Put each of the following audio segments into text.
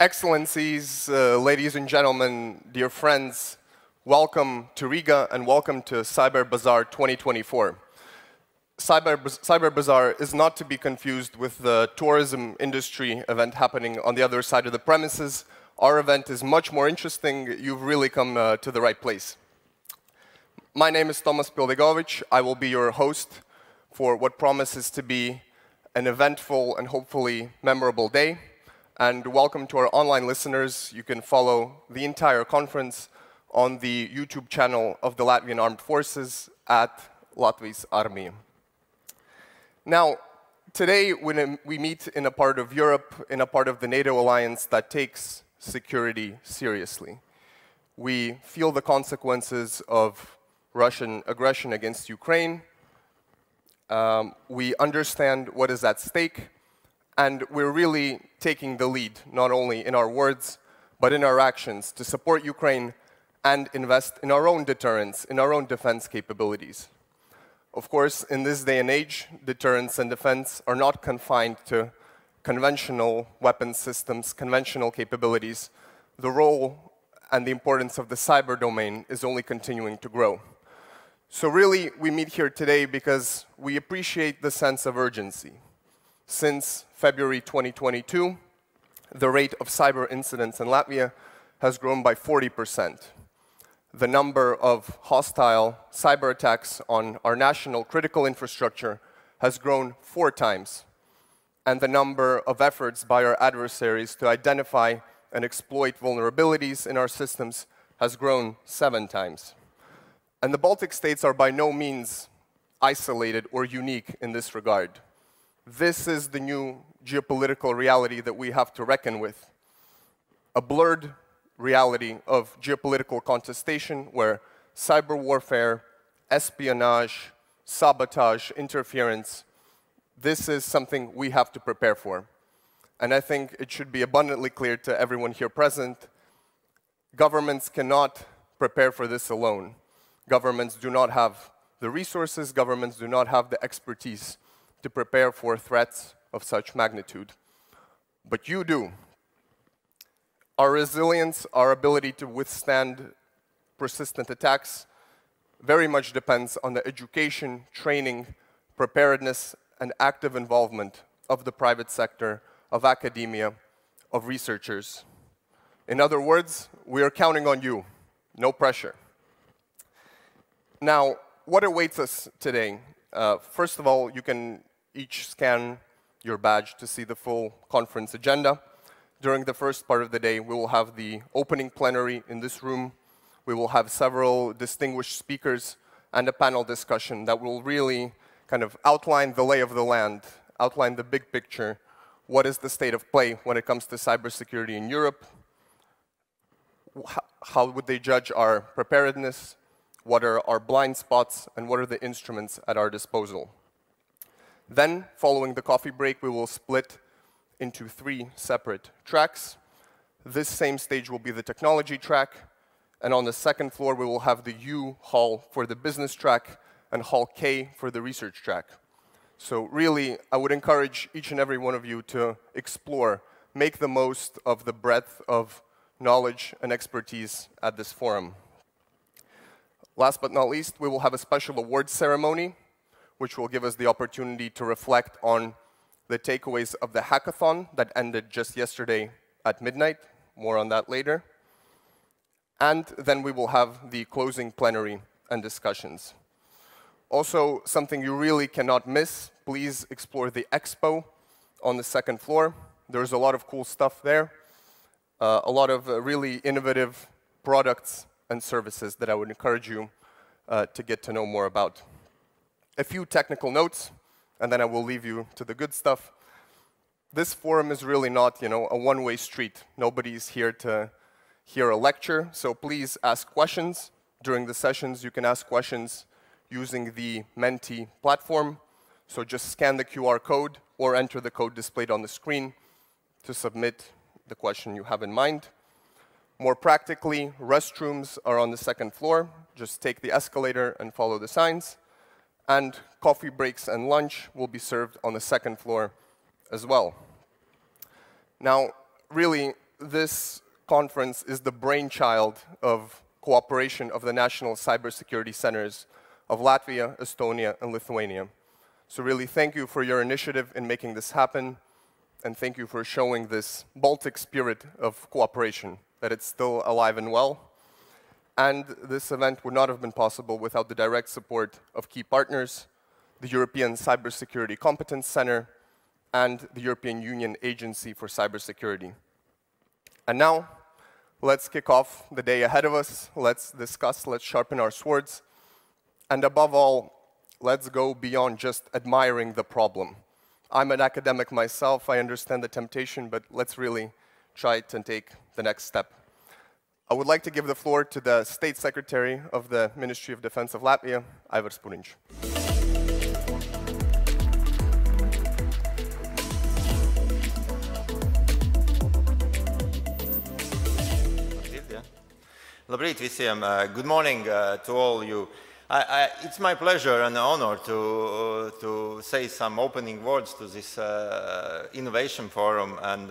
Excellencies, ladies and gentlemen, dear friends, welcome to Riga and welcome to CyberBazaar 2024. CyberBazaar is not to be confused with the tourism industry event happening on the other side of the premises. Our event is much more interesting. You've really come to the right place. My name is Tomas Pildegovic. I will be your host for what promises to be an eventful and hopefully memorable day. And welcome to our online listeners. You can follow the entire conference on the YouTube channel of the Latvian Armed Forces at Latvijas armija. Now, today we meet in a part of Europe, in a part of the NATO alliance that takes security seriously. We feel the consequences of Russian aggression against Ukraine. We understand what is at stake. And we're really taking the lead, not only in our words, but in our actions, to support Ukraine and invest in our own deterrence, in our own defense capabilities. Of course, in this day and age, deterrence and defense are not confined to conventional weapons systems, conventional capabilities. The role and the importance of the cyber domain is only continuing to grow. So really, we meet here today because we appreciate the sense of urgency. Since February 2022, the rate of cyber incidents in Latvia has grown by 40%. The number of hostile cyber attacks on our national critical infrastructure has grown 4 times. And the number of efforts by our adversaries to identify and exploit vulnerabilities in our systems has grown 7 times. And the Baltic states are by no means isolated or unique in this regard. This is the new geopolitical reality that we have to reckon with. A blurred reality of geopolitical contestation where cyber warfare, espionage, sabotage, interference, this is something we have to prepare for. And I think it should be abundantly clear to everyone here present, governments cannot prepare for this alone. Governments do not have the resources, governments do not have the expertise to prepare for threats of such magnitude. But you do. Our resilience, our ability to withstand persistent attacks very much depends on the education, training, preparedness, and active involvement of the private sector, of academia, of researchers. In other words, we are counting on you. No pressure. Now, what awaits us today? First of all, you can each scan your badge to see the full conference agenda. During the first part of the day, we will have the opening plenary in this room. We will have several distinguished speakers and a panel discussion that will really kind of outline the lay of the land, outline the big picture. What is the state of play when it comes to cybersecurity in Europe? How would they judge our preparedness? What are our blind spots? And what are the instruments at our disposal? Then, following the coffee break, we will split into 3 separate tracks. This same stage will be the technology track, and on the second floor, we will have the U hall for the business track and hall K for the research track. So really, I would encourage each and every one of you to explore, make the most of the breadth of knowledge and expertise at this forum. Last but not least, we will have a special awards ceremony, which will give us the opportunity to reflect on the takeaways of the hackathon that ended just yesterday at midnight. More on that later. And then we will have the closing plenary and discussions. Also, something you really cannot miss, please explore the expo on the second floor. There's a lot of cool stuff there, a lot of really innovative products and services that I would encourage you to get to know more about. A few technical notes, and then I will leave you to the good stuff. This forum is really not, a one-way street. Nobody's here to hear a lecture, so please ask questions. During the sessions, you can ask questions using the Menti platform. So just scan the QR code or enter the code displayed on the screen to submit the question you have in mind. More practically, restrooms are on the second floor. Just take the escalator and follow the signs. And coffee breaks and lunch will be served on the second floor as well. Now, really, this conference is the brainchild of cooperation of the national cybersecurity centers of Latvia, Estonia, and Lithuania. So really thank you for your initiative in making this happen, and thank you for showing this Baltic spirit of cooperation, that it's still alive and well. And this event would not have been possible without the direct support of key partners, the European Cybersecurity Competence Center, and the European Union Agency for Cybersecurity. And now, let's kick off the day ahead of us. Let's discuss, let's sharpen our swords. And above all, let's go beyond just admiring the problem. I'm an academic myself, I understand the temptation, but let's really try to take the next step. I would like to give the floor to the State Secretary of the Ministry of Defense of Latvia, Aivars Puriņš. Labrīt visiem. Good morning to all you. It's my pleasure and honor to say some opening words to this Innovation Forum, and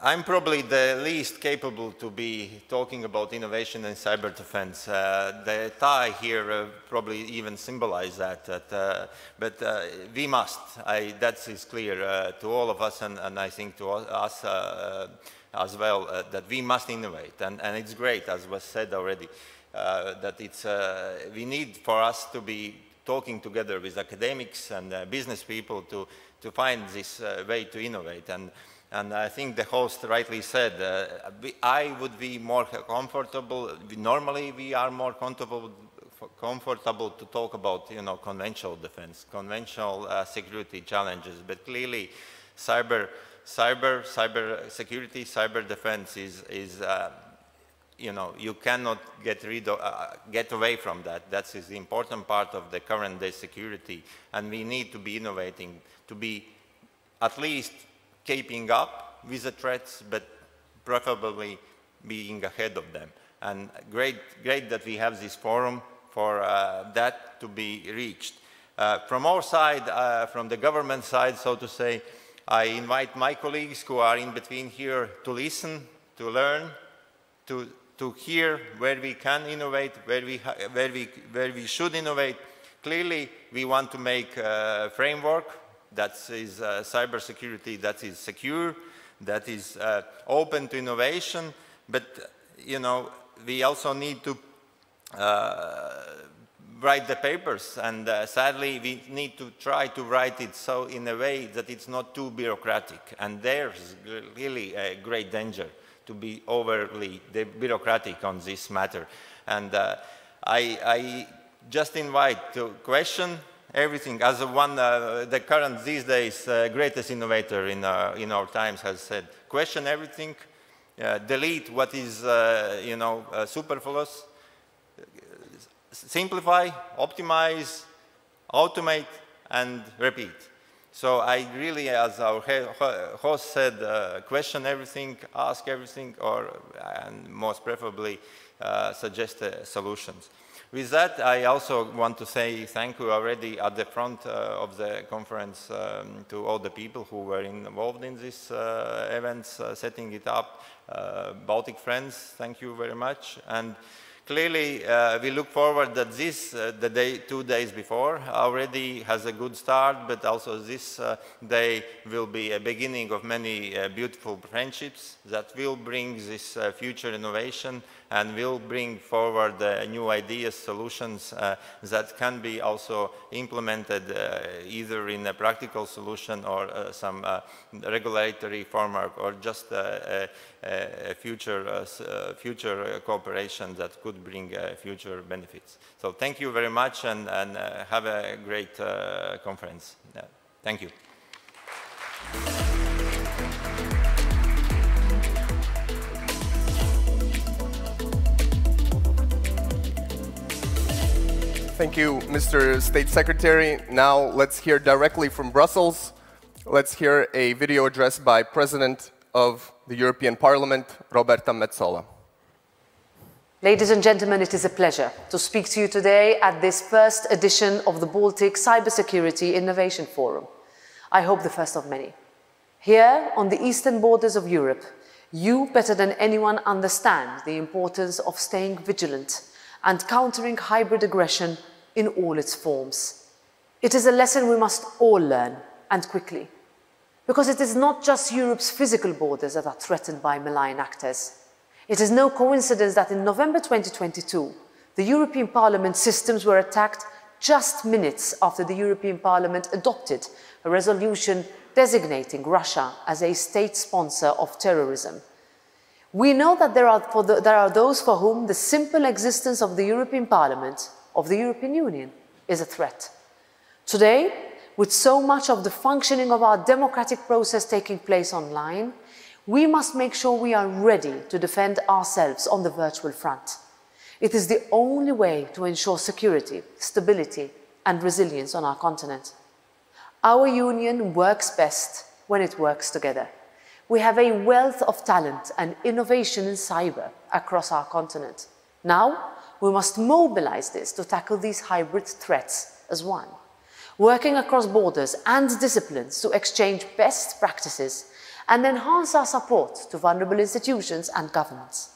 I'm probably the least capable to be talking about innovation and cyber defense. The tie here probably even symbolizes that, but we must. That is clear to all of us, and I think to us as well, that we must innovate. And it's great, as was said already, that we need for us to be talking together with academics and business people to find this way to innovate. And I think the host rightly said, I would be more comfortable. Normally, we are more comfortable to talk about, conventional defense, conventional security challenges. But clearly, cyber security, cyber defense is you cannot get away from that. That is the important part of the current day security, and we need to be innovating to be at least keeping up with the threats, but preferably being ahead of them. And great that we have this forum for that to be reached. From our side, from the government side, so to say, I invite my colleagues who are in between here to listen, to learn, to hear where we can innovate, where we should innovate. Clearly, we want to make a framework that is cybersecurity, that is secure, that is open to innovation. But we also need to write the papers, and sadly we need to try to write it so in a way that it's not too bureaucratic. And there's really a great danger to be overly bureaucratic on this matter. And I just invite to question everything. As the current these days greatest innovator in our times has said, question everything, delete what is superfluous, simplify, optimize, automate, and repeat. So I really, as our host said, question everything, ask everything, and most preferably suggest solutions. With that, I also want to say thank you already at the front of the conference to all the people who were involved in this events, setting it up. Baltic friends, thank you very much. And clearly, we look forward that this, 2 days before, already has a good start, but also this day will be a beginning of many beautiful friendships that will bring this future innovation and will bring forward new ideas, solutions that can be also implemented either in a practical solution or some regulatory framework, or just a future cooperation that could bring future benefits. So thank you very much, and have a great conference. Thank you. Thank you, Mr. State Secretary. Now let's hear directly from Brussels. Let's hear a video address by President of the European Parliament, Roberta Metsola. Ladies and gentlemen, it is a pleasure to speak to you today at this first edition of the Baltic Cybersecurity Innovation Forum. I hope the first of many. Here, on the eastern borders of Europe, You, better than anyone, understand the importance of staying vigilant and countering hybrid aggression in all its forms. It is a lesson we must all learn, and quickly. Because it is not just Europe's physical borders that are threatened by malign actors. It is no coincidence that in November 2022, the European Parliament systems were attacked just minutes after the European Parliament adopted a resolution designating Russia as a state sponsor of terrorism. We know that there are those for whom the simple existence of the European Parliament, of the European Union, is a threat. Today, with so much of the functioning of our democratic process taking place online, we must make sure we are ready to defend ourselves on the virtual front. It is the only way to ensure security, stability, and resilience on our continent. Our union works best when it works together. We have a wealth of talent and innovation in cyber across our continent. Now, we must mobilize this to tackle these hybrid threats as one, working across borders and disciplines to exchange best practices and enhance our support to vulnerable institutions and governments.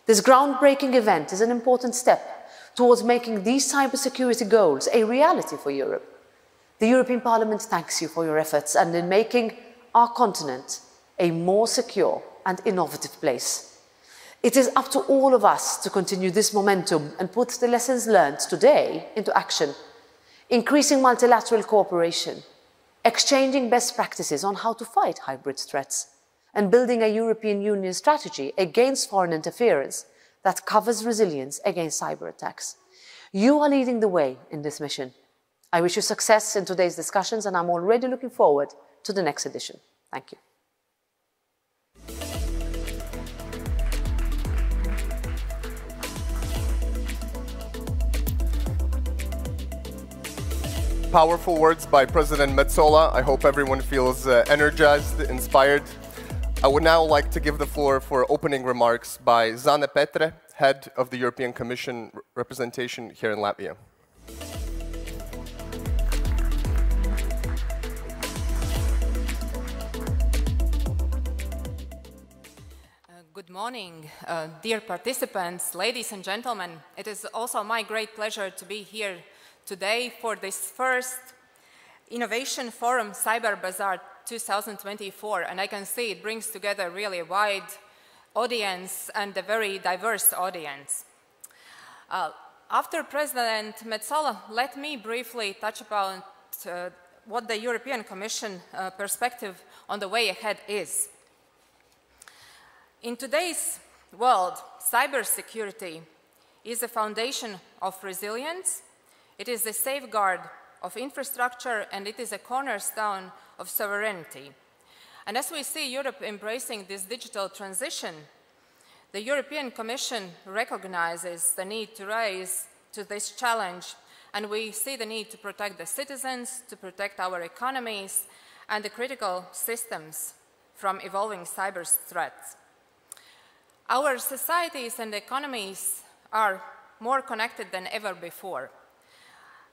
This groundbreaking event is an important step towards making these cybersecurity goals a reality for Europe. The European Parliament thanks you for your efforts and in making our continent a more secure and innovative place. It is up to all of us to continue this momentum and put the lessons learned today into action, increasing multilateral cooperation, exchanging best practices on how to fight hybrid threats, and building a European Union strategy against foreign interference that covers resilience against cyber attacks. You are leading the way in this mission. I wish you success in today's discussions, and I'm already looking forward to the next edition. Thank you. Powerful words by President Metsola. I hope everyone feels energized, inspired. I would now like to give the floor for opening remarks by Zane Petre, Head of the European Commission representation here in Latvia. Good morning, dear participants, ladies and gentlemen. It is also my great pleasure to be here today for this first Innovation Forum CyberBazaar 2024, and I can see it brings together really a wide audience and a very diverse audience. After President Metsola, let me briefly touch upon what the European Commission perspective on the way ahead is. In today's world, cybersecurity is a foundation of resilience, it is the safeguard of infrastructure, and it is a cornerstone of sovereignty. And as we see Europe embracing this digital transition, the European Commission recognizes the need to rise to this challenge, and we see the need to protect the citizens, to protect our economies, and the critical systems from evolving cyber threats. Our societies and economies are more connected than ever before.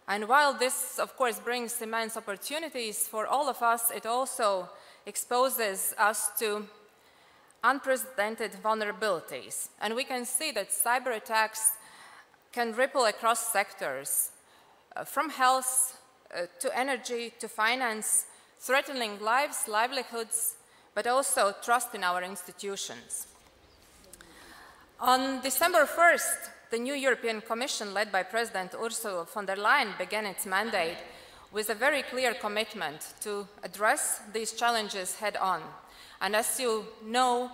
And while this, of course, brings immense opportunities for all of us, it also exposes us to unprecedented vulnerabilities. And we can see that cyber attacks can ripple across sectors, from health to energy to finance, threatening lives, livelihoods, but also trust in our institutions. On December 1st, the new European Commission, led by President Ursula von der Leyen, began its mandate with a very clear commitment to address these challenges head-on. And as you know,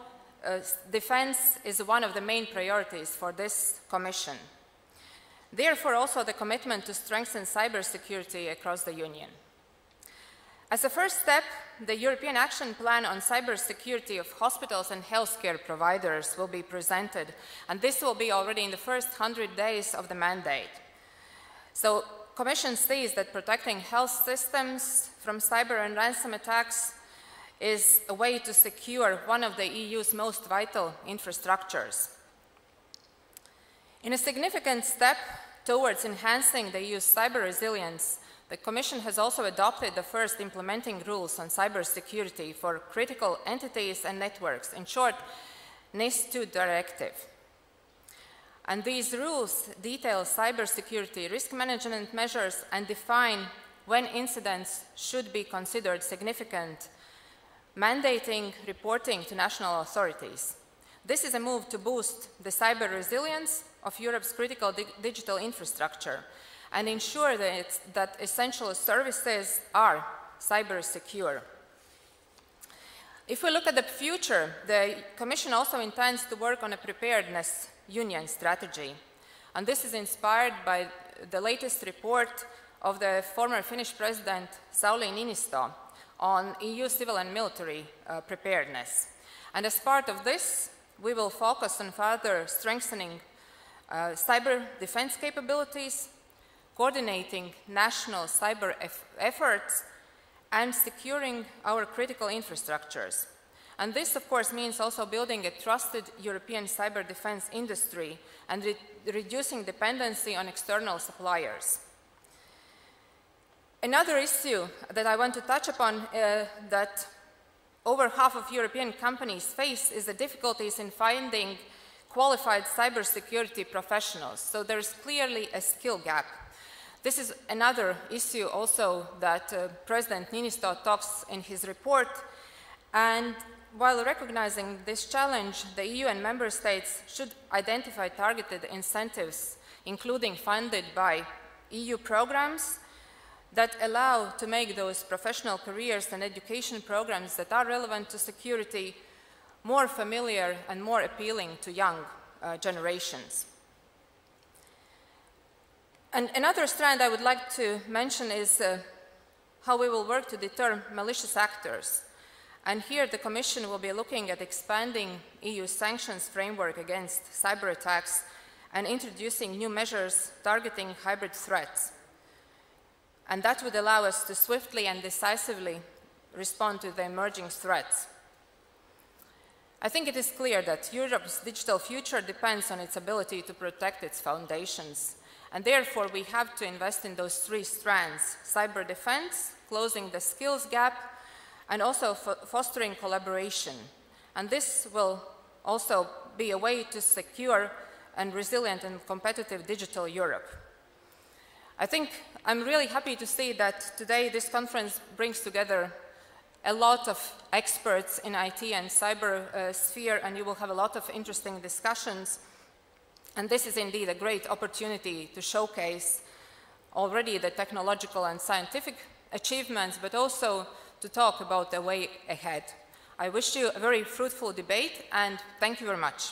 defense is one of the main priorities for this Commission. Therefore, also the commitment to strengthen cybersecurity across the Union. As a first step, the European Action Plan on Cybersecurity of Hospitals and Healthcare Providers will be presented, and this will be already in the first 100 days of the mandate. So, the Commission sees that protecting health systems from cyber and ransom attacks is a way to secure one of the EU's most vital infrastructures. In a significant step towards enhancing the EU's cyber resilience, the Commission has also adopted the first implementing rules on cybersecurity for critical entities and networks. In short, NIS2 directive. And these rules detail cybersecurity risk management measures and define when incidents should be considered significant, mandating reporting to national authorities. This is a move to boost the cyber resilience of Europe's critical digital infrastructure and ensure that essential services are cyber secure. If we look at the future, the Commission also intends to work on a preparedness union strategy. And this is inspired by the latest report of the former Finnish President Sauli Niinistö on EU civil and military preparedness. And as part of this, we will focus on further strengthening cyber defense capabilities, coordinating national cyber efforts, and securing our critical infrastructures. And this, of course, means also building a trusted European cyber defense industry and reducing dependency on external suppliers. Another issue that I want to touch upon that over half of European companies face is the difficulties in finding qualified cybersecurity professionals. So there's clearly a skill gap. This is another issue also that President Niinistö talks in his report. And while recognizing this challenge, the EU and member states should identify targeted incentives, including funded by EU programs, that allow to make those professional careers and education programs that are relevant to security more familiar and more appealing to young generations. And another strand I would like to mention is how we will work to deter malicious actors. And here the Commission will be looking at expanding EU sanctions framework against cyber attacks and introducing new measures targeting hybrid threats. And that would allow us to swiftly and decisively respond to the emerging threats. I think it is clear that Europe's digital future depends on its ability to protect its foundations. And therefore, we have to invest in those three strands: cyber defense, closing the skills gap, and also fostering collaboration. And this will also be a way to secure and resilient and competitive digital Europe. I think I'm really happy to see that today this conference brings together a lot of experts in IT and cyber sphere, and you will have a lot of interesting discussions. And this is indeed a great opportunity to showcase already the technological and scientific achievements, but also to talk about the way ahead. I wish you a very fruitful debate, and thank you very much.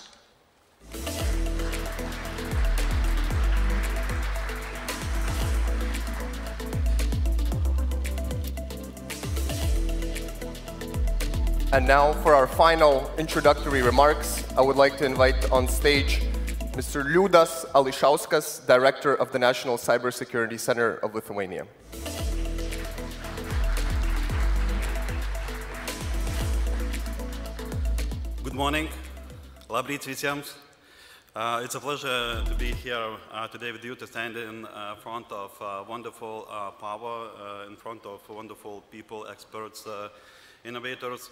And now for our final introductory remarks, I would like to invite on stage Mr. Liudas Ališauskas, Director of the National Cybersecurity Center of Lithuania. Good morning. Labrit visiems. It's a pleasure to be here today with you, to stand in front of wonderful power, in front of wonderful people, experts, innovators.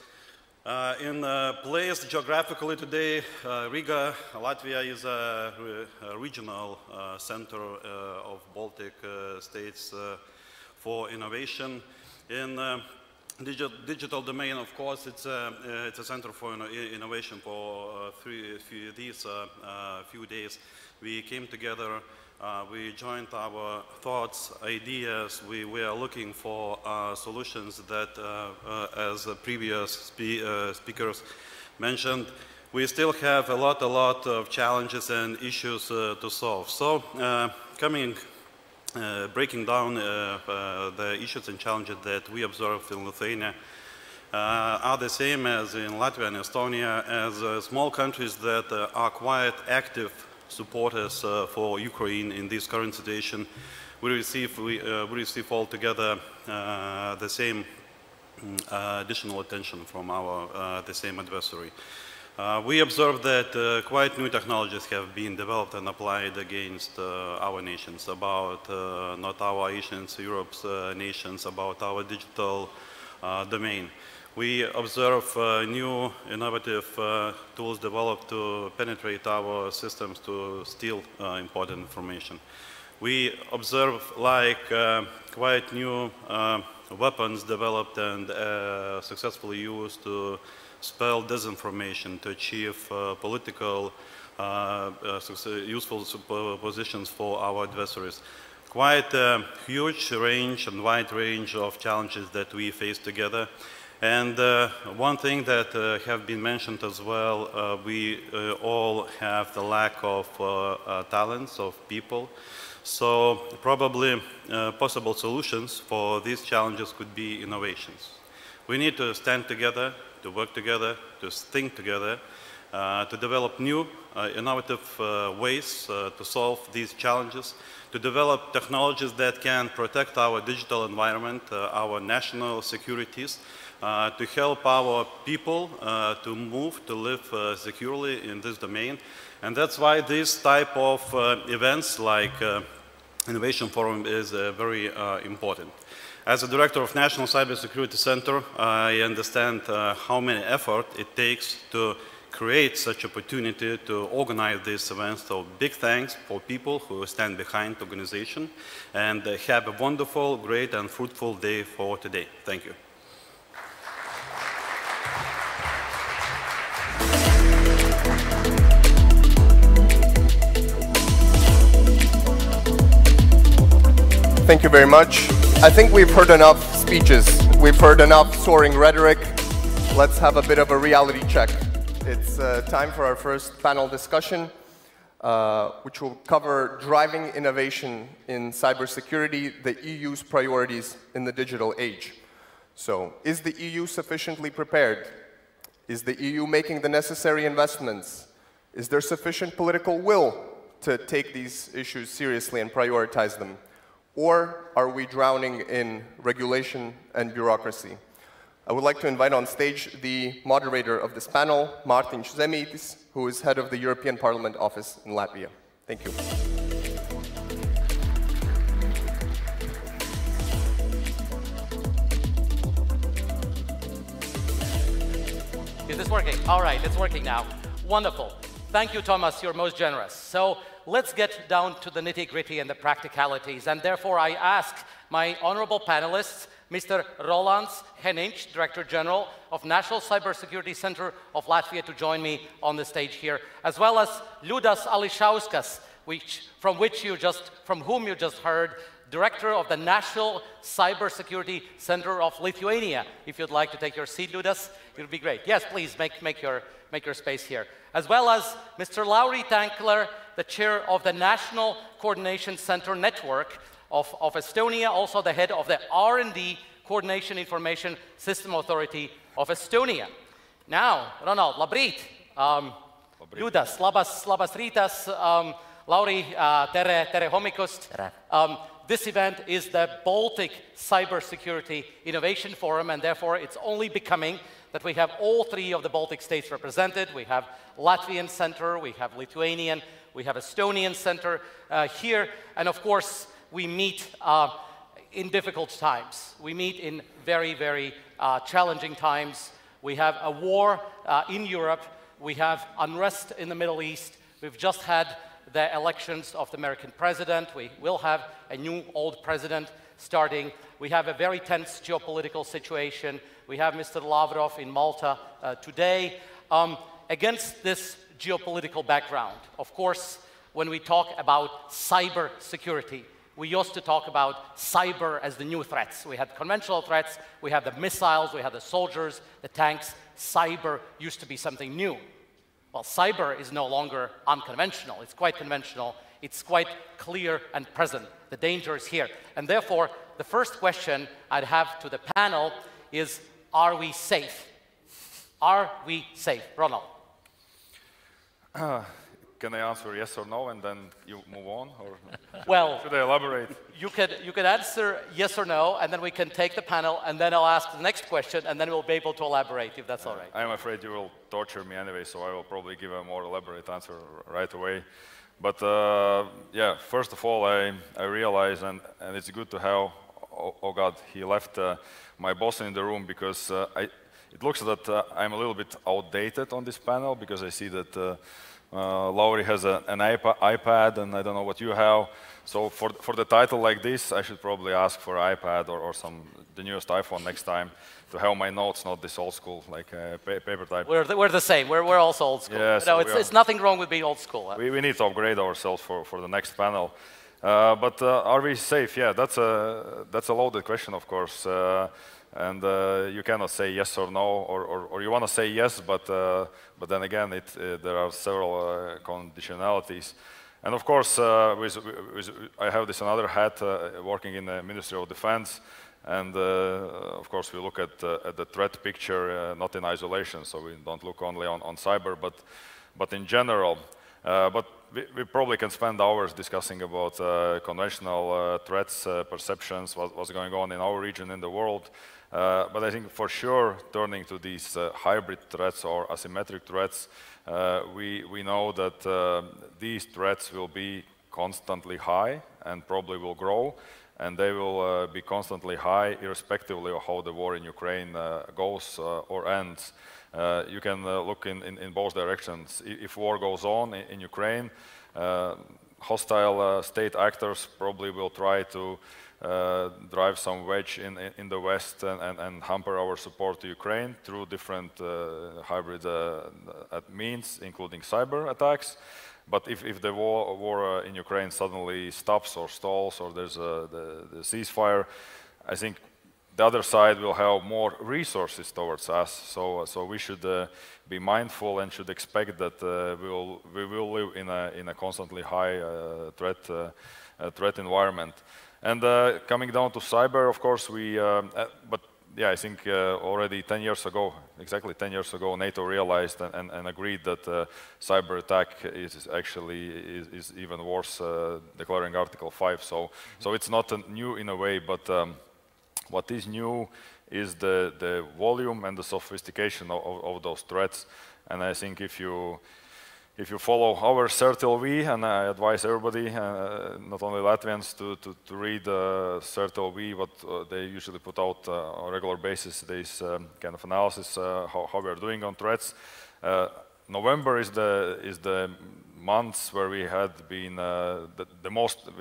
In place geographically today, Riga, Latvia is a regional center of Baltic states for innovation. In digital domain, of course, it's a center for innovation. For few days, we came together. We joined our thoughts, ideas. We were looking for solutions that, as the previous speakers mentioned, we still have a lot of challenges and issues to solve. So, breaking down the issues and challenges that we observed in Lithuania are the same as in Latvia and Estonia, as small countries that are quite active supporters for Ukraine in this current situation. We receive altogether the same additional attention from the same adversary. We observe that quite new technologies have been developed and applied against our nations, about not our nations, Europe's nations, about our digital domain. We observe new innovative tools developed to penetrate our systems to steal important information. We observe quite new weapons developed and successfully used to spell disinformation to achieve political useful positions for our adversaries. Quite a huge range and wide range of challenges that we face together. And one thing that have been mentioned as well, we all have the lack of talents of people. So probably possible solutions for these challenges could be innovations. We need to stand together, to work together, to think together, to develop new innovative ways to solve these challenges, to develop technologies that can protect our digital environment, our national securities, to help our people to move, to live securely in this domain. And that's why this type of events like Innovation Forum is very important. As a director of National Cybersecurity Center, I understand how many effort it takes to create such opportunity to organize these events. So big thanks for people who stand behind the organization, and have a wonderful, great and fruitful day for today. Thank you. Thank you very much. I think we've heard enough speeches. We've heard enough soaring rhetoric. Let's have a bit of a reality check. It's time for our first panel discussion, which will cover driving innovation in cybersecurity, the EU's priorities in the digital age. So, is the EU sufficiently prepared? Is the EU making the necessary investments? Is there sufficient political will to take these issues seriously and prioritize them? Or are we drowning in regulation and bureaucracy? I would like to invite on stage the moderator of this panel, Mārtiņš Zemītis, who is head of the European Parliament office in Latvia. Thank you. Is this working? All right, it's working now. Wonderful. Thank you, Thomas. You're most generous. So let's get down to the nitty-gritty and the practicalities. And therefore, I ask my honorable panelists, Mr. Rolands Heniņš, Director General of National Cybersecurity Center of Latvia, to join me on the stage here, as well as Liudas Ališauskas, from whom you just heard, Director of the National Cybersecurity Center of Lithuania. If you'd like to take your seat, Liudas, it would be great. Yes, please, make your space here. As well as Mr. Lauri Tankler, the chair of the National Coordination Center Network of Estonia, also the head of the R&D Coordination Information System Authority of Estonia. Now, Ronald, labrīt. Liudas, labas rītas. Lauri, tere homikust. This event is the Baltic Cybersecurity Innovation Forum, and therefore it's only becoming that we have all three of the Baltic states represented. We have Latvian center, we have Lithuanian, we have Estonian center here, and of course we meet in difficult times. We meet in very, very challenging times. We have a war in Europe, we have unrest in the Middle East, we've just had the elections of the American president, we will have a new old president starting. We have a very tense geopolitical situation. We have Mr. Lavrov in Malta today. Against this geopolitical background, of course, when we talk about cyber security, we used to talk about cyber as the new threats. We had conventional threats, we had the missiles, we had the soldiers, the tanks. Cyber used to be something new. Well, cyber is no longer unconventional. It's quite conventional. It's quite clear and present. The danger is here. And therefore, the first question I'd have to the panel is, are we safe? Are we safe? Ronald. Can I answer yes or no and then you move on? Or well, should I elaborate? You could answer yes or no, and then we can take the panel, and then I'll ask the next question, and then we'll be able to elaborate, if that's all right. I'm afraid you will torture me anyway, so I will probably give a more elaborate answer right away. But yeah, first of all, I realize, and it's good to have, oh God, he left my boss in the room, because it looks that I'm a little bit outdated on this panel because I see that Lauri has an iPad and I don't know what you have. So for the title like this, I should probably ask for iPad or the newest iPhone next time to have my notes, not this old school like paper type. We're the same. We're also old school. Yeah, no, it's nothing wrong with being old school. Huh? We need to upgrade ourselves for the next panel. But are we safe? Yeah, that's a loaded question, of course. And you cannot say yes or no, or you want to say yes, but then again, there are several conditionalities. And of course, I have this another hat working in the Ministry of Defense, and of course we look at the threat picture not in isolation, so we don't look only on cyber, but in general. But we probably can spend hours discussing about conventional threats, perceptions, what's going on in our region, in the world. But I think for sure, turning to these hybrid threats or asymmetric threats, we know that these threats will be constantly high and probably will grow, and they will be constantly high irrespectively of how the war in Ukraine goes or ends. You can look in both directions. If war goes on in Ukraine, hostile state actors probably will try to drive some wedge in the West and hamper our support to Ukraine through different hybrid means, including cyber attacks. But if the war in Ukraine suddenly stops or stalls or there's the ceasefire, I think the other side will have more resources towards us. So we should be mindful and should expect that we will live in a constantly high threat environment. And coming down to cyber, of course, but yeah, I think already 10 years ago, exactly 10 years ago, NATO realized and agreed that cyber attack is even worse, declaring Article 5. So it's not new in a way, but what is new is the volume and the sophistication of those threats. And I think if you follow our CERT-LV, and I advise everybody, not only Latvians, to read CERT-LV, what they usually put out on a regular basis, this kind of analysis, how we are doing on threats. November is the months where we had been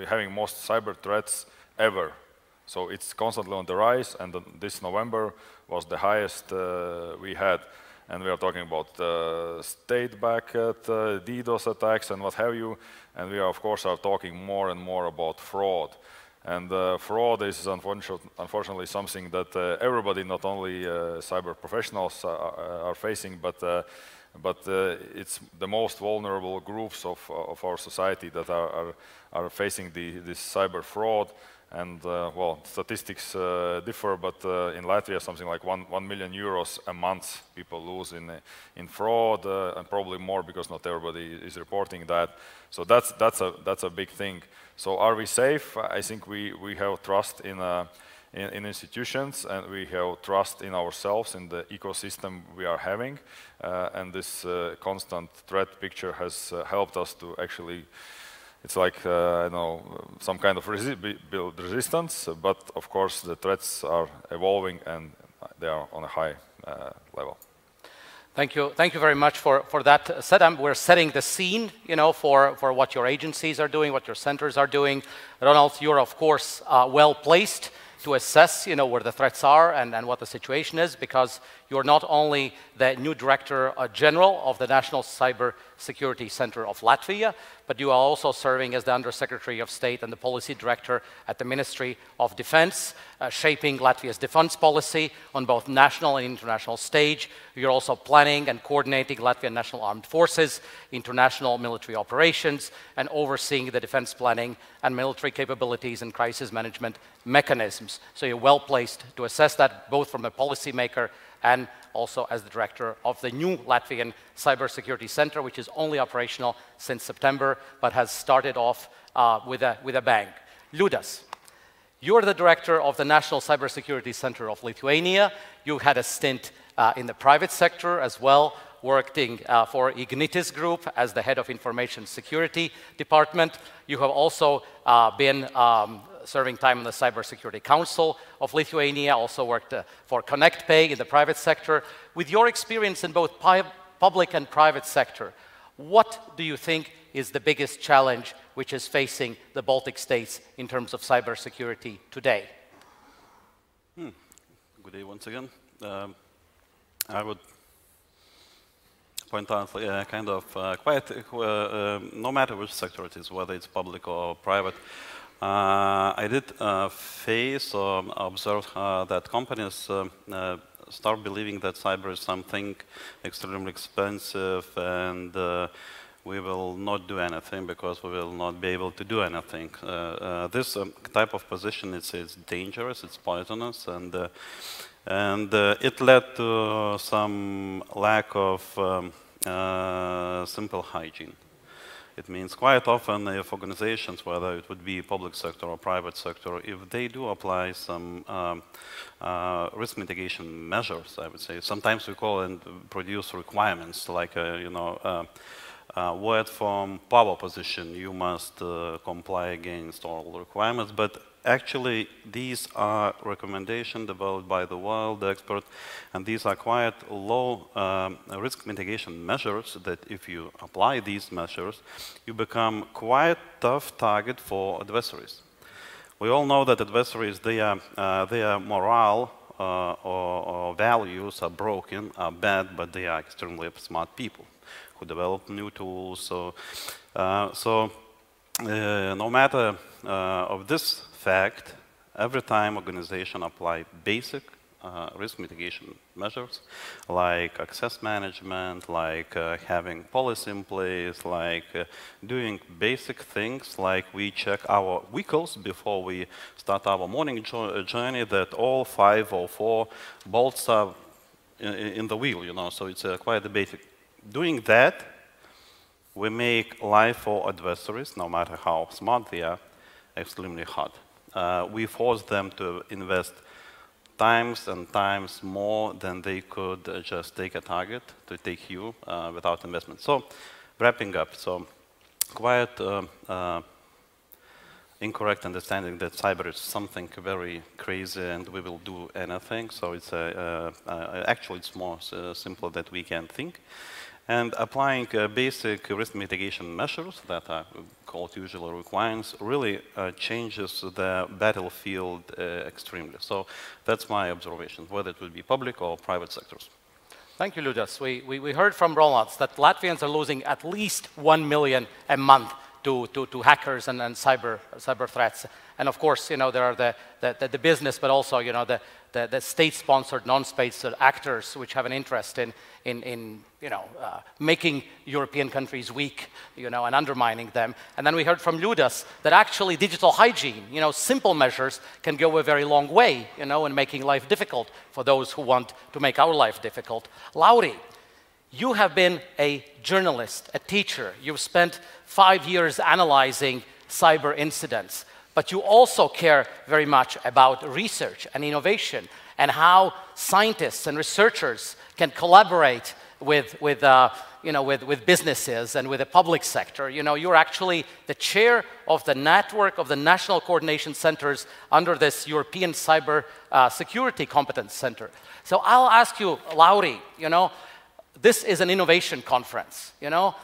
having most cyber threats ever. So it's constantly on the rise, and this November was the highest we had. And we are talking about state-backed DDoS attacks and what have you. And we are, of course, talking more and more about fraud. And fraud is unfortunately something that everybody, not only cyber professionals, are facing, but it's the most vulnerable groups of our society that are facing this cyber fraud. And well, statistics differ, but in Latvia, something like 1 million euros a month people lose in fraud, and probably more because not everybody is reporting that. So that's a big thing. So are we safe? I think we have trust in institutions, and we have trust in ourselves, in the ecosystem we are having, and this constant threat picture has helped us to actually. It's like, I don't know, some kind of build resistance, but of course the threats are evolving and they are on a high level. Thank you very much for that setup. We're setting the scene, for what your agencies are doing, what your centers are doing. Ronald, you're of course well placed to assess, where the threats are and what the situation is, because you're not only the new Director General of the National Cybersecurity Center of Latvia, but you are also serving as the Undersecretary of State and the Policy Director at the Ministry of Defense, shaping Latvia's defense policy on both national and international stage. You're also planning and coordinating Latvian National Armed Forces, international military operations, and overseeing the defense planning and military capabilities and crisis management mechanisms. So you're well placed to assess that, both from a policymaker and also as the director of the new Latvian Cybersecurity Center, which is only operational since September, but has started off with a bang. Liudas, you're the director of the National Cybersecurity Center of Lithuania. You had a stint in the private sector as well, working for Ignitis Group as the head of Information Security Department. You have also been serving time on the Cybersecurity Council of Lithuania, also worked for ConnectPay in the private sector. With your experience in both public and private sector, what do you think is the biggest challenge which is facing the Baltic states in terms of cybersecurity today? Good day once again. I would point out kind of no matter which sector it is, whether it's public or private, I did face or observe that companies start believing that cyber is something extremely expensive and we will not do anything because we will not be able to do anything. This type of position is dangerous, it's poisonous, and it led to some lack of simple hygiene. It means quite often if organizations, whether it would be public sector or private sector, if they do apply some risk mitigation measures, I would say, sometimes we call and produce requirements like, word from power position, you must comply against all requirements, but actually these are recommendations developed by the world expert, and these are quite low risk mitigation measures that if you apply these measures, you become quite tough target for adversaries. We all know that adversaries, their morale or values are broken, are bad, but they are extremely smart people who develop new tools. So no matter of this fact, every time organization apply basic risk mitigation measures, like access management, like having policy in place, like doing basic things, like we check our vehicles before we start our morning journey, that all 5 or 4 bolts are in the wheel, you know, so it's quite a basic. Doing that, we make life for adversaries, no matter how smart they are, extremely hard. We force them to invest times and times more than they could just take a target to take you without investment. So, wrapping up, so quite incorrect understanding that cyber is something very crazy and we will do anything. So it's actually it's more simple than we can think. And applying basic risk mitigation measures that are called usual requirements really changes the battlefield extremely. So that's my observation, whether it would be public or private sectors. Thank you, Liudas. We heard from Roland that Latvians are losing at least 1 million a month to hackers and cyber threats. And of course, you know, there are the business, but also, you know, the state-sponsored, non-state actors which have an interest in you know, making European countries weak, you know, and undermining them. And then we heard from Liudas that actually digital hygiene, you know, simple measures can go a very long way, you know, in making life difficult for those who want to make our life difficult. Lauri, you have been a journalist, a teacher. You've spent 5 years analyzing cyber incidents, but you also care very much about research and innovation and how scientists and researchers can collaborate with businesses and with the public sector. You know, you're actually the chair of the network of the national coordination centers under this European Cyber Security Competence Center. So I'll ask you, Lauri, you know, this is an innovation conference, you know,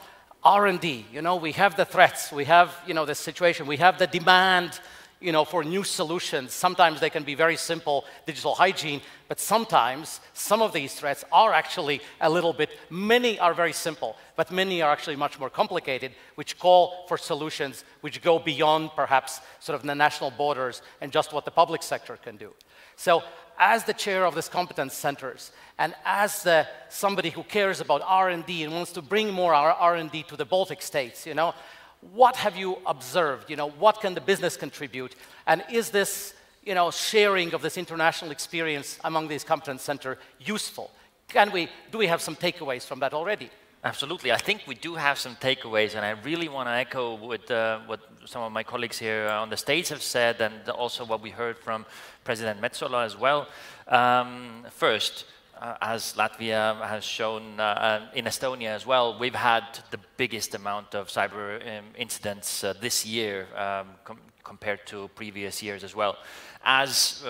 R&D, you know, we have the threats, we have, you know, the situation, we have the demand, you know, for new solutions. Sometimes they can be very simple, digital hygiene, but sometimes some of these threats are actually a little bit, many are very simple, but many are actually much more complicated, which call for solutions which go beyond perhaps sort of the national borders and just what the public sector can do. So as the chair of this competence centers, and as somebody who cares about R&D and wants to bring more R&D to the Baltic states, you know, what have you observed? You know, what can the business contribute? And is this, you know, sharing of this international experience among these competence centers useful? Do we have some takeaways from that already? Absolutely. I think we do have some takeaways, and I really want to echo what some of my colleagues here on the stage have said, and also what we heard from President Metsola as well. First, as Latvia has shown in Estonia as well, we've had the biggest amount of cyber incidents this year compared to previous years as well. As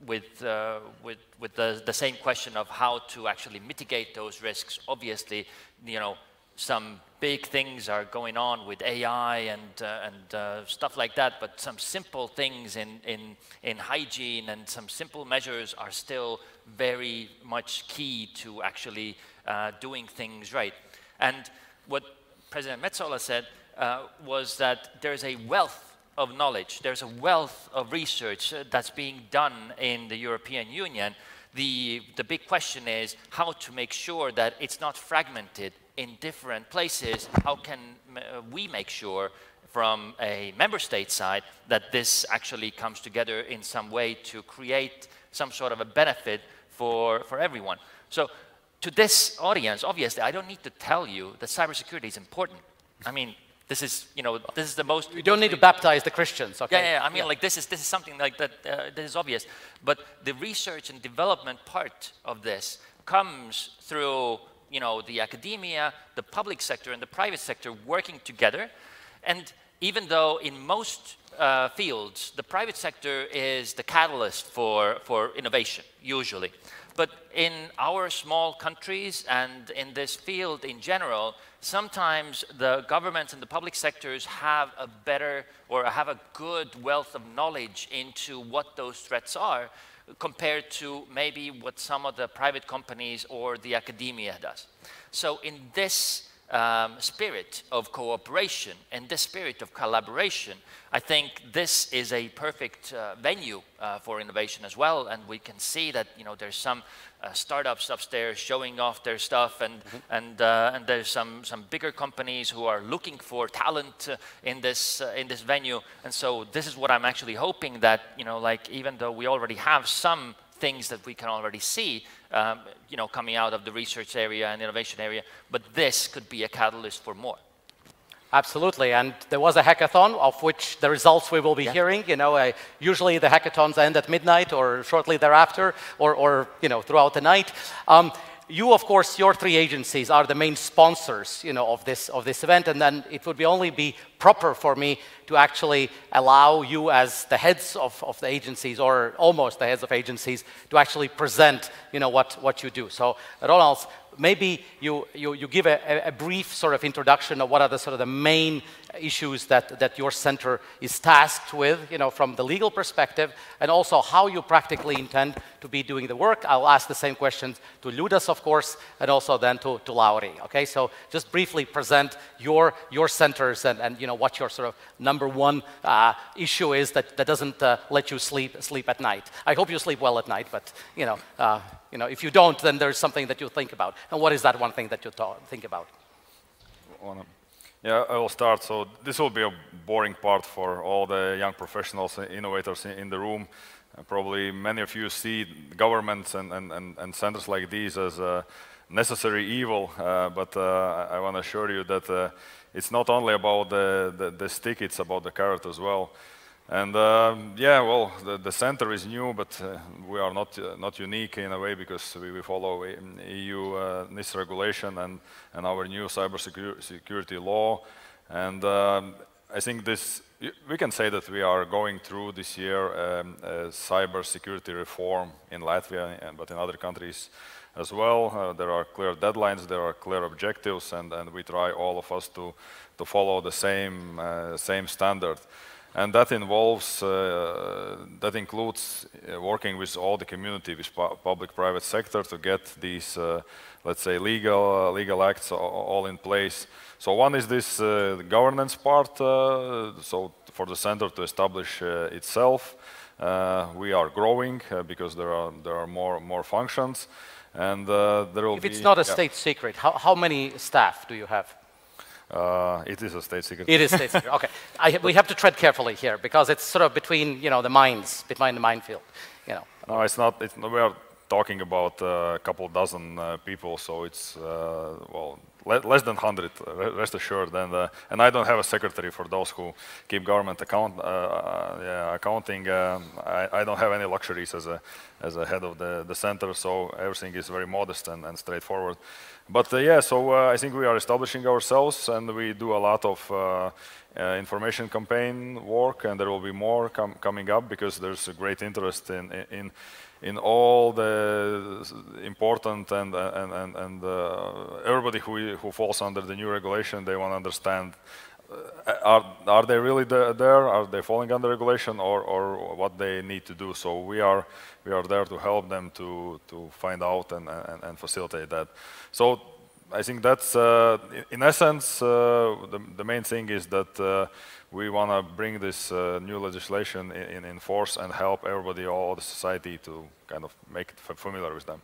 with the same question of how to actually mitigate those risks, obviously, you know, some big things are going on with AI and stuff like that, but some simple things in hygiene and some simple measures are still very much key to actually doing things right. And what President Metsola said was that there's a wealth of knowledge, there's a wealth of research that's being done in the European Union. The big question is how to make sure that it's not fragmented in different places. How can we make sure from a member state side that this actually comes together in some way to create some sort of a benefit for everyone? So to this audience, obviously, I don't need to tell you that cybersecurity is important. I mean, this is, you know, this is the most... You don't need to baptize the Christians, okay? Yeah, I mean, like, this is something like that, that is obvious. But the research and development part of this comes through, you know, the academia, the public sector, and the private sector working together. And even though in most fields, the private sector is the catalyst for innovation, usually. But in our small countries and in this field in general, sometimes the governments and the public sectors have a better or have a good wealth of knowledge into what those threats are compared to maybe what some of the private companies or the academia does. So in this spirit of cooperation and this spirit of collaboration, I think this is a perfect venue for innovation as well. And we can see that, you know, there's some startups upstairs showing off their stuff, and there's some bigger companies who are looking for talent in this venue. And so this is what I'm actually hoping, that, you know, like, even though we already have some things that we can already see, you know, coming out of the research area and innovation area, but this could be a catalyst for more. Absolutely, and there was a hackathon of which the results we will be hearing. You know, usually the hackathons end at midnight or shortly thereafter, or you know, throughout the night. You, of course, your three agencies are the main sponsors, you know, of this event, and then it would only be proper for me to actually allow you, as the heads of the agencies, or almost the heads of agencies, to actually present, you know, what you do. So, Ronald, maybe you give a brief sort of introduction of what are the sort of the main issues that your center is tasked with, you know, from the legal perspective, and also how you practically intend to be doing the work. I'll ask the same questions to Liudas, of course, and also then to Lauri. Okay, so just briefly present your centers and you know, what your sort of number one issue is that doesn't let you sleep at night. I hope you sleep well at night, but you know, if you don't, then there's something that you think about. And what is that one thing that you think about? Yeah, I will start. So this will be a boring part for all the young professionals, innovators in the room. Probably many of you see governments and centers like these as a necessary evil, but I want to assure you that it's not only about the stick, it's about the carrot as well. And yeah, well, the center is new, but we are not unique in a way, because we follow EU NIS regulation and our new cybersecurity law. And I think we can say that we are going through this year a cybersecurity reform in Latvia, but in other countries as well. There are clear deadlines, there are clear objectives, and we try, all of us, to follow the same standard. And that involves, that includes working with all the community, with public-private sector, to get these, let's say, legal acts all in place. So one is this governance part. So for the center to establish itself, we are growing because there are more functions, and there will be. If it's not a state secret, how many staff do you have? It is a state secret. It is state secret. Okay, we have to tread carefully here, because it's sort of between, you know, the mines, behind the minefield. You know. No, it's not. We are talking about a couple dozen people, so it's, well, less than 100, rest assured. And I don't have a secretary for those who keep government accounting. I don't have any luxuries as a head of the center, so everything is very modest and straightforward. But yeah, so I think we are establishing ourselves, and we do a lot of information campaign work, and there will be more coming up because there's a great interest in all the important and everybody who falls under the new regulation. They want to understand, are they really there? Are they falling under regulation, or what they need to do? So we are there to help them to find out and facilitate that. So I think that's in essence the main thing is that we want to bring this new legislation in force and help everybody, all the society, to kind of make it familiar with them.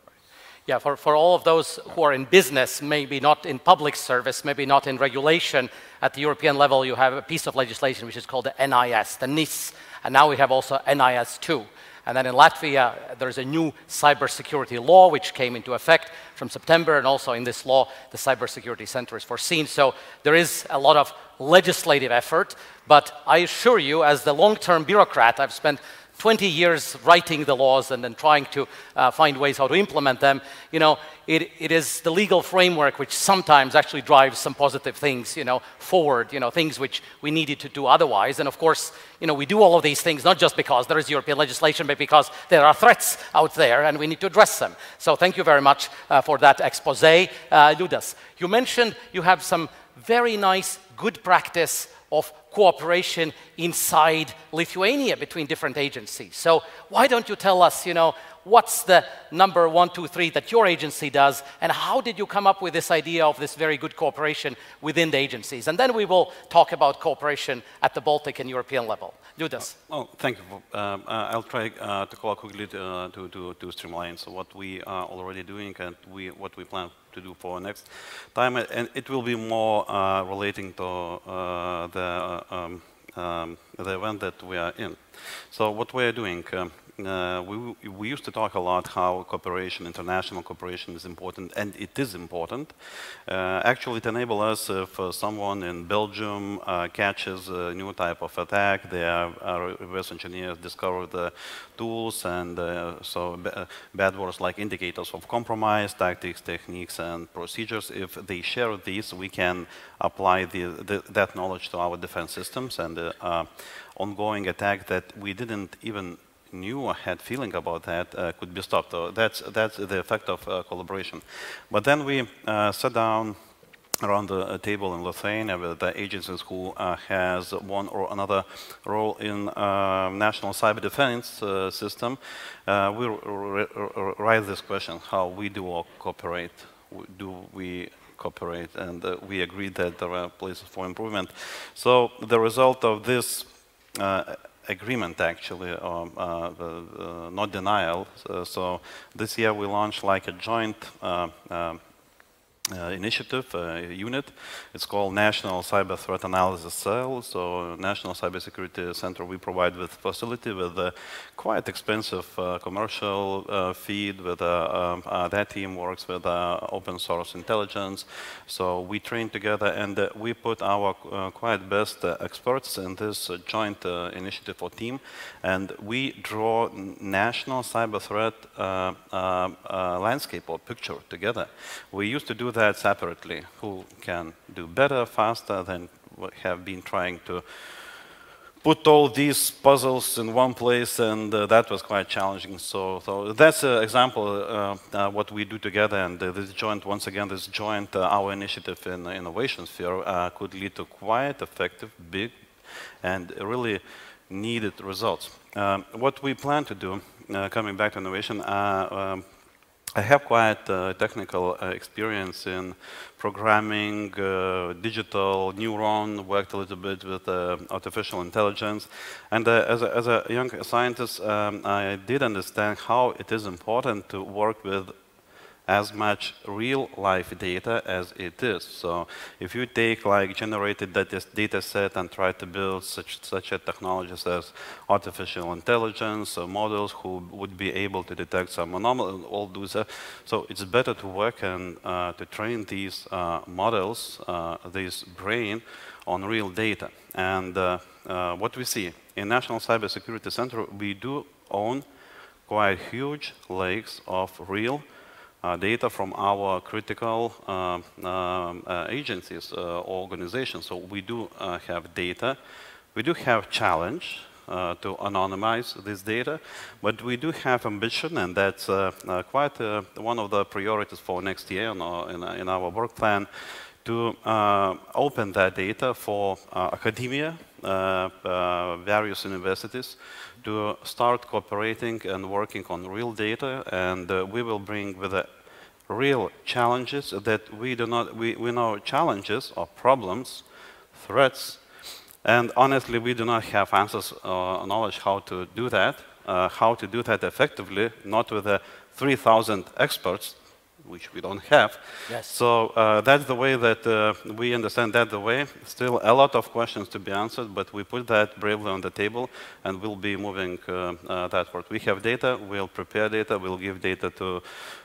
Yeah, for all of those who are in business, maybe not in public service, maybe not in regulation, at the European level you have a piece of legislation which is called the NIS, the NIS, and now we have also NIS2. And then in Latvia, there's a new cybersecurity law which came into effect from September, and also in this law, the Cybersecurity Center is foreseen. So there is a lot of legislative effort, but I assure you, as the long-term bureaucrat, I've spent 20 years writing the laws and then trying to find ways how to implement them. You know, it is the legal framework which sometimes actually drives some positive things, you know, forward, you know, things which we needed to do otherwise. And of course, you know, we do all of these things not just because there is European legislation, but because there are threats out there and we need to address them. So thank you very much for that expose. Liudas, you mentioned you have some very nice, good practice of cooperation inside Lithuania between different agencies. So why don't you tell us, you know, what's the number 1, 2, 3 that your agency does, and how did you come up with this idea of this very good cooperation within the agencies? And then we will talk about cooperation at the Baltic and European level. Liudas. Oh, thank you. I'll try to call quickly to streamline so what we are already doing and what we plan to do for next time, and it will be more relating to the event that we are in. So what we are doing, we used to talk a lot how cooperation, international cooperation is important, and it is important. Actually, it enables us if someone in Belgium catches a new type of attack, their reverse engineers discover the tools, and so bad words like indicators of compromise, tactics, techniques, and procedures. If they share these, we can apply that knowledge to our defense systems, and the ongoing attack that we didn't even knew or had feeling about that could be stopped. So that's the effect of collaboration. But then we sat down around the table in Lithuania with the agencies who has one or another role in national cyber defense system. We raise this question: how we do cooperate? Do we cooperate? And we agreed that there are places for improvement. So the result of this agreement, actually, not denial. So this year we launched like a joint initiative, unit. It's called National Cyber Threat Analysis Cell. So National Cybersecurity Center, we provide with facility with a quite expensive commercial feed. With that team works with open source intelligence. So we train together, and we put our quite best experts in this joint initiative or team, and we draw national cyber threat landscape or picture together. We used to do that separately. Who can do better, faster than we have been trying to put all these puzzles in one place, and that was quite challenging. So that's an example what we do together, and this joint, once again, this joint our initiative in the innovation sphere could lead to quite effective, big, and really needed results. What we plan to do, coming back to innovation, I have quite technical experience in programming, digital neuron, worked a little bit with artificial intelligence. And as a young scientist, I did understand how it is important to work with as much real life data as it is. So if you take like generated data set and try to build such a technologies as artificial intelligence models who would be able to detect some anomalies, all those, so it's better to work and to train these models, this brain, on real data. And what we see in National Cybersecurity Center, we do own quite huge lakes of real data from our critical agencies, organizations. So we do have data. We do have challenge to anonymize this data, but we do have ambition, and that's quite one of the priorities for next year in our work plan, to open that data for academia, various universities, to start cooperating and working on real data, and we will bring with the real challenges that we know challenges or problems, threats, and honestly, we do not have answers or knowledge how to do that effectively, not with the 3,000 experts, which we don't have. Yes. So that's the way that we understand that the way. Still a lot of questions to be answered, but we put that bravely on the table, and we'll be moving that forward. We have data, we'll prepare data, we'll give data to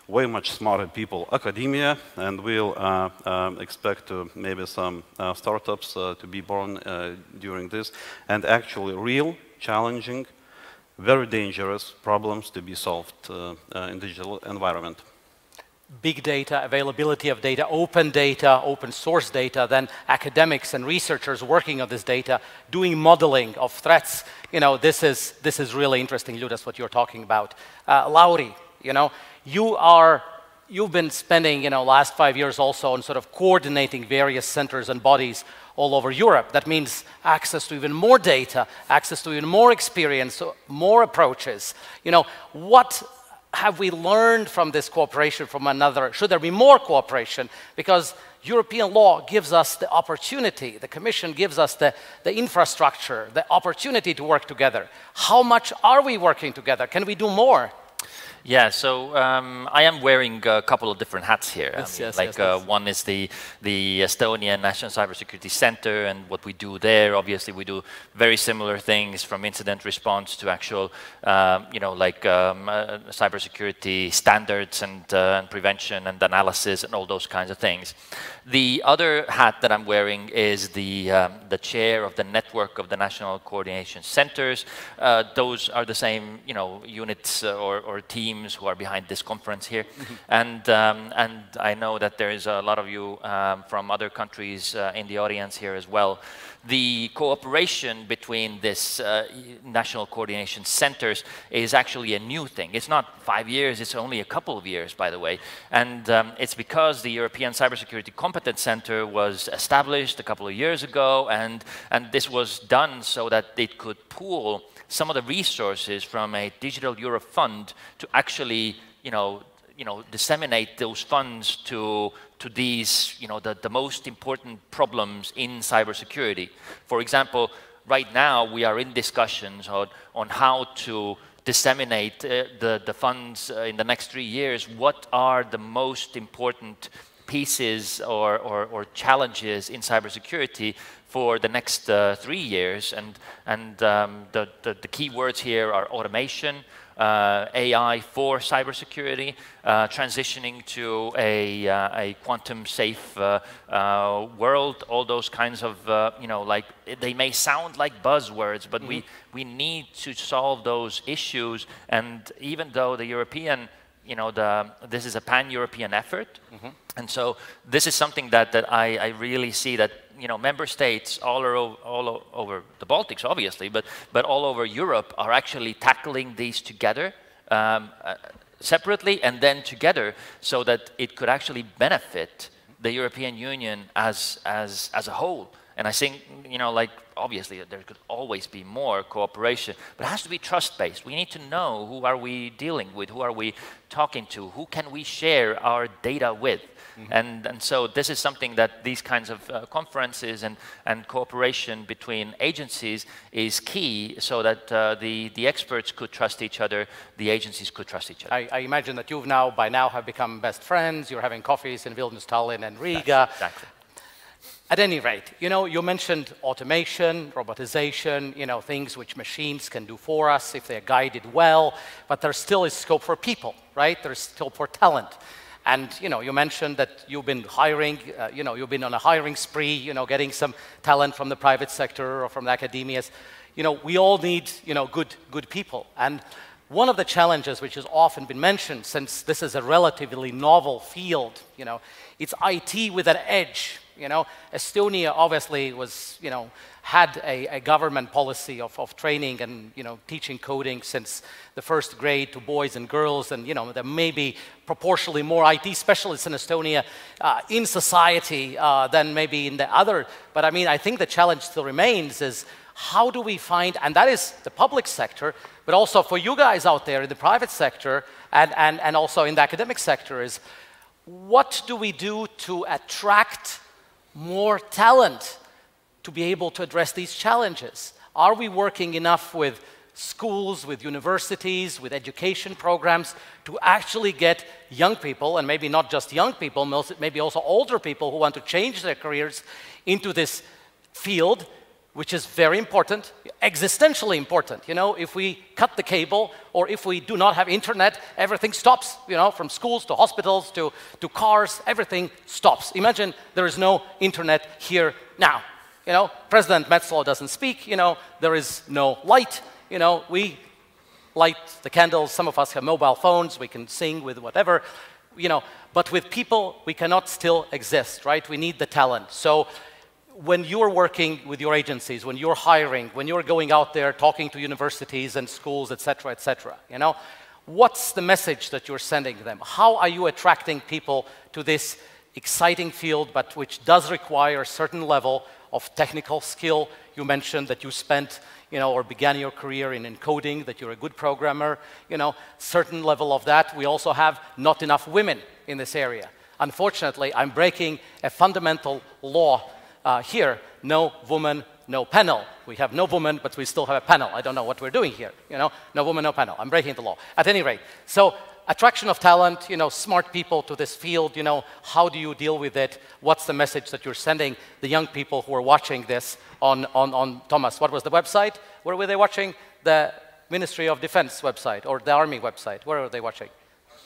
way much smarter people, academia, and we'll expect maybe some startups to be born during this, and actually real, challenging, very dangerous problems to be solved in digital environment. Big data, availability of data, open source data, then academics and researchers working on this data, doing modeling of threats. You know, this is really interesting, Liudas, what you're talking about. Lauri, you know, you've been spending, you know, last 5 years also on sort of coordinating various centers and bodies all over Europe. That means access to even more data, access to even more experience, more approaches. You know, what have we learned from this cooperation from another? Should there be more cooperation? Because European law gives us the opportunity, the Commission gives us the infrastructure, the opportunity to work together. How much are we working together? Can we do more? Yeah, so I am wearing a couple of different hats here. Yes, one is the Estonian National Cybersecurity Center, and what we do there. Obviously, we do very similar things, from incident response to actual, cybersecurity standards and prevention and analysis and all those kinds of things. The other hat that I'm wearing is the chair of the network of the National Coordination Centers. Those are the same, you know, units or teams who are behind this conference here. And I know that there is a lot of you from other countries in the audience here as well. The cooperation between this national coordination centers is actually a new thing. It's not 5 years, it's only a couple of years, by the way. And it's because the European Cybersecurity Competence Center was established a couple of years ago, and this was done so that it could pool some of the resources from a Digital Europe fund to actually, disseminate those funds to these, the most important problems in cybersecurity. For example, right now we are in discussions on how to disseminate the funds in the next 3 years. What are the most important pieces or challenges in cybersecurity for the next 3 years? And the key words here are automation, AI for cybersecurity, transitioning to a quantum safe world, all those kinds of, they may sound like buzzwords, but we need to solve those issues. And even though the European, this is a pan-European effort, and so this is something that I really see that, member states all over the Baltics, obviously, but all over Europe are actually tackling these together, separately and then together, so that it could actually benefit the European Union as a whole. And I think, you know, like, obviously there could always be more cooperation, but it has to be trust-based. We need to know who are we dealing with, who are we talking to, who can we share our data with. And so this is something that these kinds of conferences and cooperation between agencies is key, so that the experts could trust each other, the agencies could trust each other. I imagine that you've now, by now, have become best friends. You're having coffees in Vilnius, Tallinn, and Riga. Exactly. At any rate, you know, you mentioned automation, robotization, you know, things which machines can do for us if they're guided well, but there still is scope for people, right? There's scope for talent. And, you know, you mentioned that you've been hiring, you know, you've been on a hiring spree, you know, getting some talent from the private sector or from the academias. You know, we all need, you know, good people. And one of the challenges which has often been mentioned, since this is a relatively novel field, you know, it's IT with an edge. You know, Estonia obviously was, you know, had a government policy of training and, you know, teaching coding since the first grade to boys and girls, and, you know, there may be proportionally more IT specialists in Estonia in society than maybe in the other. But I mean, I think the challenge still remains is how do we find, and that is the public sector, but also for you guys out there in the private sector and also in the academic sector, is what do we do to attract more talent to be able to address these challenges? Are we working enough with schools, with universities, with education programs to actually get young people, and maybe not just young people, maybe also older people who want to change their careers into this field, which is very important, existentially important. You know, if we cut the cable or if we do not have internet, everything stops, you know, from schools to hospitals to cars, everything stops. Imagine there is no internet here now. You know, President Metsola doesn't speak, you know, there is no light, you know, we light the candles, some of us have mobile phones, we can sing with whatever, you know, but with people, we cannot still exist, right? We need the talent. So when you're working with your agencies, when you're hiring, when you're going out there talking to universities and schools, et cetera, you know, what's the message that you're sending them? How are you attracting people to this exciting field, but which does require a certain level of technical skill? You mentioned that you spent, you know, or began your career in encoding, that you're a good programmer, you know, certain level of that. We also have not enough women in this area. Unfortunately, I'm breaking a fundamental law here, no woman, no panel. We have no woman, but we still have a panel. I don't know what we're doing here, you know, no woman, no panel. I'm breaking the law. At any rate, so attraction of talent, you know, smart people to this field, you know, how do you deal with it? What's the message that you're sending the young people who are watching this on Thomas, what was the website? Where were they watching? The Ministry of Defense website or the Army website? Where are they watching?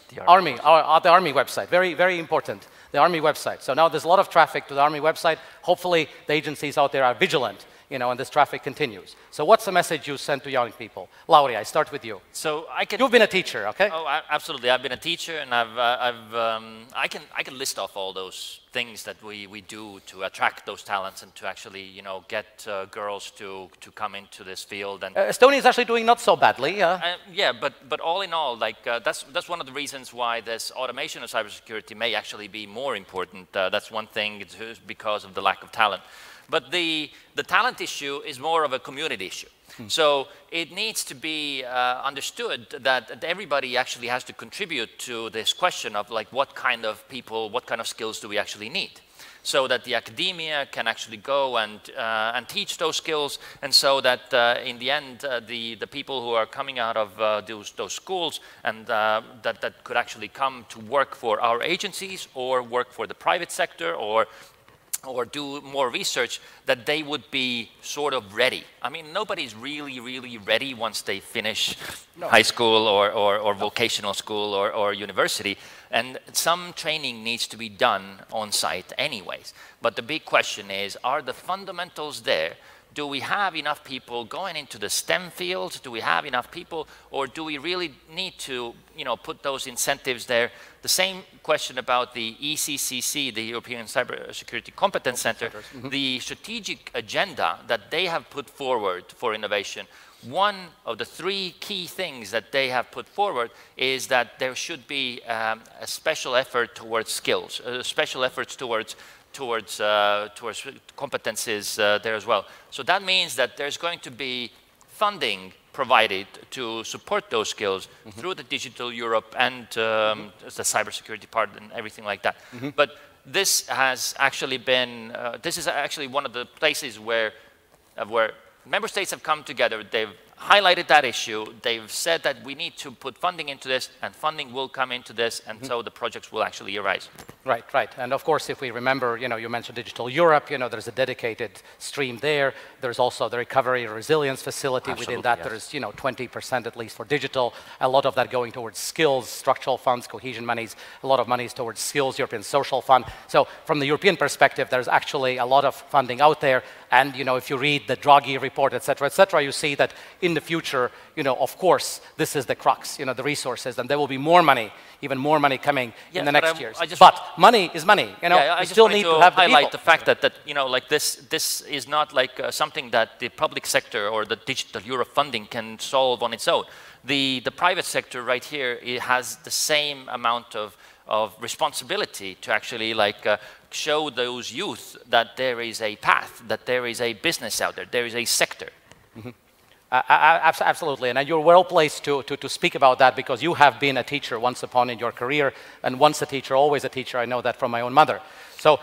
The Army, the Army website, very, very important, the Army website. So now there's a lot of traffic to the Army website. Hopefully the agencies out there are vigilant, you know, and this traffic continues. So what's the message you send to young people? Lauri, I start with you. So I can. You've been a teacher, okay? Oh, absolutely. I've been a teacher, and I can list off all those things that we do to attract those talents and to actually, you know, get girls to come into this field. And Estonia is actually doing not so badly. Yeah, but all in all, like that's one of the reasons why this automation of cybersecurity may actually be more important. That's one thing. It's because of the lack of talent. But the talent issue is more of a community issue. So it needs to be understood that everybody actually has to contribute to this question of like what kind of people, what kind of skills do we actually need, so that the academia can actually go and teach those skills, and so that in the end the people who are coming out of those schools and that could actually come to work for our agencies or work for the private sector or do more research, that they would be sort of ready. I mean, nobody's really ready once they finish high school or vocational school or university, and some training needs to be done on site anyways. But the big question is, are the fundamentals there? Do we have enough people going into the STEM fields? Do we have enough people, or do we really need to, you know, put those incentives there? The same question about the ECCC, the European Cybersecurity Competence Center, the strategic agenda that they have put forward for innovation. One of the three key things that they have put forward is that there should be a special effort towards skills, special efforts towards towards competencies there as well. So that means that there's going to be funding provided to support those skills through the Digital Europe and the cybersecurity part and everything like that. But this has actually been, this is actually one of the places where member states have come together. They've highlighted that issue. They've said that we need to put funding into this, and funding will come into this, and so the projects will actually arise. Right, right. And of course, if we remember, you mentioned Digital Europe, there's a dedicated stream there. There's also the recovery and resilience facility. Absolutely, within that, yes. There's 20% at least for digital. A lot of that going towards skills, structural funds, cohesion monies, a lot of monies towards skills, European Social Fund. So from the European perspective, there's actually a lot of funding out there. And if you read the Draghi report, et cetera, you see that in the future, of course, this is the crux, the resources, and there will be more money, even more money coming in the next years. But money is money. I still need to have highlight the fact that like this is not like something that the public sector or the Digital Europe funding can solve on its own. The private sector right here, it has the same amount of responsibility to actually show those youth that there is a path, that there is a business out there is a sector. Absolutely, and you're well placed to speak about that because you have been a teacher once upon in your career, and once a teacher, always a teacher. I know that from my own mother. So,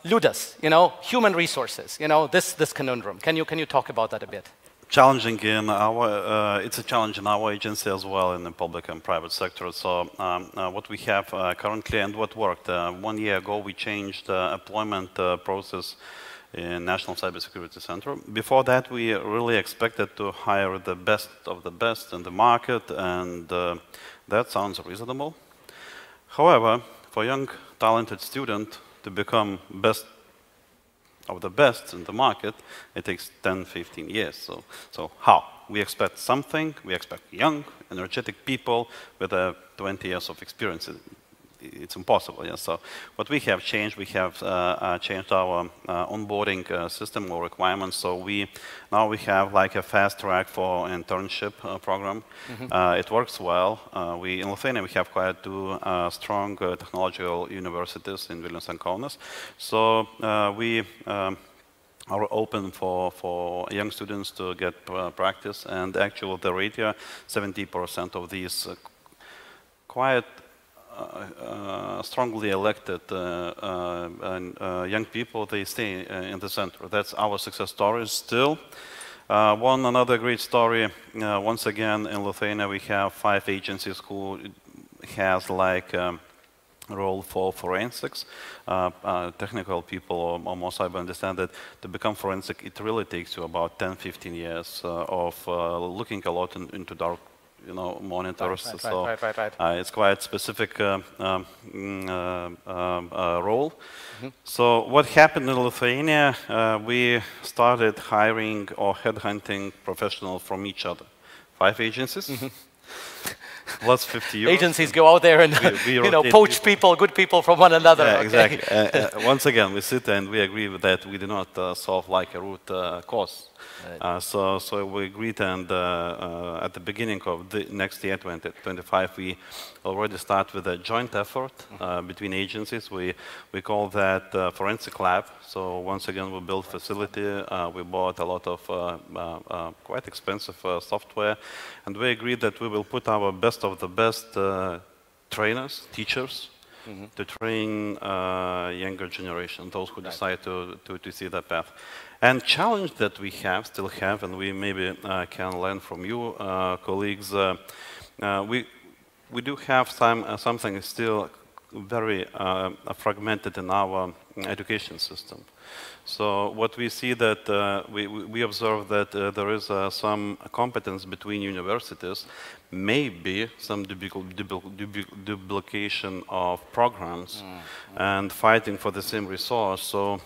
Liudas, human resources, this conundrum. Can you talk about that a bit? Challenging in our, it's a challenge in our agency as well in the public and private sector. So what we have currently and what worked, 1 year ago we changed the employment process in National Cybersecurity Center. Before that we really expected to hire the best of the best in the market, and that sounds reasonable. However, for a young talented student to become best of the best in the market, it takes 10-15 years. So how? We expect something, we expect young, energetic people with 20 years of experience. It's impossible, yes. So what we have changed, we have changed our onboarding system or requirements. So now we have like a fast track for internship program. It works well. In Lithuania we have quite two strong technological universities in Vilnius and Kaunas. So we are open for young students to get practice, and actually the ratio, 70% of these quite strongly elected young people, they stay in the center. That's our success story still. Another great story, once again in Lithuania we have 5 agencies who has like role for forensics. Technical people or more cyber understand that to become forensic it really takes you about 10-15 years of looking a lot into dark monitors. Right. It's quite specific role. So what happened in Lithuania, we started hiring or headhunting professionals from each other. 5 agencies, plus 50 euros. Agencies go out there and poach people, good people from one another. Yeah, exactly. Once again, we sit and we agree with that we do not solve like a root cause. Right. So we agreed, and at the beginning of the next year, 2025, we already start with a joint effort between agencies. We call that forensic lab. So once again, we built facility. We bought a lot of quite expensive software, and we agreed that we will put our best of the best trainers, teachers, to train younger generation, those who decide to see that path. And challenge that we still have, and we maybe can learn from you, colleagues, we do have something still very fragmented in our education system. So what we see that we observe that there is some competence between universities, maybe some duplication of programs and fighting for the same resource. So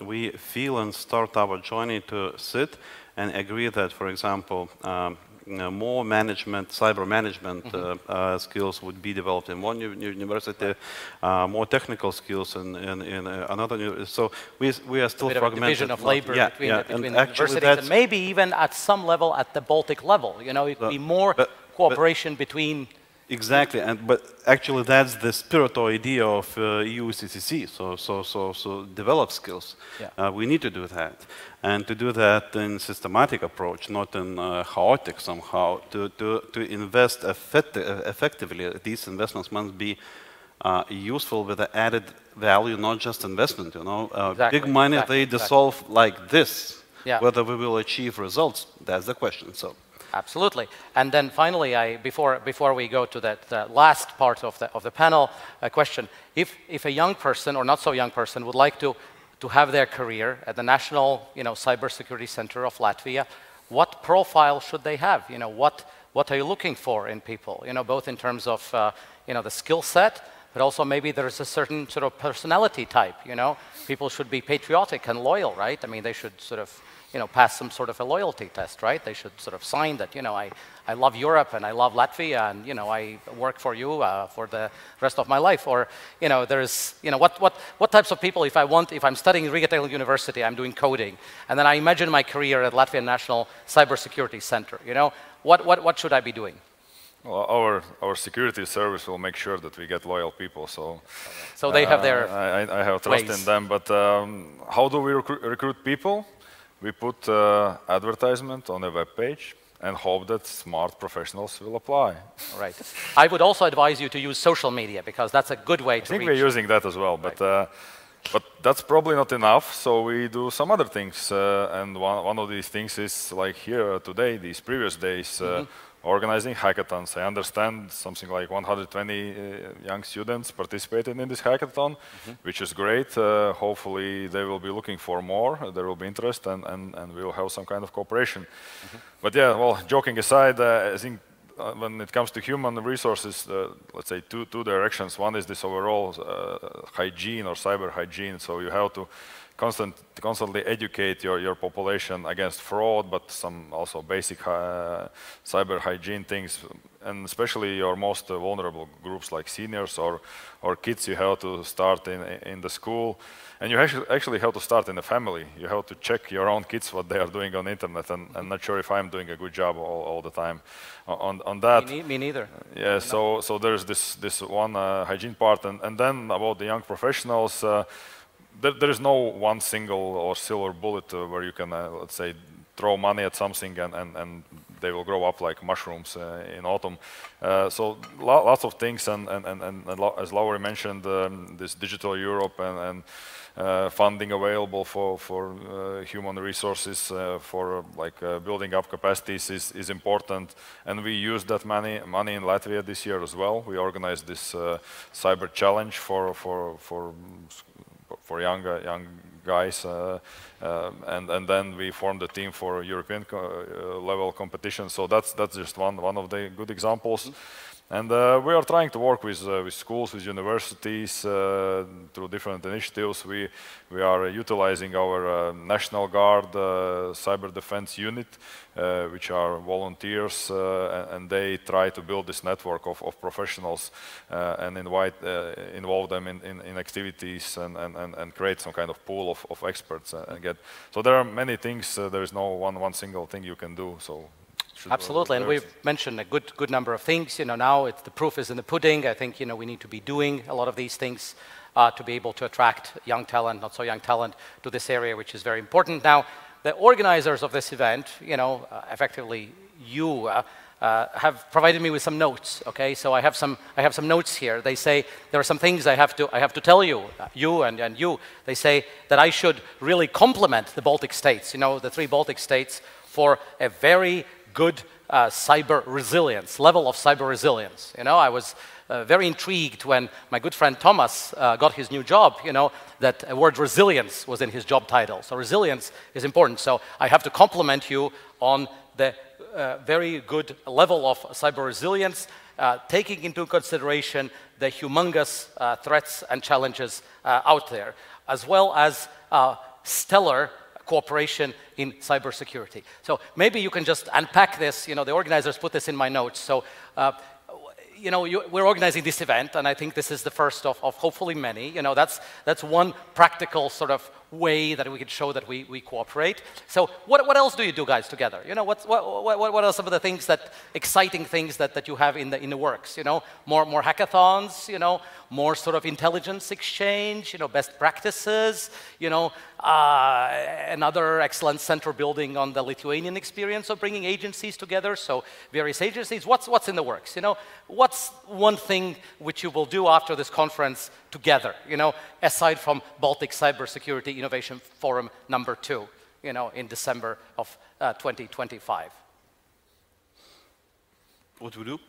we feel and start our journey to sit and agree that, for example, more management, cyber management skills would be developed in one university, more technical skills in another. So we are still fragmented. Division of labor between universities, and maybe even at some level at the Baltic level. It could be more cooperation between Exactly, but actually that's the spirit or idea of EU CCC. So develop skills. Yeah. We need to do that, and to do that in systematic approach, not in chaotic somehow. To invest effectively, these investments must be useful with the added value, not just investment. You know, exactly, big money they dissolve like this. Yeah. Whether we will achieve results, that's the question. So. Absolutely. And then finally, before we go to that last part of the panel, a question: if a young person or not so young person would like to have their career at the National Cybersecurity Center of Latvia, what profile should they have? What are you looking for in people? Both in terms of the skill set, but also maybe there's a certain sort of personality type. People should be patriotic and loyal, right? I mean, they should sort of pass some sort of a loyalty test, right? They should sort of sign that, I love Europe and I love Latvia and, I work for you for the rest of my life. Or, there's, what types of people, if I'm studying Retail University, I'm doing coding, and then I imagine my career at Latvian National Cybersecurity Center, what should I be doing? Well, our security service will make sure that we get loyal people. So they have their I have trust in them. But how do we recruit people? We put advertisement on a web page and hope that smart professionals will apply. Right. I would also advise you to use social media because that's a good way to reach. I think we're using that as well, but that's probably not enough. So we do some other things, and one of these things is like here today, these previous days. Organizing hackathons. I understand something like 120 young students participated in this hackathon, which is great. Hopefully they will be looking for more. There will be interest and we will have some kind of cooperation. But yeah, well, joking aside, I think when it comes to human resources, let's say two directions. One is this overall hygiene or cyber hygiene. So you have to constantly educate your population against fraud, but some also basic cyber hygiene things, and especially your most vulnerable groups like seniors or kids. You have to start in the school, and you actually have to start in the family. You have to check your own kids what they are doing on the internet, and I'm not sure if I'm doing a good job all the time on that. Me neither. Yeah, so there's this one hygiene part, and then about the young professionals. There is no one single or silver bullet where you can, let's say, throw money at something and they will grow up like mushrooms in autumn. So lots of things, and as Lauri mentioned, this Digital Europe and funding available for human resources for building up capacities is important, and we use that money in Latvia this year as well. We organized this cyber challenge for young guys, and then we formed a team for European level competition. So that's just one of the good examples. And we are trying to work with schools, with universities through different initiatives. We are utilizing our National Guard Cyber Defense Unit, which are volunteers, and they try to build this network of professionals and involve them in activities and create some kind of pool of experts. So there are many things. There is no one single thing you can do. So. Absolutely, and we've mentioned a good number of things. Now the proof is in the pudding. I think we need to be doing a lot of these things to be able to attract young talent, not so young talent, to this area, which is very important. Now, the organizers of this event, effectively you have provided me with some notes. Okay, so I have some notes here. They say there are some things I have to tell you, and you. They say that I should really compliment the Baltic states. The 3 Baltic states for a very good cyber resilience, level of cyber resilience. I was very intrigued when my good friend Thomas got his new job, that a word resilience was in his job title. So resilience is important. So I have to compliment you on the very good level of cyber resilience, taking into consideration the humongous threats and challenges out there, as well as stellar cooperation in cybersecurity. So maybe you can just unpack this. The organizers put this in my notes. So, we're organizing this event, and I think this is the first of hopefully many. That's one practical sort of way that we can show that we cooperate. So what else do you do, guys, together? You know, what are some of the things exciting things that you have in the works? You know, more hackathons, you know, more sort of intelligence exchange, you know, best practices, you know, another excellent center building on the Lithuanian experience of bringing agencies together. So various agencies, what's in the works? You know, what's one thing which you will do after this conference together, you know, aside from Baltic Cybersecurity Innovation Forum #2, you know, in December of 2025? What we do?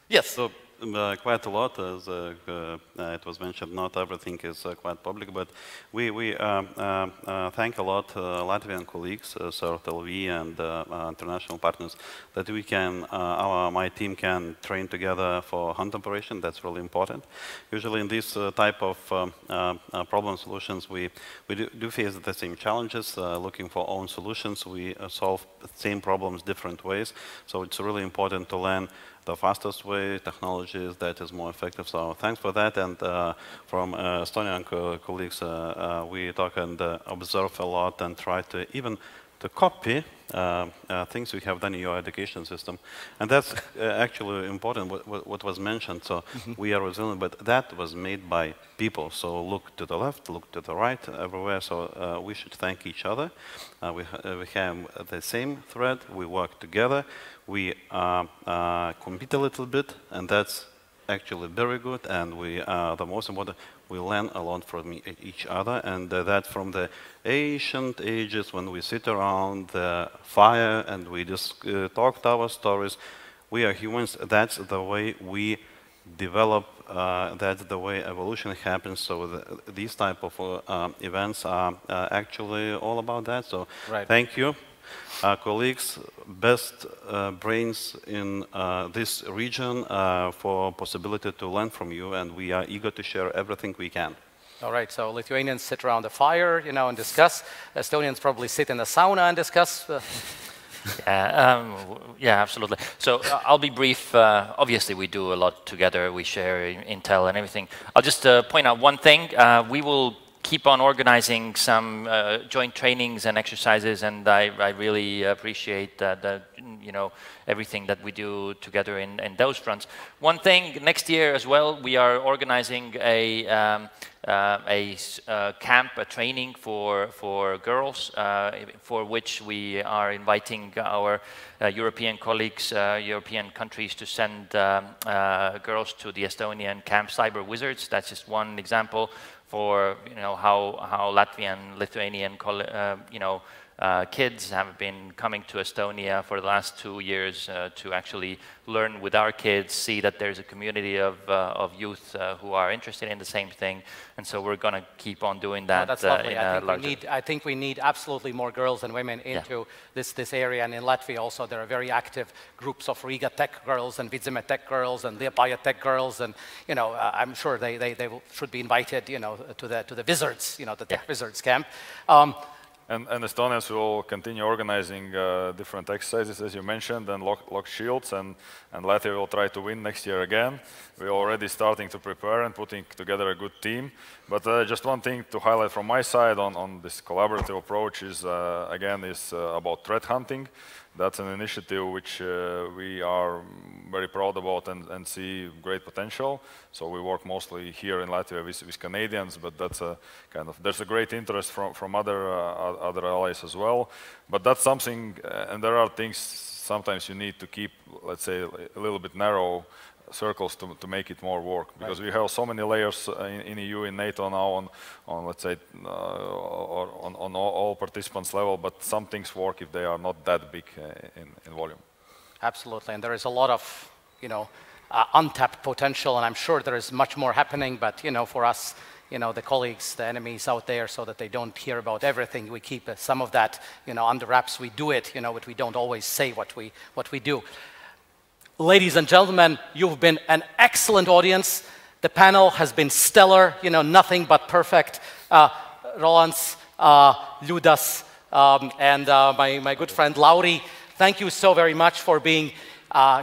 Yes. So, quite a lot, as it was mentioned, not everything is quite public, but we thank a lot Latvian colleagues, LV and international partners, that we can, my team can train together for hunt operation. That's really important. Usually in this type of problem solutions, we do face the same challenges, looking for own solutions. We solve the same problems different ways, so it's really important to learn the fastest way, technologies that is more effective. So thanks for that. And from Estonian colleagues, we talk and observe a lot and try to even to copy things we have done in your education system. And that's actually important, what was mentioned. So we are resilient, but that was made by people. So look to the left, look to the right, everywhere. So we should thank each other. We have the same thread. We work together. We compete a little bit, and that's actually very good. And we, the most important, we learn a lot from each other, and that from the ancient ages when we sit around the fire and we just talk our stories. We are humans. That's the way we develop. That's the way evolution happens. So these type of events are actually all about that. So thank you. Colleagues, best brains in this region for possibility to learn from you, and we are eager to share everything we can. All right, so Lithuanians sit around the fire, you know, and discuss. Estonians probably sit in the sauna and discuss. Yeah, absolutely. So I'll be brief. Obviously, we do a lot together. We share intel and everything. I'll just point out one thing. We will keep on organizing some joint trainings and exercises, and I really appreciate you know, everything that we do together in those fronts. One thing, next year as well, we are organizing a camp, a training for girls, for which we are inviting our European colleagues, European countries to send girls to the Estonian camp Cyber Wizards. That's just one example for, you know, how Lithuanian you know, kids have been coming to Estonia for the last 2 years to actually learn with our kids, see that there's a community of youth who are interested in the same thing, and so we're going to keep on doing that. Oh, that's lovely. I think we need absolutely more girls and women into this area, and in Latvia also there are very active groups of Riga Tech girls and Vidzeme Tech girls and Liepāja Tech girls, and you know, I'm sure they should be invited, you know, to the Wizards, you know, the Tech Wizards camp. And Estonians will continue organizing different exercises, as you mentioned, and lock shields, and Latvia will try to win next year again. We're already starting to prepare and putting together a good team. But just one thing to highlight from my side on this collaborative approach is, again, about threat hunting. That's an initiative which we are very proud about and see great potential. So we work mostly here in Latvia with Canadians, but that's a kind of, there's a great interest from other allies as well. But that's something, and there are things sometimes you need to keep, let's say, a little bit narrow circles to make it more work, because we have so many layers in EU, in NATO now on let's say on all participants level, but some things work if they are not that big in volume. Absolutely, and there is a lot of, you know, untapped potential, and I'm sure there is much more happening, but you know, for us, you know, the colleagues, the enemies out there, so that they don't hear about everything, we keep some of that, you know, under wraps. We do it, you know, but we don't always say what we do. Ladies and gentlemen, you've been an excellent audience. The panel has been stellar, you know, nothing but perfect. Rolands, Liudas, and my good friend Lauri, thank you so very much for being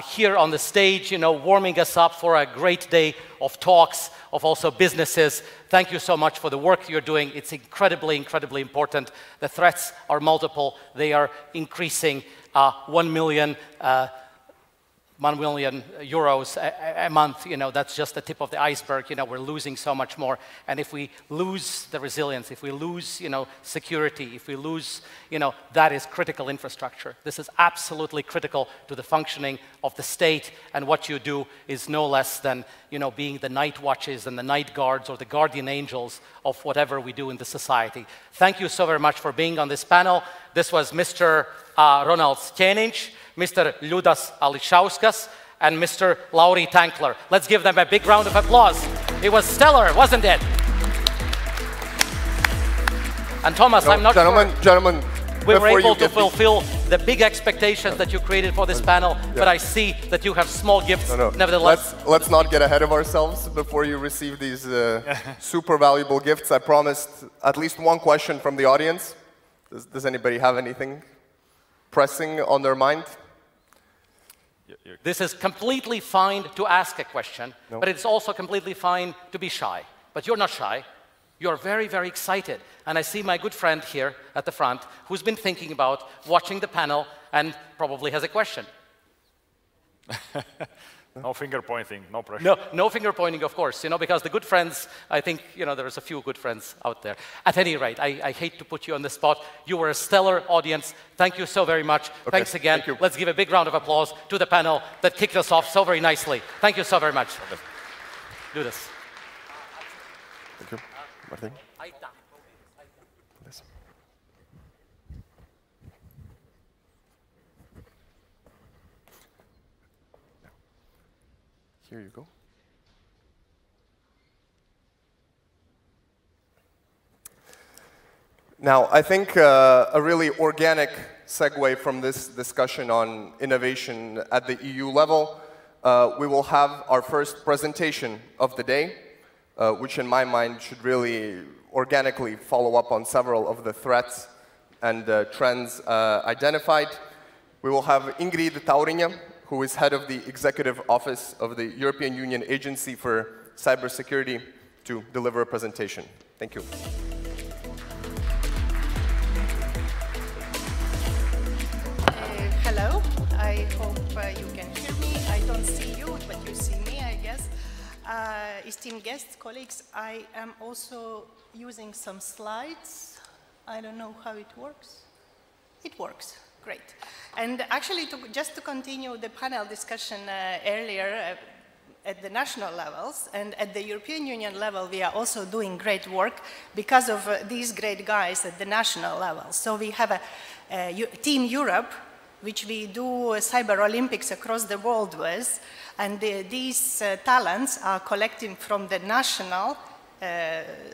here on the stage, warming us up for a great day of talks, of also businesses. Thank you so much for the work you're doing. It's incredibly, incredibly important. The threats are multiple. They are increasing. 1 million euros a month, that's just the tip of the iceberg. We're losing so much more. And if we lose the resilience, if we lose, security, if we lose, that is critical infrastructure. This is absolutely critical to the functioning of the state. And what you do is no less than, being the night watches and the night guards or the guardian angels of whatever we do in the society. Thank you so very much for being on this panel. This was Mr. Ronalds Ķēniņš, Mr. Ļudas Ališauskas, and Mr. Lauri Tankler. Let's give them a big round of applause. It was stellar, wasn't it? And Thomas, I'm not sure Gentlemen, we were able to fulfill the big expectations that you created for this panel, but I see that you have small gifts nevertheless. Let's not get ahead of ourselves before you receive these super valuable gifts. I promised at least one question from the audience. Does anybody have anything pressing on their mind? This is completely fine to ask a question, but it's also completely fine to be shy. But you're not shy. You're very, very excited. And I see my good friend here at the front who's been thinking about watching the panel and probably has a question. No finger pointing, no pressure. No finger pointing, of course, because the good friends, I think, there's a few good friends out there. At any rate, I hate to put you on the spot. You were a stellar audience. Thank you so very much. Okay, thanks again. Thank you. Let's give a big round of applause to the panel that kicked us off so very nicely. Thank you so very much. Okay. Do this. Thank you. Martin. Here you go. Now, I think a really organic segue from this discussion on innovation at the EU level, we will have our first presentation of the day, which in my mind should really organically follow up on several of the threats and trends identified. We will have Ingrid Tauriņa, who is head of the Executive Office of the European Union Agency for Cybersecurity, to deliver a presentation. Thank you. Hello, I hope you can hear me. I don't see you, but you see me, I guess. Esteemed guests, colleagues, I am also using some slides. I don't know how it works. It works. Great. And actually, just to continue the panel discussion earlier at the national levels, and at the European Union level, we are also doing great work because of these great guys at the national level. So we have a Team Europe, which we do Cyber Olympics across the world with, and these talents are collected from the national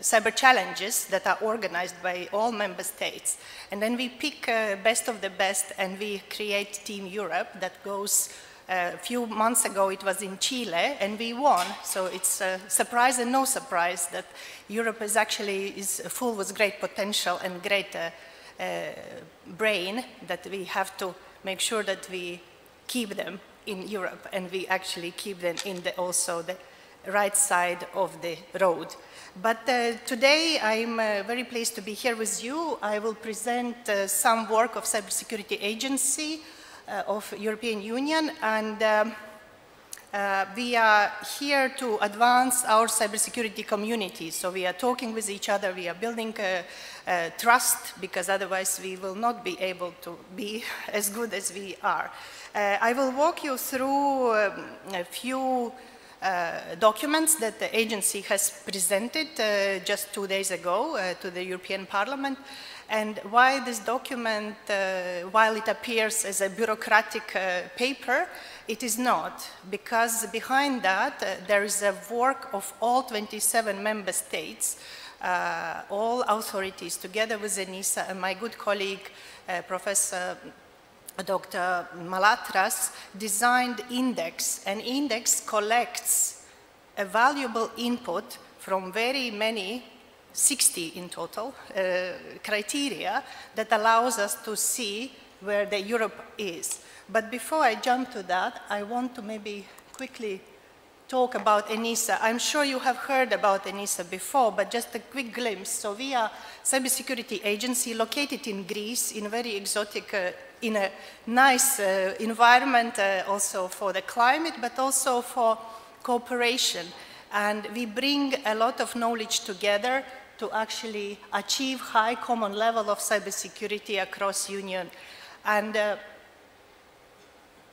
cyber challenges that are organized by all member states. And then we pick best of the best and we create Team Europe that goes, a few months ago it was in Chile and we won. So it's a surprise and no surprise that Europe is actually full with great potential and great brain that we have to make sure that we keep them in Europe and we actually keep them in also the right side of the road. But today I'm very pleased to be here with you. I will present some work of Cybersecurity Agency of European Union, and we are here to advance our cybersecurity community. So we are talking with each other, we are building trust, because otherwise we will not be able to be as good as we are. I will walk you through a few documents that the agency has presented just 2 days ago to the European Parliament, and why this document, while it appears as a bureaucratic paper, it is not, because behind that there is a work of all 27 member states, all authorities, together with ENISA and my good colleague, Professor Dr. Malatras, designed index. An index collects a valuable input from very many, 60 in total, criteria that allows us to see where the Europe is. But before I jump to that, I want to maybe quickly talk about ENISA. I'm sure you have heard about ENISA before, but just a quick glimpse. So we are a cybersecurity agency located in Greece, in a very exotic, in a nice environment also for the climate, but also for cooperation. And we bring a lot of knowledge together to actually achieve high common level of cybersecurity across Union. And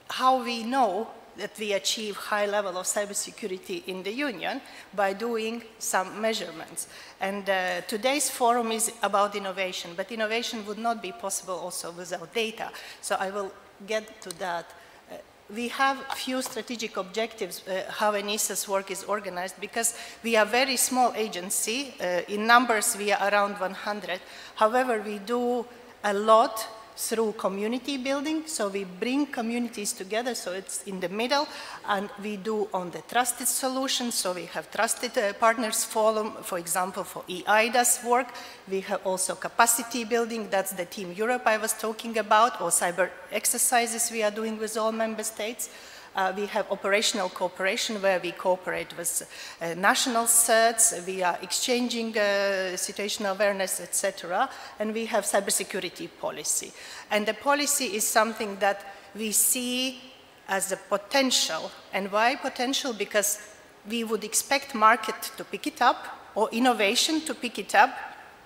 how we know that we achieve high level of cybersecurity in the Union by doing some measurements. And today's forum is about innovation, but innovation would not be possible also without data. So I will get to that. We have few strategic objectives how ENISA's work is organized, because we are a very small agency. In numbers, we are around 100. However, we do a lot through community building, so we bring communities together, so it's in the middle, and we do on the trusted solutions, so we have trusted partners forum, for example, for EIDA's work. We have also capacity building, that's the Team Europe I was talking about, or cyber exercises we are doing with all member states. We have operational cooperation where we cooperate with national certs, we are exchanging situational awareness, etc. And we have cybersecurity policy. And the policy is something that we see as a potential. And why potential? Because we would expect market to pick it up or innovation to pick it up,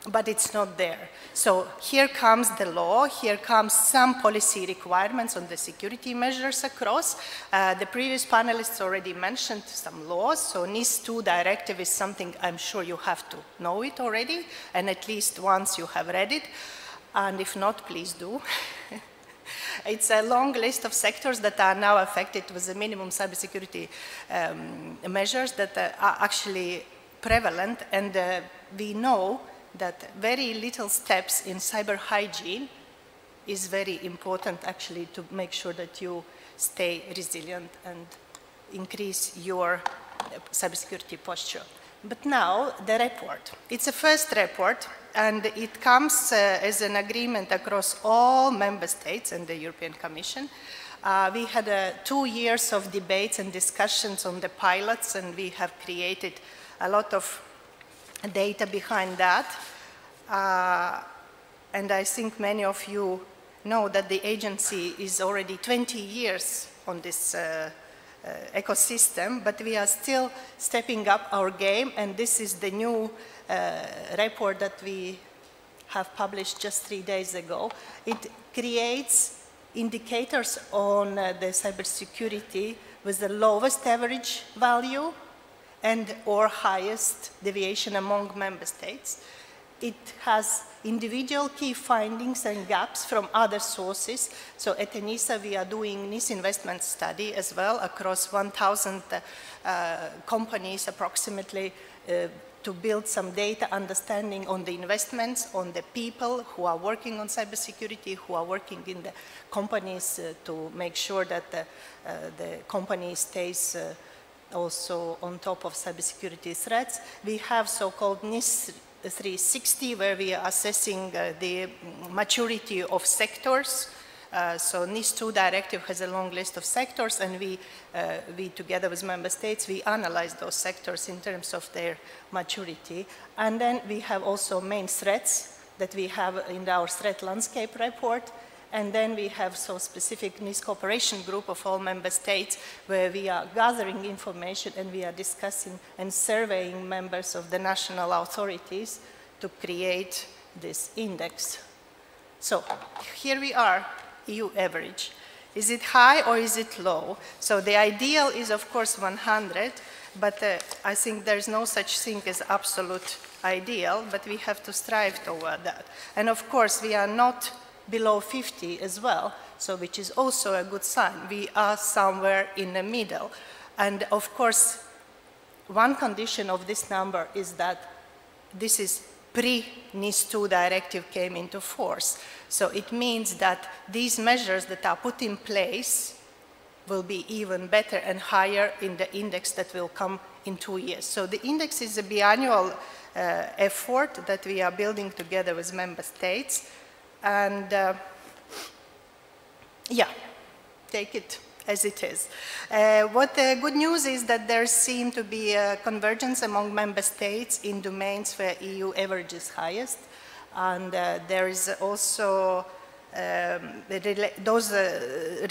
but it's not there. So here comes the law, here comes some policy requirements on the security measures across. The previous panelists already mentioned some laws, so NIS2 directive is something I'm sure you have to know it already, and at least once you have read it, and if not, please do. It's a long list of sectors that are now affected with the minimum cybersecurity measures that are actually prevalent, and we know that very little steps in cyber hygiene is very important actually to make sure that you stay resilient and increase your cybersecurity posture. But now the report. It's a first report, and it comes as an agreement across all member states and the European Commission. We had 2 years of debates and discussions on the pilots, and we have created a lot of data behind that. And I think many of you know that the agency is already 20 years on this ecosystem, but we are still stepping up our game, and this is the new report that we have published just 3 days ago. It creates indicators on the cybersecurity with the lowest average value and or highest deviation among member states. It has individual key findings and gaps from other sources. So at ENISA, we are doing NIS investment study as well across 1,000 companies approximately to build some data understanding on the investments, on the people who are working on cybersecurity, who are working in the companies to make sure that the company stays also on top of cybersecurity threats. We have so-called NIS 360, where we are assessing the maturity of sectors. So NIS2 directive has a long list of sectors, and we together with member states, we analyze those sectors in terms of their maturity. And then we have also main threats that we have in our threat landscape report. And then we have so specific NIS cooperation group of all member states where we are gathering information and we are discussing and surveying members of the national authorities to create this index. So here we are, EU average. Is it high or is it low? So the ideal is of course 100, but I think there's no such thing as absolute ideal, but we have to strive toward that. And of course we are not below 50 as well, so which is also a good sign. We are somewhere in the middle. And of course, one condition of this number is that this is pre-NIS2 directive came into force. So it means that these measures that are put in place will be even better and higher in the index that will come in 2 years. So the index is a biannual effort that we are building together with member states. And yeah, take it as it is. What the good news is that there seems to be a convergence among member states in domains where EU average is highest. And there is also those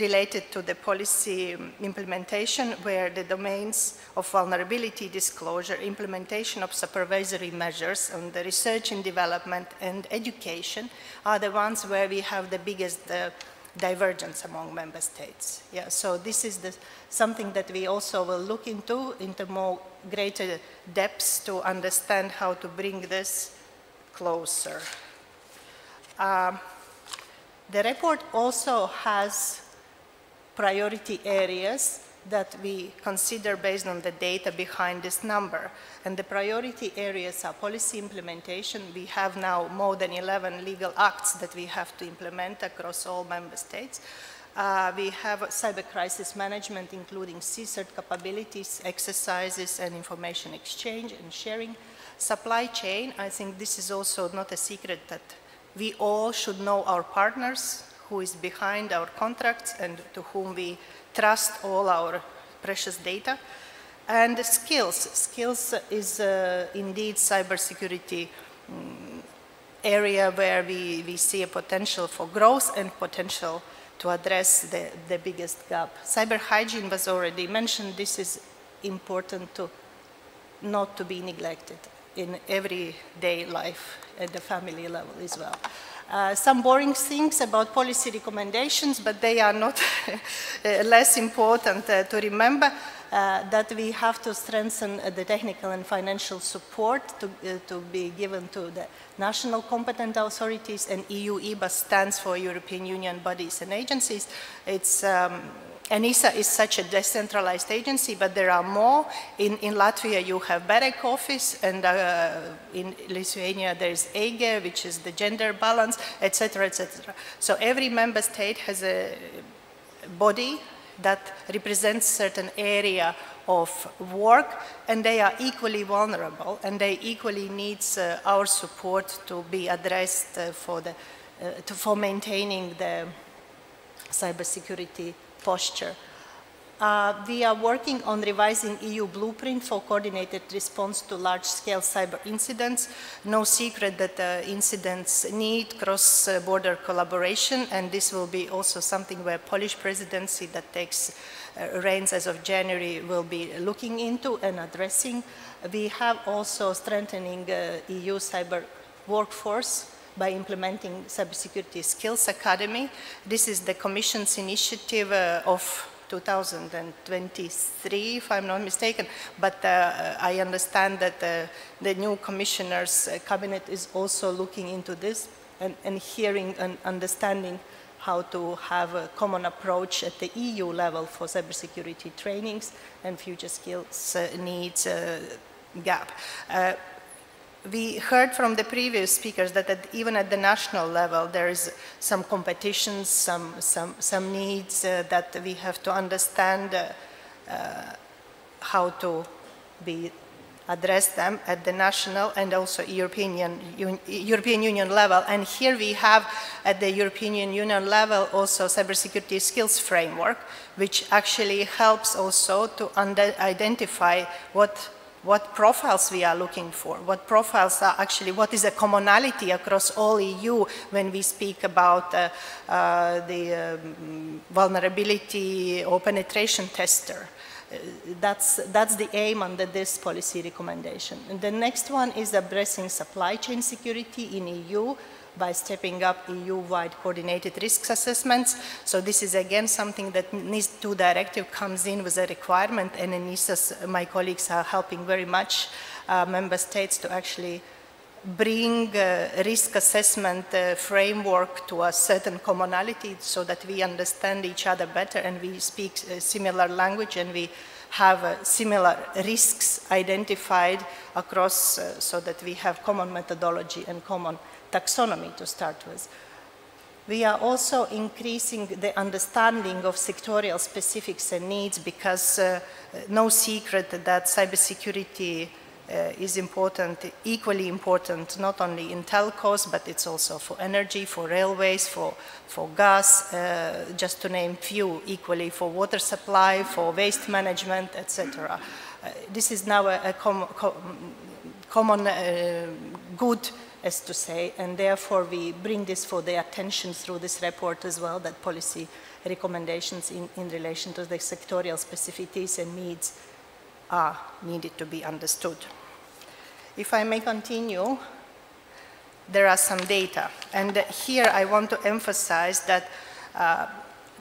related to the policy implementation, where the domains of vulnerability disclosure, implementation of supervisory measures, and the research and development and education are the ones where we have the biggest divergence among member states. Yeah, so this is something that we also will look into more greater depths to understand how to bring this closer. The report also has priority areas that we consider based on the data behind this number. And the priority areas are policy implementation. We have now more than 11 legal acts that we have to implement across all member states. We have cyber crisis management, including CSIRT capabilities, exercises, and information exchange and sharing. Supply chain, I think this is also not a secret that we all should know our partners, who is behind our contracts and to whom we trust all our precious data. And skills. Skills is indeed cybersecurity area where we see a potential for growth and potential to address the biggest gap. Cyber hygiene was already mentioned. This is important to not to be neglected in everyday life at the family level as well. Some boring things about policy recommendations, but they are not less important to remember, that we have to strengthen the technical and financial support to be given to the national competent authorities, and EU EBA stands for European Union bodies and agencies. It's ENISA is such a decentralized agency, but there are more. In Latvia, you have BEREC office, and in Lithuania, there's EIGE, which is the gender balance, etc., etc. So every member state has a body that represents certain area of work, and they are equally vulnerable, and they equally need our support to be addressed for maintaining the cybersecurity posture. We are working on revising EU blueprint for coordinated response to large-scale cyber incidents. No secret that incidents need cross-border collaboration, and this will be also something where Polish presidency that takes reins as of January will be looking into and addressing. We have also strengthening EU cyber workforce by implementing Cybersecurity Skills Academy. This is the Commission's initiative of 2023, if I'm not mistaken, but I understand that the new Commissioner's cabinet is also looking into this and hearing and understanding how to have a common approach at the EU level for cybersecurity trainings and future skills needs gap. We heard from the previous speakers that even at the national level there is some competitions, some needs that we have to understand how to address them at the national and also European Union level. And here we have at the European Union level also cybersecurity skills framework, which actually helps also to identify what profiles we are looking for, what profiles are actually, what is a commonality across all EU when we speak about the vulnerability or penetration tester. That's the aim under this policy recommendation. And the next one is addressing supply chain security in EU by stepping up EU-wide coordinated risk assessments. So this is again something that NIS2 directive comes in with a requirement, and ENISA, my colleagues are helping very much member states to actually bring risk assessment framework to a certain commonality so that we understand each other better and we speak similar language and we have similar risks identified across so that we have common methodology and common taxonomy to start with. We are also increasing the understanding of sectorial specifics and needs because no secret that cybersecurity is important, equally important, not only in telcos, but it's also for energy, for railways, for gas, just to name few, equally for water supply, for waste management, etc. This is now a common good, as to say, and therefore we bring this for the attention through this report as well, that policy recommendations in relation to the sectorial specificities and needs are needed to be understood. If I may continue, there are some data. And here I want to emphasize that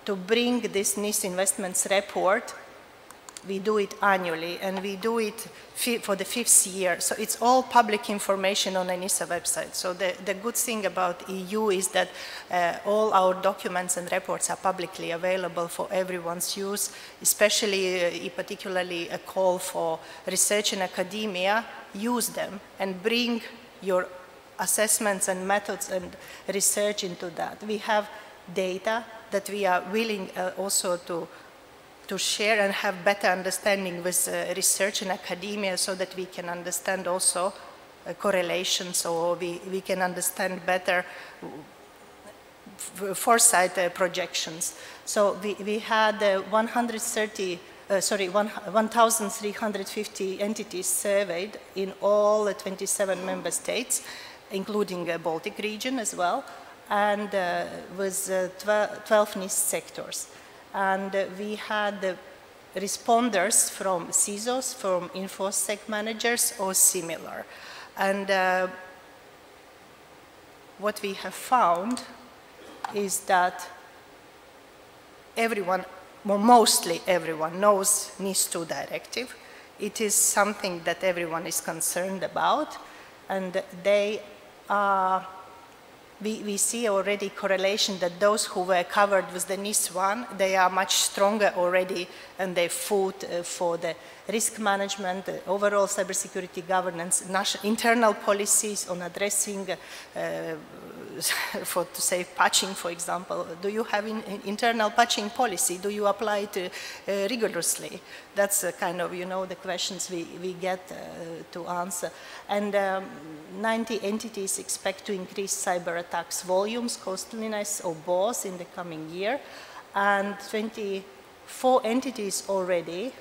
to bring this NIS investments report, we do it annually, and we do it for the 5th year. So it's all public information on the NISA website. So the good thing about EU is that all our documents and reports are publicly available for everyone's use, especially, particularly a call for research in academia. Use them and bring your assessments and methods and research into that. We have data that we are willing also to share and have better understanding with research in academia, so that we can understand also correlations, or we can understand better foresight projections. So we had 1,350 entities surveyed in all 27 member states, including the Baltic region as well, and with 12 NIS sectors. And we had responders from CISOs, from InfoSec managers, or similar. And what we have found is that everyone, well, mostly everyone, knows NIS2 directive. It is something that everyone is concerned about, and they are, we see already correlation that those who were covered with the NIS1, they are much stronger already, and they fought for the risk management, the overall cybersecurity governance, internal policies on addressing, to say patching, for example. Do you have an internal patching policy? Do you apply it rigorously? That's kind of, the questions we get to answer. And 90 entities expect to increase cyber attacks volumes, costliness, or both in the coming year. And 24 entities already,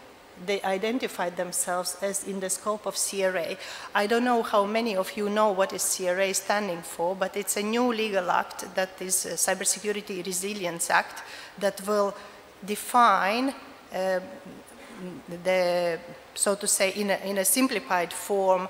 they identified themselves as in the scope of CRA. I don't know how many of you know what is CRA standing for, but it's a new legal act, that is a Cybersecurity Resilience Act, that will define the, so to say, in a simplified form,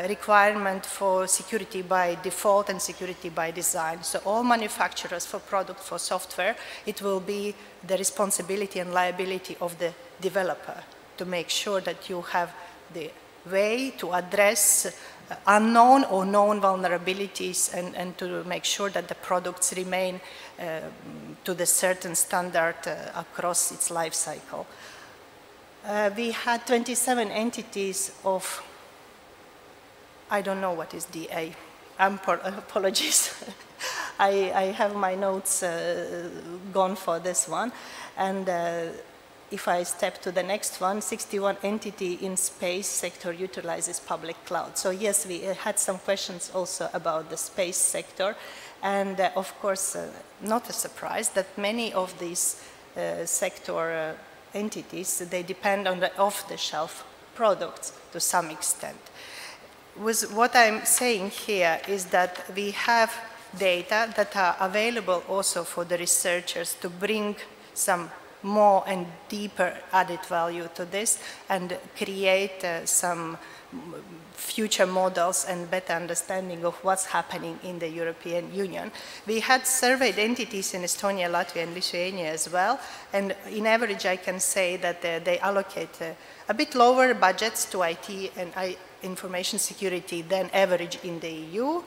requirement for security by default and security by design. So all manufacturers for product, for software, it will be the responsibility and liability of the developer to make sure that you have the way to address unknown or known vulnerabilities, and to make sure that the products remain to the certain standard across its life cycle. We had 27 entities of, I don't know what is DA, apologies. I have my notes gone for this one. And if I step to the next one, 61 entity in space sector utilizes public cloud. So yes, we had some questions also about the space sector. And of course, not a surprise that many of these sector entities, they depend on the off-the-shelf products to some extent. With what I'm saying here is that we have data that are available also for the researchers to bring some more and deeper added value to this, and create some future models and better understanding of what's happening in the European Union. We had surveyed entities in Estonia, Latvia, and Lithuania as well, and in average I can say that they allocate a bit lower budgets to IT and information security than average in the EU.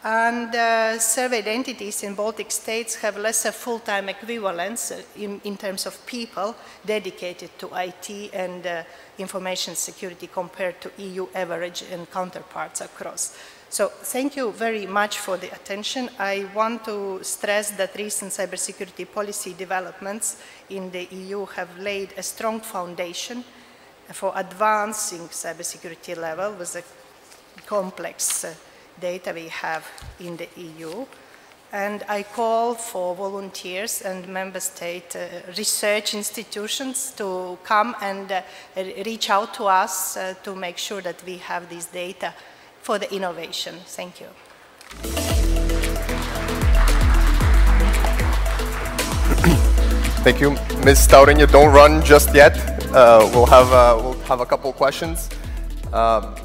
And surveyed entities in Baltic states have lesser full-time equivalents in terms of people dedicated to IT and information security compared to EU average and counterparts across. So thank you very much for the attention. I want to stress that recent cybersecurity policy developments in the EU have laid a strong foundation for advancing cybersecurity level with the complex data we have in the EU. And I call for volunteers and member state research institutions to come and reach out to us to make sure that we have this data for the innovation. Thank you. Thank you. Ms. Staudiņa, don't run just yet. We'll have a couple questions.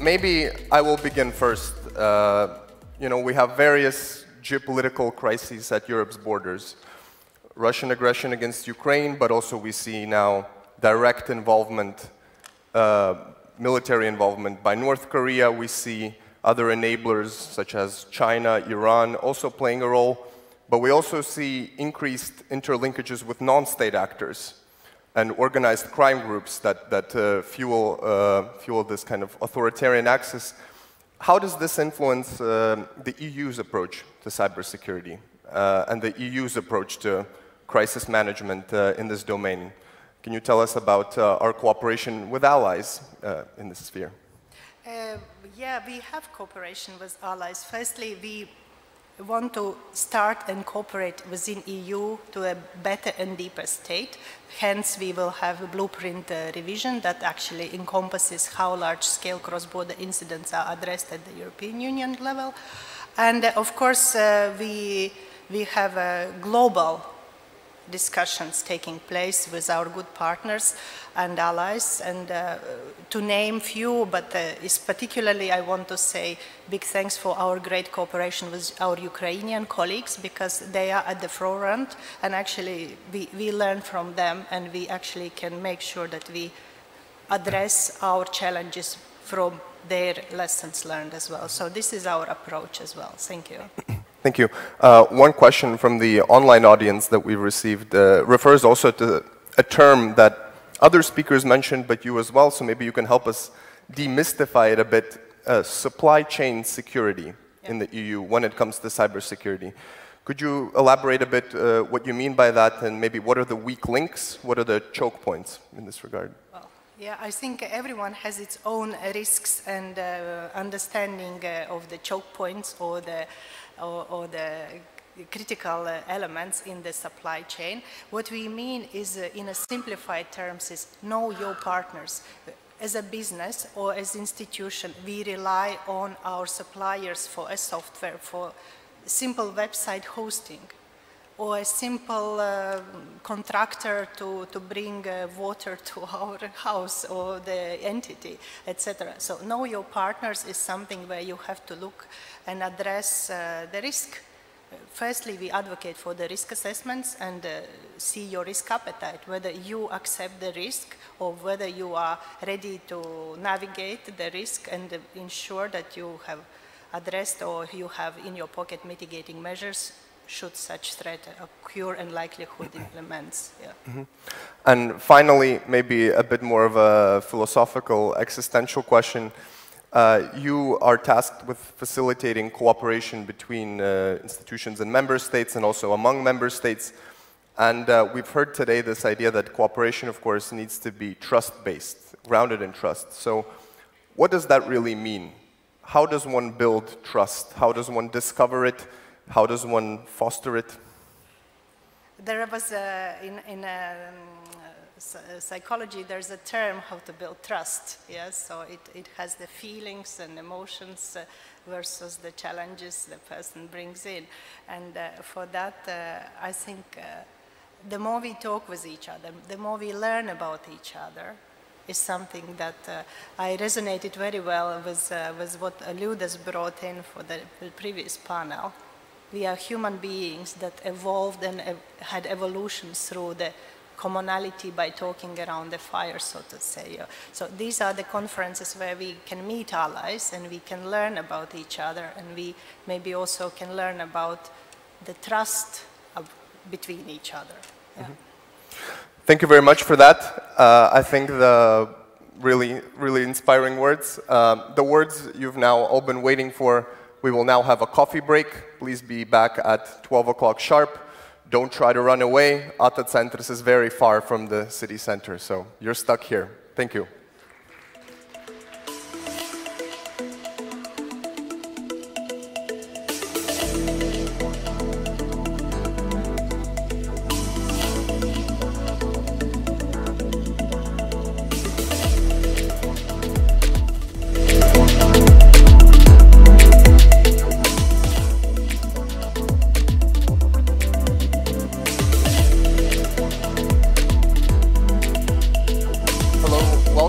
Maybe I will begin first. We have various geopolitical crises at Europe's borders. Russian aggression against Ukraine, but also we see now direct involvement, military involvement by North Korea. We see other enablers such as China, Iran also playing a role. But we also see increased interlinkages with non-state actors and organized crime groups that fuel this kind of authoritarian axis. How does this influence the EU's approach to cybersecurity and the EU's approach to crisis management in this domain? Can you tell us about our cooperation with allies in this sphere? Yeah, we have cooperation with allies. Firstly, we want to start and cooperate within EU to a better and deeper state. Hence, we will have a blueprint revision that actually encompasses how large-scale cross-border incidents are addressed at the European Union level. And of course, we have global discussions taking place with our good partners and allies. And to name few, but particularly I want to say big thanks for our great cooperation with our Ukrainian colleagues, because they are at the forefront, and actually we learn from them, and we actually can make sure that we address our challenges from their lessons learned as well. So this is our approach as well. Thank you. Thank you. One question from the online audience that we received refers also to a term that other speakers mentioned, but you as well, so maybe you can help us demystify it a bit. Supply chain security in the EU when it comes to cybersecurity. Could you elaborate a bit what you mean by that, and maybe what are the weak links, what are the choke points in this regard? Well, yeah, I think everyone has its own risks and understanding of the choke points or the critical elements in the supply chain. What we mean is, in a simplified terms, is know your partners. As a business or as institution, we rely on our suppliers for a software, for simple website hosting, or a simple contractor to bring water to our house or the entity, etc. So know your partners is something where you have to look and address the risk. Firstly, we advocate for the risk assessments and see your risk appetite, whether you accept the risk or whether you are ready to navigate the risk and ensure that you have addressed or you have in your pocket mitigating measures should such threat occur and likelihood implements. Yeah. Mm-hmm. And finally, maybe a bit more of a philosophical, existential question. You are tasked with facilitating cooperation between institutions and member states and also among member states. And we've heard today this idea that cooperation, of course, needs to be trust-based, grounded in trust. So what does that really mean? How does one build trust? How does one discover it? How does one foster it? There was, in psychology, there's a term how to build trust. Yes, so it has the feelings and emotions versus the challenges the person brings in. And for that, I think the more we talk with each other, the more we learn about each other, is something that I resonated very well with what Liudas brought in for the previous panel. We are human beings that evolved and had evolutions through the commonality by talking around the fire, so to say. So these are the conferences where we can meet allies and we can learn about each other, and we maybe also can learn about the trust between each other. Yeah. Mm-hmm. Thank you very much for that. I think the really inspiring words. The words you've now all been waiting for. We will now have a coffee break. Please be back at 12 o'clock sharp. Don't try to run away. Ata Centris is very far from the city center, so you're stuck here. Thank you.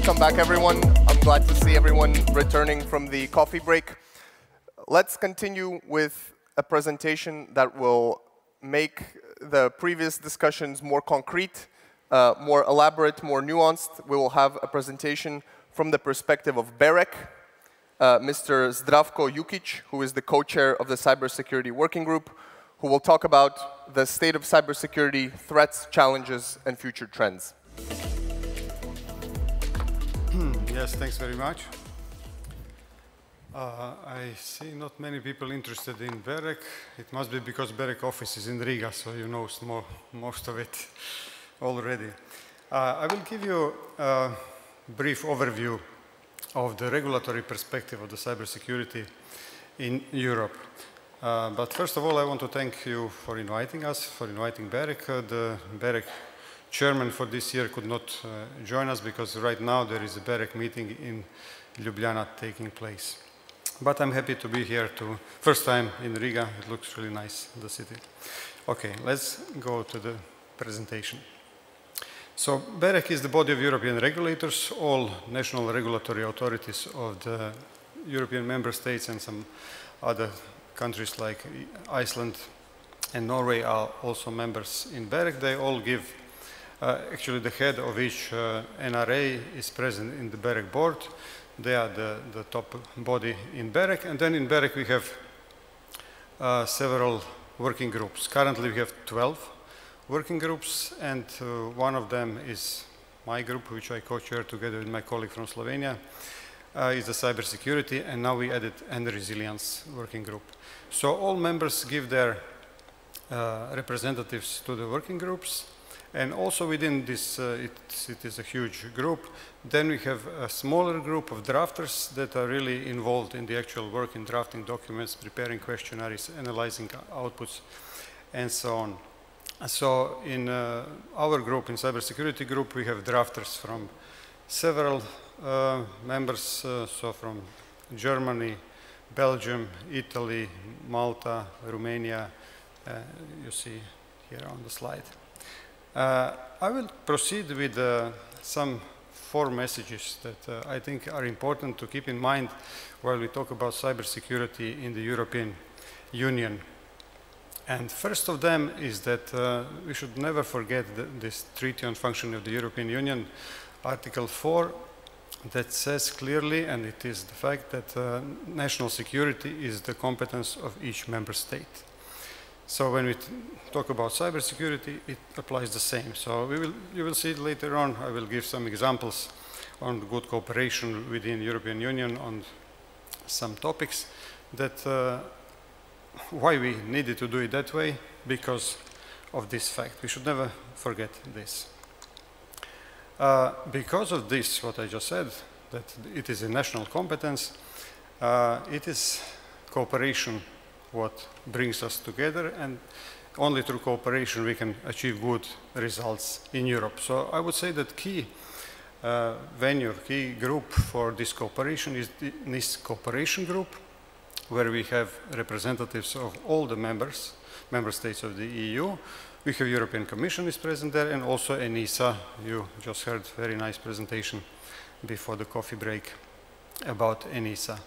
Welcome back, everyone. I'm glad to see everyone returning from the coffee break. Let's continue with a presentation that will make the previous discussions more concrete, more elaborate, more nuanced. We will have a presentation from the perspective of BEREC, Mr. Zdravko Jukic, who is the co-chair of the Cybersecurity Working Group, who will talk about the state of cybersecurity, threats, challenges, and future trends. Yes, thanks very much. I see not many people interested in BEREC. It must be because BEREC office is in Riga, so you know most of it already. I will give you a brief overview of the regulatory perspective of the cybersecurity in Europe. But first of all, I want to thank you for inviting us, for inviting BEREC. The BEREC chairman for this year could not join us because right now there is a BEREC meeting in Ljubljana taking place. But I'm happy to be here too. First time in Riga. It looks really nice, the city. Okay, let's go to the presentation. So BEREC is the body of European regulators. All national regulatory authorities of the European member states and some other countries like Iceland and Norway are also members in BEREC. They all give, actually the head of each NRA is present in the BEREC board. They are the top body in BEREC. And then in BEREC we have several working groups. Currently we have 12 working groups, and one of them is my group, which I co-chair together with my colleague from Slovenia, is the cybersecurity, and now we added and the resilience working group. So all members give their representatives to the working groups, and also within this, it is a huge group. Then we have a smaller group of drafters that are really involved in the actual work in drafting documents, preparing questionnaires, analyzing outputs, and so on. So in our group, in cybersecurity group, we have drafters from several members, so from Germany, Belgium, Italy, Malta, Romania, you see here on the slide. I will proceed with some 4 messages that I think are important to keep in mind while we talk about cybersecurity in the European Union. And first of them is that we should never forget this Treaty on Functioning of the European Union, Article 4, that says clearly, and it is the fact that national security is the competence of each member state. So when we talk about cybersecurity, it applies the same. So you will see later on, I will give some examples on good cooperation within the European Union on some topics that why we needed to do it that way, because of this fact. We should never forget this. Because of this, what I just said, that it is a national competence, it is cooperation what brings us together, and only through cooperation we can achieve good results in Europe. So I would say that key venue, key group for this cooperation is the NIS cooperation group, where we have representatives of all the member states of the EU. We have European Commission is present there, and also ENISA. You just heard a very nice presentation before the coffee break about ENISA.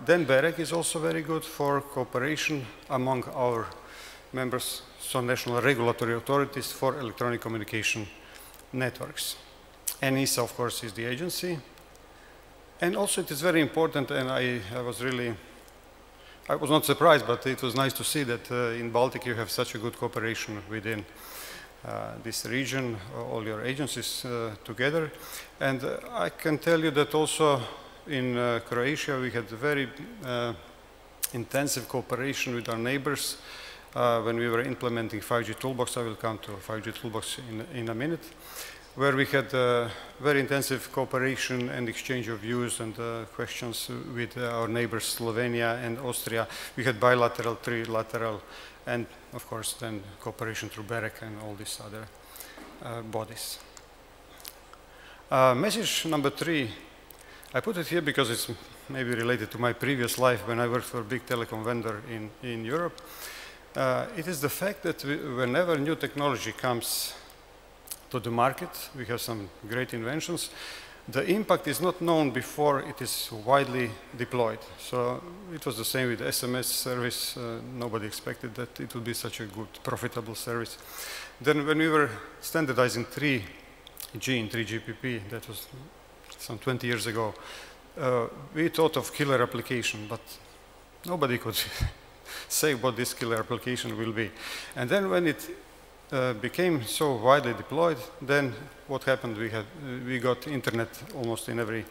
Then BEREC is also very good for cooperation among our members, so national regulatory authorities for electronic communication networks. ENISA, of course, is the agency. And also it is very important, and I was not surprised, but it was nice to see that in Baltic you have such a good cooperation within this region, all your agencies together. And I can tell you that also in Croatia we had very intensive cooperation with our neighbors when we were implementing 5G Toolbox. I will come to 5G Toolbox in a minute, where we had very intensive cooperation and exchange of views and questions with our neighbors Slovenia and Austria. We had bilateral, trilateral, and of course then cooperation through BEREC and all these other bodies. Message number 3, I put it here because it's maybe related to my previous life when I worked for a big telecom vendor in Europe. It is the fact that whenever new technology comes to the market, we have some great inventions, the impact is not known before it is widely deployed. So it was the same with the SMS service. Nobody expected that it would be such a good, profitable service. Then when we were standardizing 3G and 3GPP, that was some 20 years ago, we thought of killer application, but nobody could say what this killer application will be. And then when it became so widely deployed, then what happened, we got internet almost in every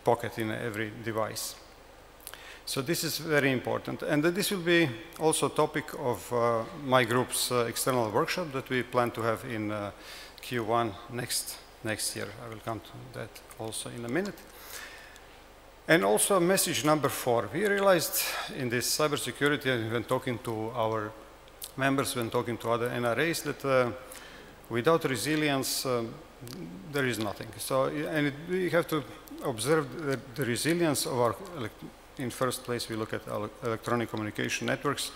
pocket, in every device. So this is very important. And this will be also a topic of my group's external workshop that we plan to have in Q1 next year. I will come to that also in a minute. And also message number 4. We realized in this cybersecurity, when talking to our members, when talking to other NRAs, that without resilience, there is nothing. So, and we have to observe the resilience of our, in first place, we look at our electronic communication networks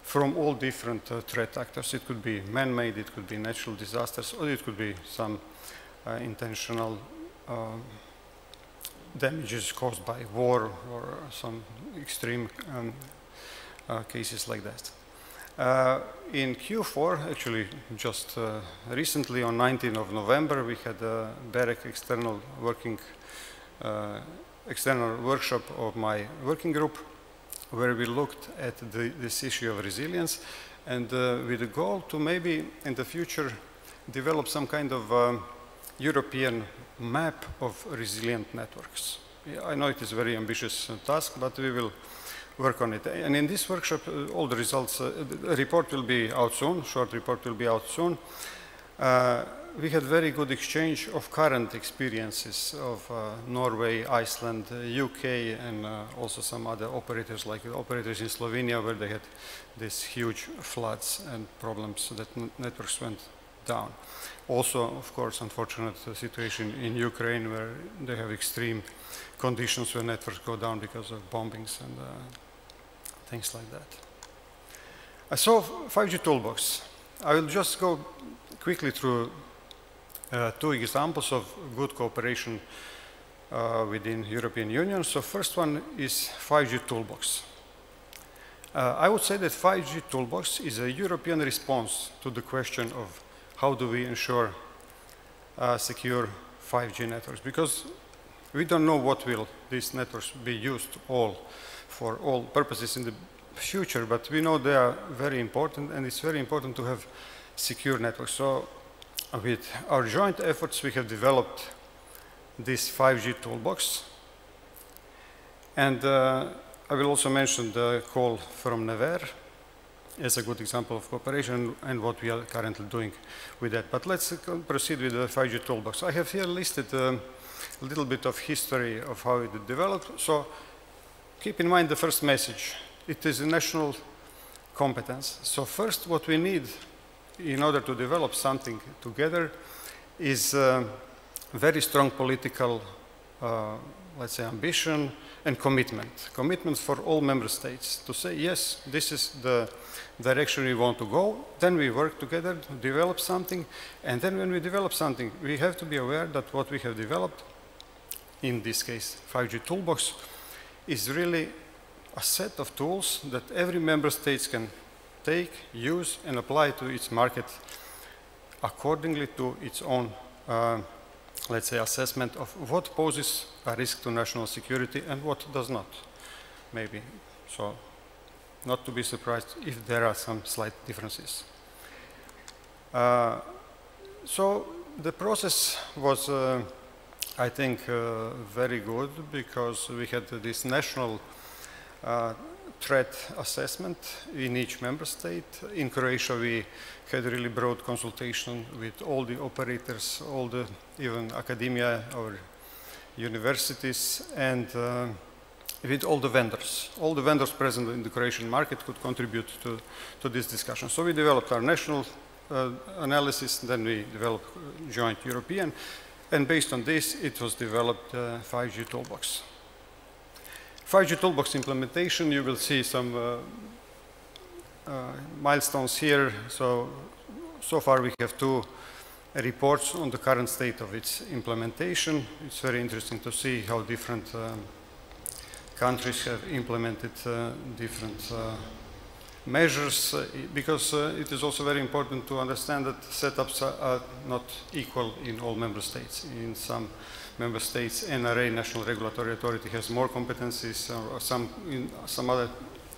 from all different threat actors. It could be man-made, it could be natural disasters, or it could be some intentional damages caused by war or some extreme cases like that. In Q4, actually just recently on 19th of November, we had a BEREC external workshop of my working group, where we looked at this issue of resilience, and with the goal to maybe in the future develop some kind of European map of resilient networks. I know it is a very ambitious task, but we will work on it. And in this workshop, all the results, the report will be out soon, short report will be out soon. We had very good exchange of current experiences of Norway, Iceland, UK, and also some other operators, like operators in Slovenia, where they had these huge floods and problems that networks went down. Also, of course, unfortunate situation in Ukraine, where they have extreme conditions where networks go down because of bombings and things like that. So, 5G toolbox. I will just go quickly through 2 examples of good cooperation within European Union. So, first one is 5G toolbox. I would say that 5G toolbox is a European response to the question of how do we ensure secure 5G networks, because we don't know what will these networks be used for all purposes in the future, but we know they are very important, and it's very important to have secure networks. So with our joint efforts, we have developed this 5G toolbox. And I will also mention the call from Nevers as a good example of cooperation and what we are currently doing with that. But let's proceed with the 5G toolbox. I have here listed a little bit of history of how it developed. So keep in mind the first message. It is a national competence. So first, what we need in order to develop something together is very strong political, let's say, ambition and commitment. Commitment for all member states to say, yes, this is the direction we want to go. Then we work together to develop something. And then when we develop something, we have to be aware that what we have developed, in this case 5G toolbox, is really a set of tools that every member state can take, use, and apply to its market accordingly to its own, let's say, assessment of what poses a risk to national security and what does not, maybe. So, not to be surprised if there are some slight differences. So, the process was, I think, very good, because we had this national threat assessment in each member state. In Croatia, we had really broad consultation with all the operators, all the, even academia or universities, and with all the vendors. All the vendors present in the Croatian market could contribute to this discussion. So we developed our national analysis, then we developed joint European, and based on this, it was developed 5G toolbox. 5G toolbox implementation, you will see some milestones here. So far we have 2 reports on the current state of its implementation. It's very interesting to see how different countries have implemented different measures, because it is also very important to understand that setups are not equal in all member states. In some member states, NRA, National Regulatory Authority, has more competencies, or in some other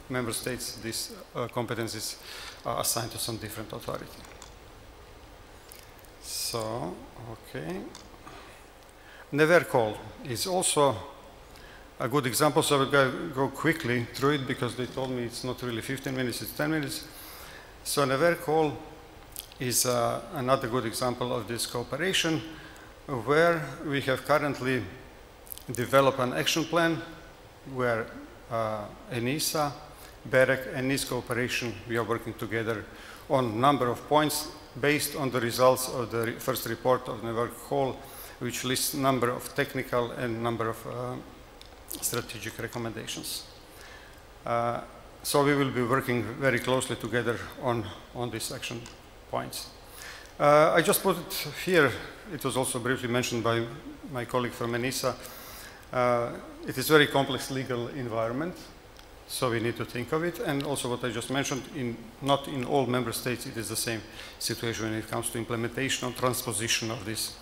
member states, these competencies are assigned to some different authority. So, okay. Never call is also a good example, so I will go quickly through it because they told me it's not really 15 minutes, it's 10 minutes. So Never call is another good example of this cooperation, where we have currently developed an action plan where ENISA, BEREC, and NIS cooperation, we are working together on a number of points based on the results of the first report of Never call, which lists number of technical and number of strategic recommendations. So we will be working very closely together on these action points. I just put it here. It was also briefly mentioned by my colleague from ENISA. It is a very complex legal environment, so we need to think of it. And also what I just mentioned, not in all member states it is the same situation when it comes to implementation or transposition of these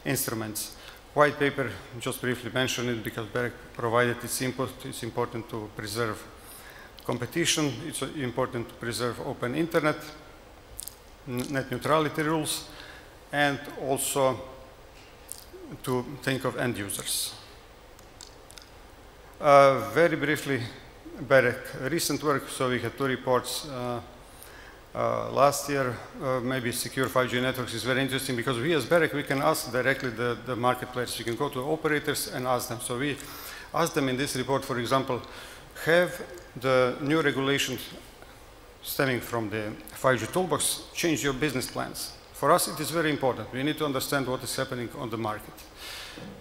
instruments. White paper, just briefly mentioned it because BEREC provided its input. It's important to preserve competition. It's important to preserve open internet, net neutrality rules, and also to think of end users. Very briefly, BEREC recent work. So we had 2 reports last year. Maybe secure 5G networks is very interesting because we as BEREC, we can ask directly the market players. We can go to operators and ask them. So we asked them in this report, for example, have the new regulations stemming from the 5G toolbox changed your business plans? For us, it is very important. We need to understand what is happening on the market.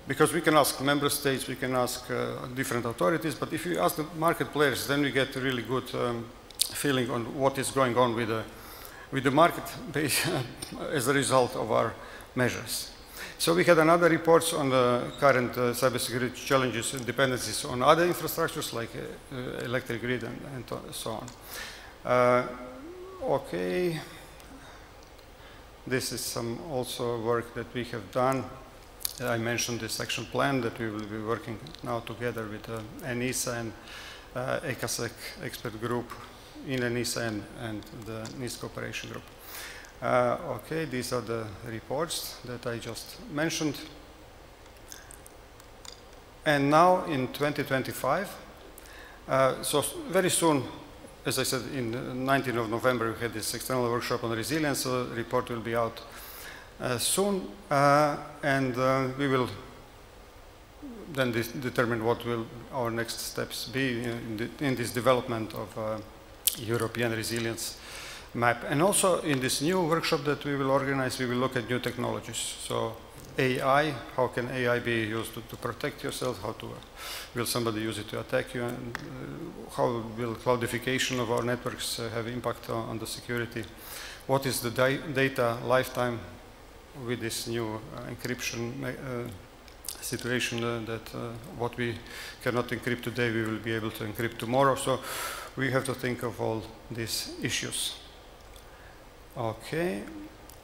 Because we can ask member states, we can ask different authorities, but if you ask the market players, then we get a really good feeling on what is going on with the market as a result of our measures. So we had another reports on the current cybersecurity challenges and dependencies on other infrastructures like electric grid and so on. Okay, this is some also work that we have done. I mentioned this action plan that we will be working now together with ENISA and ECASEC expert group in ENISA and the NIS cooperation group. Okay, these are the reports that I just mentioned. And now in 2025, so very soon, as I said, in 19th of November, we had this external workshop on resilience, so the report will be out soon, and we will then determine what will our next steps be in this development of European resilience map. And also in this new workshop that we will organize, we will look at new technologies. So AI, how can AI be used to protect yourself? How will somebody use it to attack you? And how will cloudification of our networks have impact on the security? What is the data lifetime with this new encryption situation that what we cannot encrypt today, we will be able to encrypt tomorrow. So we have to think of all these issues. Okay,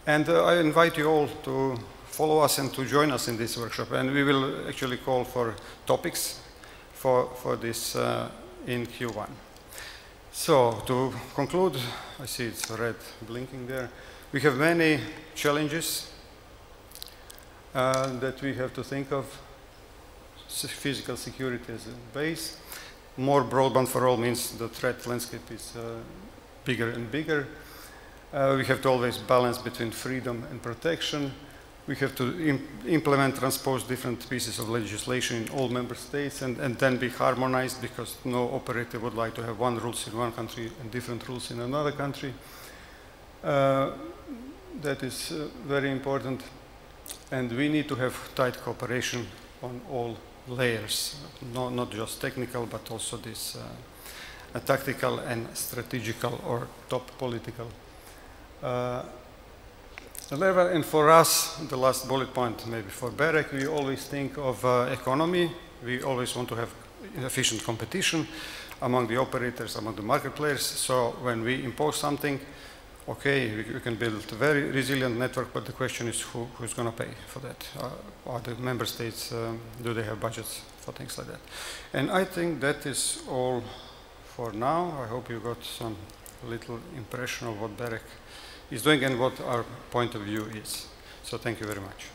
and I invite you all to follow us and to join us in this workshop. And we will actually call for topics for this in Q1. So to conclude, I see it's red blinking there. We have many challenges that we have to think of. Physical security as a base. More broadband for all means the threat landscape is bigger and bigger. We have to always balance between freedom and protection. We have to implement, transpose different pieces of legislation in all member states and then be harmonized, because no operator would like to have one rules in one country and different rules in another country. That is very important. And we need to have tight cooperation on all layers, not just technical, but also this tactical and strategical or top political. level. And for us, the last bullet point, maybe for BEREC, we always think of economy. We always want to have efficient competition among the operators, among the market players. So when we impose something, okay, we can build a very resilient network, but the question is who's going to pay for that? Are the member states, do they have budgets for things like that? And I think that is all for now. I hope you got some little impression of what BEREC is doing and what our point of view is. So thank you very much.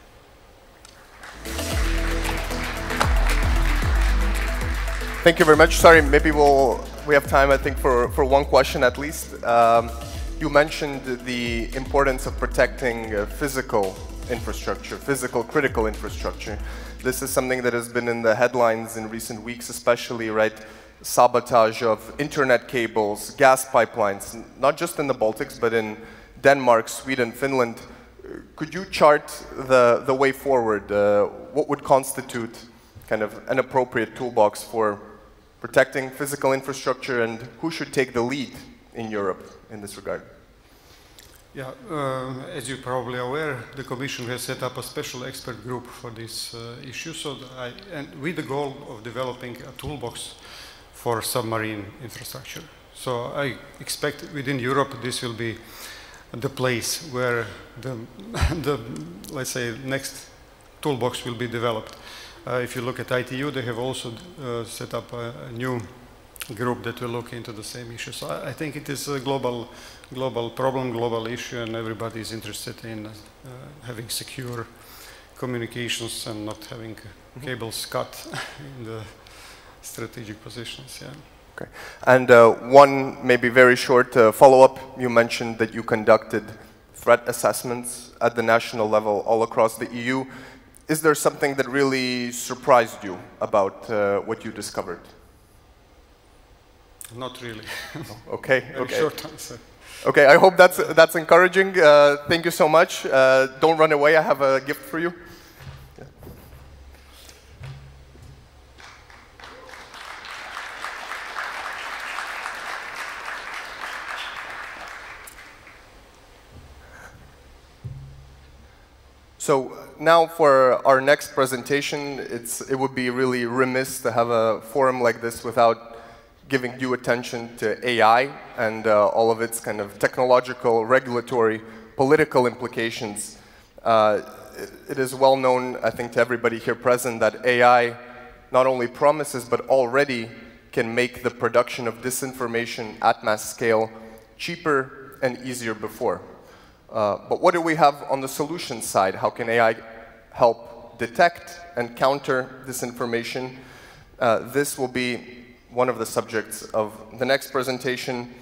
Thank you very much. Sorry, maybe we have time, I think, for one question at least. You mentioned the importance of protecting physical infrastructure, physical critical infrastructure. This is something that has been in the headlines in recent weeks, especially, right? Sabotage of internet cables, gas pipelines, not just in the Baltics, but in Denmark, Sweden, Finland. Could you chart the way forward? What would constitute kind of an appropriate toolbox for protecting physical infrastructure, and who should take the lead in Europe in this regard? Yeah, as you're probably aware, the Commission has set up a special expert group for this issue, and with the goal of developing a toolbox for submarine infrastructure. So I expect within Europe this will be the place where the let's say, next toolbox will be developed. If you look at ITU, they have also set up a new group that will look into the same issue. So I think it is a global problem, global issue, and everybody is interested in having secure communications and not having cables cut in the strategic positions. Yeah. Okay. And one maybe very short follow-up. You mentioned that you conducted threat assessments at the national level all across the EU. Is there something that really surprised you about what you discovered? Not really. Okay. Okay. Short answer. Okay, I hope that's encouraging. Thank you so much. Don't run away. I have a gift for you. Yeah. So now for our next presentation, it would be really remiss to have a forum like this without giving due attention to AI and all of its kind of technological, regulatory, political implications. It is well known, I think, to everybody here present that AI not only promises but already can make the production of disinformation at mass scale cheaper and easier before. But what do we have on the solution side? How can AI help detect and counter disinformation? This will be one of the subjects of the next presentation,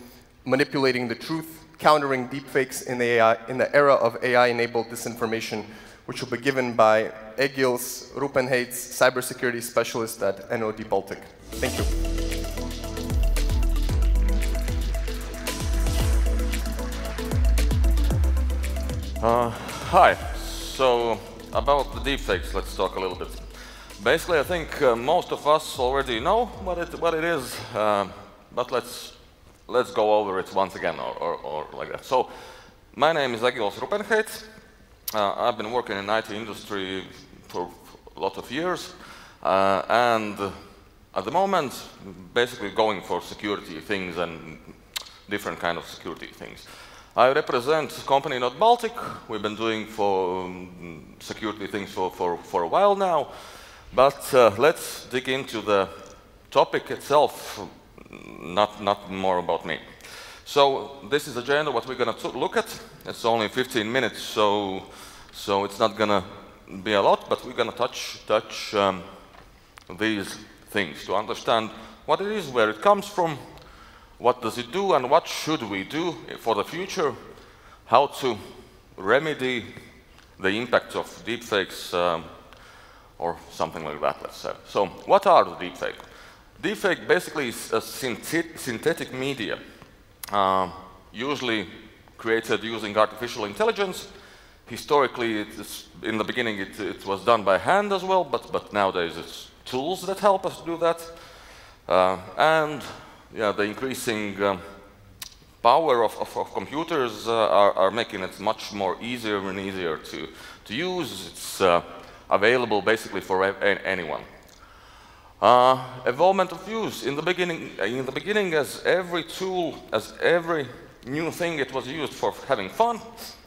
Manipulating the Truth, Countering Deepfakes in the Era of AI-Enabled Disinformation, which will be given by Egils Rupenheits, Cybersecurity Specialist at NOD Baltic. Thank you. Hi. So, about the deepfakes, let's talk a little bit. Basically, I think most of us already know what it is, but let's go over it once again, or like that. So, my name is Egils Rupenheits. I've been working in IT industry for a lot of years, and at the moment, basically going for security things and different kind of security things. I represent company NOD Baltic. We've been doing for security things for a while now. But let's dig into the topic itself, not more about me. So this is the agenda, what we're going to look at. It's only 15 minutes, so it's not going to be a lot, but we're going to touch these things to understand what it is, where it comes from, what does it do, and what should we do for the future, how to remedy the impact of deepfakes, or something like that, let's say. So, what are the deepfakes? Deepfake basically is a synthetic media, usually created using artificial intelligence. Historically, in the beginning, it was done by hand as well, but nowadays it's tools that help us do that. And yeah, the increasing power of computers are making it much more easier and easier to use. It's available basically for anyone. Evolvement of use. In the beginning, as every tool, as every new thing, it was used for having fun,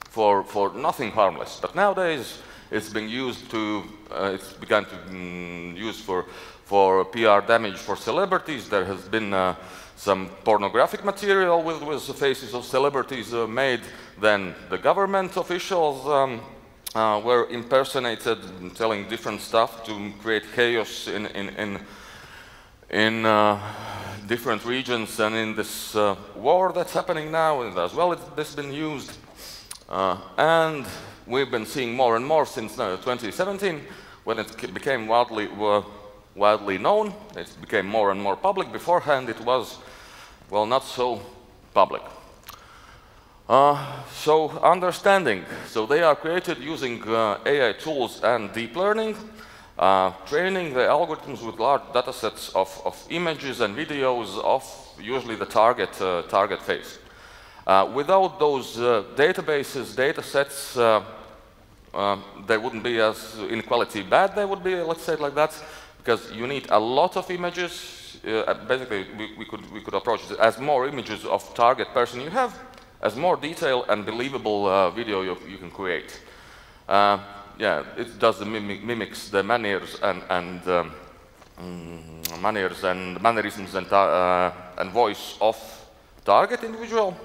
for nothing harmless. But nowadays, it's being used to, it's begun to use for PR damage for celebrities. There has been some pornographic material with the faces of celebrities made. Then the government officials were impersonated, telling different stuff to create chaos in different regions, and in this war that's happening now as well, it's been used. And we've been seeing more and more since 2017, when it became widely known. It became more and more public. Beforehand, it was, well, not so public. So understanding. So they are created using AI tools and deep learning, training the algorithms with large data sets of images and videos of usually the target face. Without those databases, data sets, they wouldn't be as in quality bad. They would be, let's say it like that, because you need a lot of images. Basically, we could approach it as more images of target person you have, as more detailed and believable video you can create. Yeah, it does mimics the manners and mannerisms and voice of target individual.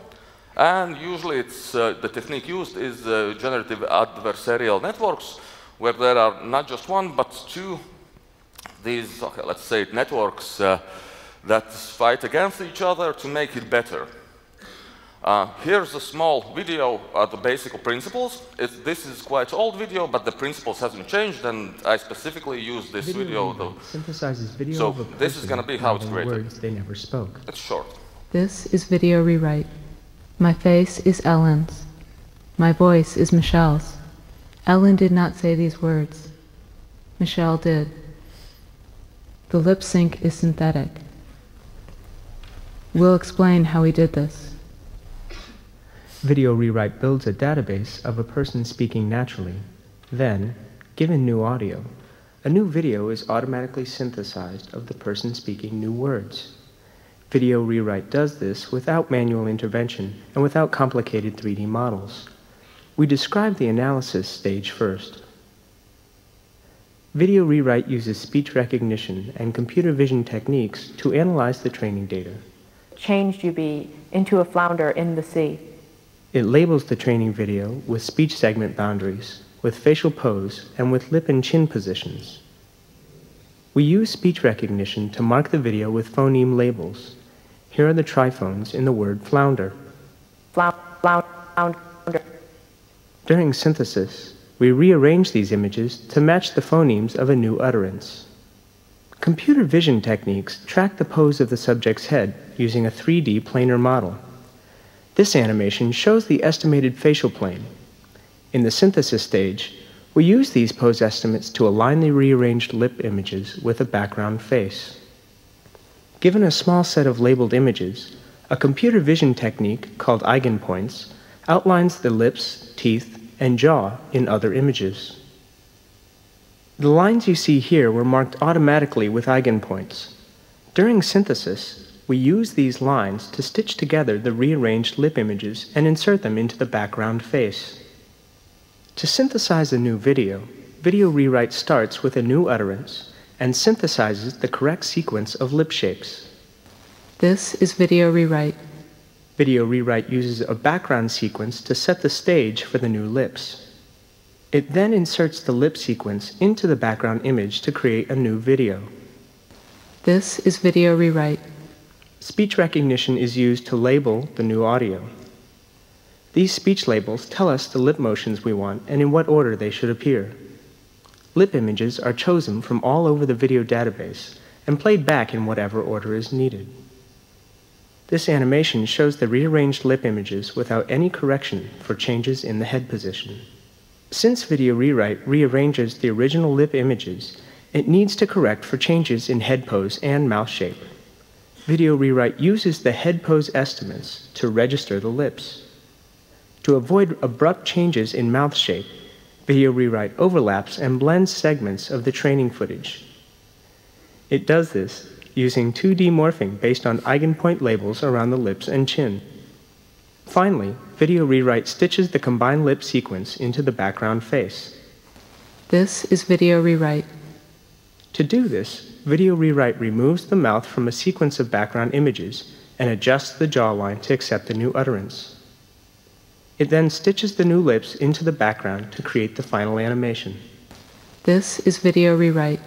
And usually it's the technique used is generative adversarial networks, where there are not just one but two these, let's say, networks that fight against each other to make it better. Here's a small video of the basic principles. This is quite old video, but the principles hasn't changed, and I specifically use this video. Synthesizes video so of a person this is going to be how it's created. Words they never spoke. It's short. This is video rewrite. My face is Ellen's. My voice is Michelle's. Ellen did not say these words. Michelle did. The lip sync is synthetic. We'll explain how we did this. Video rewrite builds a database of a person speaking naturally. Then, given new audio, a new video is automatically synthesized of the person speaking new words. Video rewrite does this without manual intervention and without complicated 3D models. We describe the analysis stage first. Video rewrite uses speech recognition and computer vision techniques to analyze the training data. Changed you be into a flounder in the sea. It labels the training video with speech segment boundaries, with facial pose, and with lip and chin positions. We use speech recognition to mark the video with phoneme labels. Here are the triphones in the word flounder. Flounder. During synthesis, we rearrange these images to match the phonemes of a new utterance. Computer vision techniques track the pose of the subject's head using a 3D planar model. This animation shows the estimated facial plane. In the synthesis stage, we use these pose estimates to align the rearranged lip images with a background face. Given a small set of labeled images, a computer vision technique called eigenpoints outlines the lips, teeth, and jaw in other images. The lines you see here were marked automatically with eigenpoints. During synthesis, we use these lines to stitch together the rearranged lip images and insert them into the background face. To synthesize a new video, video rewrite starts with a new utterance and synthesizes the correct sequence of lip shapes. This is video rewrite. Video rewrite uses a background sequence to set the stage for the new lips. It then inserts the lip sequence into the background image to create a new video. This is video rewrite. Speech recognition is used to label the new audio. These speech labels tell us the lip motions we want and in what order they should appear. Lip images are chosen from all over the video database and played back in whatever order is needed. This animation shows the rearranged lip images without any correction for changes in the head position. Since video rewrite rearranges the original lip images, it needs to correct for changes in head pose and mouth shape. Video rewrite uses the head pose estimates to register the lips. To avoid abrupt changes in mouth shape, video rewrite overlaps and blends segments of the training footage. It does this using 2D morphing based on eigenpoint labels around the lips and chin. Finally, video rewrite stitches the combined lip sequence into the background face. This is video rewrite. To do this, video rewrite removes the mouth from a sequence of background images and adjusts the jawline to accept the new utterance. It then stitches the new lips into the background to create the final animation. This is video rewrite.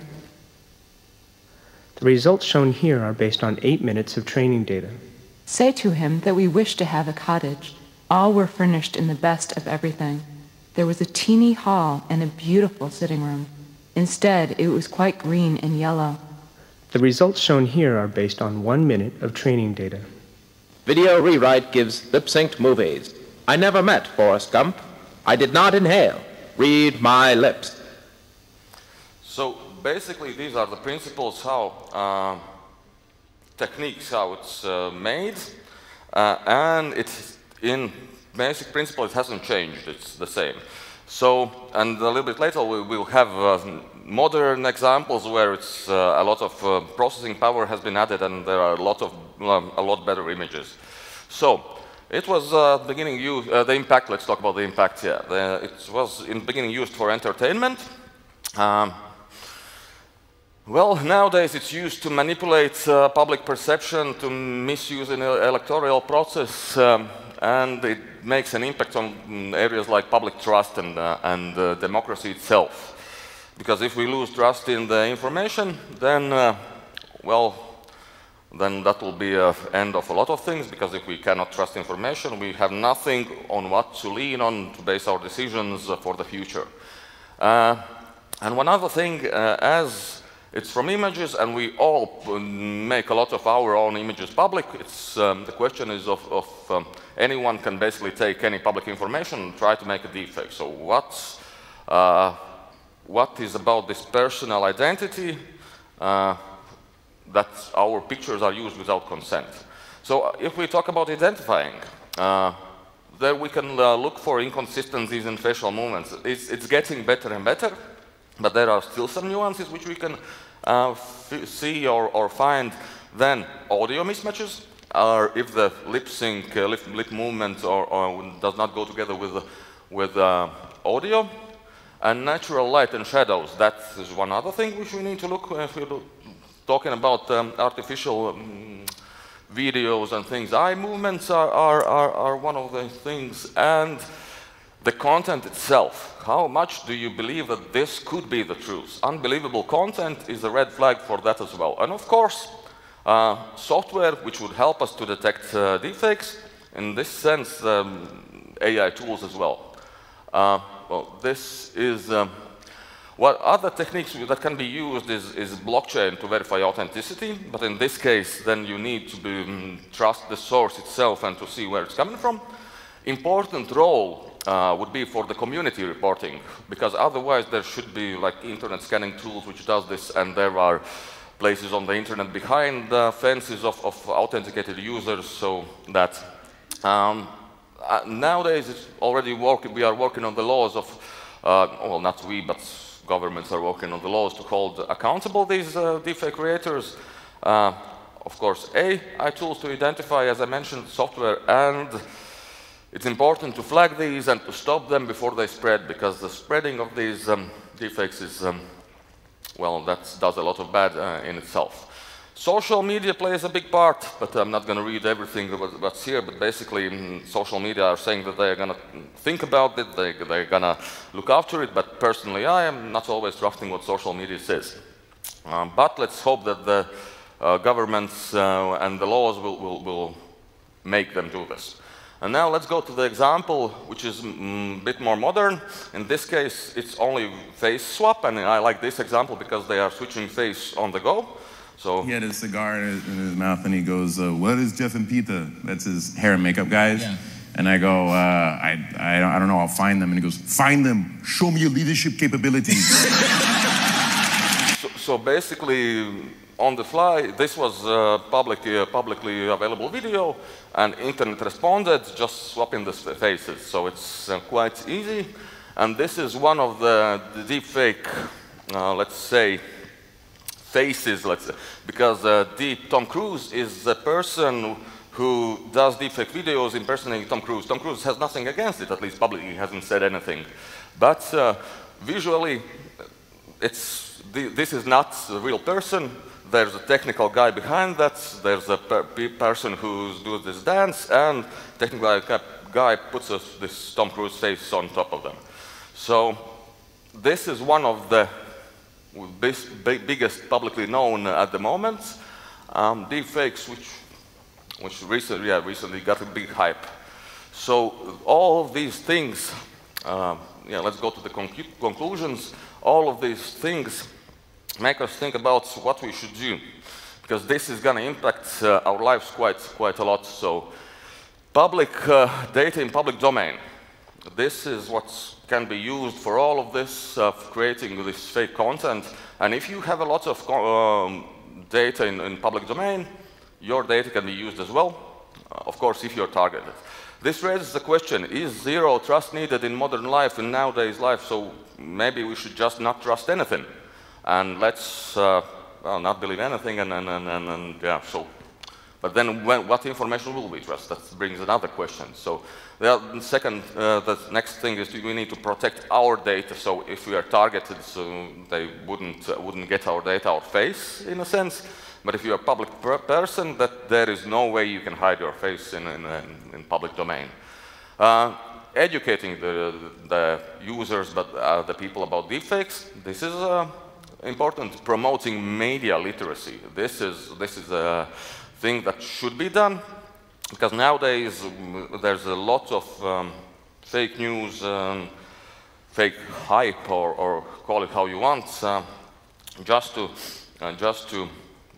The results shown here are based on 8 minutes of training data. Say to him that we wish to have a cottage. All were furnished in the best of everything. There was a teeny hall and a beautiful sitting room. Instead, it was quite green and yellow. The results shown here are based on 1 minute of training data. Video rewrite gives lip-synced movies. I never met Forrest Gump. I did not inhale. Read my lips. So basically, these are the principles how techniques how it's made, and it's in basic principle it hasn't changed. It's the same. So, and a little bit later we will have modern examples where it's a lot of processing power has been added, and there are a lot better images. So. It was beginning used, the impact, let's talk about the impact here. It was in the beginning used for entertainment. Well, nowadays it's used to manipulate public perception, to misuse an electoral process, and it makes an impact on areas like public trust and democracy itself. Because if we lose trust in the information, then, well, then that will be the end of a lot of things, because if we cannot trust information, we have nothing on what to lean on to base our decisions for the future. And one other thing, as it's from images, and we all make a lot of our own images public, it's, the question is of anyone can basically take any public information and try to make a deepfake. So what is about this personal identity that our pictures are used without consent? So if we talk about identifying, there we can look for inconsistencies in facial movements. It's getting better and better, but there are still some nuances which we can see or find. Then audio mismatches, or if the lip sync, lip movement or does not go together with audio. And natural light and shadows, that is one other thing which we need to look if we're talking about artificial videos and things. Eye movements are one of the things, and the content itself. How much do you believe that this could be the truth? Unbelievable content is a red flag for that as well. And of course, software which would help us to detect deepfakes, in this sense, AI tools as well. Well, this is what other techniques that can be used is blockchain to verify authenticity, but in this case, then you need to trust the source itself and to see where it's coming from. Important role would be for the community reporting, because otherwise there should be like internet scanning tools which does this, and there are places on the internet behind the fences of authenticated users, so that nowadays it's already we are working on the laws of, well, not we, but governments are working on the laws to hold accountable these deepfake creators. Of course, AI tools to identify, as I mentioned, software, and it's important to flag these and to stop them before they spread, because the spreading of these deepfakes is, well, that does a lot of bad in itself. Social media plays a big part, but I'm not going to read everything what's here, but basically social media are saying that they're going to think about it, they're going to look after it, but personally I am not always trusting what social media says. But let's hope that the governments and the laws will make them do this. And now let's go to the example, which is a bit more modern. In this case, it's only face swap, and I like this example because they are switching face on the go. So he had a cigar in his mouth, and he goes, "What is Jeff and Peter?" That's his hair and makeup guys. Yeah. And I go, I don't know, I'll find them. And he goes, "Find them. Show me your leadership capabilities." So basically, on the fly. This was publicly available video, and internet responded, just swapping the faces. So it's quite easy. And this is one of the deepfake, let's say, faces, because Tom Cruise is the person who does deepfake videos impersonating Tom Cruise. Tom Cruise has nothing against it, at least publicly, he hasn't said anything. But visually, this is not a real person. There's a technical guy behind that. There's a person who does this dance, and technical guy puts this Tom Cruise face on top of them. So this is one of the biggest publicly known at the moment deepfakes, which recently got a big hype. So all of these things, let's go to the conclusions. All of these things make us think about what we should do, because this is going to impact our lives quite a lot. So public data in public domain. This is what can be used for all of this, creating this fake content. And if you have a lot of data in public domain, your data can be used as well, of course, if you're targeted. This raises the question, is zero trust needed in modern life, in nowadays life? So maybe we should just not trust anything. And let's not believe anything, yeah, so. But then what information will we trust? That brings another question. So the next thing is we need to protect our data. So if we are targeted, so they wouldn't get our data, our face, in a sense. But if you're a public person, that there is no way you can hide your face in public domain. Educating the users, but the people about deepfakes. This is important. Promoting media literacy. This is a thing that should be done, because nowadays there's a lot of fake news, fake hype, or call it how you want, just to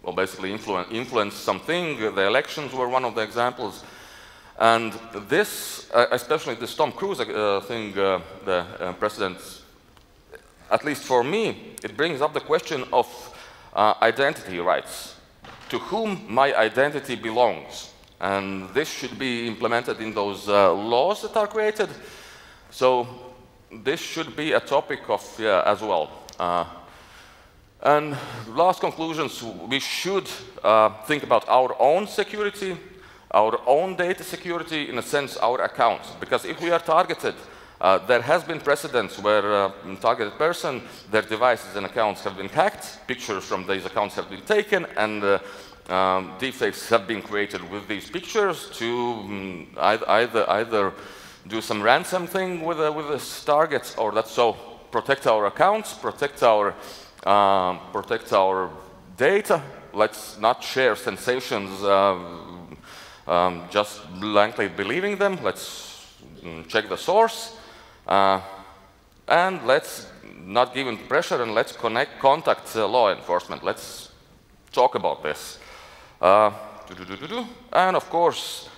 well, basically influence something. The elections were one of the examples. And this, especially this Tom Cruise thing, the president, at least for me, it brings up the question of identity rights. To whom my identity belongs. And this should be implemented in those laws that are created. So this should be a topic of, as well. And last conclusions, we should think about our own security, our own data security, in a sense, our accounts. Because if we are targeted, there has been precedents where a targeted person, their devices and accounts have been hacked, pictures from these accounts have been taken, and deepfakes have been created with these pictures to either do some ransom thing with this target, or that's so protect our accounts, protect our data. Let's not share sensations just blankly believing them. Let's check the source. And let's not give in pressure, and let's contact law enforcement. Let's talk about this. And of course,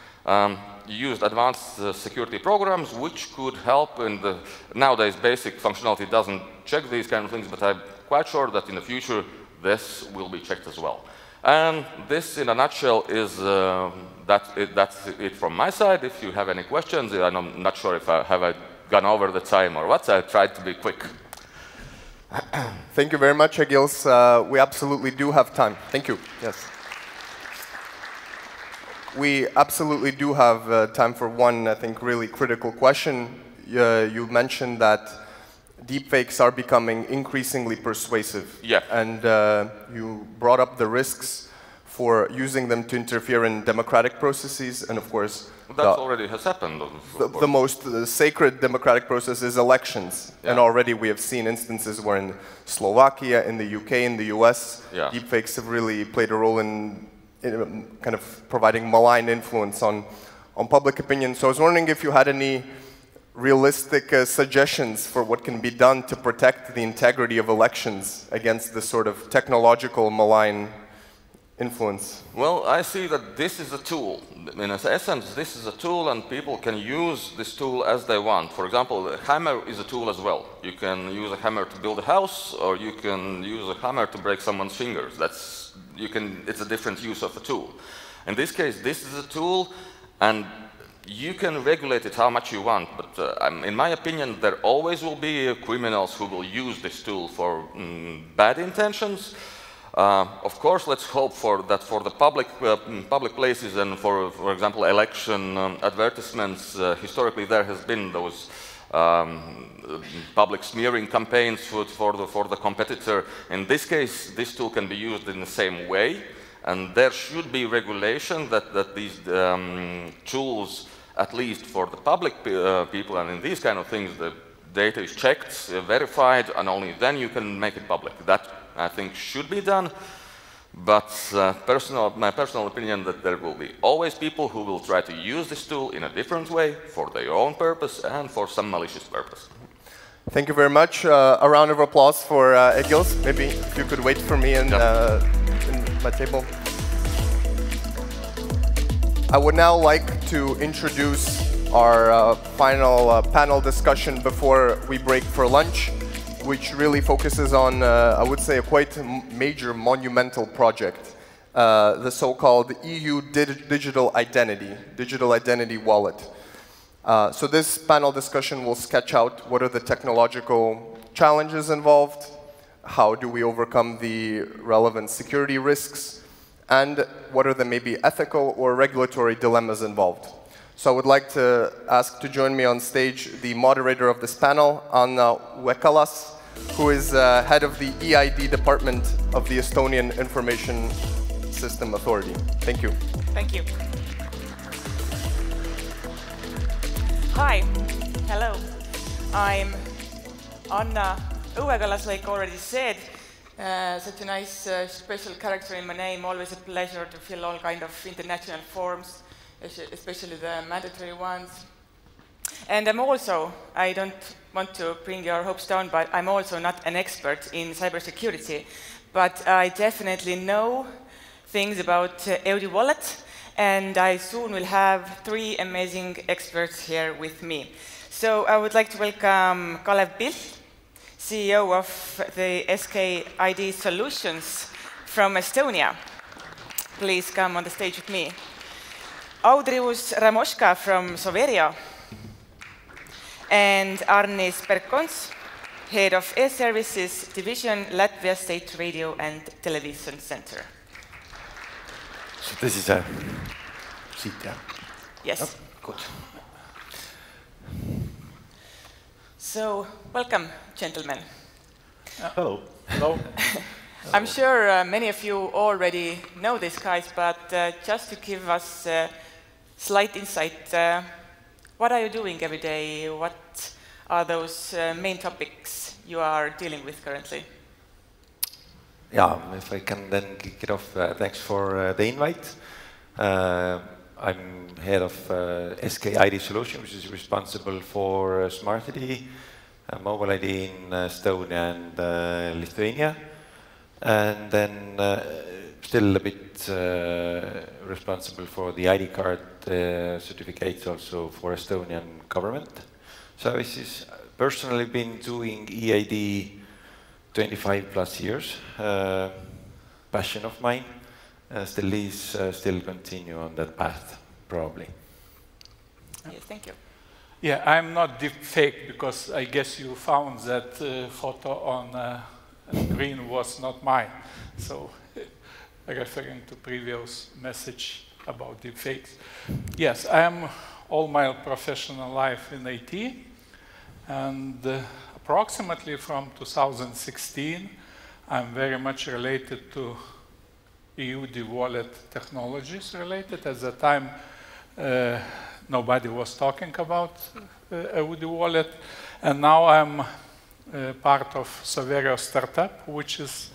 use advanced security programs, which could help in the nowadays basic functionality doesn't check these kind of things, but I'm quite sure that in the future this will be checked as well. And this, in a nutshell, is that's it from my side. If you have any questions, I'm not sure if I gone over the time or what. I tried to be quick. Thank you very much, Egils. We absolutely do have time. Thank you. Yes. We absolutely do have time for one, I think, really critical question. You mentioned that deepfakes are becoming increasingly persuasive. Yeah. And you brought up the risks for using them to interfere in democratic processes, and of course, that already has happened. The most sacred democratic process is elections. Yeah. And already we have seen instances where in Slovakia, in the UK, in the US, deepfakes have really played a role in kind of providing malign influence on public opinion. So I was wondering if you had any realistic suggestions for what can be done to protect the integrity of elections against this sort of technological malign influence? Well, I see that this is a tool. In essence, this is a tool and people can use this tool as they want. For example, a hammer is a tool as well. You can use a hammer to build a house, or you can use a hammer to break someone's fingers. It's a different use of a tool. In this case, this is a tool, and you can regulate it how much you want, but in my opinion, there always will be criminals who will use this tool for bad intentions. Of course, let's hope that for the public places and for example, election advertisements, historically there has been those public smearing campaigns for the competitor. In this case, this tool can be used in the same way, and there should be regulation that these tools, at least for the public people, and in these kind of things, the data is checked, verified, and only then you can make it public. That, I think, should be done. But my personal opinion that there will be always people who will try to use this tool in a different way for their own purpose and for some malicious purpose. Thank you very much. A round of applause for Egils. Maybe if you could wait for me in my table. I would now like to introduce our final panel discussion before we break for lunch, which really focuses on, I would say, a quite major monumental project, the so-called EU Digital Identity Wallet. So this panel discussion will sketch out what are the technological challenges involved, how do we overcome the relevant security risks, and what are the maybe ethical or regulatory dilemmas involved. So I would like to ask to join me on stage the moderator of this panel, Anna Wekalas, who is head of the EID department of the Estonian Information System Authority. Thank you. Thank you. Hi, hello. I'm Anna Wekalas, like already said. Such a nice special character in my name. Always a pleasure to fill all kind of international forums, especially the mandatory ones. And I'm also, I don't want to bring your hopes down, but I'm also not an expert in cybersecurity. But I definitely know things about EUD Wallet, and I soon will have 3 amazing experts here with me. So I would like to welcome Kalev Pihl, CEO of the SKID Solutions from Estonia. Please come on the stage with me. Audrius Ramoška from Soveria. And Arnis Perkons, Head of E-Services Division, Latvia State Radio and Television Center. So this is a seat, yeah? Yes. Oh, good. So, welcome, gentlemen. Hello. Hello. I'm sure many of you already know these guys, but just to give us a slight insight, what are you doing every day? What are those main topics you are dealing with currently? Yeah, if I can then kick it off, thanks for the invite. I'm head of SKID Solutions, which is responsible for Smart ID, Mobile ID in Estonia and Lithuania. And then still a bit responsible for the ID card certificates also for Estonian government services. Personally been doing EID 25 plus years, passion of mine, still continue on that path, probably. Yes, thank you. Yeah, I'm not Deepfake because I guess you found that photo on green was not mine. So referring to previous message about deepfakes. Yes, I am all my professional life in IT, and approximately from 2016, I'm very much related to EUD wallet technologies related. At the time, nobody was talking about EUD wallet, and now I'm part of Soveria startup, which is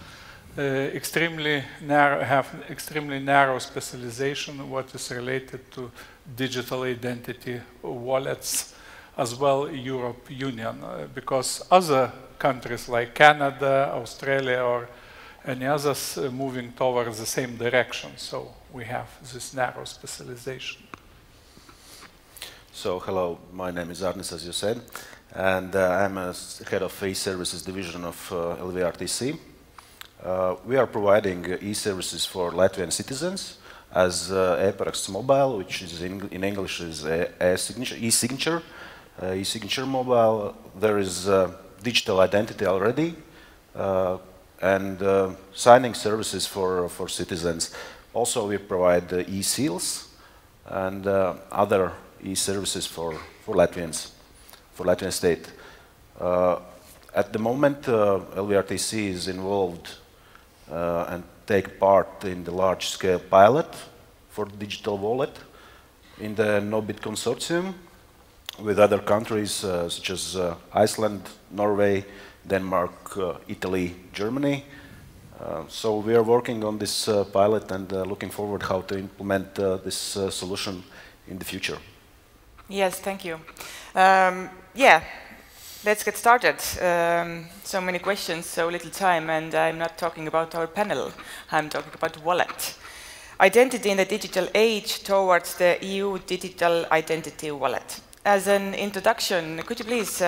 extremely narrow specialization what is related to digital identity wallets as well Europe Union, because other countries like Canada, Australia or and the others moving towards the same direction. So we have this narrow specialization. So hello, my name is Arnis, as you said, and I'm a head of e-services division of LVRTC. We are providing e-services for Latvian citizens as e-Paraksts Mobile, which is in English is e-signature. E-signature mobile, there is digital identity already, and signing services for citizens. Also, we provide e-seals and other e-services for Latvians, for Latvian state. At the moment, LVRTC is involved and take part in the large-scale pilot for digital wallet in the NoBit consortium with other countries such as Iceland, Norway, Denmark, Italy, Germany. So we are working on this pilot and looking forward how to implement this solution in the future. Yes, thank you. Yeah, let's get started. So many questions, so little time, and I'm not talking about our panel. I'm talking about wallet. Identity in the digital age towards the EU digital identity wallet. As an introduction, could you please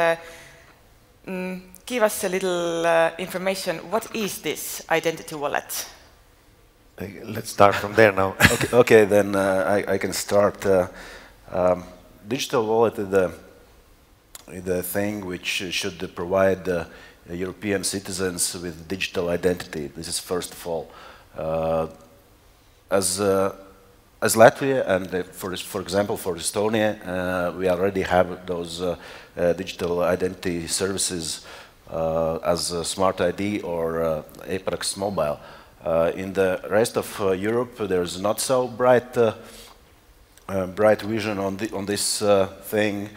give us a little information? What is this identity wallet? Let's start from there now. Okay, then I can start. Digital wallet is the thing which should provide European citizens with digital identity. This is first of all. As Latvia and for example for Estonia, we already have those digital identity services as Smart ID or e-Paraksts Mobile. In the rest of Europe, there's not so bright vision on this thing.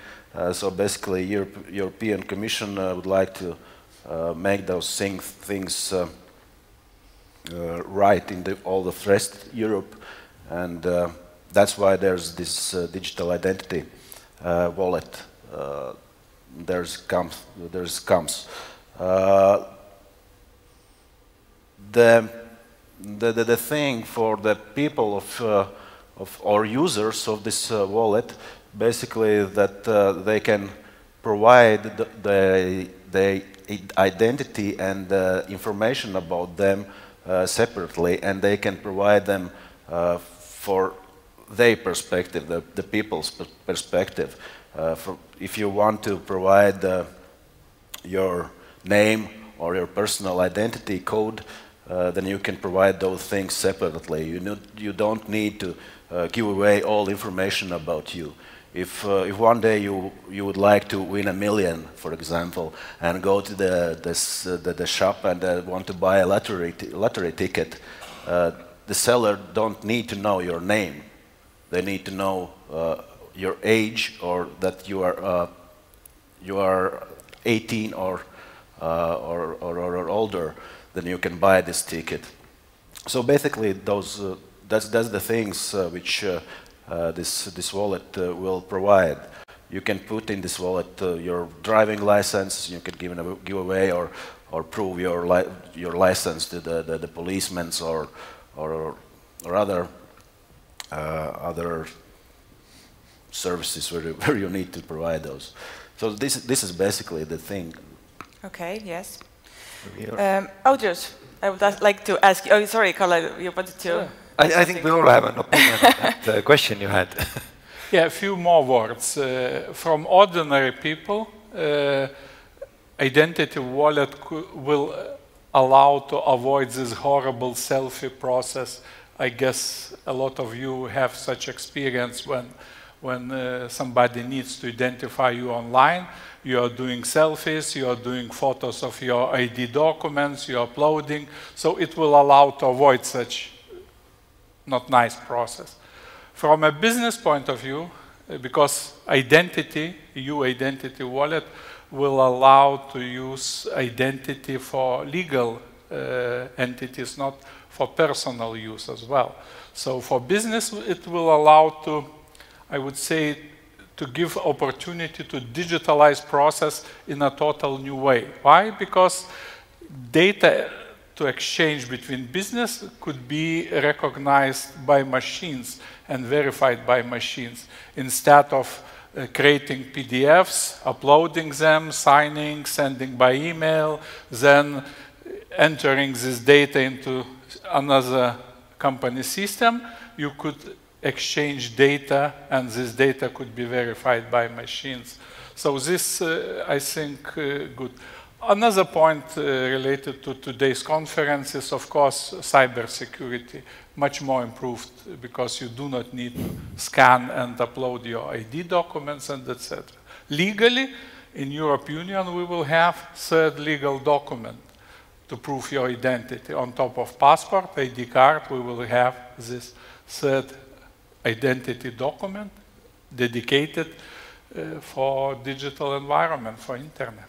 So basically, European Commission would like to make those things right in all the rest Europe, and that's why there's this digital identity wallet. There's comes. The thing for the people of our users of this wallet, basically that they can provide the identity and information about them separately, and they can provide them for their perspective, the people's perspective. If you want to provide your name or your personal identity code, then you can provide those things separately. You don't need to give away all information about you. If one day you would like to win $1 million, for example, and go to the shop and want to buy a lottery ticket, the seller don't need to know your name. They need to know your age, or that you are 18 or older. Then you can buy this ticket. So basically, that's the things which this wallet will provide. You can put in this wallet your driving license. You can give away or prove your license to the policemen or other services where you need to provide those. So this is basically the thing. Okay. Yes. Audrius, I would like to ask you. Oh, sorry, Kalle, you wanted to. I think we all have an opinion on that question you had. Yeah, a few more words. From ordinary people, identity wallet will allow to avoid this horrible selfie process. I guess a lot of you have such experience when somebody needs to identify you online. You are doing selfies, you are doing photos of your ID documents, you are uploading. So it will allow to avoid such not nice process. From a business point of view, because identity, EU identity wallet, will allow to use identity for legal entities, not for personal use as well. So for business, it will allow to, I would say, to give opportunity to digitalize process in a total new way. Why? Because data to exchange between business could be recognized by machines and verified by machines instead of creating PDFs, uploading them, signing, sending by email, then entering this data into another company system. You could exchange data, and this data could be verified by machines. So this, I think, good. Another point related to today's conference is, of course, cybersecurity, much more improved because you do not need to scan and upload your ID documents and etc. Legally, in European Union, we will have third legal document to prove your identity. On top of passport, ID card, we will have this third identity document dedicated for digital environment, for internet.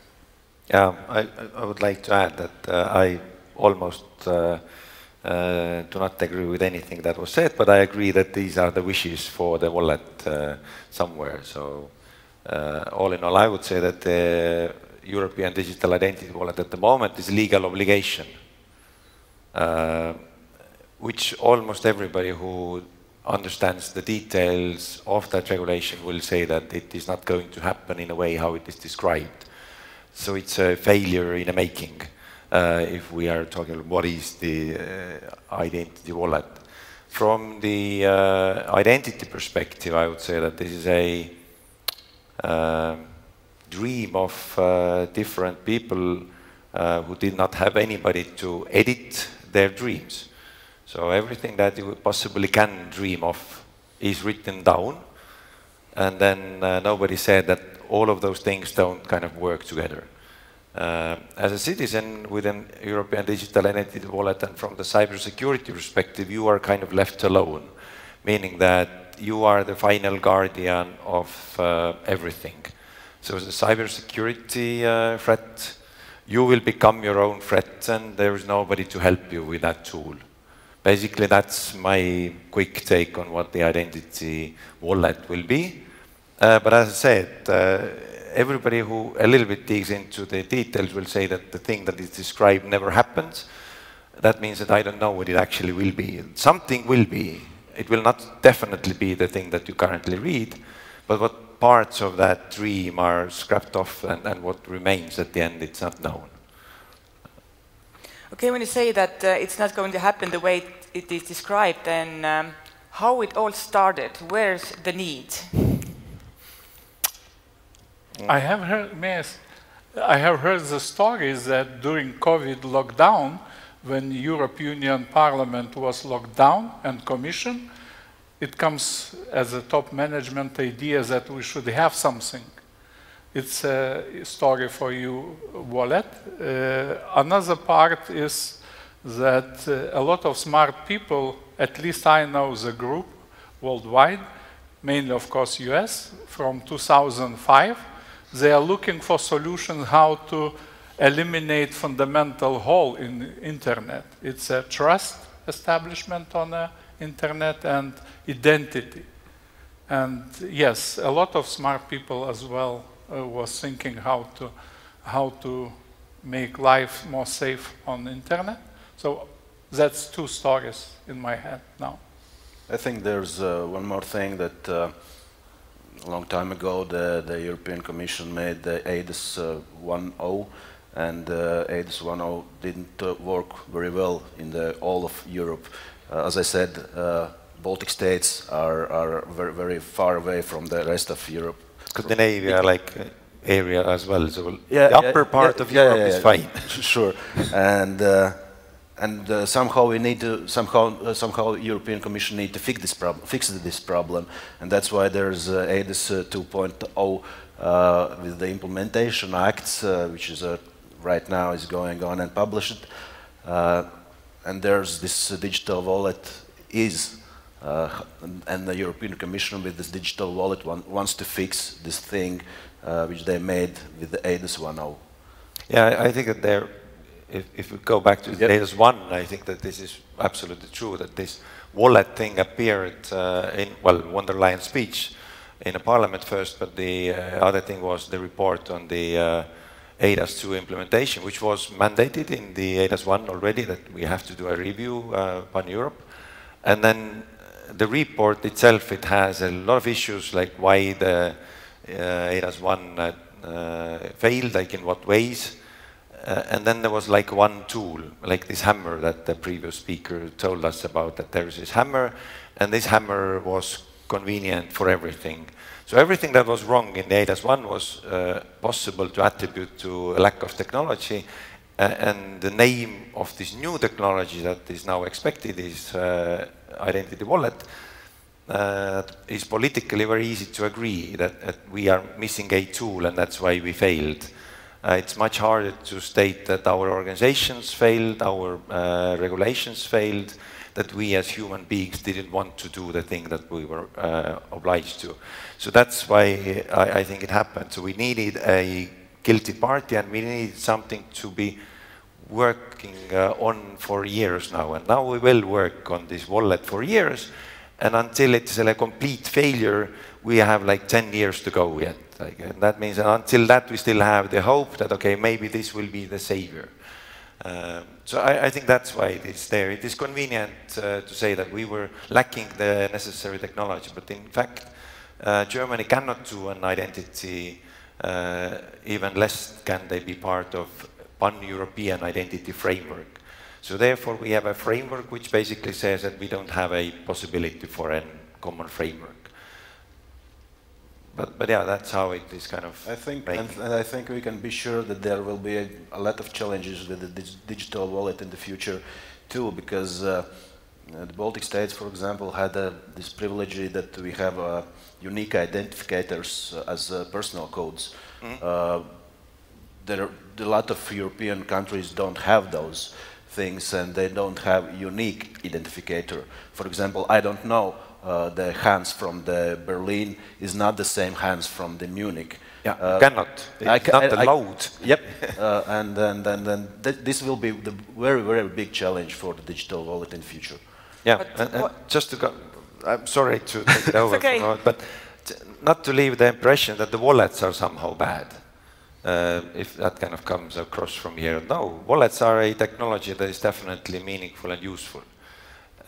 Yeah, I would like to add that I almost do not agree with anything that was said, but I agree that these are the wishes for the wallet somewhere. So all in all, I would say that the European Digital Identity Wallet at the moment is a legal obligation, which almost everybody who understands the details of that regulation will say that it is not going to happen in a way how it is described. So it's a failure in the making if we are talking about what is the identity wallet. From the identity perspective, I would say that this is a dream of different people who did not have anybody to edit their dreams. So everything that you possibly can dream of is written down, and then nobody said that all of those things don't kind of work together. As a citizen with an European Digital Identity Wallet and from the cybersecurity perspective, you are kind of left alone, meaning that you are the final guardian of everything. So as a cybersecurity threat, you will become your own threat, and there is nobody to help you with that tool. Basically, that's my quick take on what the identity wallet will be. But as I said, everybody who a little bit digs into the details will say that the thing that is described never happens. That means that I don't know what it actually will be. Something will be. It will not definitely be the thing that you currently read, but what parts of that dream are scrapped off and what remains at the end, it's not known. Okay, when you say that it's not going to happen the way it is described, then how it all started? Where's the need? I have heard the stories that during COVID lockdown, when European Union Parliament was locked down and Commission, it comes as a top management idea that we should have something. It's a story for you, wallet. Another part is that a lot of smart people, at least I know the group worldwide, mainly of course US, from 2005, they are looking for solutions how to eliminate fundamental hole in internet. It's a trust establishment on the internet and identity. And yes, a lot of smart people as well was thinking how to make life more safe on the internet. So that's two stories in my head now. I think there's one more thing that a long time ago the European Commission made the ADIS 1.0, and ADIS 1.0 didn't work very well in all of Europe. As I said, Baltic states are very, very far away from the rest of Europe. Scandinavia, like area as well. So the upper part of Europe is fine. Sure, and somehow we need to somehow European Commission need to fix this problem, and that's why there's ADIS 2.0 with the implementation acts, which is right now is going on and published, and there's this digital wallet and the European Commission with this digital wallet wants to fix this thing which they made with the ADIS 1.0. Yeah, I think that there, if we go back to ADIS 1, I think that this is absolutely true, that this wallet thing appeared in, well, von der Leyen's speech in a parliament first, but the other thing was the report on the ADAS 2 implementation, which was mandated in the ADAS 1 already, that we have to do a review on Europe. And then the report itself, it has a lot of issues, like why the ADAS 1 failed, like in what ways. And then there was like one tool, like this hammer that the previous speaker told us about, that there is this hammer, and this hammer was convenient for everything. So everything that was wrong in the ADAS 1 was possible to attribute to a lack of technology, and the name of this new technology that is now expected is identity wallet. Is politically very easy to agree that we are missing a tool and that's why we failed. It's much harder to state that our organizations failed, our regulations failed, that we as human beings didn't want to do the thing that we were obliged to. So that's why I think it happened. So we needed a guilty party, and we needed something to be working on for years now. And now we will work on this wallet for years, and until it's a complete failure, we have like 10 years to go yet. And that means until that we still have the hope that, okay, maybe this will be the savior. So I think that's why it is there. It is convenient to say that we were lacking the necessary technology, but in fact, Germany cannot do an identity, even less can they be part of pan-European identity framework. So therefore, we have a framework which basically says that we don't have a possibility for a common framework. But yeah, that's how it is kind of. I think, and I think we can be sure that there will be a lot of challenges with the digital wallet in the future too, because the Baltic states, for example, had this privilege that we have unique identifiers as personal codes. There are a lot of European countries don't have those things, and they don't have unique identifier. For example, I don't know the Hans from the Berlin is not the same Hans from the Munich. Yeah, cannot. It's not allowed. Yep. And then this will be the very, very big challenge for the digital wallet in the future. Yeah, and just to go, I'm sorry to take it over, okay. But not to leave the impression that the wallets are somehow bad. If that kind of comes across from here. No, wallets are a technology that is definitely meaningful and useful.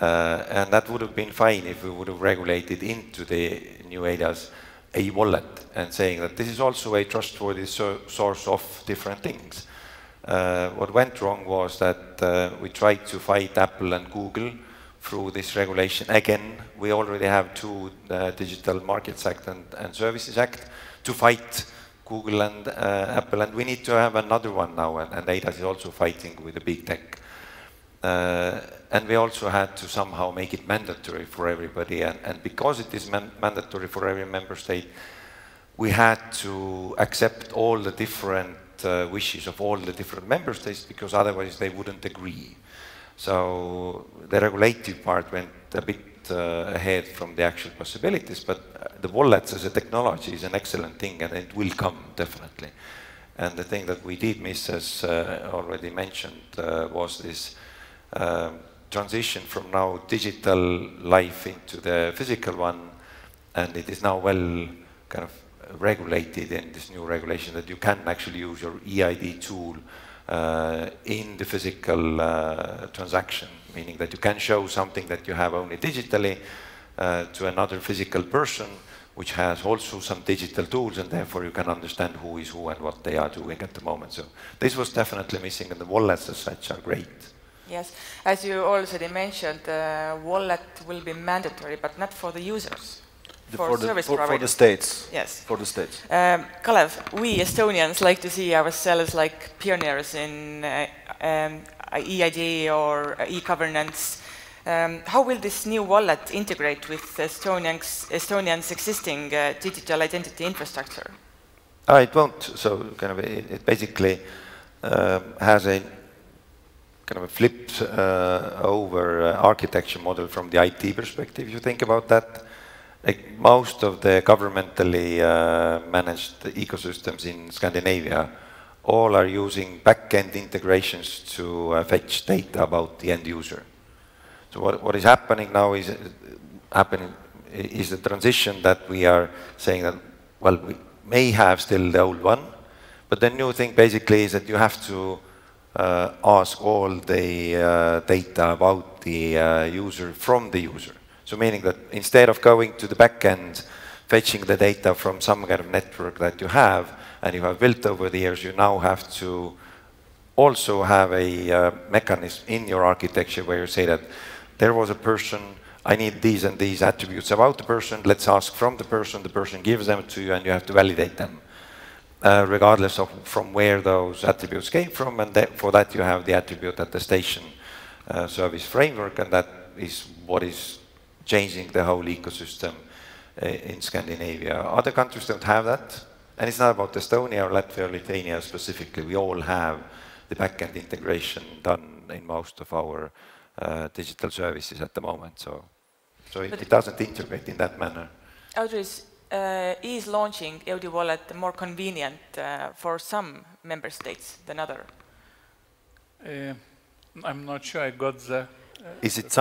And that would have been fine if we would have regulated into the new ADAS a wallet and saying that this is also a trustworthy source of different things. What went wrong was that we tried to fight Apple and Google through this regulation. Again, we already have two Digital Markets Act and Services Act to fight Google and Apple, and we need to have another one now, and ADAS is also fighting with the big tech. And we also had to somehow make it mandatory for everybody, and because it is mandatory for every member state, we had to accept all the different wishes of all the different member states, because otherwise they wouldn't agree. So the regulative part went a bit ahead from the actual possibilities, but the wallets as a technology is an excellent thing, and it will come, definitely. And the thing that we did miss, as already mentioned, was this transition from now digital life into the physical one, and it is now well kind of regulated in this new regulation that you can actually use your EID tool in the physical transaction, meaning that you can show something that you have only digitally to another physical person, which has also some digital tools, and therefore you can understand who is who and what they are doing at the moment. So this was definitely missing, and the wallets as such are great. Yes, as you already mentioned, wallet will be mandatory, but not for the users. For the states. Yes. For the states. Kalev, we Estonians like to see ourselves like pioneers in EID or e-governance. How will this new wallet integrate with Estonians' existing digital identity infrastructure? It won't. So kind of it basically has a kind of a flipped over architecture model from the IT perspective. If you think about that, like most of the governmentally managed ecosystems in Scandinavia, all are using back-end integrations to fetch data about the end user. So what is happening now is the transition that we are saying that, well, we may have still the old one, But the new thing basically is that you have to ask all the data about the user from the user. So meaning that instead of going to the backend, fetching the data from some kind of network that you have and you have built over the years, you now have to also have a mechanism in your architecture where you say that there was a person, I need these and these attributes about the person, let's ask from the person gives them to you, and you have to validate them, regardless of from where those attributes came from, and for that you have the attribute attestation service framework, and that is what is changing the whole ecosystem in Scandinavia. Other countries don't have that, and it's not about Estonia or Latvia or Lithuania specifically. We all have the backend integration done in most of our digital services at the moment, so it doesn't integrate in that manner. Audrey's, is launching EUD Wallet more convenient for some member states than other? I'm not sure I got the... Is it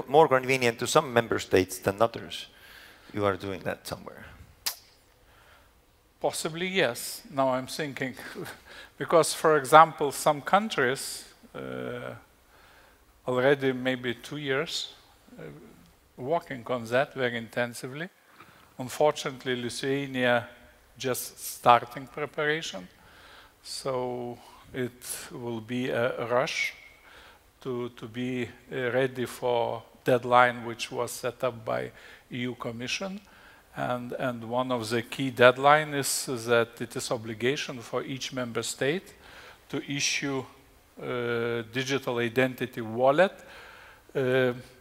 more convenient to some member states than others? You are doing that somewhere. Possibly, yes. Now I'm thinking, because, for example, some countries already maybe 2 years working on that very intensively. Unfortunately, Lithuania just starting preparation, so it will be a rush to be ready for deadline which was set up by EU Commission. And one of the key deadlines is that it is obligation for each member state to issue digital identity wallet.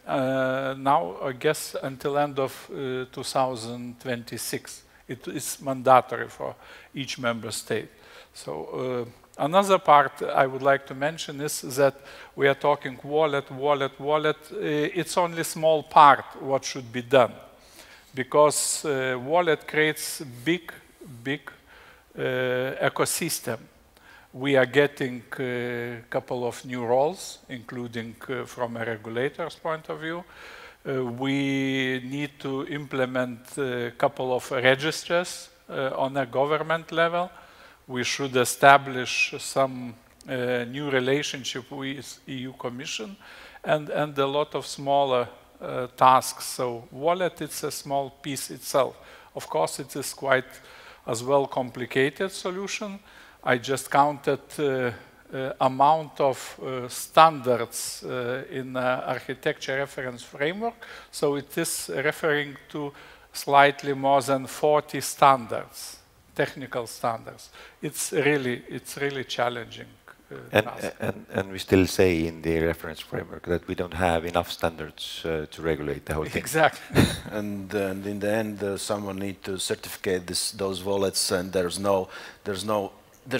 Now, I guess, until end of 2026. It is mandatory for each member state. So another part I would like to mention is that we are talking wallet. It's only a small part what should be done, because wallet creates big ecosystem. We are getting a couple of new roles, including from a regulator's point of view. We need to implement a couple of registers on a government level. We should establish some new relationship with EU Commission and a lot of smaller tasks. So wallet, it's a small piece itself. Of course, it is quite as well complicated solution. I just counted amount of standards in architecture reference framework. So it is referring to slightly more than 40 standards, technical standards. It's really challenging. And we still say in the reference framework that we don't have enough standards to regulate the whole thing. Exactly. And in the end, someone needs to certificate those wallets, and there's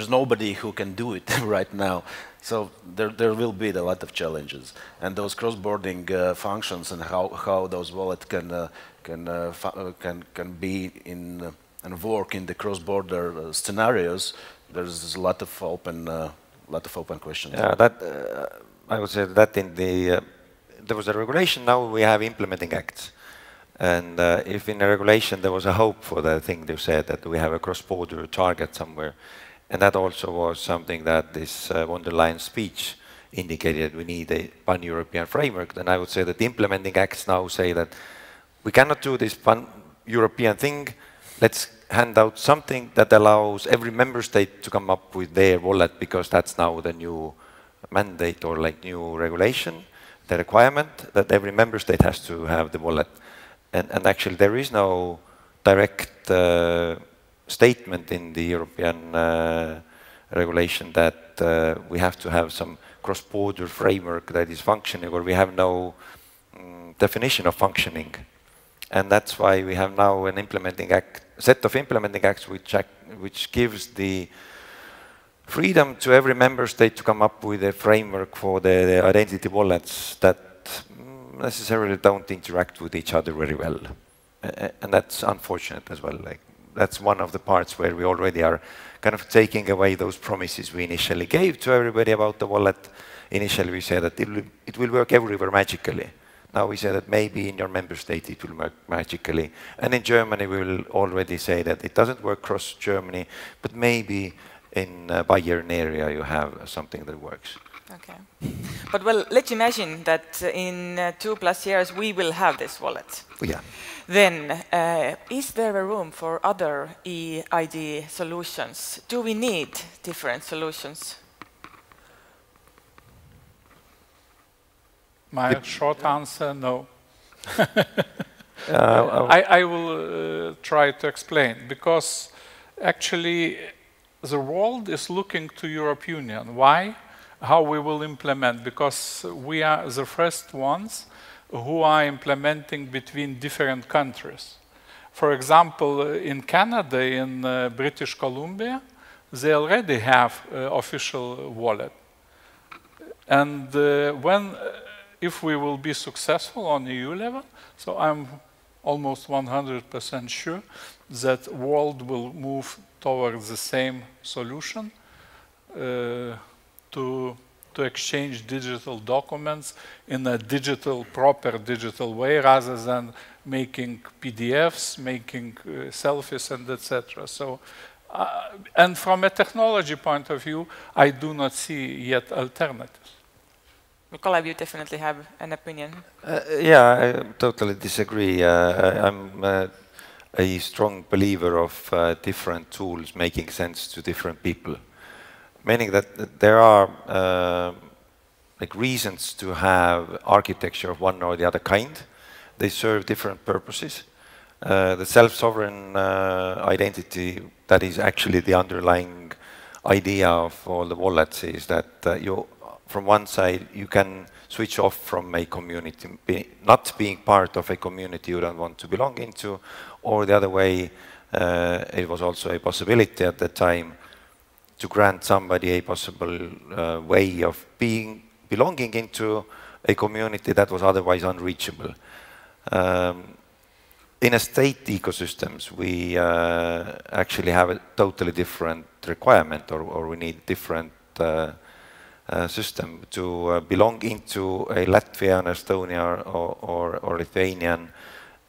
nobody who can do it right now. So there will be a lot of challenges, and those cross-boarding functions and how those wallets can be in and work in the cross-border scenarios. There's a lot of open questions. Yeah, that I would say that in the there was a regulation. Now we have implementing acts, and if in a regulation there was a hope for the thing they said that we have a cross-border target somewhere. And that also was something that this von der Leyen's speech indicated. We need a pan-European framework. Then I would say that the implementing acts now say that we cannot do this pan-European thing. Let's hand out something that allows every member state to come up with their wallet, because that's now the new mandate or like new regulation, the requirement that every member state has to have the wallet. And actually there is no direct statement in the European regulation that we have to have some cross-border framework that is functioning, or we have no definition of functioning. And that's why we have now an set of implementing acts which gives the freedom to every member state to come up with a framework for the identity wallets that necessarily don't interact with each other very well. And that's unfortunate as well. That's one of the parts where we already are kind of taking away those promises we initially gave to everybody about the wallet. Initially we said that it will work everywhere magically. Now we say that maybe in your member state it will work magically. And in Germany we will already say that it doesn't work across Germany, but maybe in Bayern area you have something that works. Okay. But well, let's imagine that in 2+ years we will have this wallet. Yeah. Then, is there a room for other eID solutions? Do we need different solutions? My short answer, no. I will try to explain, because actually the world is looking to European Union. Why? How we will implement, because we are the first ones who are implementing between different countries. For example, in Canada, in British Columbia, they already have official wallet. And if we will be successful on EU level, so I'm almost 100% sure that world will move towards the same solution to exchange digital documents in a proper digital way, rather than making PDFs, making selfies, and etc. So, and from a technology point of view, I do not see yet alternatives. Kalev, you definitely have an opinion. Yeah, I totally disagree. I'm a strong believer of different tools making sense to different people. Meaning that there are like reasons to have architecture of one or the other kind. They serve different purposes. The self-sovereign identity, that is actually the underlying idea of all the wallets, is that you, from one side, you can switch off from a community, not being part of a community you don't want to belong into, or the other way, it was also a possibility at the time to grant somebody a possible way of belonging into a community that was otherwise unreachable. In a state ecosystems, we actually have a totally different requirement, or we need different system to belong into a Latvian, Estonian, or Lithuanian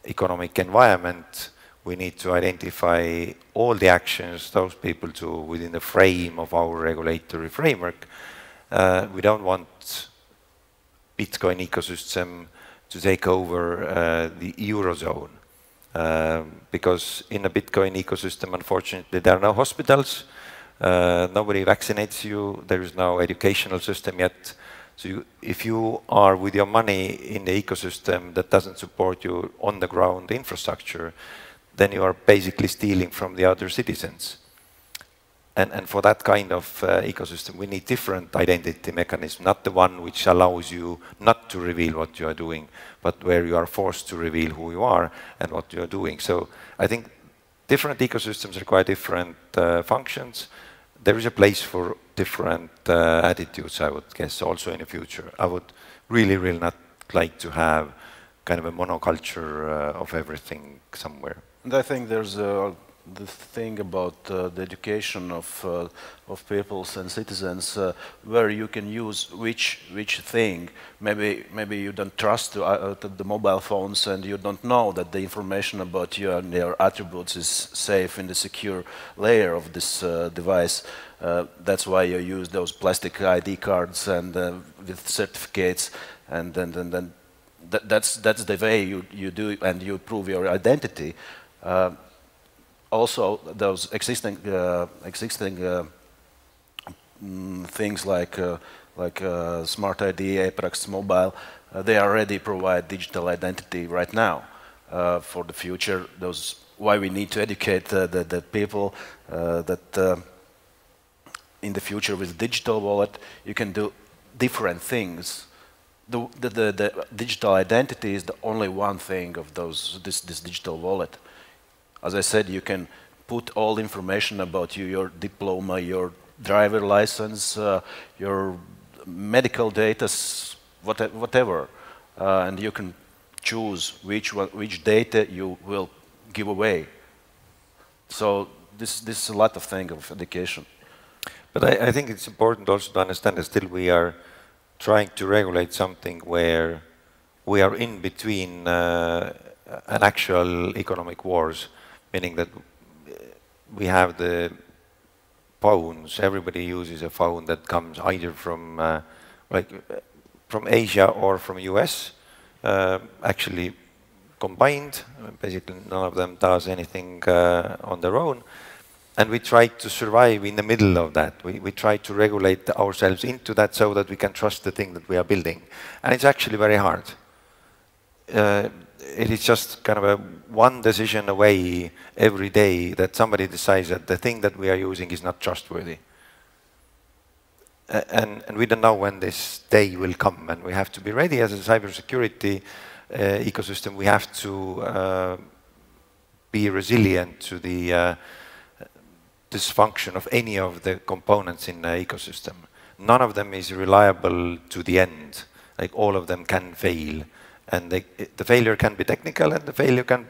economic environment. We need to identify all the actions those people do within the frame of our regulatory framework. We don't want Bitcoin ecosystem to take over the Eurozone. Because in a Bitcoin ecosystem, unfortunately, there are no hospitals, nobody vaccinates you, there is no educational system yet. So if you are with your money in the ecosystem that doesn't support you on the ground infrastructure, then you are basically stealing from the other citizens. And for that kind of ecosystem, we need different identity mechanism, not the one which allows you not to reveal what you are doing, but where you are forced to reveal who you are and what you are doing. So I think different ecosystems require different functions. There is a place for different attitudes, I would guess, also in the future. I would really, really not like to have kind of a monoculture of everything somewhere. And I think there's the thing about the education of peoples and citizens, where you can use which thing. Maybe you don't trust the mobile phones, and you don't know that the information about you and your attributes is safe in the secure layer of this device. That's why you use those plastic ID cards and with certificates, and then that's the way you do, and you prove your identity. Also, those existing things like Smart ID, Apex Mobile, they already provide digital identity right now. For the future, why we need to educate the people that in the future with digital wallet you can do different things. The digital identity is the only one thing of this digital wallet. As I said, you can put all information about you, your diploma, your driver license, your medical data, whatever, and you can choose which data you will give away. So this is a lot of things of education. But I think it's important also to understand that still we are trying to regulate something where we are in between an actual economic wars, meaning that we have the phones. Everybody uses a phone that comes either from from Asia or from US, actually combined. Basically, none of them does anything on their own. And we try to survive in the middle of that. We try to regulate ourselves into that so that we can trust the thing that we are building. And it's actually very hard. It is just kind of a one decision away every day that somebody decides that the thing that we are using is not trustworthy. And we don't know when this day will come, and we have to be ready as a cybersecurity ecosystem. We have to be resilient to the dysfunction of any of the components in the ecosystem. None of them is reliable to the end. Like, all of them can fail. And the failure can be technical, and the failure can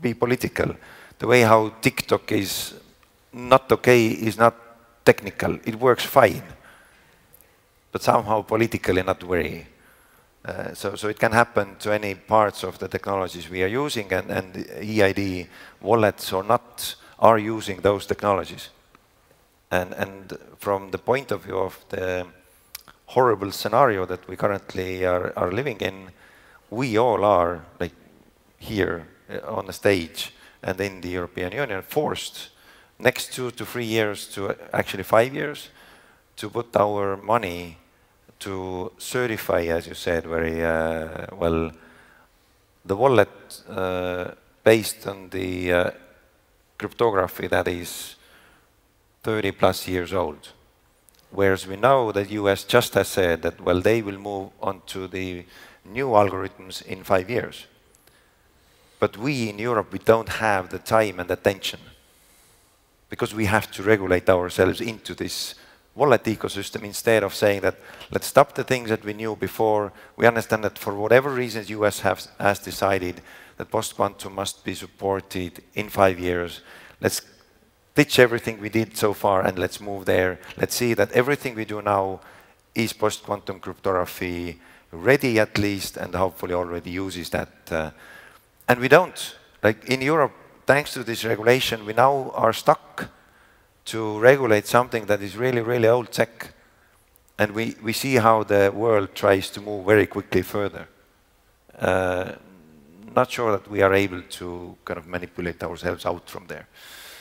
be political. The way how TikTok is not okay is not technical. It works fine, but somehow politically not very. So it can happen to any parts of the technologies we are using, and EID wallets or not are using those technologies. And from the point of view of the horrible scenario that we currently are living in, we all are, like, here on the stage and in the European Union, forced next 2 to 3 years to actually 5 years to put our money to certify, as you said very well, the wallet based on the cryptography that is 30 plus years old. Whereas we know that US just has said that, well, they will move on to the new algorithms in 5 years. But we in Europe, we don't have the time and attention, because we have to regulate ourselves into this wallet ecosystem instead of saying that let's stop the things that we knew before. We understand that for whatever reasons US has decided that post-quantum must be supported in 5 years. Let's ditch everything we did so far and let's move there. Let's see that everything we do now is post-quantum cryptography ready, at least, and hopefully already uses that. And we don't. Like, in Europe, thanks to this regulation, we now are stuck to regulate something that is really, really old tech. And we see how the world tries to move very quickly further. Not sure that we are able to kind of manipulate ourselves out from there.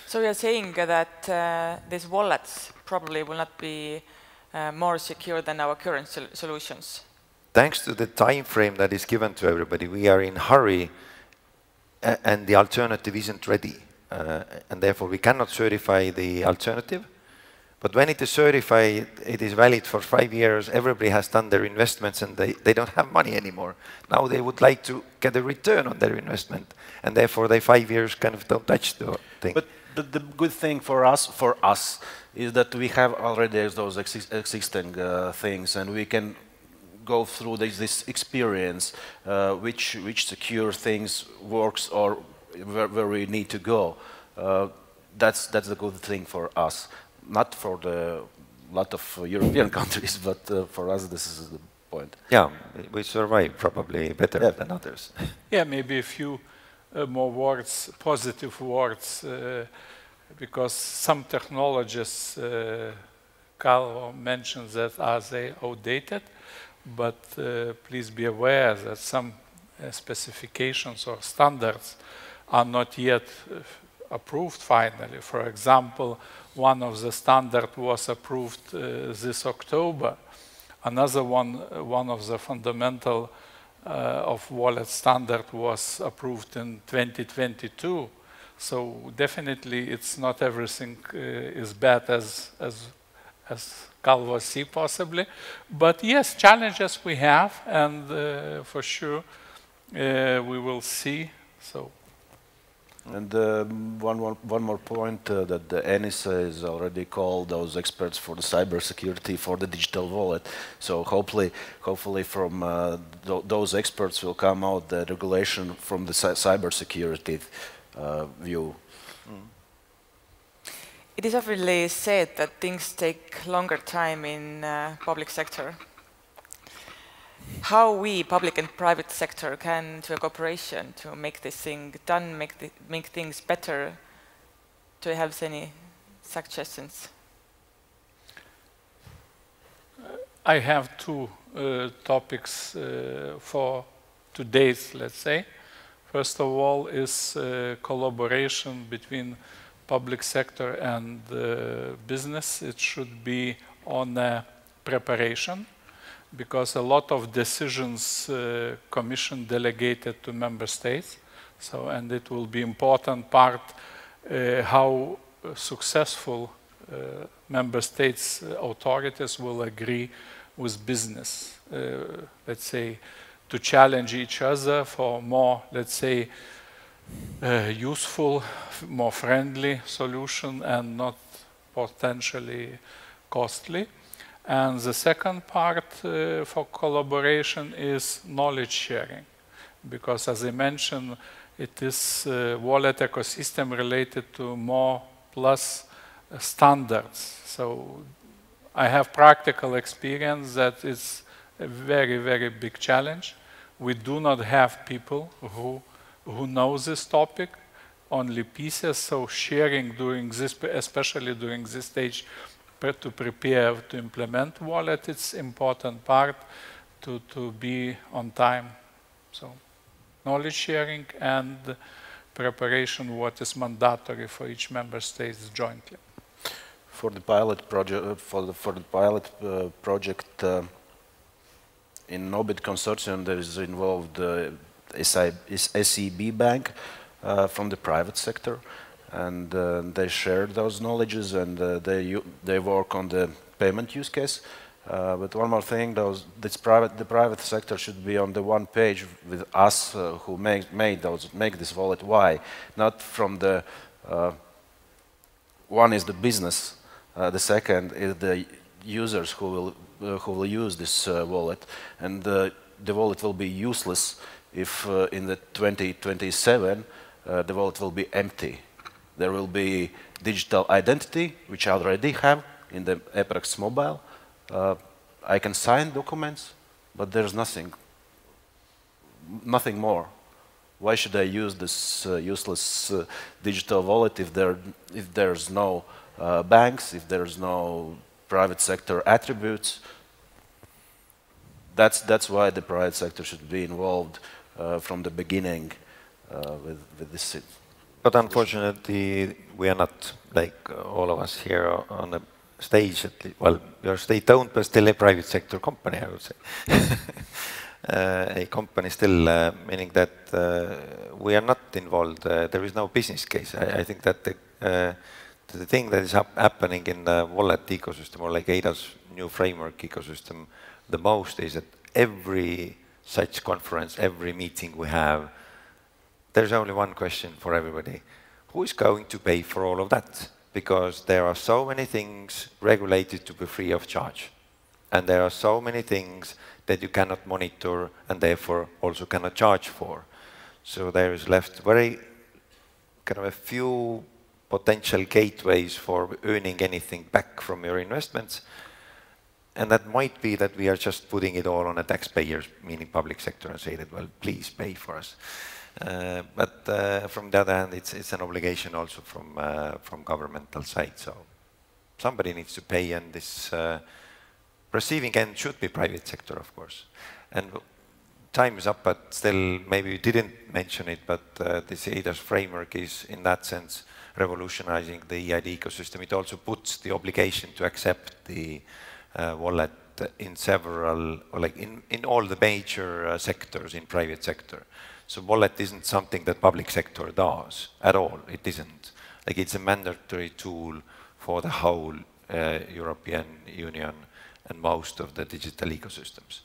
So you're saying that these wallets probably will not be more secure than our current solutions? Thanks to the time frame that is given to everybody, we are in hurry, and the alternative isn't ready. And therefore, we cannot certify the alternative. But when it is certified, it is valid for 5 years. Everybody has done their investments, and they don't have money anymore. Now they would like to get a return on their investment, and therefore they 5 years kind of don't touch the thing. But the good thing for us is that we have already those existing things, and we can go through this experience, which secure things works or where we need to go. That's the good thing for us, not for the lot of European countries, but for us this is the point. Yeah, we survive probably better than others. Yeah, maybe a few more words, positive words, because some technologies, Carl mentions that are they outdated, but please be aware that some specifications or standards are not yet approved finally. For example, one of the standards was approved this October. Another one of the fundamental of wallet standard was approved in 2022. So definitely it's not everything is bad as Carl was see possibly. But yes, challenges we have, and for sure we will see. So. And one more point that the NSA has already called those experts for the cybersecurity for the digital wallet. So hopefully from those experts will come out the regulation from the cybersecurity view. It is often said that things take longer time in public sector. how we, public and private sector, can do a cooperation to make this thing done, make things better. Do you have any suggestions? I have two topics for today's, let's say. First of all is collaboration between public sector and business. It should be on preparation, because a lot of decisions Commission delegated to member states. So, and it will be important part how successful member states authorities will agree with business, let's say, to challenge each other for more, let's say, useful, more friendly solution and not potentially costly. And the second part for collaboration is knowledge sharing, because as I mentioned, it is wallet ecosystem related to more plus standards. So I have practical experience that it's a very, very big challenge. We do not have people who know this topic, only pieces, so sharing during this, especially during this stage, to prepare to implement wallet, it's important part to be on time. So knowledge sharing and preparation, what is mandatory for each member state jointly. For the pilot project, project in Nobit consortium, there is involved SEB Bank from the private sector, and they share those knowledges, and they work on the payment use case. But one more thing, the private sector should be on the one page with us who make this wallet. Why? Not from the one is the business, the second is the users who will use this wallet, and the wallet will be useless if in the 2027 the wallet will be empty. There will be digital identity, which I already have in the Apex mobile. I can sign documents, but there's nothing more. Why should I use this useless digital wallet if there's no banks, if there's no private sector attributes? That's why the private sector should be involved from the beginning with this. But unfortunately, we are not, like all of us here on the stage. Well, we are state-owned, but still a private sector company, I would say. A company still, meaning that we are not involved. There is no business case. I think that the thing that is happening in the wallet ecosystem, or like ADA's new framework ecosystem, the most is that every such conference, every meeting we have, there's only one question for everybody. Who is going to pay for all of that? Because there are so many things regulated to be free of charge. And there are so many things that you cannot monitor and therefore also cannot charge for. So there is left very kind of a few potential gateways for earning anything back from your investments. And that might be that we are just putting it all on the taxpayers, meaning public sector, and say that, well, please pay for us. But from the other hand, it's an obligation also from governmental side. So somebody needs to pay, and this receiving end should be private sector, of course. And time is up, but still, maybe you didn't mention it, but this ADAS framework is, in that sense, revolutionizing the EID ecosystem. It also puts the obligation to accept the wallet in several, or like in all the major sectors in private sector. So wallet isn't something that public sector does at all. It isn't. Like, it's a mandatory tool for the whole European Union and most of the digital ecosystems.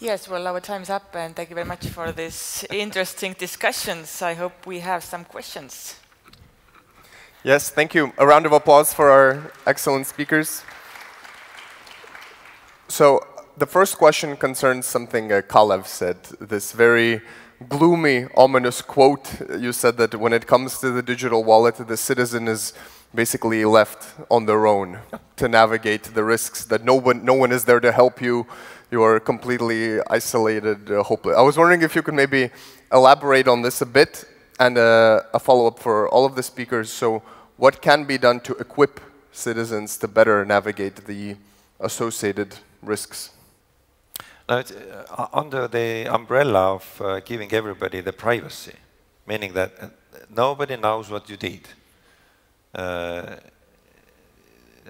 Yes, well, our time's up, and thank you very much for this interesting discussions. I hope we have some questions. Yes, thank you. A round of applause for our excellent speakers. So the first question concerns something Kalev said, this very gloomy, ominous quote. You said that when it comes to the digital wallet, the citizen is basically left on their own to navigate the risks, that no one is there to help you. You are completely isolated, hopeless. I was wondering if you could maybe elaborate on this a bit, and a follow-up for all of the speakers. So what can be done to equip citizens to better navigate the associated risks? Now, it's, under the umbrella of giving everybody the privacy, meaning that nobody knows what you did.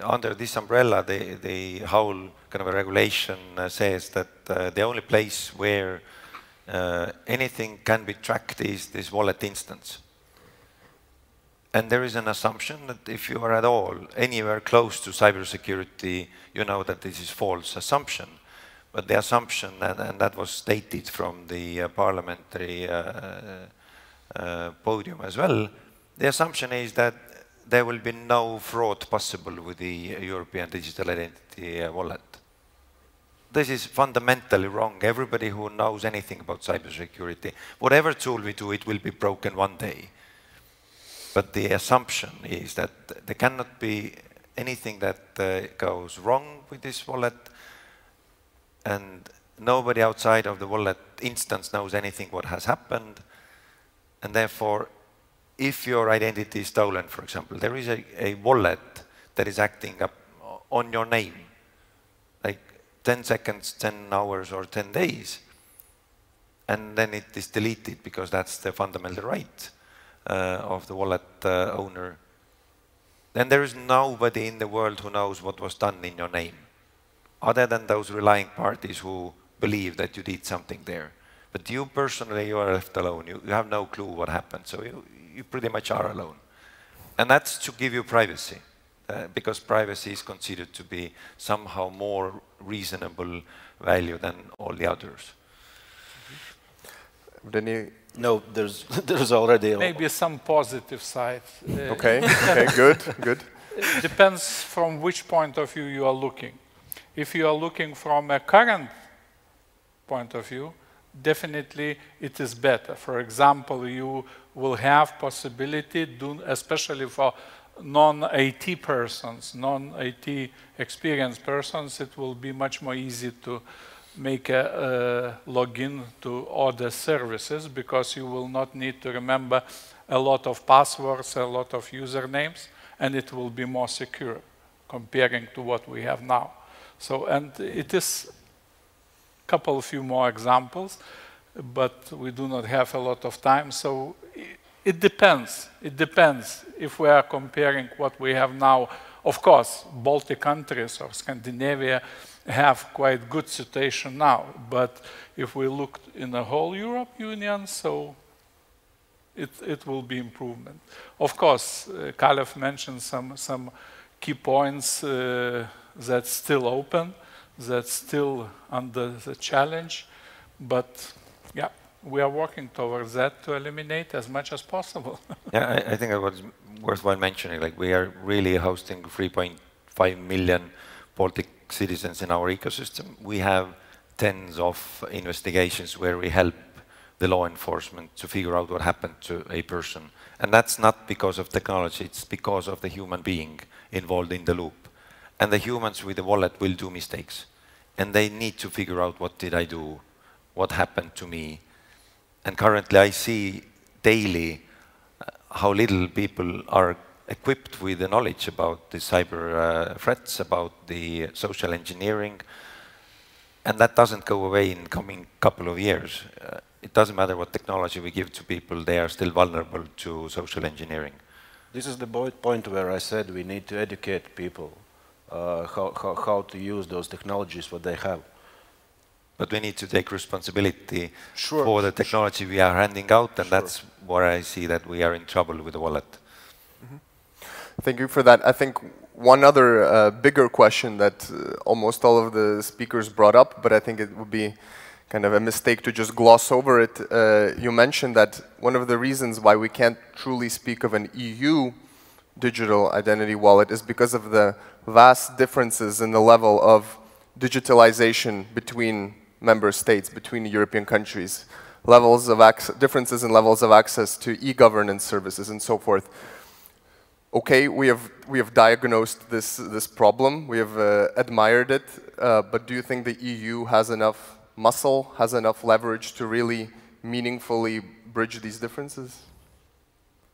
Under this umbrella, the whole kind of a regulation says that the only place where anything can be tracked is this wallet instance. And there is an assumption that if you are at all anywhere close to cybersecurity, you know that this is false assumption. But the assumption, and that was stated from the parliamentary podium as well, the assumption is that there will be no fraud possible with the European Digital Identity Wallet. This is fundamentally wrong. Everybody who knows anything about cybersecurity, whatever tool we do, it will be broken one day. But the assumption is that there cannot be anything that goes wrong with this wallet, and nobody outside of the wallet instance knows anything what has happened, and therefore, if your identity is stolen, for example, there is a wallet that is acting up on your name, like 10 seconds, 10 hours, or 10 days, and then it is deleted because that's the fundamental right of the wallet owner. Then there is nobody in the world who knows what was done in your name, other than those relying parties who believe that you did something there. But you personally, you are left alone. You have no clue what happened, so you pretty much are alone. And that's to give you privacy, because privacy is considered to be somehow more reasonable value than all the others. No, there's already maybe some positive side. Okay, okay, good, good. It depends from which point of view you are looking. If you are looking from a current point of view, definitely it is better. For example, you will have possibility, especially for non-IT persons, non-IT experienced persons, it will be much more easy to make a login to other services, because you will not need to remember a lot of passwords, a lot of usernames, and it will be more secure comparing to what we have now. So, and it is a few more examples, but we do not have a lot of time, so it depends. It depends if we are comparing what we have now. Of course, Baltic countries or Scandinavia have quite good situation now, but if we look in the whole Europe Union, so it will be improvement. Of course, Kalev mentioned some key points that's still open, that's still under the challenge, but yeah, we are working towards that to eliminate as much as possible. Yeah, I think it was worthwhile mentioning, like we are really hosting 3.5 million Baltic citizens in our ecosystem. We have tens of investigations where we help the law enforcement to figure out what happened to a person. And that's not because of technology, it's because of the human being involved in the loop. And the humans with the wallet will do mistakes. And they need to figure out, what did I do? What happened to me? And currently I see daily how little people are equipped with the knowledge about the cyber threats, about the social engineering. And that doesn't go away in the coming couple of years. It doesn't matter what technology we give to people, they are still vulnerable to social engineering. This is the point where I said we need to educate people how to use those technologies, what they have. But we need to take responsibility for the technology we are handing out, and that's where I see that we are in trouble with the wallet. Thank you for that. I think one other bigger question that almost all of the speakers brought up, but I think it would be kind of a mistake to just gloss over it. You mentioned that one of the reasons why we can't truly speak of an EU digital identity wallet is because of the vast differences in the level of digitalization between member states, between European countries, levels of differences in levels of access to e-governance services and so forth. okay, we have diagnosed this problem, we have admired it, but do you think the EU has enough muscle, has enough leverage to really meaningfully bridge these differences?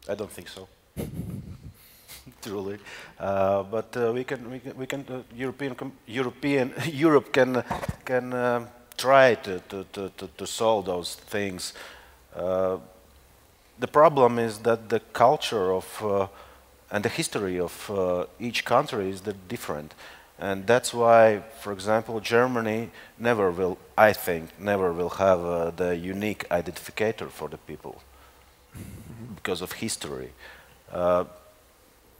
I don't think so. Truly, but Europe can try to solve those things. The problem is that the culture of and the history of each country is different, and that's why, for example, Germany never will, I think, never will have the unique identificator for the people because of history.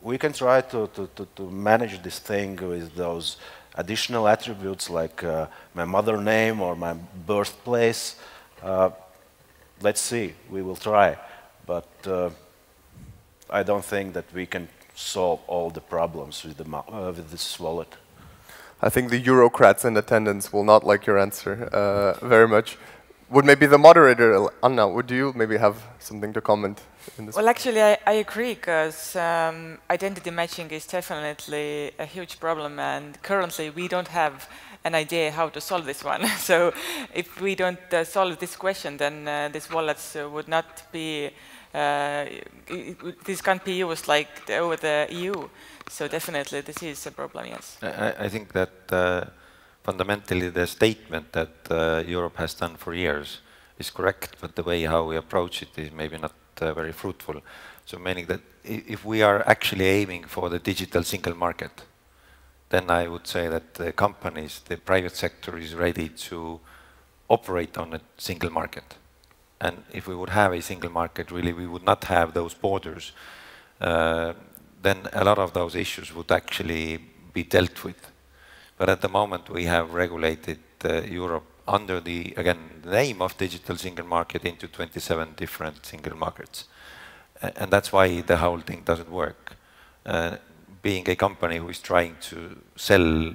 We can try to manage this thing with those additional attributes like my mother name or my birthplace. Let's see, we will try, but I don't think that we can solve all the problems with this wallet. I think the Eurocrats in attendance will not like your answer very much. Would maybe the moderator, Anna, would you maybe have something to comment in this? Well, actually, I agree, because identity matching is definitely a huge problem, and currently we don't have an idea how to solve this one. So if we don't solve this question, then these wallets would not be, this can't be used like over the EU. So definitely this is a problem, yes. I think that fundamentally the statement that Europe has done for years is correct, but the way how we approach it is maybe not very fruitful. So meaning that if we are actually aiming for the digital single market, then I would say that the companies, the private sector is ready to operate on a single market. And if we would have a single market, really we would not have those borders, then a lot of those issues would actually be dealt with. But at the moment we have regulated Europe under the, again, the name of digital single market into 27 different single markets. And that's why the whole thing doesn't work. Being a company who is trying to sell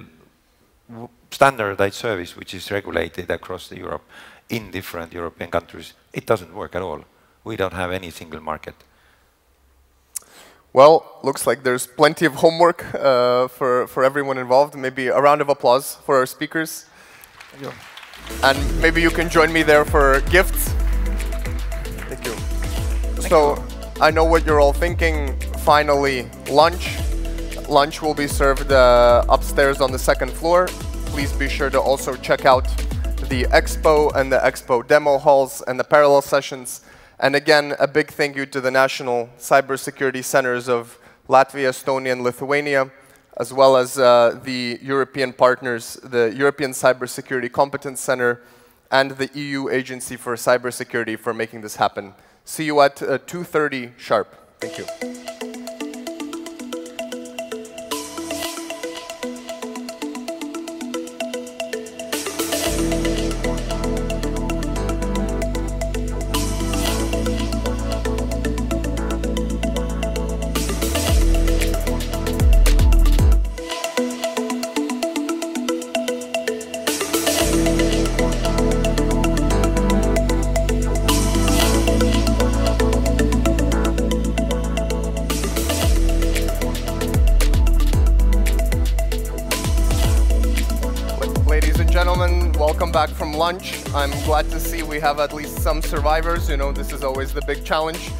standardized service which is regulated across Europe in different European countries, it doesn't work at all. We don't have any single market. Well, looks like there's plenty of homework for everyone involved. Maybe a round of applause for our speakers. Thank you. And maybe you can join me there for gifts. Thank you. So I know what you're all thinking. Finally, lunch. Lunch will be served upstairs on the second floor. Please be sure to also check out the expo and the expo demo halls and the parallel sessions. And again, a big thank you to the national cybersecurity centers of Latvia, Estonia, and Lithuania, as well as the European partners, the European Cybersecurity Competence Center, and the EU Agency for Cybersecurity for making this happen. See you at 2:30 sharp. Thank you. Back from lunch. I'm glad to see we have at least some survivors. You know, this is always the big challenge,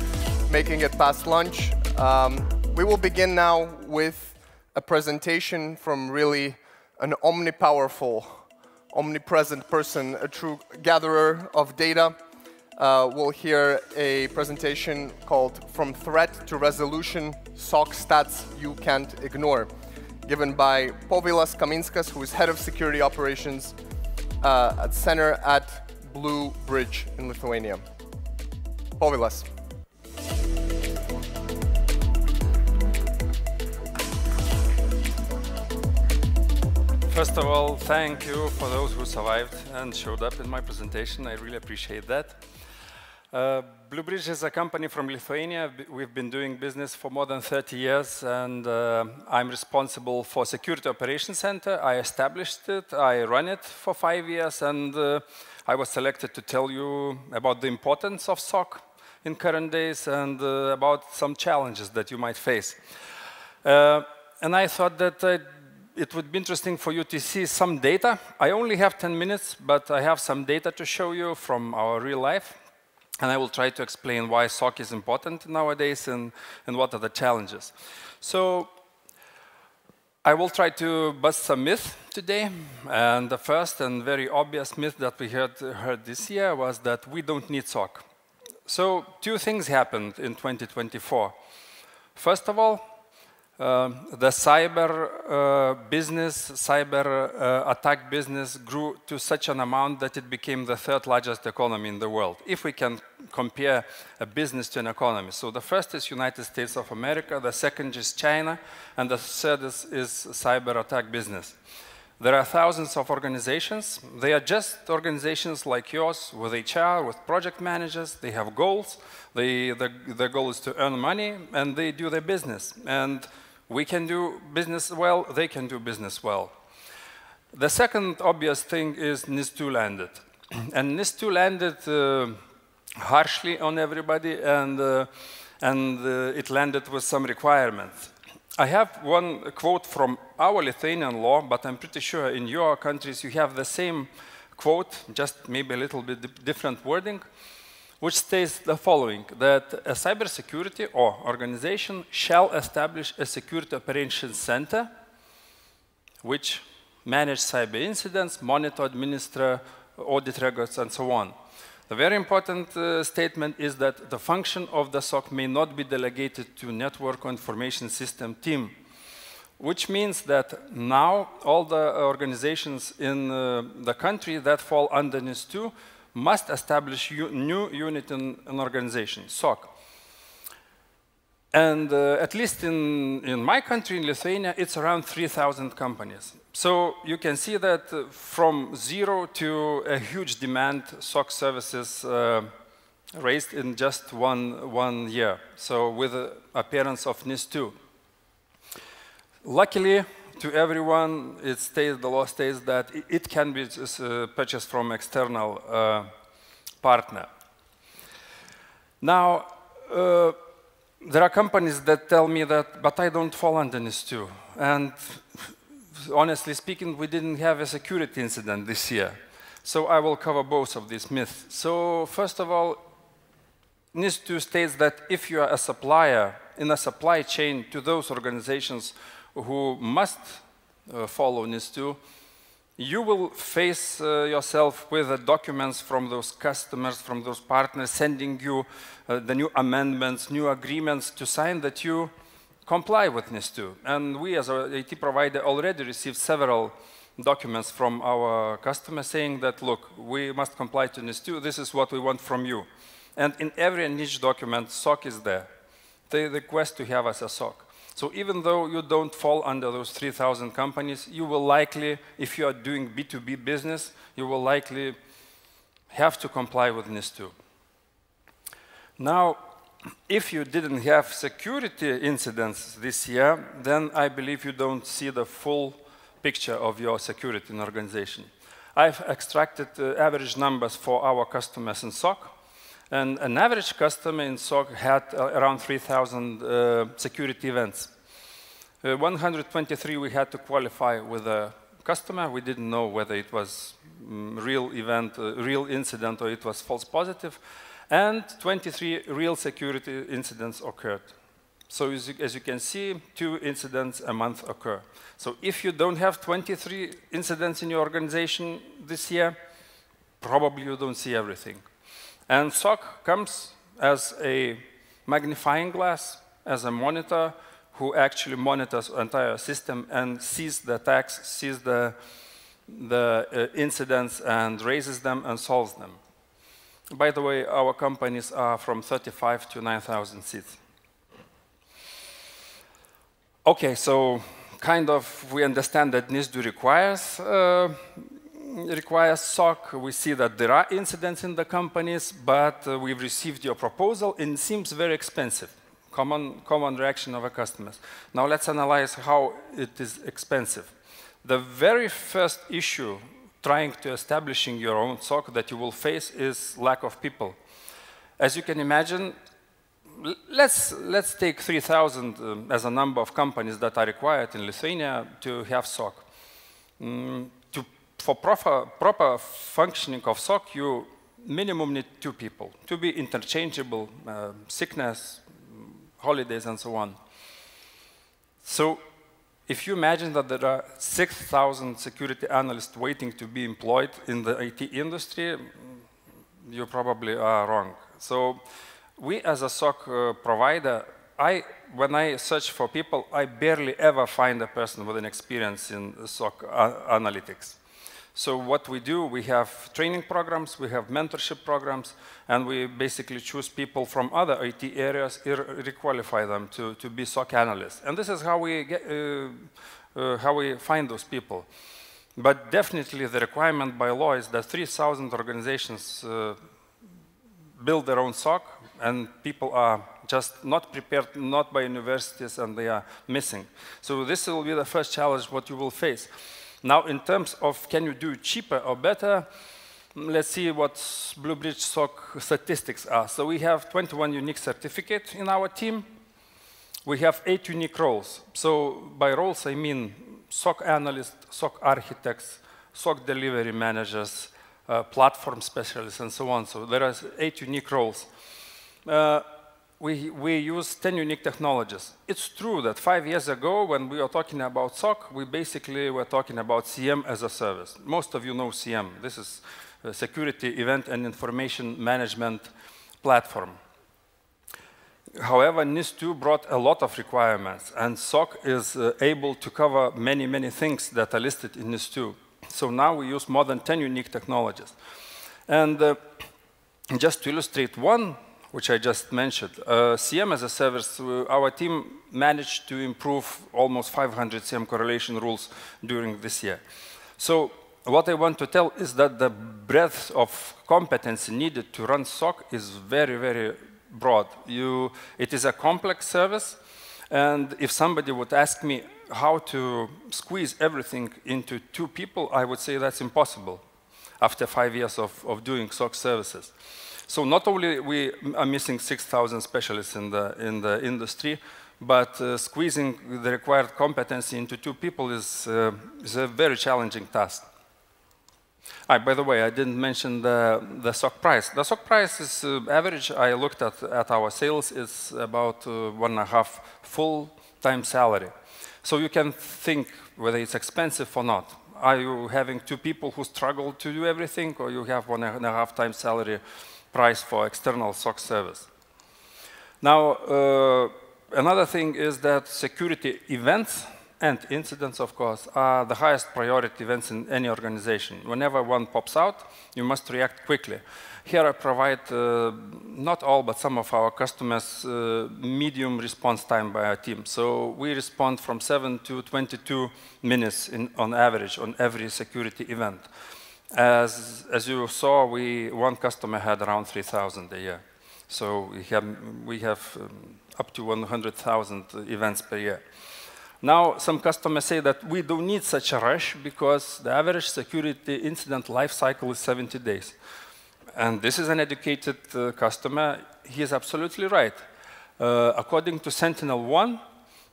making it past lunch. We will begin now with a presentation from really an omnipowerful, omnipresent person, a true gatherer of data. We'll hear a presentation called From Threat to Resolution, SOC Stats You Can't Ignore, given by Povilas Kaminskas, who is Head of Security Operations at Center at Blue Bridge in Lithuania. Povilas. First of all, thank you for those who survived and showed up in my presentation. I really appreciate that. Blue Bridge is a company from Lithuania. We've been doing business for more than 30 years, and I'm responsible for Security Operations Center. I established it, I ran it for 5 years, and I was selected to tell you about the importance of SOC in current days and about some challenges that you might face. And I thought that it would be interesting for you to see some data. I only have 10 minutes, but I have some data to show you from our real life. And I will try to explain why SOC is important nowadays and what are the challenges. So I will try to bust some myths today. And the first and very obvious myth that we heard this year was that we don't need SOC. So two things happened in 2024. First of all, the cyber business, cyber attack business grew to such an amount that it became the third largest economy in the world, if we can compare a business to an economy. So the first is United States of America, the second is China, and the third is cyber attack business. There are thousands of organizations. They are just organizations like yours with HR, with project managers. They have goals. Their goal is to earn money, and they do their business. And we can do business well, they can do business well. The second obvious thing is NIS2 landed. And NIS2 landed harshly on everybody, and it landed with some requirements. I have one quote from our Lithuanian law, but I'm pretty sure in your countries you have the same quote, just maybe a little bit different wording, which states the following, that a cybersecurity or organization shall establish a security operations center which manage cyber incidents, monitor, administer, audit records, and so on. The very important statement is that the function of the SOC may not be delegated to network or information system team, which means that now all the organizations in the country that fall under NIS2 must establish new unit in an organization, SOC. And at least in my country, in Lithuania, it's around 3,000 companies. So you can see that from zero to a huge demand, SOC services raised in just one year. So with the appearance of NIS2. Luckily, to everyone, the law states that it can be purchased from external partner. Now, there are companies that tell me that, but I don't fall under NIS2. And honestly speaking, we didn't have a security incident this year. So I will cover both of these myths. So first of all, NIS2 states that if you are a supplier in a supply chain to those organizations who must follow NIS2, you will face yourself with the documents from those customers, from those partners, sending you the new amendments, new agreements to sign that you comply with NIS2. And we as an IT provider already received several documents from our customers saying that, look, we must comply to NIS2, this is what we want from you. And in every niche document, SOC is there. They request to have us a SOC. So even though you don't fall under those 3,000 companies, you will likely, if you are doing B2B business, you will likely have to comply with NIS2. Now, if you didn't have security incidents this year, then I believe you don't see the full picture of your security in organization. I've extracted average numbers for our customers in SOC. And an average customer in SOC had around 3,000 security events. 123 we had to qualify with a customer. We didn't know whether it was real event, real incident, or it was false positive. And 23 real security incidents occurred. So as you can see, 2 incidents a month occur. So if you don't have 23 incidents in your organization this year, probably you don't see everything. And SOC comes as a magnifying glass, as a monitor who actually monitors the entire system and sees the attacks, sees the incidents and raises them and solves them. By the way, our companies are from 35 to 9,000 seats. Okay, so kind of we understand that NIS2 requires SOC. We see that there are incidents in the companies, but we've received your proposal and it seems very expensive. Common reaction of our customers. Now let's analyze how it is expensive. The very first issue trying to establishing your own SOC that you will face is lack of people. As you can imagine, let's take 3,000 as a number of companies that are required in Lithuania to have SOC. For proper functioning of SOC, you minimum need 2 people to be interchangeable, sickness, holidays, and so on. So if you imagine that there are 6,000 security analysts waiting to be employed in the IT industry, you probably are wrong. So we as a SOC provider, when I search for people, I barely ever find a person with an experience in SOC analytics. So what we do, we have training programs, we have mentorship programs, and we basically choose people from other IT areas, requalify them to be SOC analysts. And this is how we find those people. But definitely the requirement by law is that 3,000 organizations build their own SOC, and people are just not prepared, not by universities, and they are missing. So this will be the first challenge what you will face. Now, in terms of can you do cheaper or better, let's see what BlueBridge SOC statistics are. So we have 21 unique certificates in our team. We have 8 unique roles. So by roles, I mean SOC analysts, SOC architects, SOC delivery managers, platform specialists, and so on. So there are 8 unique roles. We use 10 unique technologies. It's true that 5 years ago, when we were talking about SOC, we basically were talking about CM as a service. Most of you know CM. This is a security event and information management platform. However, NIS2 brought a lot of requirements, and SOC is able to cover many, many things that are listed in NIS2. So now we use more than 10 unique technologies. And just to illustrate one, which I just mentioned, CM as a service, our team managed to improve almost 500 CM correlation rules during this year. So what I want to tell is that the breadth of competency needed to run SOC is very, very broad. It is a complex service, and if somebody would ask me how to squeeze everything into 2 people, I would say that's impossible after 5 years of doing SOC services. So not only we are missing 6,000 specialists in the industry, but squeezing the required competency into 2 people is a very challenging task. By the way, I didn't mention the SOC price. The SOC price is average. I looked at our sales. It's about 1.5 full-time salary. So you can think whether it's expensive or not. Are you having 2 people who struggle to do everything, or you have 1.5 times salary price for external SOC service? Now, another thing is that security events and incidents, of course, are the highest priority events in any organization. Whenever one pops out, you must react quickly. Here I provide, not all, but some of our customers, medium response time by our team. So we respond from 7 to 22 minutes on average on every security event. As you saw, one customer had around 3,000 a year. So we have up to 100,000 events per year. Now, some customers say that we don't need such a rush because the average security incident life cycle is 70 days. And this is an educated customer. He is absolutely right. According to Sentinel-1,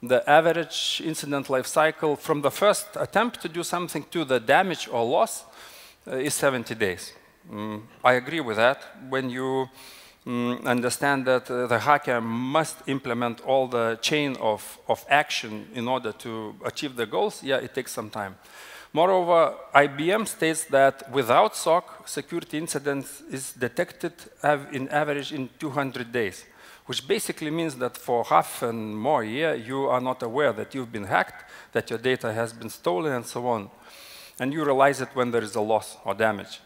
the average incident life cycle from the first attempt to do something to the damage or loss is 70 days. I agree with that. When you understand that the hacker must implement all the chain of action in order to achieve the goals, yeah, it takes some time. Moreover, IBM states that without SOC, security incidents is detected in average in 200 days, which basically means that for half and more year, you are not aware that you've been hacked, that your data has been stolen, and so on. And you realize it when there is a loss or damage.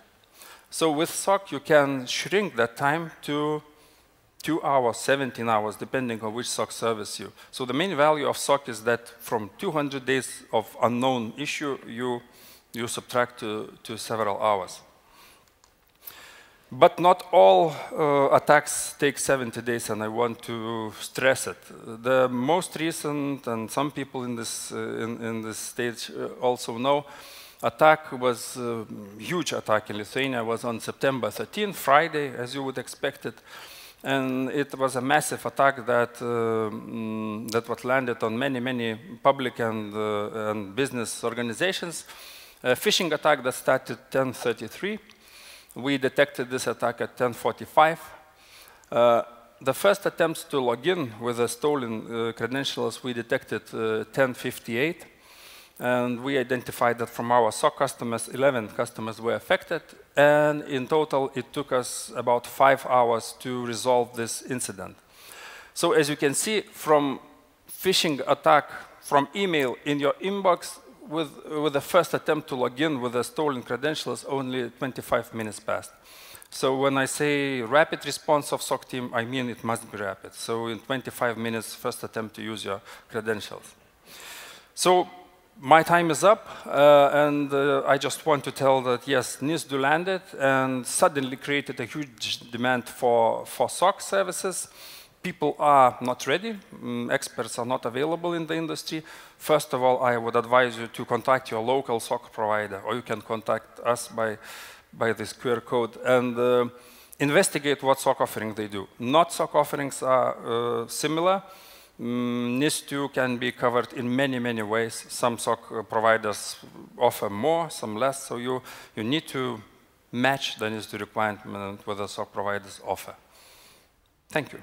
So with SOC, you can shrink that time to 2 hours, 17 hours, depending on which SOC service you. So the main value of SOC is that from 200 days of unknown issue, you subtract to several hours. But not all attacks take 70 days, and I want to stress it. The most recent, and some people in this stage also know, attack was a huge attack in Lithuania was on September 13, Friday, as you would expect it. And it was a massive attack that that was landed on many public and business organizations. A phishing attack that started at 10:33. We detected this attack at 10:45. The first attempts to log in with the stolen credentials we detected 10:58. And we identified that from our SOC customers, 11 customers were affected. And in total, it took us about 5 hours to resolve this incident. So as you can see, from phishing attack, from email in your inbox, with the first attempt to log in with the stolen credentials, only 25 minutes passed. So when I say rapid response of SOC team, I mean it must be rapid. So in 25 minutes, first attempt to use your credentials. So my time is up, and I just want to tell that, yes, NIST landed and suddenly created a huge demand for SOC services. People are not ready. Experts are not available in the industry. First of all, I would advise you to contact your local SOC provider, or you can contact us by this QR code and investigate what SOC offering they do. Not SOC offerings are similar. NIST can be covered in many ways. Some SOC providers offer more, some less, so you need to match the NIST requirement with the SOC providers offer. Thank you.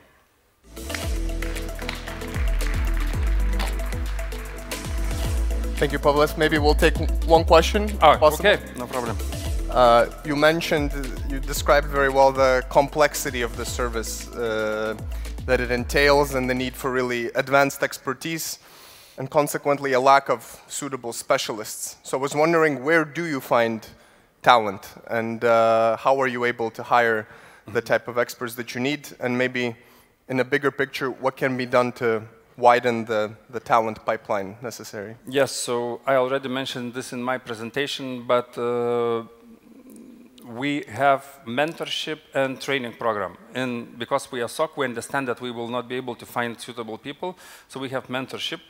Thank you, Pavles. Maybe we'll take one question. Oh, okay, no problem. You mentioned, you described very well the complexity of the service that it entails and the need for really advanced expertise and consequently a lack of suitable specialists. So I was wondering, where do you find talent and how are you able to hire the type of experts that you need? And maybe in a bigger picture, what can be done to widen the talent pipeline necessary? Yes, so I already mentioned this in my presentation, but we have mentorship and training program. And because we are SOC, we understand that we will not be able to find suitable people. So we have mentorship.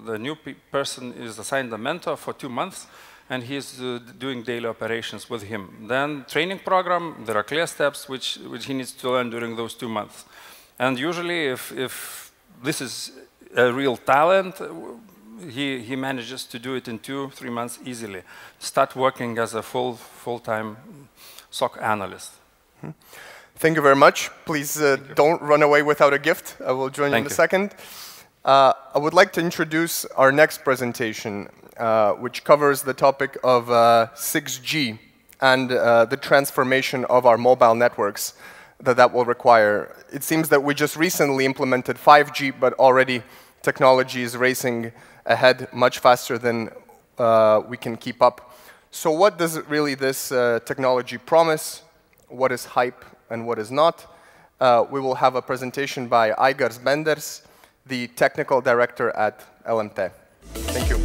The new person is assigned a mentor for 2 months, and he's doing daily operations with him. Then training program, there are clear steps which he needs to learn during those 2 months. And usually if this is a real talent, he manages to do it in 2-3 months easily. Start working as a full-time SOC analyst. Thank you very much. Please don't run away without a gift. I will join you in a second. I would like to introduce our next presentation, which covers the topic of 6G and the transformation of our mobile networks that will require. It seems that we just recently implemented 5G, but already technology is racing ahead much faster than we can keep up. So what does really this technology promise? What is hype and what is not? We will have a presentation by Aigars Benders, the technical director at LMT. Thank you.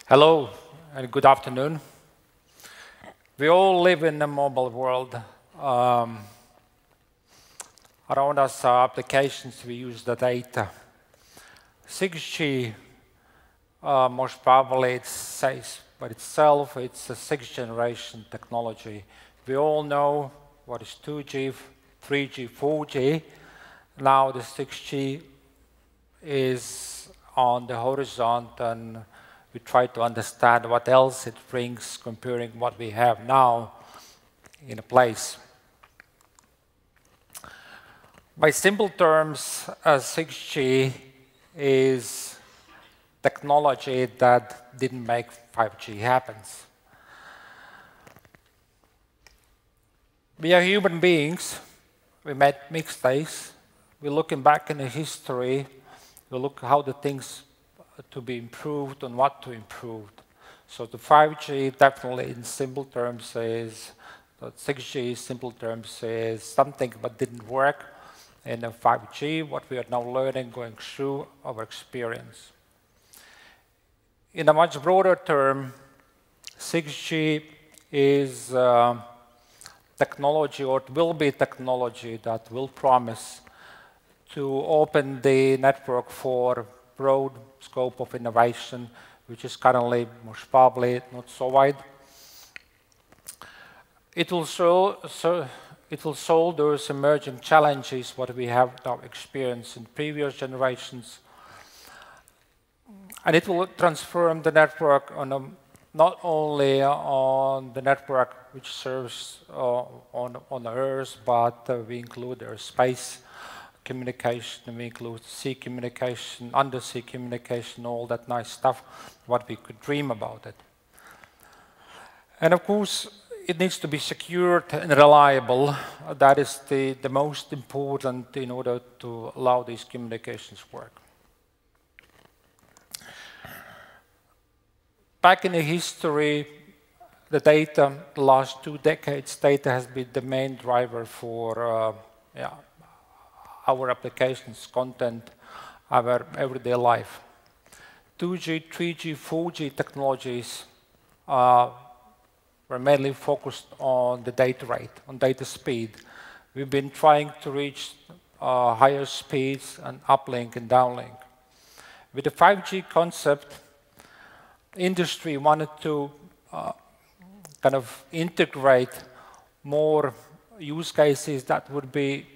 Hello and good afternoon. We all live in a mobile world. Around us are applications, we use the data. 6G, most probably it says by itself, it's a 6th generation technology. We all know what is 2G, 3G, 4G. Now the 6G is on the horizon, and we try to understand what else it brings comparing what we have now in a place. By simple terms, 6G is technology that didn't make 5G happen. We are human beings. We made mistakes. We're looking back in the history. We look how the things to be improved and what to improve. So the 5G definitely in simple terms is, the 6G in simple terms is something that didn't work in the 5G, what we are now learning going through our experience. In a much broader term, 6G is technology, or it will be technology that will promise to open the network for broad scope of innovation, which is currently most probably not so wide. It will solve those emerging challenges what we have now experienced in previous generations, and it will transform the network on not only on the network which serves on Earth, but we include space communication, we include sea communication, undersea communication, all that nice stuff, what we could dream about it. And of course, it needs to be secured and reliable. That is the most important in order to allow these communications work. Back in the history, the data, the last 2 decades, data has been the main driver for our applications, content, our everyday life. 2G, 3G, 4G technologies were mainly focused on the data rate, on data speed. We've been trying to reach higher speeds and uplink and downlink. With the 5G concept, industry wanted to kind of integrate more use cases that would be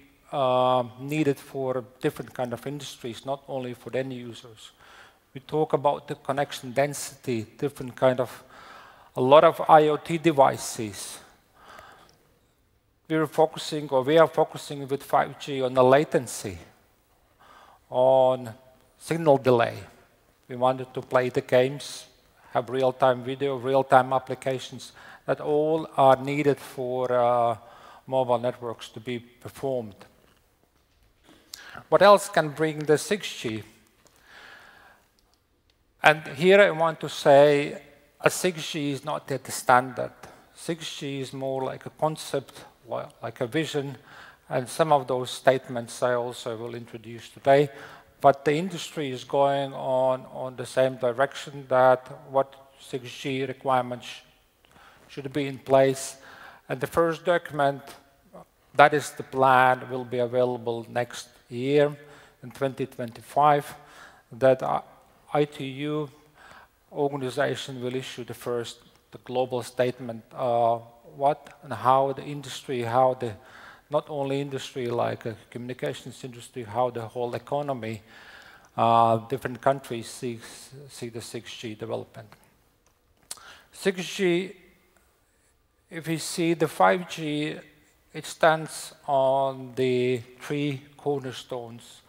needed for different kind of industries, not only for the end users. We talk about the connection density, different kind of, a lot of IoT devices. We are focusing with 5G on the latency, on signal delay. We wanted to play the games, have real-time video, real-time applications that all are needed for mobile networks to be performed. What else can bring the 6G? And here I want to say a 6G is not yet the standard. 6G is more like a concept, like a vision, and some of those statements I also will introduce today. But the industry is going on the same direction, that what 6G requirements should be in place. And the first document, that is the plan, will be available next year in 2025, that ITU organization will issue the global statement, what and how the industry, not only industry like communications industry, how the whole economy, different countries see the 6G development. 6G, if we see the 5G, it stands on the 3 cornerstones.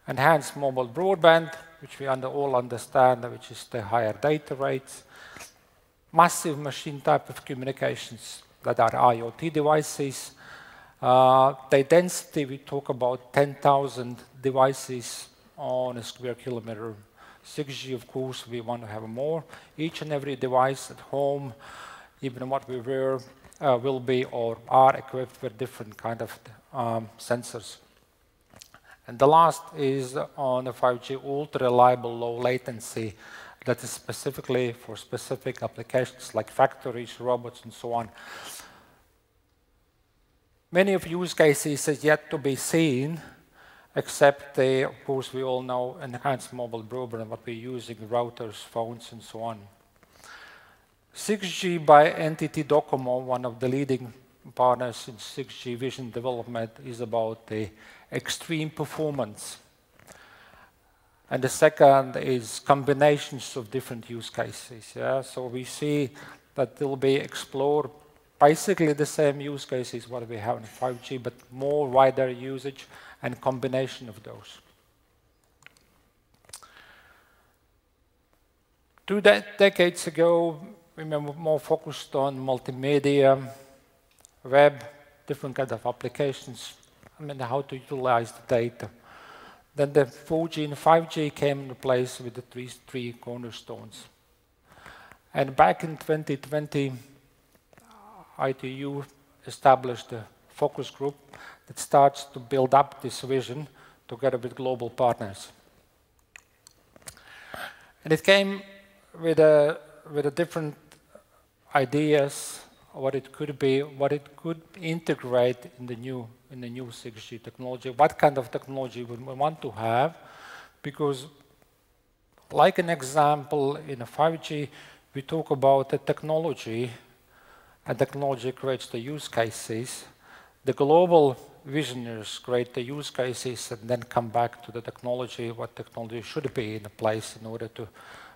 Enhanced mobile broadband, which we all understand, which is the higher data rates. Massive machine type of communications that are IoT devices. The density, we talk about 10,000 devices on a square kilometer. 6G, of course, we want to have more. Each and every device at home, even what we wear, will be or are equipped with different kind of sensors. And the last is on the 5G, ultra-reliable low latency that is specifically for specific applications like factories, robots, and so on. Many of use cases is yet to be seen, except, of course, we all know enhanced mobile broadband, what we're using, routers, phones, and so on. 6G by NTT Docomo, one of the leading partners in 6G vision development, is about the extreme performance. And the second is combinations of different use cases. Yeah? So we see that there will be explored basically the same use cases what we have in 5G, but more wider usage and combination of those. 2 decades ago, we were more focused on multimedia, web, different kind of applications, how to utilize the data. Then the 4G and 5G came into place with the three cornerstones. And back in 2020, ITU established a focus group that starts to build up this vision together with global partners. And it came with a different ideas what it could be, what it could integrate in the new 6G technology, what kind of technology we want to have, because like an example in a 5G, we talk about the technology, and technology creates the use cases. The global visionaries create the use cases and then come back to the technology, what technology should be in place in order to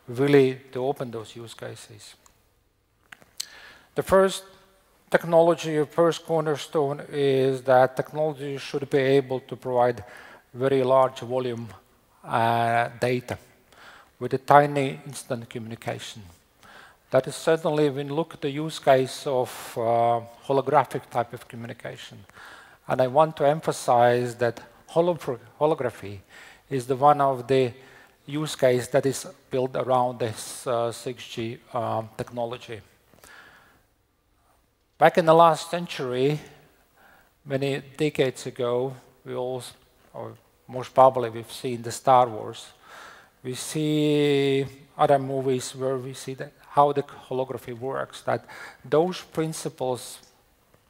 really open those use cases. The first technology, first cornerstone is that technology should be able to provide very large volume data with a tiny instant communication. That is certainly, when you look at the use case of holographic type of communication. And I want to emphasize that holography is the one of the use case that is built around this 6G technology. Back in the last century, many decades ago, we all, or most probably we've seen the Star Wars. We see other movies where we see that how the holography works, that those principles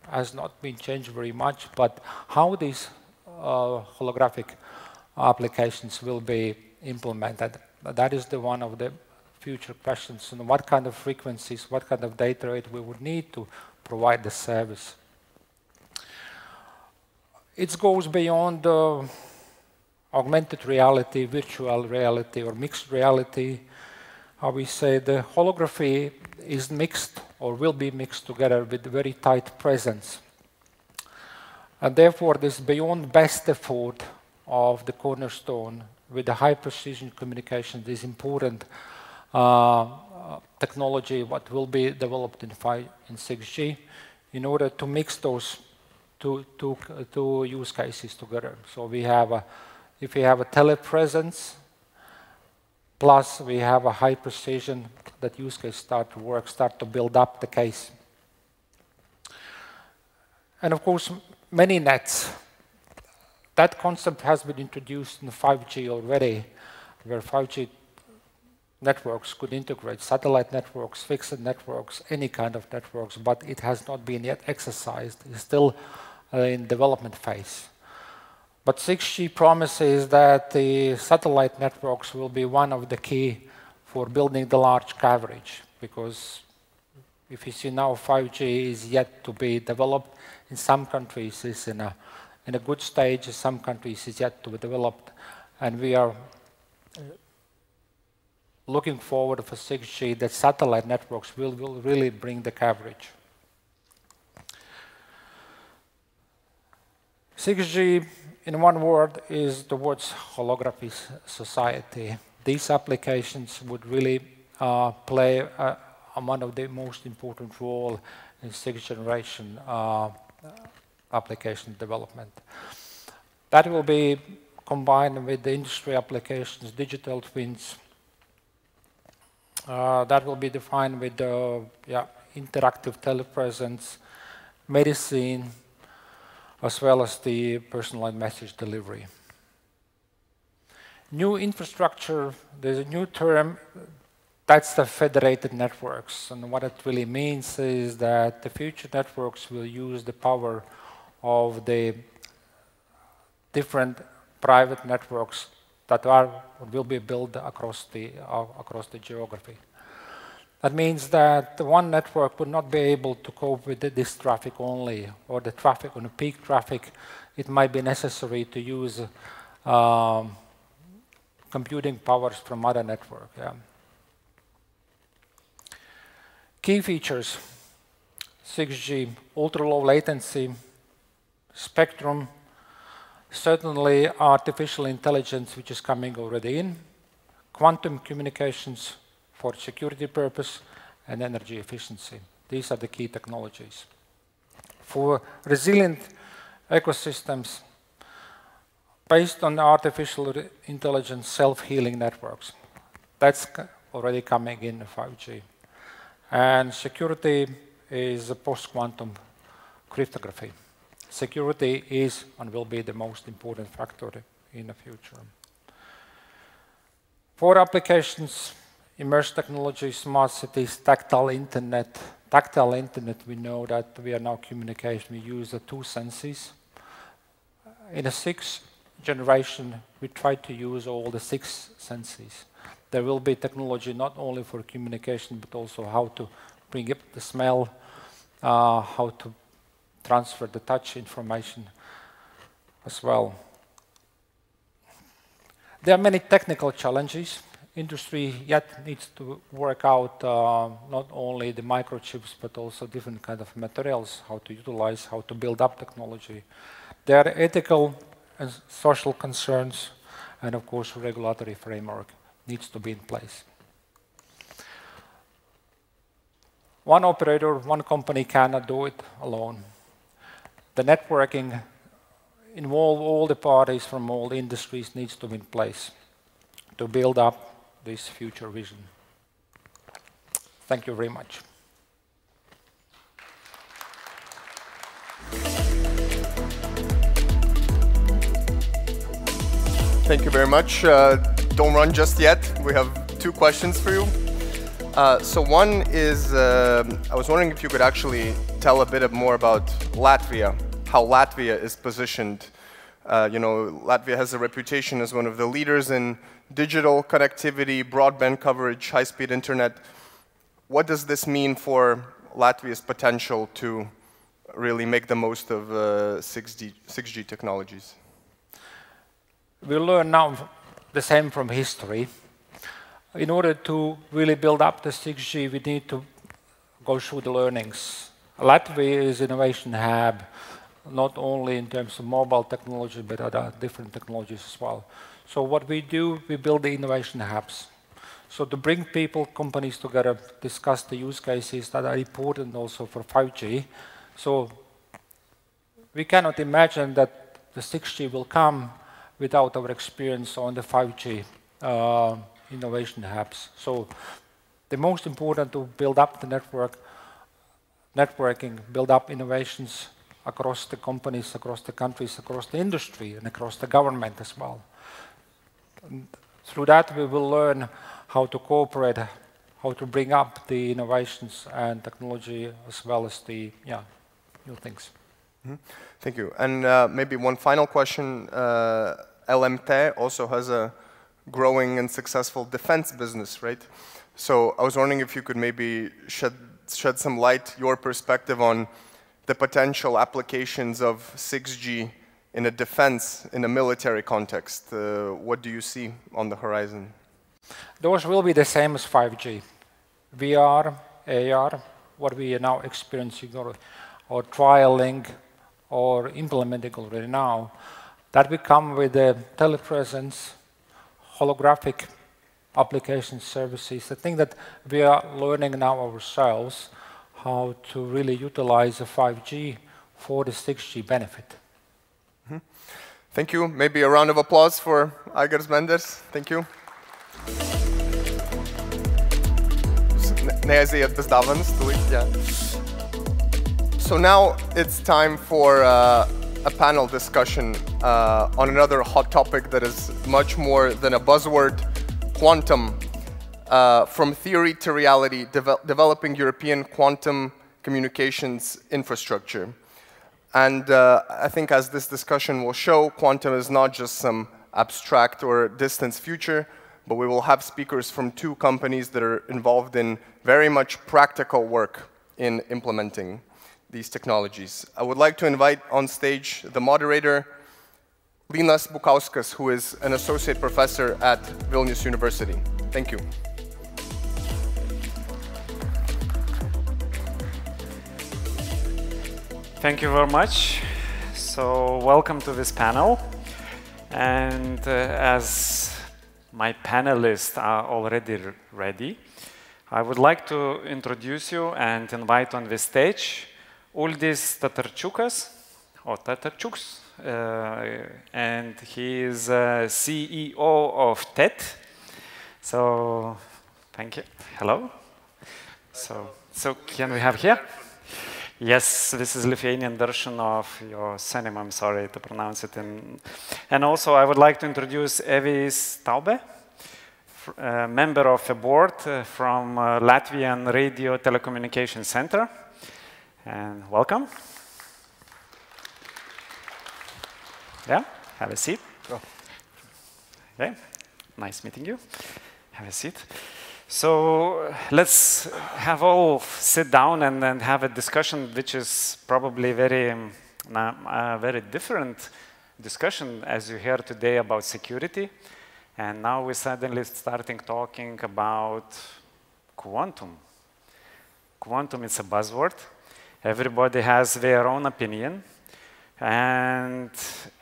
has not been changed very much, but how these holographic applications will be implemented, that is the one of the future questions. And what kind of frequencies, what kind of data rate we would need to provide the service. It goes beyond augmented reality, virtual reality, or mixed reality. How we say the holography is mixed or will be mixed together with very tight presence. And therefore, this beyond best effort of the cornerstone with the high precision communication, this important technology what will be developed in 6G in order to mix those two use cases together. So we have if we have a telepresence, plus we have a high precision, that use case start to work, start to build up the case. And of course, many nets. That concept has been introduced in 5G already, where 5G networks could integrate satellite networks, fixed networks, any kind of networks, but it has not been yet exercised. It's still in development phase. But 6G promises that the satellite networks will be one of the key for building the large coverage, because if you see now 5G is yet to be developed. In some countries it's in a good stage, in some countries it's yet to be developed, and we are looking forward for 6G that satellite networks will really bring the coverage. 6G, in one word, is towards holography society. These applications would really play one of the most important role in sixth generation application development. That will be combined with the industry applications, digital twins. That will be defined with the interactive telepresence, medicine, as well as the personalized message delivery. New infrastructure, there's a new term, that's the federated networks. And what it really means is that the future networks will use the power of the different private networks that will be built across the geography. That means that the one network would not be able to cope with this traffic only, or the traffic on the peak traffic. It might be necessary to use computing powers from other networks. Yeah. Key features: 6G, ultra-low latency, spectrum, certainly artificial intelligence, which is coming already in, quantum communications for security purpose, and energy efficiency. These are the key technologies. For resilient ecosystems, based on artificial intelligence, self-healing networks. That's already coming in 5G. And security is a post-quantum cryptography. Security is and will be the most important factor in the future. For applications, immersive technology, smart cities, tactile internet, tactile internet, we know that we are now communicating, we use the 2 senses. In the 6th generation, we try to use all the 6 senses. There will be technology not only for communication, but also how to bring up the smell, how to transfer the touch information as well. There are many technical challenges. Industry yet needs to work out not only the microchips, but also different kind of materials, how to utilize, how to build up technology. There are ethical and social concerns, and of course, regulatory framework needs to be in place. One operator, one company cannot do it alone. The networking involve all the parties from all the industries needs to be in place to build up this future vision. Thank you very much. Thank you very much. Don't run just yet. We have 2 questions for you. So one is, I was wondering if you could actually tell a bit more about Latvia, how Latvia is positioned. You know, Latvia has a reputation as one of the leaders in digital connectivity, broadband coverage, high-speed internet. What does this mean for Latvia's potential to really make the most of 6G technologies? We learn now the same from history. In order to really build up the 6G, we need to go through the learnings. Latvia is an innovation hub, not only in terms of mobile technology, but other different technologies as well. So what we do, we build the innovation hubs. So to bring people, companies together, discuss the use cases that are important also for 5G. So we cannot imagine that the 6G will come without our experience on the 5G innovation hubs. So the most important to build up the networking, build up innovations across the companies, across the countries, across the industry, and across the government as well. And through that, we will learn how to cooperate, how to bring up the innovations and technology, as well as the new things. Mm-hmm. Thank you. And maybe one final question. LMT also has a growing and successful defense business, right? So I was wondering if you could maybe shed some light, your perspective on the potential applications of 6G in a defense, in a military context. What do you see on the horizon? Those will be the same as 5G. VR, AR, what we are now experiencing or trialing or implementing already now, that will come with the telepresence, holographic application services. I think that we are learning now ourselves how to really utilize the 5G for the 6G benefit. Mm-hmm. Thank you. Maybe a round of applause for Aigars Menders. Thank you. So now it's time for a panel discussion on another hot topic that is much more than a buzzword, quantum. From theory to reality, developing European quantum communications infrastructure. And I think as this discussion will show, quantum is not just some abstract or distant future, but we will have speakers from 2 companies that are involved in very much practical work in implementing these technologies. I would like to invite on stage the moderator, Linas Bukauskas, who is an associate professor at Vilnius University. Thank you. Thank you very much. So welcome to this panel. And as my panelists are already ready, I would like to introduce you and invite on the stage Uldis Tatarchukas, or Tatarchuks, and he is CEO of TET. So, thank you. Hello. So can we have here? Yes, this is Lithuanian version of your surname. I'm sorry to pronounce it. And also, I would like to introduce Evis Taube member of a board from Latvian Radio Telecommunication Center. And welcome. Yeah, have a seat. Okay, nice meeting you. Have a seat. So let's have all sit down and then have a discussion, which is probably very different discussion as you heard today about security. And now we're suddenly starting talking about quantum. Quantum is a buzzword. Everybody has their own opinion. And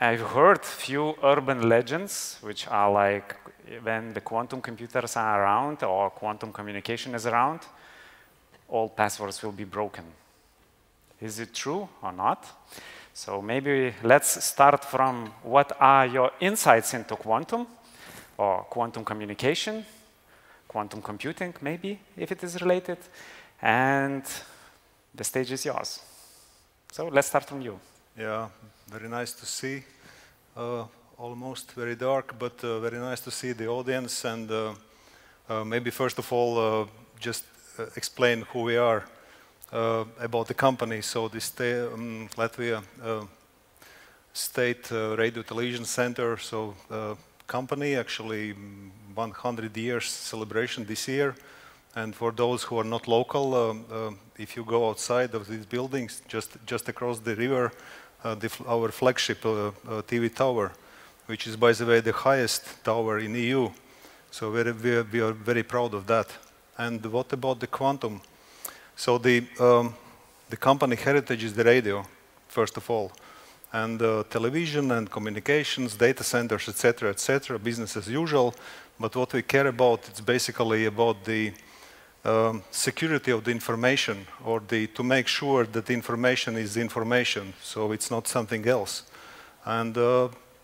I've heard few urban legends, which are like when the quantum computers are around or quantum communication is around, all passwords will be broken. Is it true or not? So maybe let's start from what are your insights into quantum or quantum communication, quantum computing maybe, if it is related, and the stage is yours. So let's start from you. Yeah, very nice to see. Almost very dark, but very nice to see the audience. And maybe first of all, just explain who we are about the company. So this Latvia State Radio Television Center, so company actually 100 years celebration this year. And for those who are not local, if you go outside of these buildings, just across the river, our flagship TV tower, which is, by the way, the highest tower in EU. So we are very proud of that. And what about the quantum? So the company heritage is the radio, first of all, and television and communications, data centers, etc., business as usual. But what we care about, it's basically about the security of the information, or to make sure that the information is information, so it's not something else. And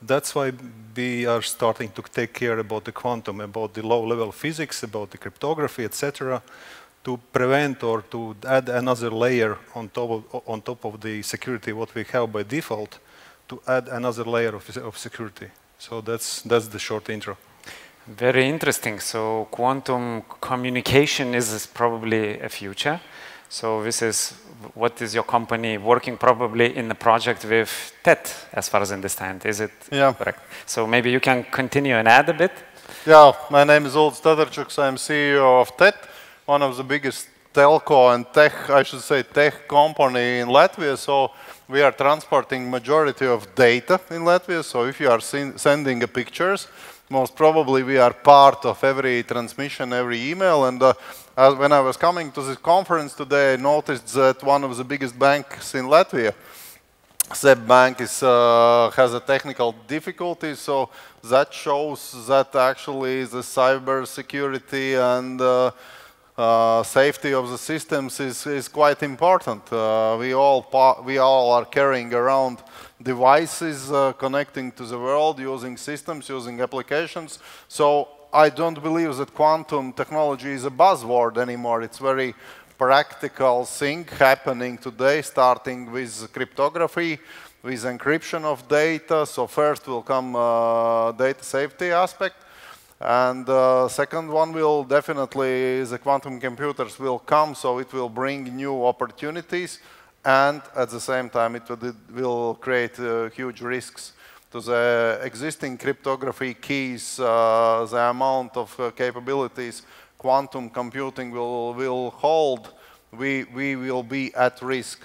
that's why we are starting to take care about the quantum, about the low-level physics, about the cryptography, etc., to prevent or to add another layer on top of the security what we have by default, to add another layer of security. So that's the short intro. Very interesting. So quantum communication is probably a future. So this is what is your company working probably in the project with TED, as far as I understand. Is it correct? So maybe you can continue and add a bit. Yeah, my name is Uldis Tatarčuks. I'm CEO of TED, one of the biggest telco and tech, I should say, tech company in Latvia. So we are transporting majority of data in Latvia. So if you are sending pictures, most probably we are part of every transmission, every email. And when I was coming to this conference today, I noticed that one of the biggest banks in Latvia, SEB Bank, has a technical difficulty. So that shows that actually the cybersecurity and safety of the systems is quite important. We all are carrying around devices connecting to the world, using systems, using applications. So I don't believe that quantum technology is a buzzword anymore. It's very practical thing happening today, starting with cryptography, with encryption of data. So first will come data safety aspect. And second one will definitely, the quantum computers will come, so it will bring new opportunities. And at the same time, it will create huge risks to the existing cryptography keys, the amount of capabilities quantum computing will hold, we will be at risk.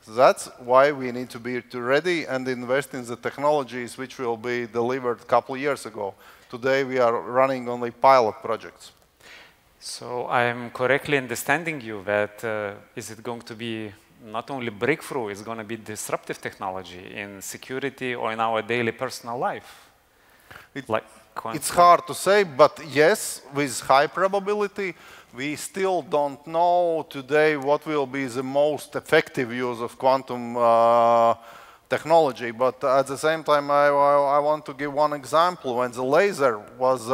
That's why we need to be ready and invest in the technologies which will be delivered a couple of years ago. Today, we are running only pilot projects. So I'm correctly understanding you that is it going to be not only breakthrough, it's going to be disruptive technology in security or in our daily personal life? It's hard to say, but yes, with high probability. We still don't know today what will be the most effective use of quantum technology. But at the same time, I want to give one example. When the laser was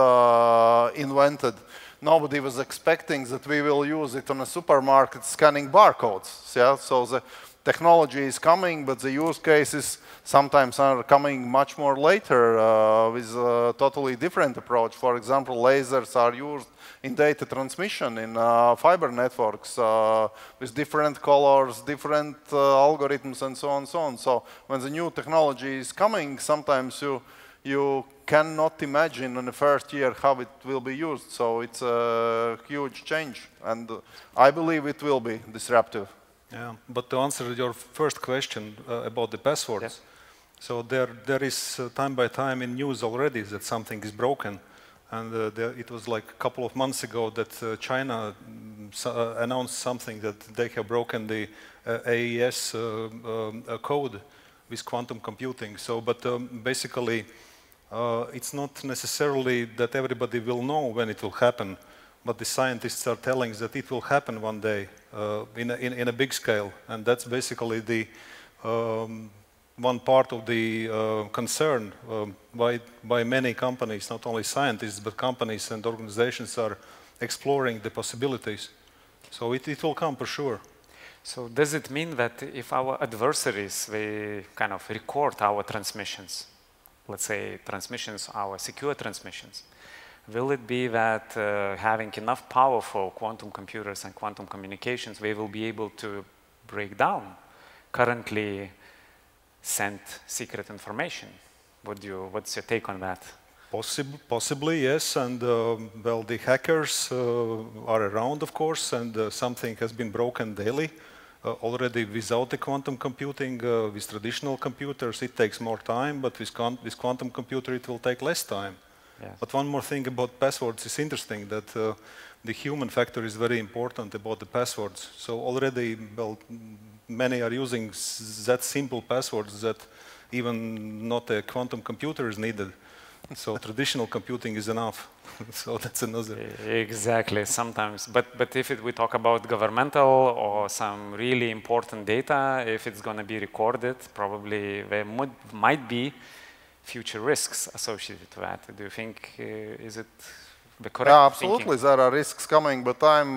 invented, nobody was expecting that we will use it on a supermarket scanning barcodes. Yeah? So technology is coming, but the use cases sometimes are coming much more later with a totally different approach. For example, lasers are used in data transmission in fiber networks with different colors, different algorithms, and so on and so on. So when the new technology is coming, sometimes you cannot imagine in the first year how it will be used. So it's a huge change, and I believe it will be disruptive. Yeah, but to answer your first question about the passwords, yes. So there is time by time in news already that something is broken, and it was like a couple of months ago that China announced something that they have broken the AES code with quantum computing. So, but basically, it's not necessarily that everybody will know when it will happen, but the scientists are telling that it will happen one day in a big scale, and that's basically the one part of the concern by many companies, not only scientists, but companies and organizations are exploring the possibilities. So it will come for sure. So does it mean that if our adversaries, they kind of record our transmissions, let's say transmissions, our secure transmissions, will it be that having enough power for quantum computers and quantum communications, they will be able to break down currently sent secret information? What's your take on that? Possibly, yes. And well, the hackers are around, of course, and something has been broken daily. Already without the quantum computing, with traditional computers, it takes more time, but with quantum computer, it will take less time. Yes. But one more thing about passwords is interesting, that the human factor is very important about the passwords. So already, well, many are using that simple passwords that even not a quantum computer is needed. So traditional computing is enough. So that's another. Exactly, sometimes. But if we talk about governmental or some really important data, if it's going to be recorded, probably there might be future risks associated to that. Do you think, is it the correct absolutely, thinking? There are risks coming, but I'm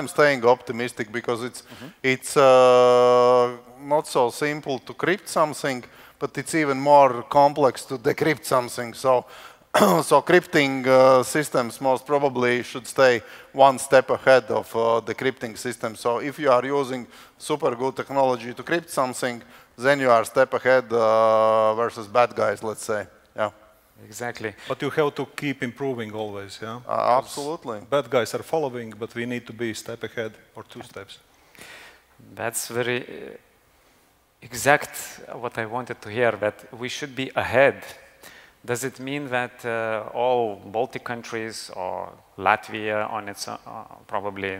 staying optimistic because it's not so simple to crypt something, but it's even more complex to decrypt something. So, so crypting systems most probably should stay one step ahead of decrypting systems. So if you are using super good technology to crypt something, then you are a step ahead versus bad guys, let's say. Yeah. Exactly. But you have to keep improving always, yeah? Absolutely. Bad guys are following, but we need to be a step ahead or 2 steps. That's very exact what I wanted to hear, that we should be ahead. Does it mean that all Baltic countries or Latvia on its probably,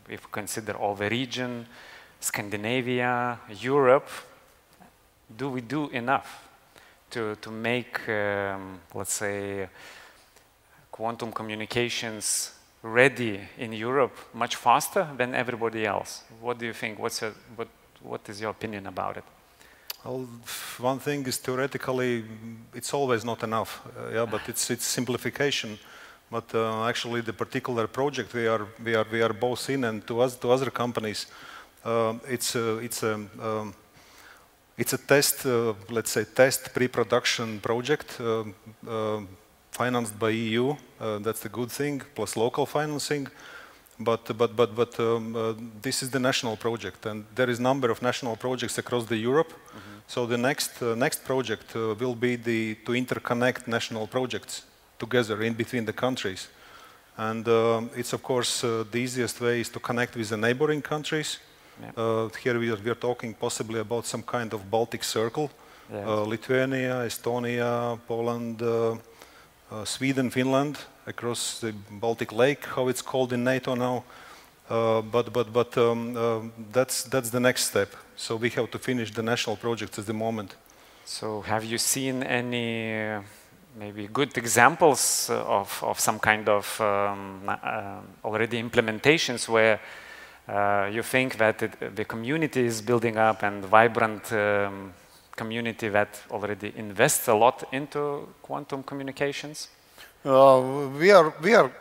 if we consider all the region, Scandinavia, Europe, do we do enough to make, let's say, quantum communications ready in Europe much faster than everybody else? What do you think? What is your opinion about it? Well, one thing is theoretically, it's always not enough, yeah, but it's simplification. But actually, the particular project we are both in, and to other companies, it's a test, let's say, test pre-production project financed by EU. That's the good thing, plus local financing. But this is the national project, and there is a number of national projects across the Europe. So the next project will be to interconnect national projects together in between the countries. And it's, of course, the easiest way is to connect with the neighboring countries. Yeah. Here we are talking possibly about some kind of Baltic Circle. Yeah. Lithuania, Estonia, Poland, Sweden, Finland, across the Baltic Lake, how it's called in NATO now. That's the next step. So we have to finish the national projects at the moment. So have you seen any maybe good examples of some kind of already implementations where you think that the community is building up and vibrant community that already invests a lot into quantum communications? We are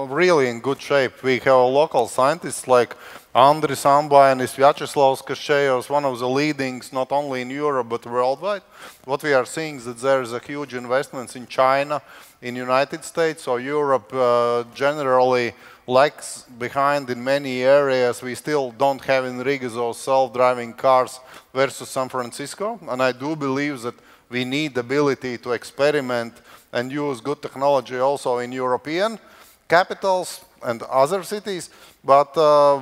really in good shape. We have local scientists like Andris Ambainis, Vyacheslavs Kaščejos, one of the leadings not only in Europe but worldwide. What we are seeing is that there is a huge investments in China, in United States, so Europe generally lags behind in many areas. We still don't have in Riga those self-driving cars versus San Francisco, and I do believe that we need the ability to experiment and use good technology also in European capitals and other cities. But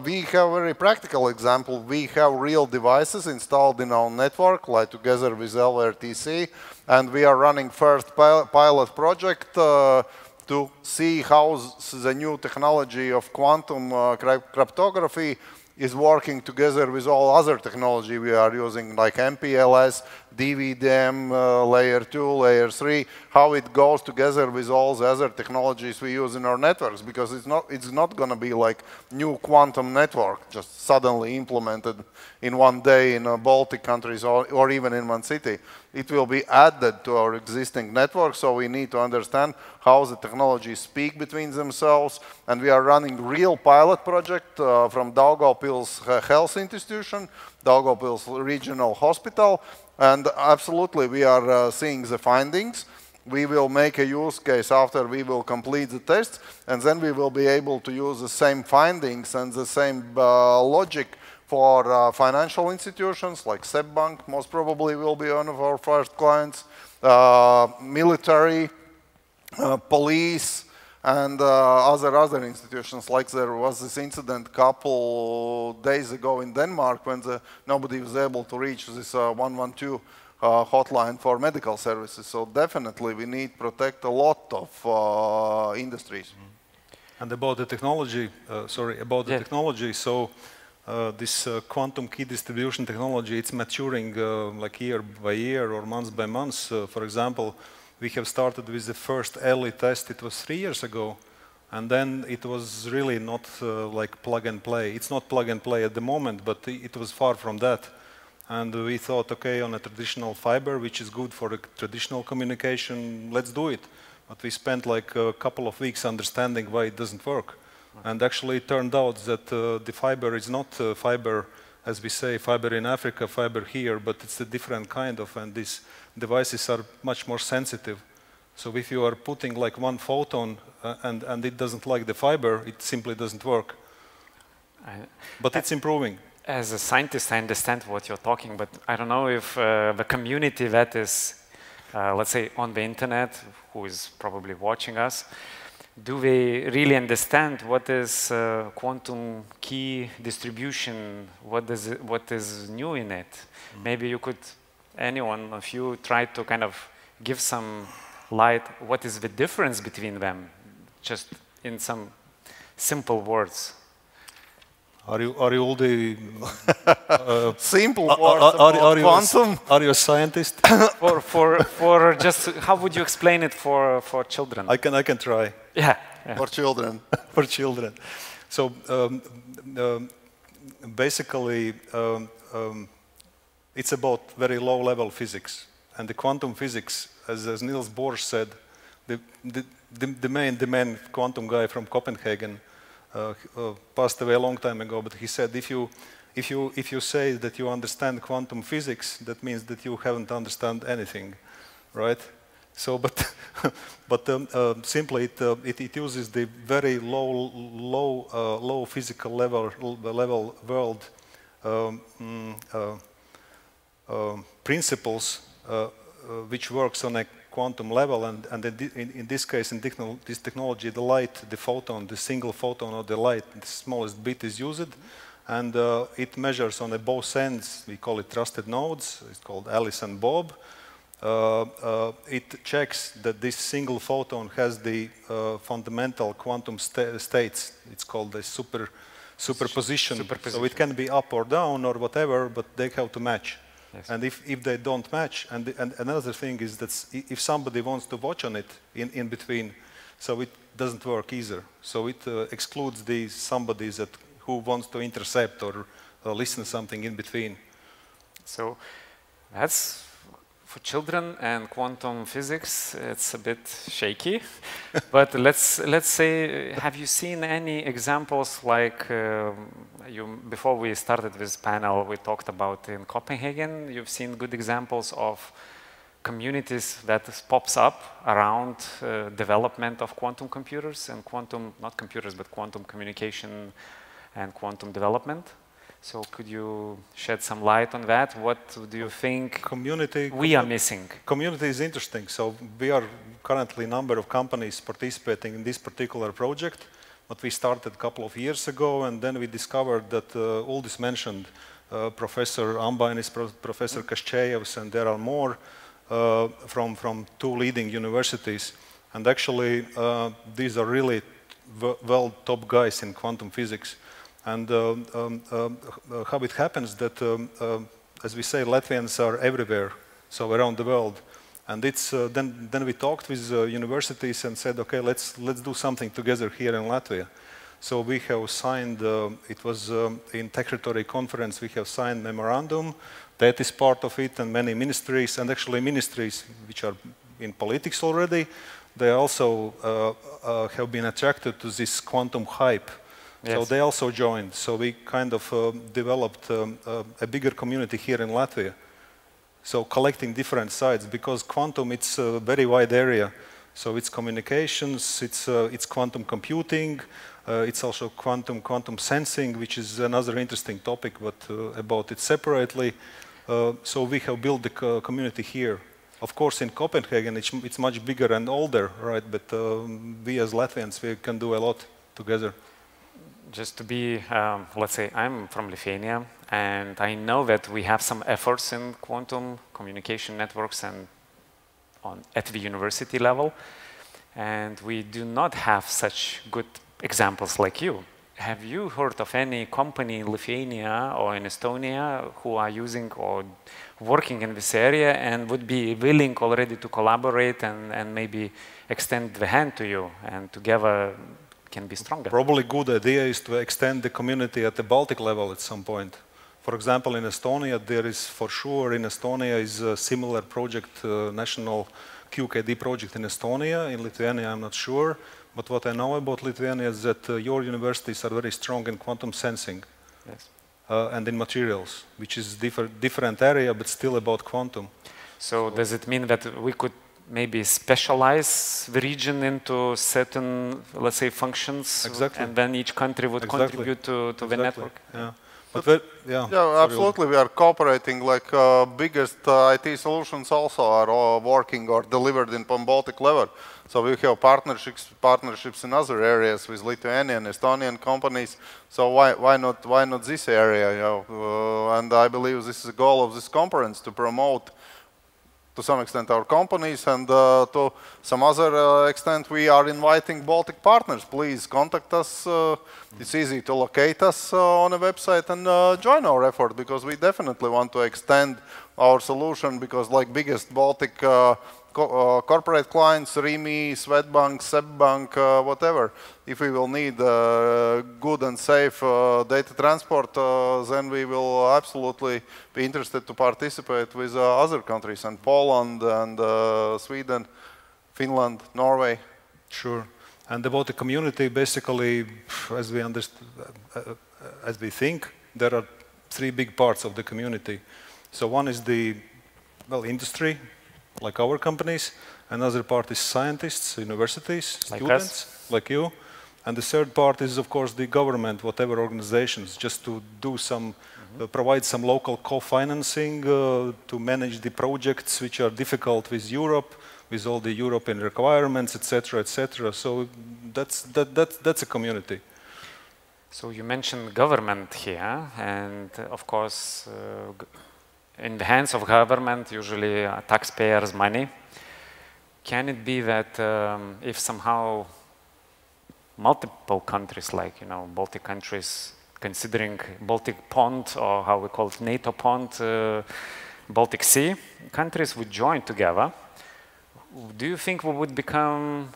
we have a very practical example. We have real devices installed in our network, like together with LRTC, and we are running first pilot project to see how the new technology of quantum cryptography is working together with all other technology we are using, like MPLS, DVDM, layer 2, layer 3, how it goes together with all the other technologies we use in our networks, because it's not going to be like new quantum network just suddenly implemented in one day in Baltic countries or even in one city. It will be added to our existing network, so we need to understand how the technologies speak between themselves, and we are running real pilot project from Daugavpils Health Institution, Daugavpils Regional Hospital, and absolutely we are seeing the findings. We will make a use case after we will complete the test, and then we will be able to use the same findings and the same logic for financial institutions like SEB Bank, most probably will be one of our first clients, military, police, and other institutions. Like there was this incident a couple days ago in Denmark when nobody was able to reach this 112 hotline for medical services. So definitely we need to protect a lot of industries. And about the technology, technology, so this quantum key distribution technology, it's maturing like year by year or month by month. For example, we have started with the first early test, it was 3 years ago, and then it was really not like plug and play. It's not plug and play at the moment, but it was far from that. And we thought, okay, on a traditional fiber, which is good for the traditional communication, let's do it. But we spent like a couple of weeks understanding why it doesn't work. And actually it turned out that the fiber is not fiber, as we say, fiber in Africa, fiber here, but it's a different kind of, and these devices are much more sensitive. So if you are putting like one photon and it doesn't like the fiber, it simply doesn't work. But it's improving. As a scientist, I understand what you're talking, but I don't know if the community that is, let's say, on the internet, who is probably watching us, do they really understand what is quantum key distribution? What is new in it? Maybe you could, anyone of you, try to kind of give some light. What is the difference between them? Just in some simple words. Are you all the simple words about quantum? Are you a scientist? for just how would you explain it for children? I can try. Yeah. For children. For children. So basically, it's about very low-level physics, and the quantum physics, as Niels Bohr said, the main quantum guy from Copenhagen. Passed away a long time ago, but he said, if you say that you understand quantum physics, that means that you haven't understand anything, right? So, but simply it uses the very low physical level world principles which works on a quantum level, and in this case, in this technology, the light, the photon, the single photon of the light, the smallest bit is used, and it measures on both ends. We call it trusted nodes. It's called Alice and Bob. It checks that this single photon has the fundamental quantum states. It's called the superposition. So it can be up or down or whatever, but they have to match. Yes. And if they don't match, and another thing is that if somebody wants to watch on it in between, so it doesn't work either. So it excludes the somebody who wants to intercept or listen to something in between. So that's for children and quantum physics. It's a bit shaky, but let's say, have you seen any examples like before we started this panel, we talked about in Copenhagen, you've seen good examples of communities that pops up around development of quantum computers and quantum, not computers, but quantum communication and quantum development. So could you shed some light on that? What do you think we are missing? Community is interesting. So we are currently a number of companies participating in this particular project, but we started a couple of years ago, and then we discovered that all this mentioned, Professor Ambainis, Professor Kaschejevs, and there are more, from two leading universities. And actually, these are really well top guys in quantum physics. And how it happens that, as we say, Latvians are everywhere, so around the world. And it's, then we talked with universities and said, okay, let's do something together here in Latvia. So we have signed, it was in Techritory conference, we have signed memorandum. That is part of it, and many ministries, and actually ministries which are in politics already, they also have been attracted to this quantum hype. Yes. So they also joined. So we kind of developed a bigger community here in Latvia. So collecting different sides, because quantum, it's a very wide area. So it's communications, it's quantum computing, it's also quantum sensing, which is another interesting topic, but about it separately. So we have built the community here. Of course, in Copenhagen, it's much bigger and older, right? But we as Latvians, we can do a lot together. Just to be, let's say, I'm from Lithuania, and I know that we have some efforts in quantum communication networks and at the university level, and we do not have such good examples like you. Have you heard of any company in Lithuania or in Estonia who are using or working in this area and would be willing already to collaborate and maybe extend the hand to you, and together can be stronger? Probably good idea is to extend the community at the Baltic level at some point. For example, in Estonia, there is for sure, in Estonia is a similar project, national QKD project in Estonia. In Lithuania, I'm not sure. But what I know about Lithuania is that your universities are very strong in quantum sensing. Yes. And in materials, which is different area, but still about quantum. So does it mean that we could maybe specialize the region into certain, let's say, functions? Exactly. And then each country would contribute to the network? Yeah. Yeah, absolutely. We are cooperating. Like biggest IT solutions also are working or delivered in Baltic level. So we have partnerships in other areas with Lithuanian, Estonian companies. So why not this area? You know? And I believe this is the goal of this conference, to promote to some extent our companies, and to some other extent we are inviting Baltic partners. Please contact us. It's easy to locate us on a website and join our effort, because we definitely want to extend our solution, because like biggest Baltic corporate clients, Rimi, Swedbank, SEBbank, whatever, if we will need good and safe data transport, then we will absolutely be interested to participate with other countries, and Poland, and Sweden, Finland, Norway. Sure. And about the community, basically, as we think, there are three big parts of the community. So one is the, well, industry, like our companies. Another part is scientists, universities, like students, like you. And the third part is, of course, the government, whatever organizations, just to do some, provide some local co-financing to manage the projects which are difficult with Europe, with all the European requirements, etc., etc. So that's a community. So you mentioned government here, and of course, in the hands of government, usually taxpayers' money. Can it be that if somehow multiple countries, like Baltic countries, considering Baltic Pond, or how we call it, NATO Pond, Baltic Sea countries would join together, do you think we would become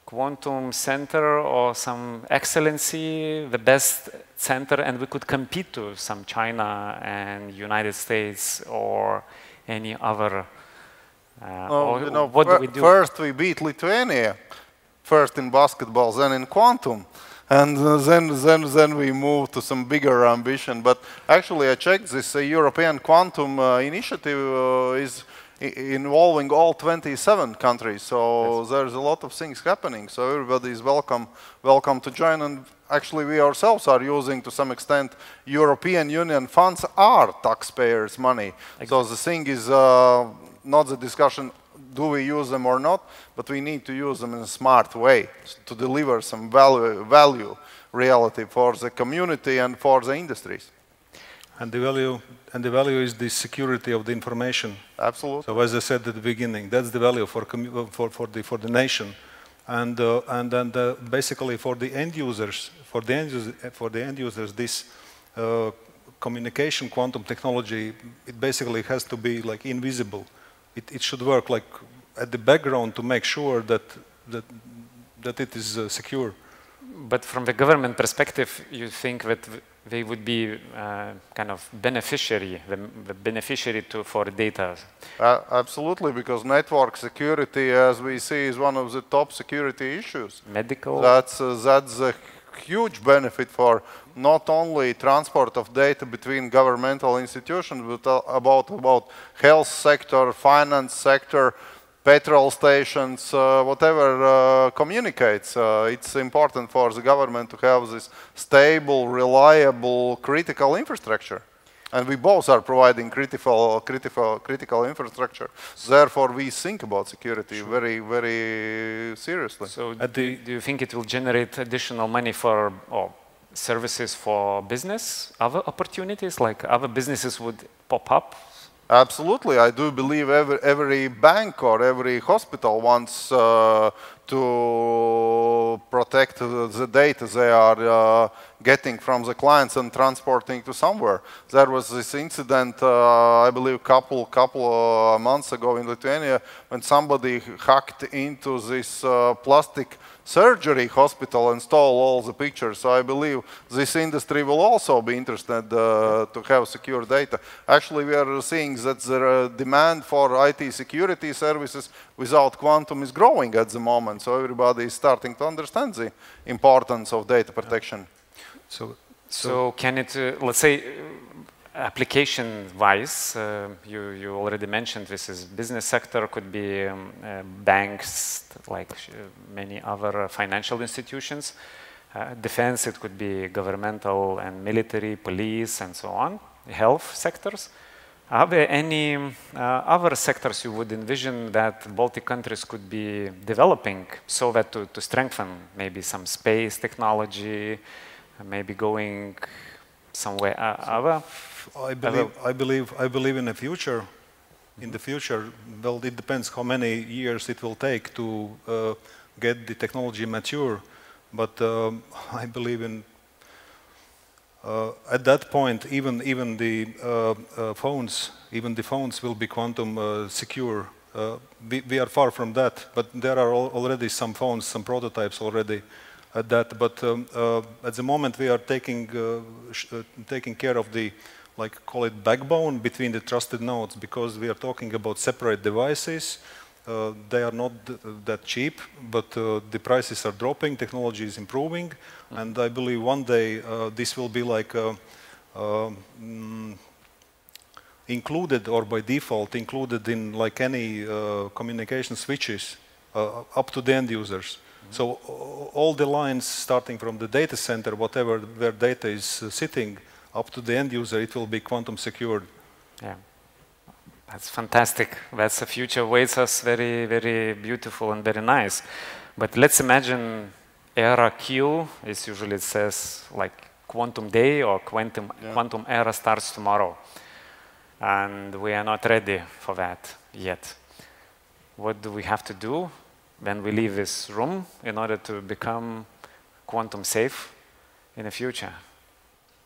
quantum center or some excellency, the best center, and we could compete to some China and United States or any other? What do we do? First we beat Lithuania, first in basketball, then in quantum. And then we move to some bigger ambition. But actually, I checked this European quantum initiative is involving all 27 countries. So there's a lot of things happening. So everybody is welcome to join. And actually, we ourselves are using, to some extent, European Union funds are taxpayers' money. Exactly. So the thing is not the discussion, do we use them or not, but we need to use them in a smart way to deliver some value reality for the community and for the industries. And the value is the security of the information. Absolutely. So as I said at the beginning, that's the value for the nation, and basically for the end users, this communication quantum technology, it basically has to be like invisible. It should work like at the background to make sure that it is secure. But from the government perspective, you think that they would be kind of beneficiary, the beneficiary for data? Absolutely, because network security, as we see, is one of the top security issues. Medical? That's a huge benefit for not only transport of data between governmental institutions, but about health sector, finance sector, petrol stations, whatever communicates. It's important for the government to have this stable, reliable, critical infrastructure. And we both are providing critical infrastructure. Therefore, we think about security very, very seriously. So do you think it will generate additional money for services for business, other opportunities, like other businesses would pop up? Absolutely. I do believe every bank or every hospital wants to protect the data they are getting from the clients and transporting to somewhere. There was this incident, I believe, couple months ago in Lithuania when somebody hacked into this plastic surgery hospital and stole all the pictures. So I believe this industry will also be interested to have secure data. Actually, we are seeing that the demand for IT security services without quantum is growing at the moment. So everybody is starting to understand the importance of data protection. So can it, let's say, application-wise, you already mentioned this is business sector, could be banks, like many other financial institutions. Defense, it could be governmental and military, police, and so on, health sectors. Are there any other sectors you would envision that Baltic countries could be developing so that to strengthen maybe some space technology, maybe going somewhere other? I believe in the future. In the future, well, it depends how many years it will take to get the technology mature. But I believe in at that point, even the phones will be quantum secure. We are far from that, but there are already some phones, some prototypes already at that. But at the moment, we are taking care of the, like, call it backbone between the trusted nodes, because we are talking about separate devices. They are not that cheap, but the prices are dropping, technology is improving, and I believe one day this will be like included, or by default included in like any communication switches up to the end users. So all the lines starting from the data center, whatever where data is sitting, up to the end user, it will be quantum secured. Yeah. That's fantastic. That's the future waits us, very, very beautiful and very nice. But let's imagine era Q, it usually says like quantum day or quantum era starts tomorrow. And we are not ready for that yet. What do we have to do when we leave this room in order to become quantum safe in the future?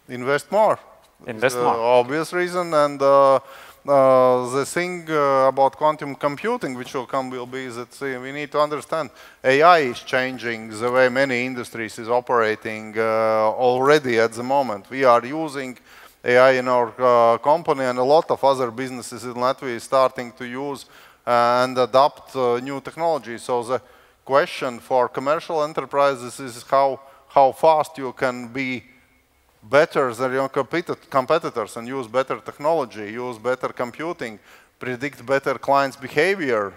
Invest more. Invest more. Obvious reason, and the thing about quantum computing, which will be that we need to understand AI is changing the way many industries is operating already at the moment. We are using AI in our company, and a lot of other businesses in Latvia is starting to use and adopt new technology. So the question for commercial enterprises is how how fast you can be better than your competitors and use better technology, use better computing, predict better clients' behavior,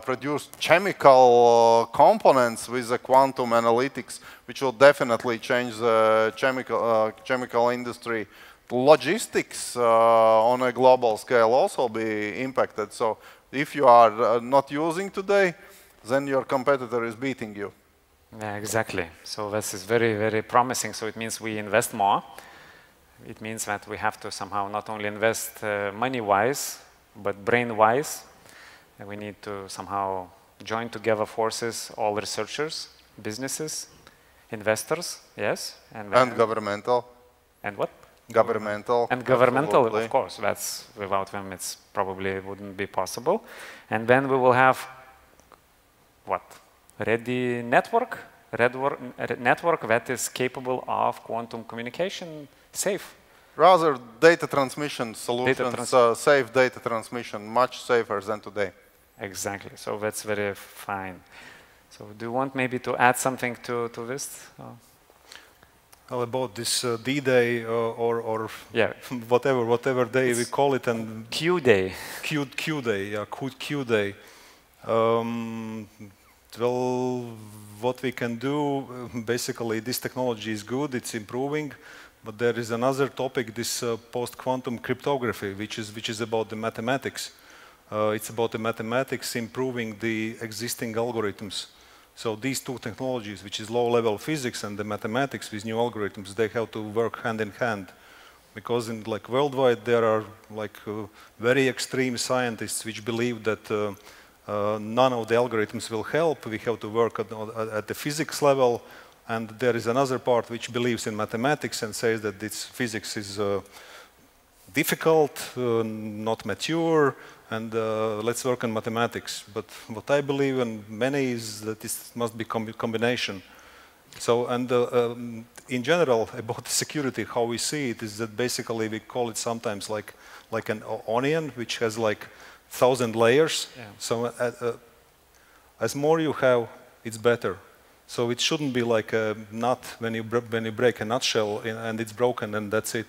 produce chemical components with the quantum analytics, which will definitely change the chemical industry. Logistics on a global scale also be impacted. So if you are not using today, then your competitor is beating you. Yeah, exactly. So this is very, very promising. So it means we invest more. It means that we have to somehow not only invest money-wise, but brain-wise. We need to somehow join together forces, all researchers, businesses, investors, yes. And governmental. And what? Governmental. And governmental, absolutely. of course. That's, without them, it's probably wouldn't be possible. And then we will have, what? Ready network that is capable of quantum communication, safe. Rather, data transmission solutions, safe data transmission, much safer than today. Exactly. So that's very fine. So do you want maybe to add something to this? Well, about this D-Day or yeah. whatever day we call it, and Q-Day. Q-Day, yeah, Q-Day. Well, what we can do, basically, this technology is good, it's improving, but there is another topic, this post-quantum cryptography, which is about the mathematics. It's about the mathematics improving the existing algorithms. So these two technologies, which is low-level physics and the mathematics with new algorithms, they have to work hand in hand. Because in worldwide, there are very extreme scientists which believe that none of the algorithms will help. We have to work at the physics level. And there is another part which believes in mathematics and says that this physics is difficult, not mature, and let's work on mathematics. But what I believe, and many, is that this must be combination. So, and in general, about the security, how we see it is that basically we call it sometimes like an onion, which has 1,000 layers. Yeah. So as more you have, it's better. So it shouldn't be like a nut when you break a nutshell and it's broken and that's it.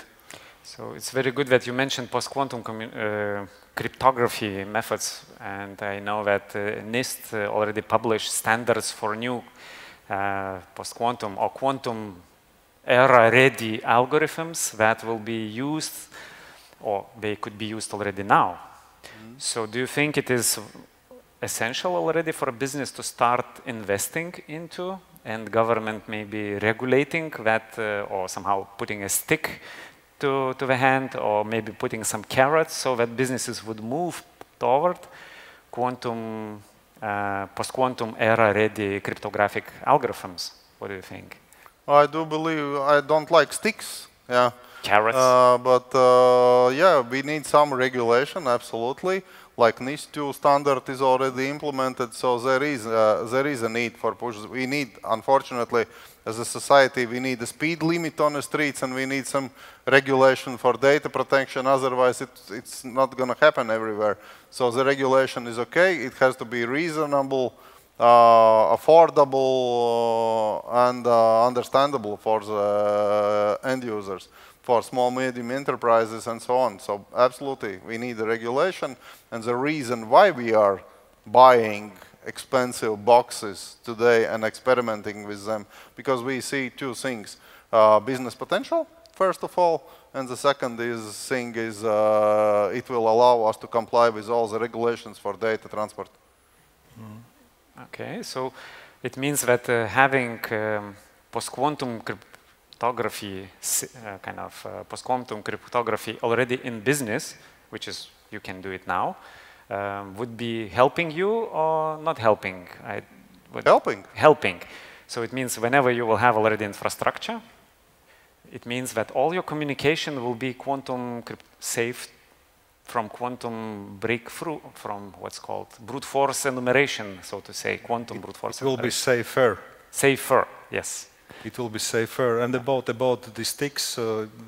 So it's very good that you mentioned post-quantum cryptography methods, and I know that NIST already published standards for new post-quantum or quantum era-ready algorithms that will be used, or they could be used already now. Mm-hmm. So do you think it is essential already for a business to start investing into, and government maybe regulating that or somehow putting a stick to the hand, or maybe putting some carrots so that businesses would move toward quantum, post-quantum era-ready cryptographic algorithms? What do you think? I do believe, I don't like sticks, yeah. Carrots? Yeah, we need some regulation, absolutely. Like NIST-2 standard is already implemented, so there is a need for push. We need, unfortunately, as a society, we need a speed limit on the streets, and we need some regulation for data protection. Otherwise, it's not going to happen everywhere. So the regulation is okay. It has to be reasonable, affordable, and understandable for the end users, for small, medium enterprises, and so on. So absolutely, we need the regulation. And the reason why we are buying expensive boxes today and experimenting with them, because we see two things. Business potential, first of all, and the second thing is it will allow us to comply with all the regulations for data transport. Mm. Okay, so it means that having post-quantum cryptography, post-quantum cryptography already in business, which is, you can do it now, would be helping you or not helping? Helping. Helping. So it means whenever you will have already infrastructure, it means that all your communication will be quantum safe from quantum breakthrough, from what's called brute force enumeration, so to say, quantum brute force. It will be safer. Safer, yes. It will be safer. And about the sticks,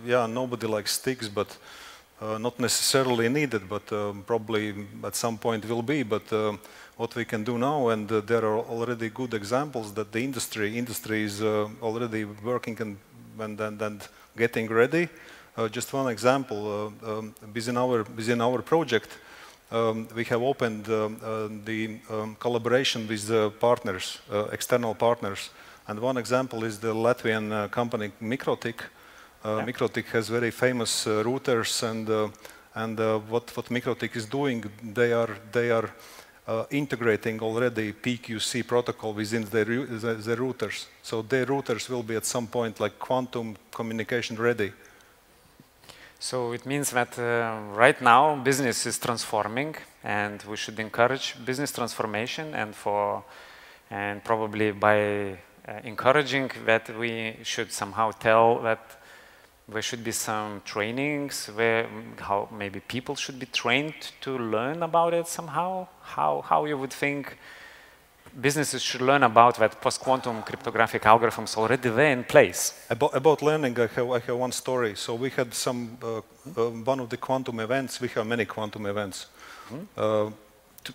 yeah, nobody likes sticks, but not necessarily needed, but probably at some point will be. But what we can do now, and there are already good examples that the industry is already working and getting ready. Just one example, within our project, we have opened the collaboration with partners, external partners. And one example is the Latvian company Mikrotik. Mikrotik has very famous routers, and what Mikrotik is doing, they are integrating already PQC protocol within their routers. So their routers will be at some point like quantum communication ready. So it means that right now business is transforming, and we should encourage business transformation, and probably by encouraging that, we should somehow tell that there should be some trainings where how maybe people should be trained to learn about it somehow. How you would think businesses should learn about that post-quantum cryptographic algorithms already there in place? About learning, I have one story. So we had one of the quantum events. We have many quantum events,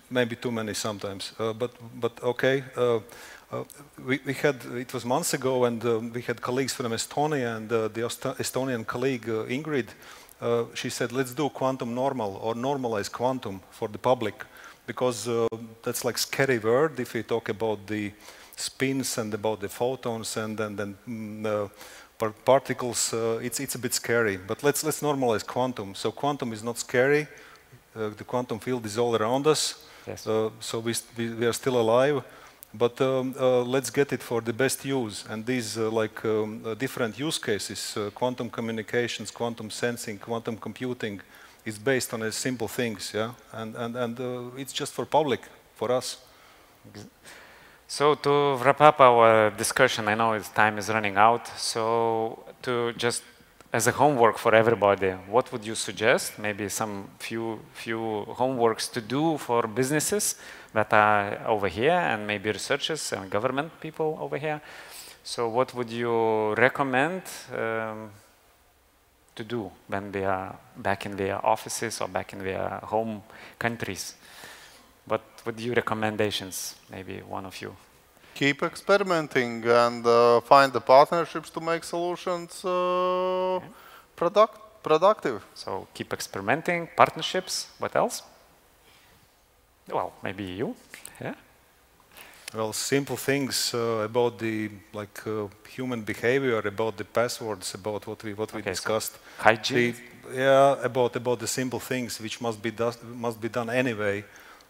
maybe too many sometimes. But okay, we had, it was months ago, and we had colleagues from Estonia, and the Estonian colleague Ingrid, she said, let's do quantum normal or normalize quantum for the public. Because that's like scary word if we talk about the spins and about the photons and particles. It's a bit scary. But let's normalize quantum. So quantum is not scary. The quantum field is all around us. Yes. So we are still alive. But let's get it for the best use. And these different use cases: quantum communications, quantum sensing, quantum computing. It's based on simple things, yeah, and it's just for public, for us. So to wrap up our discussion, I know time is running out. So to just as a homework for everybody, what would you suggest? Maybe some few homeworks to do for businesses that are over here, and maybe researchers and government people over here. So what would you recommend to do when they are back in their offices or back in their home countries? What would your recommendations, maybe one of you? Keep experimenting and find the partnerships to make solutions productive. So keep experimenting, partnerships, what else? Well, maybe you, yeah? Well, simple things about the human behavior, about the passwords, about what we discussed. So hygiene. About the simple things which must be done anyway,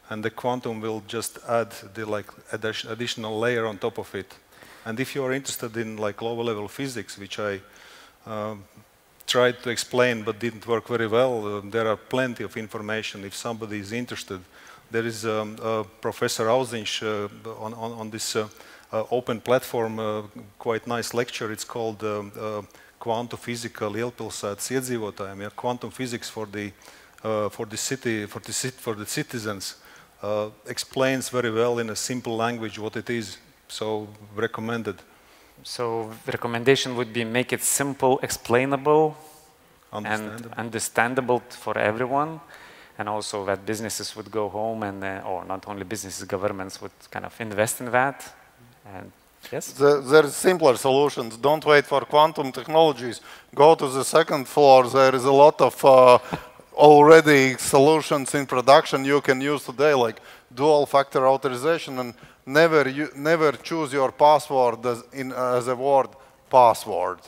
and the quantum will just add the additional layer on top of it. And if you are interested in lower level physics, which I tried to explain but didn't work very well, there are plenty of information if somebody is interested. There is Professor Auziņš on this open platform, quite nice lecture. It's called Quantum Physical Lielpilsētas iedzīvotājiem, quantum physics for the citizens. Explains very well in a simple language what it is. So recommended. So the recommendation would be make it simple, explainable, and understandable for everyone. And also that businesses would go home and, or not only businesses, governments would kind of invest in that. And yes? There are simpler solutions. Don't wait for quantum technologies. Go to the second floor. There is a lot of already solutions in production you can use today, like dual factor authorization, and never choose your password as a word password.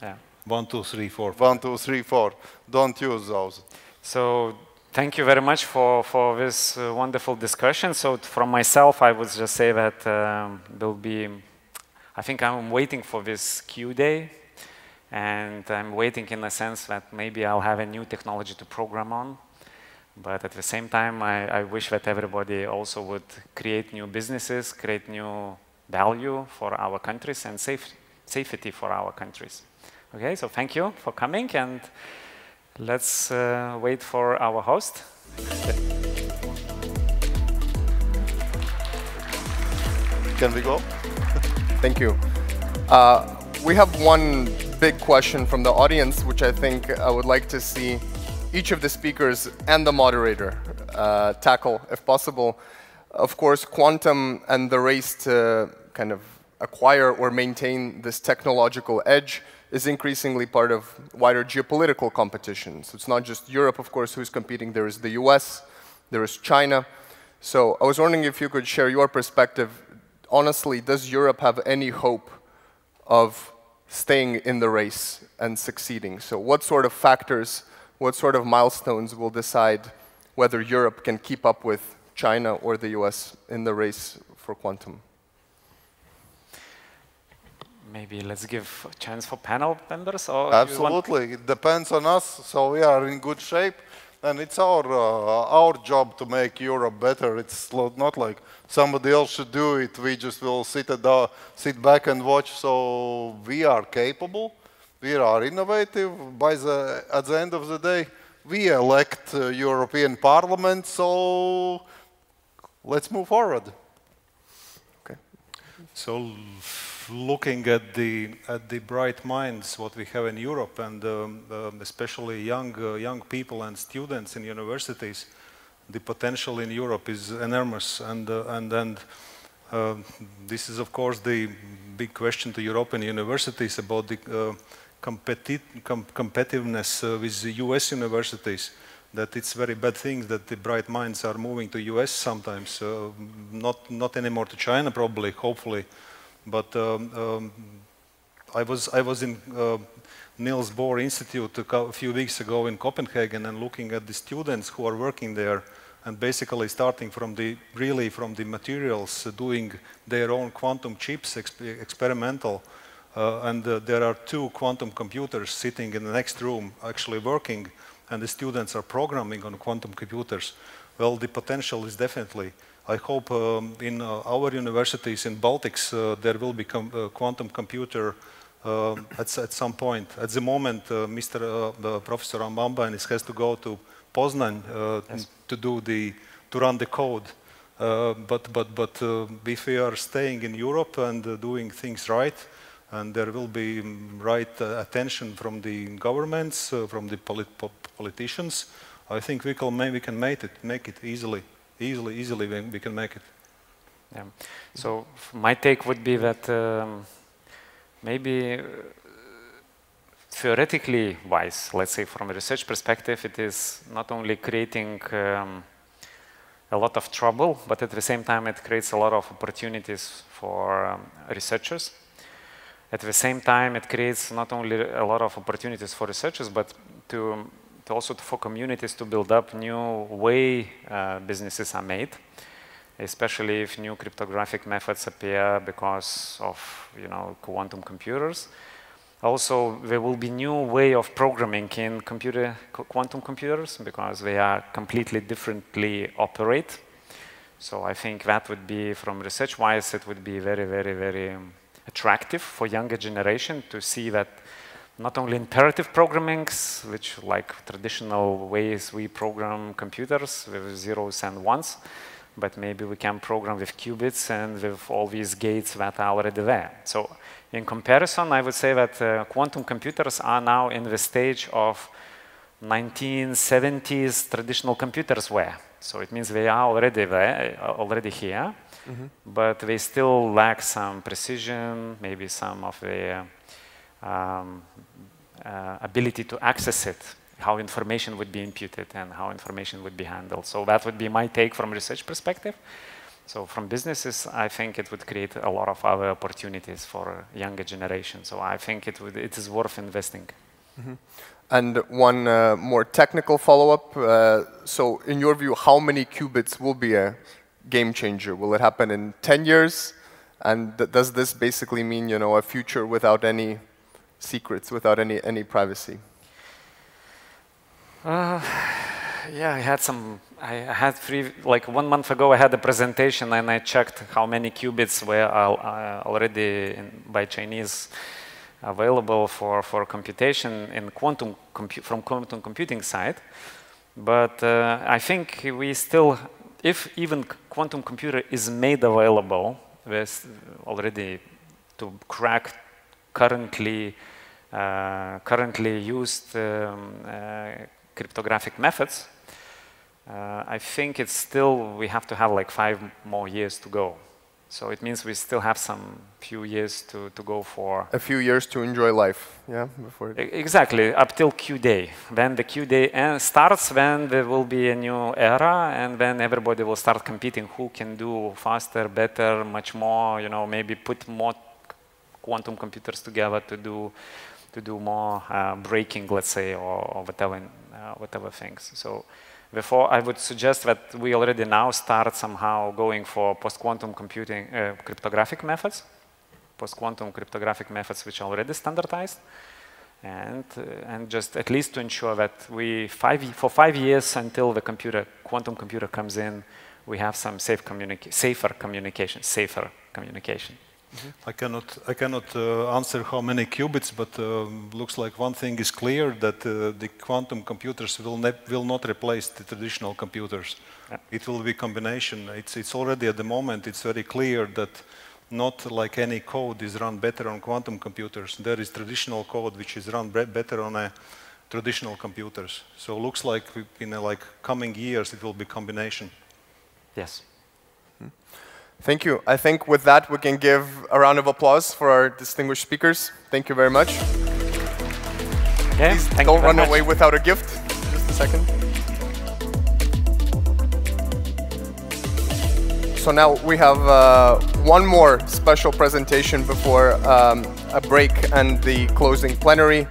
Yeah. 1, 2, 3, 4. 1, 2, 3, 4. Don't use those. So thank you very much for this wonderful discussion. So from myself, I would just say that there'll be, I think I'm waiting for this Q day, and I'm waiting in the sense that maybe I'll have a new technology to program on. But at the same time, I wish that everybody also would create new businesses, create new value for our countries and safety for our countries. Okay, so thank you for coming, and let's wait for our host. Can we go? Thank you. We have one big question from the audience, which I think I would like to see each of the speakers and the moderator tackle, if possible. Of course, quantum and the race to kind of acquire or maintain this technological edge is increasingly part of wider geopolitical competition. So it's not just Europe, of course, who's competing. There is the US, there is China. So I was wondering if you could share your perspective. Honestly, does Europe have any hope of staying in the race and succeeding? So what sort of factors, what sort of milestones will decide whether Europe can keep up with China or the US in the race for quantum? Maybe let's give a chance for panel members. Or absolutely, it depends on us. So we are in good shape, and it's our job to make Europe better. It's not like somebody else should do it. We just will sit back and watch. So we are capable. We are innovative. At the end of the day, we elect European Parliament. So let's move forward. Okay. So looking at the bright minds what we have in Europe, and especially young people and students in universities, the potential in Europe is enormous, and this is of course the big question to European universities about the competitiveness with the US universities. That it's very bad thing that the bright minds are moving to US sometimes, not anymore to China probably, hopefully. But I was in Niels Bohr Institute a few weeks ago in Copenhagen and looking at the students who are working there, and basically starting from the materials, doing their own quantum chips, experimental, and there are 2 quantum computers sitting in the next room actually working, and the students are programming on quantum computers. Well, the potential is definitely. I hope in our universities in Baltics there will become a quantum computer at some point. At the moment, Professor Ambambanis has to go to Poznan yes. to run the code. But if we are staying in Europe and doing things right, and there will be right attention from the governments, from the politicians, I think we can make it easily. Easily we can make it. Yeah. So my take would be that maybe theoretically wise, let's say from a research perspective, it is not only creating a lot of trouble, but at the same time it creates a lot of opportunities for researchers. At the same time it creates not only a lot of opportunities for researchers, but also for communities to build up new way businesses are made, especially if new cryptographic methods appear because of quantum computers. Also, there will be new way of programming in quantum computers because they are completely differently operate. So I think that would be, from research-wise, it would be very, very, very attractive for younger generation to see that not only imperative programmings, which like traditional ways we program computers with zeros and ones, but maybe we can program with qubits and with all these gates that are already there. So in comparison, I would say that quantum computers are now in the stage of 1970s traditional computers were. So it means they are already there, already here, but they still lack some precision, maybe some of the ability to access it, how information would be imputed and how information would be handled. So that would be my take from a research perspective. So from businesses, I think it would create a lot of other opportunities for younger generation. So I think it is worth investing. And one more technical follow-up. So in your view, how many qubits will be a game changer? Will it happen in 10 years? And does this basically mean, a future without any secrets, without any privacy? Yeah, I had 1 month ago I had a presentation and I checked how many qubits were already by Chinese available for computation in from quantum computing side. But I think we still, if even quantum computer is made available with already to crack currently used cryptographic methods, I think it's still, we have to have like 5 more years to go. So it means we still have some few years to go for. A few years to enjoy life, yeah? Before exactly, up till Q-Day. When the Q-Day starts, when there will be a new era, and then everybody will start competing who can do faster, better, much more, you know, maybe put more quantum computers together to do more breaking, let's say, or whatever things. So therefore, I would suggest that we already now start somehow going for post-quantum computing cryptographic methods, post-quantum cryptographic methods which are already standardized, and just at least to ensure that for 5 years until the quantum computer comes in, we have some safer communication. I cannot answer how many qubits, but looks like one thing is clear, that the quantum computers will not replace the traditional computers. Yeah. It will be a combination. It's already at the moment, it's very clear that not like any code is run better on quantum computers. There is traditional code which is run better on traditional computers. So it looks like in like coming years it will be combination. Yes. Thank you. I think with that, we can give a round of applause for our distinguished speakers. Thank you very much. Yeah, please don't run away without a gift. Just a second. So now we have one more special presentation before a break and the closing plenary.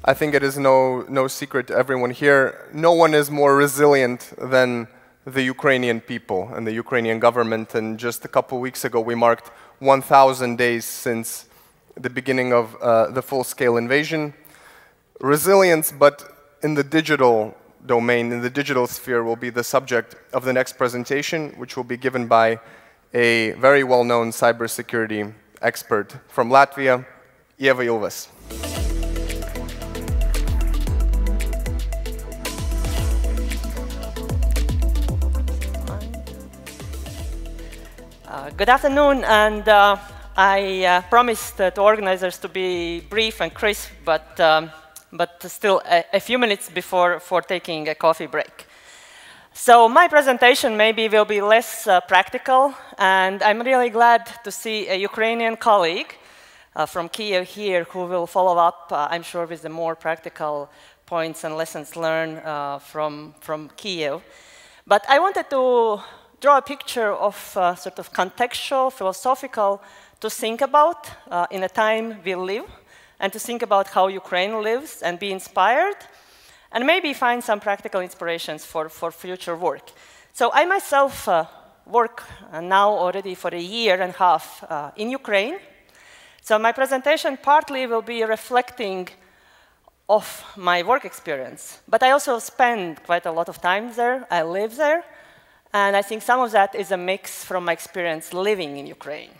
I think it is no secret to everyone here. No one is more resilient than the Ukrainian people and the Ukrainian government. And just a couple weeks ago, we marked 1,000 days since the beginning of the full-scale invasion. Resilience, but in the digital domain, in the digital sphere, will be the subject of the next presentation, which will be given by a very well-known cybersecurity expert from Latvia, Ieva Ilves. Good afternoon, and I promised to organizers to be brief and crisp, but still a few minutes before taking a coffee break. So my presentation maybe will be less practical, and I'm really glad to see a Ukrainian colleague from Kyiv here who will follow up, I'm sure, with the more practical points and lessons learned from Kyiv. But I wanted to draw a picture of sort of contextual, philosophical, to think about in a time we live, and to think about how Ukraine lives and be inspired, and maybe find some practical inspirations for future work. So I myself work now already for a year and a half in Ukraine. So my presentation partly will be reflecting of my work experience, but I also spend quite a lot of time there. I live there. And I think some of that is a mix from my experience living in Ukraine.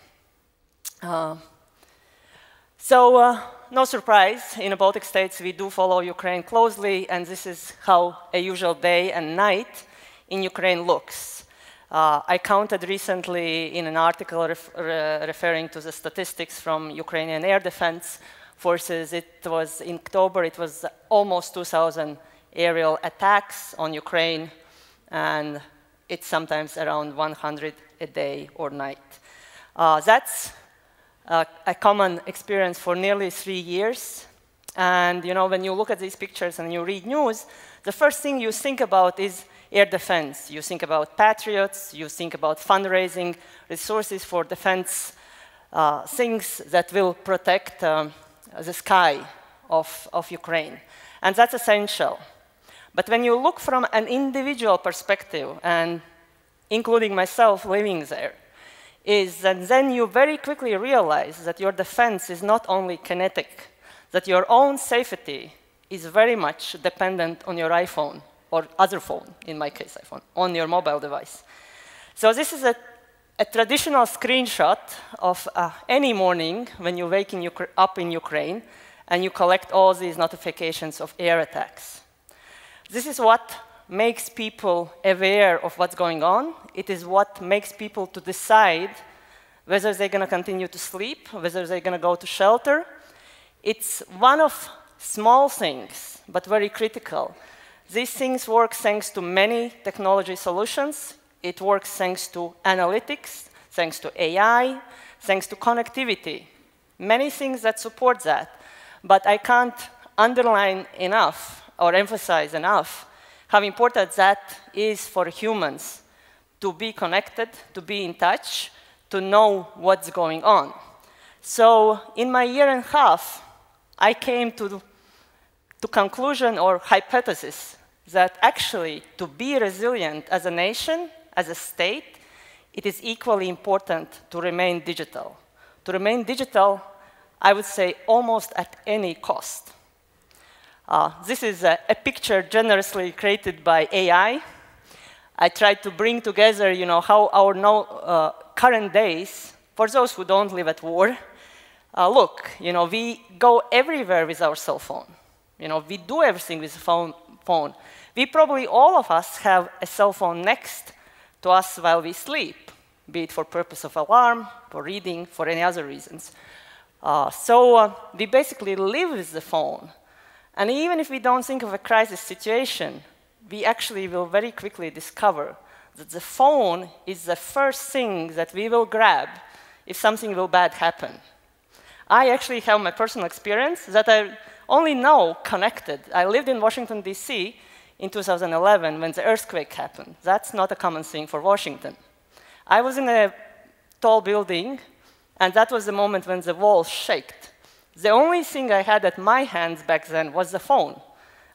No surprise, in the Baltic states, we do follow Ukraine closely, and this is how a usual day and night in Ukraine looks. I counted recently in an article referring to the statistics from Ukrainian air defense forces. It was in October, it was almost 2,000 aerial attacks on Ukraine, and it's sometimes around 100 a day or night. That's a common experience for nearly 3 years. And you know, when you look at these pictures and you read news, the first thing you think about is air defense. You think about patriots, you think about fundraising, resources for defense, things that will protect the sky of Ukraine. And that's essential. But when you look from an individual perspective, and including myself living there, then you very quickly realize that your defense is not only kinetic, that your own safety is very much dependent on your iPhone, or other phone, in my case iPhone, on your mobile device. So this is a traditional screenshot of any morning when you wake up in Ukraine and you collect all these notifications of air attacks. This is what makes people aware of what's going on. It is what makes people to decide whether they're going to continue to sleep, whether they're going to go to shelter. It's one of small things, but very critical, These things work thanks to many technology solutions. It works thanks to analytics, thanks to AI, thanks to connectivity. Many things that support that. But I can't underline enough or emphasize enough how important that is for humans to be connected, to be in touch, to know what's going on. So in my year and a half, I came to conclusion or hypothesis that actually to be resilient as a nation, as a state, it is equally important to remain digital. To remain digital, I would say almost at any cost. This is a picture generously created by AI. I tried to bring together, how our current days, for those who don't live at war, look, we go everywhere with our cell phone. We do everything with a phone. We probably, all of us, have a cell phone next to us while we sleep, be it for purpose of alarm, for reading, for any other reasons. So we basically live with the phone. And even if we don't think of a crisis situation, we actually will very quickly discover that the phone is the first thing that we will grab if something will bad happen. I actually have my personal experience that I only know connected. I lived in Washington, D.C. in 2011 when the earthquake happened. That's not a common thing for Washington. I was in a tall building, and that was the moment when the walls shook. The only thing I had at my hands back then was the phone.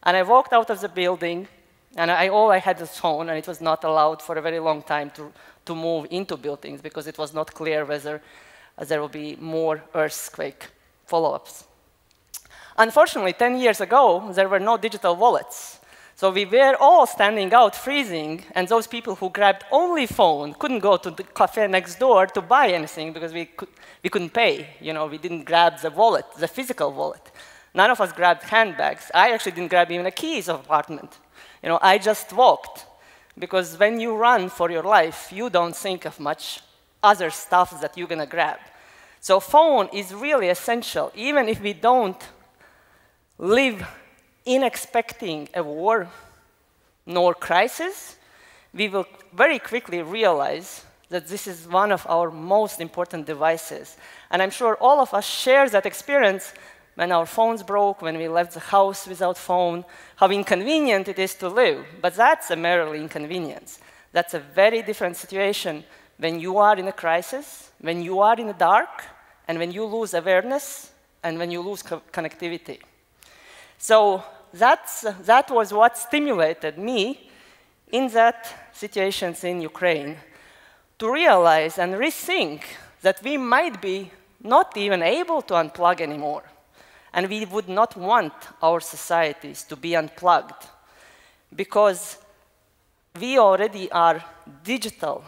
And I walked out of the building, and all I had was phone, and it was not allowed for a very long time to move into buildings because it was not clear whether there will be more earthquake follow-ups. Unfortunately, 10 years ago, there were no digital wallets. So we were all standing out freezing, and those people who grabbed only phone couldn't go to the cafe next door to buy anything because we couldn't pay. We didn't grab the wallet, the physical wallet. None of us grabbed handbags. I actually didn't grab even the keys of apartment. I just walked. Because when you run for your life, you don't think of much other stuff that you're going to grab. So phone is really essential. Even if we don't live in expecting a war nor crisis, we will very quickly realize that this is one of our most important devices. And I'm sure all of us share that experience when our phones broke, when we left the house without phone, how inconvenient it is to live. But that's a merely inconvenience. That's a very different situation when you are in a crisis, when you are in the dark, and when you lose awareness, and when you lose connectivity. So that was what stimulated me in that situations in Ukraine to realize and rethink that we might be not even able to unplug anymore. And we would not want our societies to be unplugged because we already are digital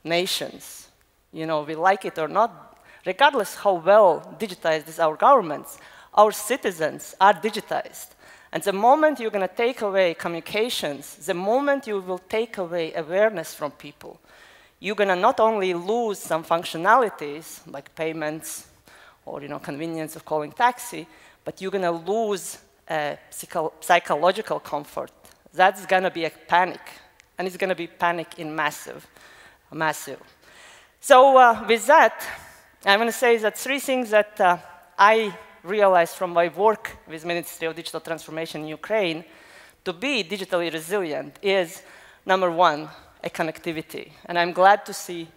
nations. We like it or not, regardless how well digitized is our governments, our citizens are digitized. And the moment you're going to take away communications, the moment you will take away awareness from people, you're going to not only lose some functionalities, like payments or convenience of calling taxi, but you're going to lose psychological comfort. That's going to be a panic, and it's going to be panic in massive. So with that, I'm going to say that three things that I realized from my work with Ministry of Digital Transformation in Ukraine to be digitally resilient is, number one, a connectivity. And I'm glad to see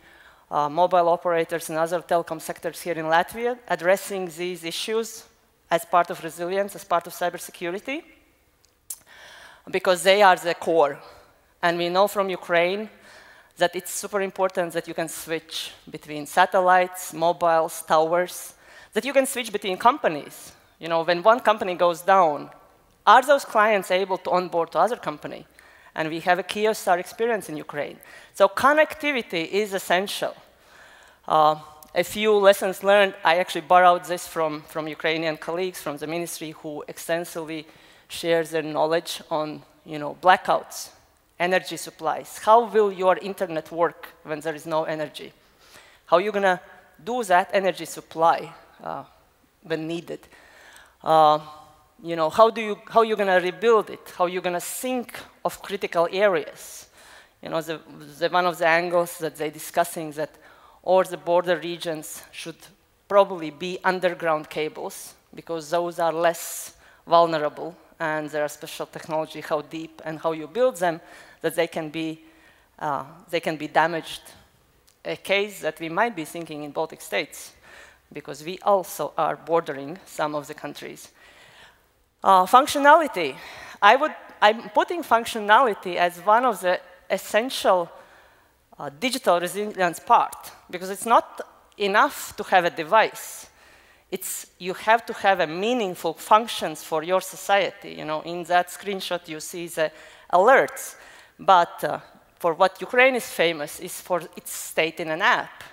mobile operators and other telecom sectors here in Latvia addressing these issues as part of resilience, as part of cybersecurity, because they are the core. And we know from Ukraine that it's super important that you can switch between satellites, mobiles, towers, that you can switch between companies. When one company goes down, are those clients able to onboard to other company? And we have a Kyivstar experience in Ukraine. So connectivity is essential. A few lessons learned, I actually borrowed this from Ukrainian colleagues from the ministry who extensively share their knowledge on blackouts, energy supplies. How will your internet work when there is no energy? How are you going to do that energy supply when needed? you know, how you're going to rebuild it, how you're going to think of critical areas. You know, one of the angles that they're discussing that all the border regions should probably be underground cables because those are less vulnerable and there are special technology, how deep and how you build them, that they can be damaged. A case that we might be thinking in Baltic states because we also are bordering some of the countries. Functionality. I'm putting functionality as one of the essential digital resilience part because it's not enough to have a device. You have to have a meaningful functions for your society. You know, in that screenshot you see the alerts, but for what Ukraine is famous is for its state in an app.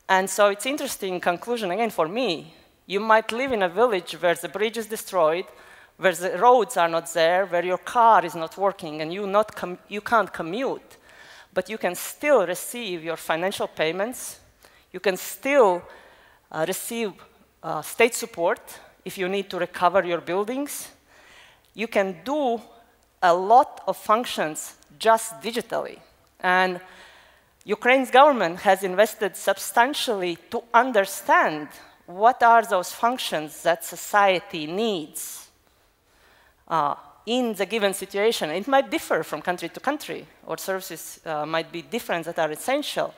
And so it's interesting conclusion again for me. You might live in a village where the bridge is destroyed, where the roads are not there, where your car is not working, and you can't commute, but you can still receive your financial payments. You can still receive state support if you need to recover your buildings. You can do a lot of functions just digitally. And Ukraine's government has invested substantially to understand what are those functions that society needs in the given situation. It might differ from country to country, or services might be different that are essential,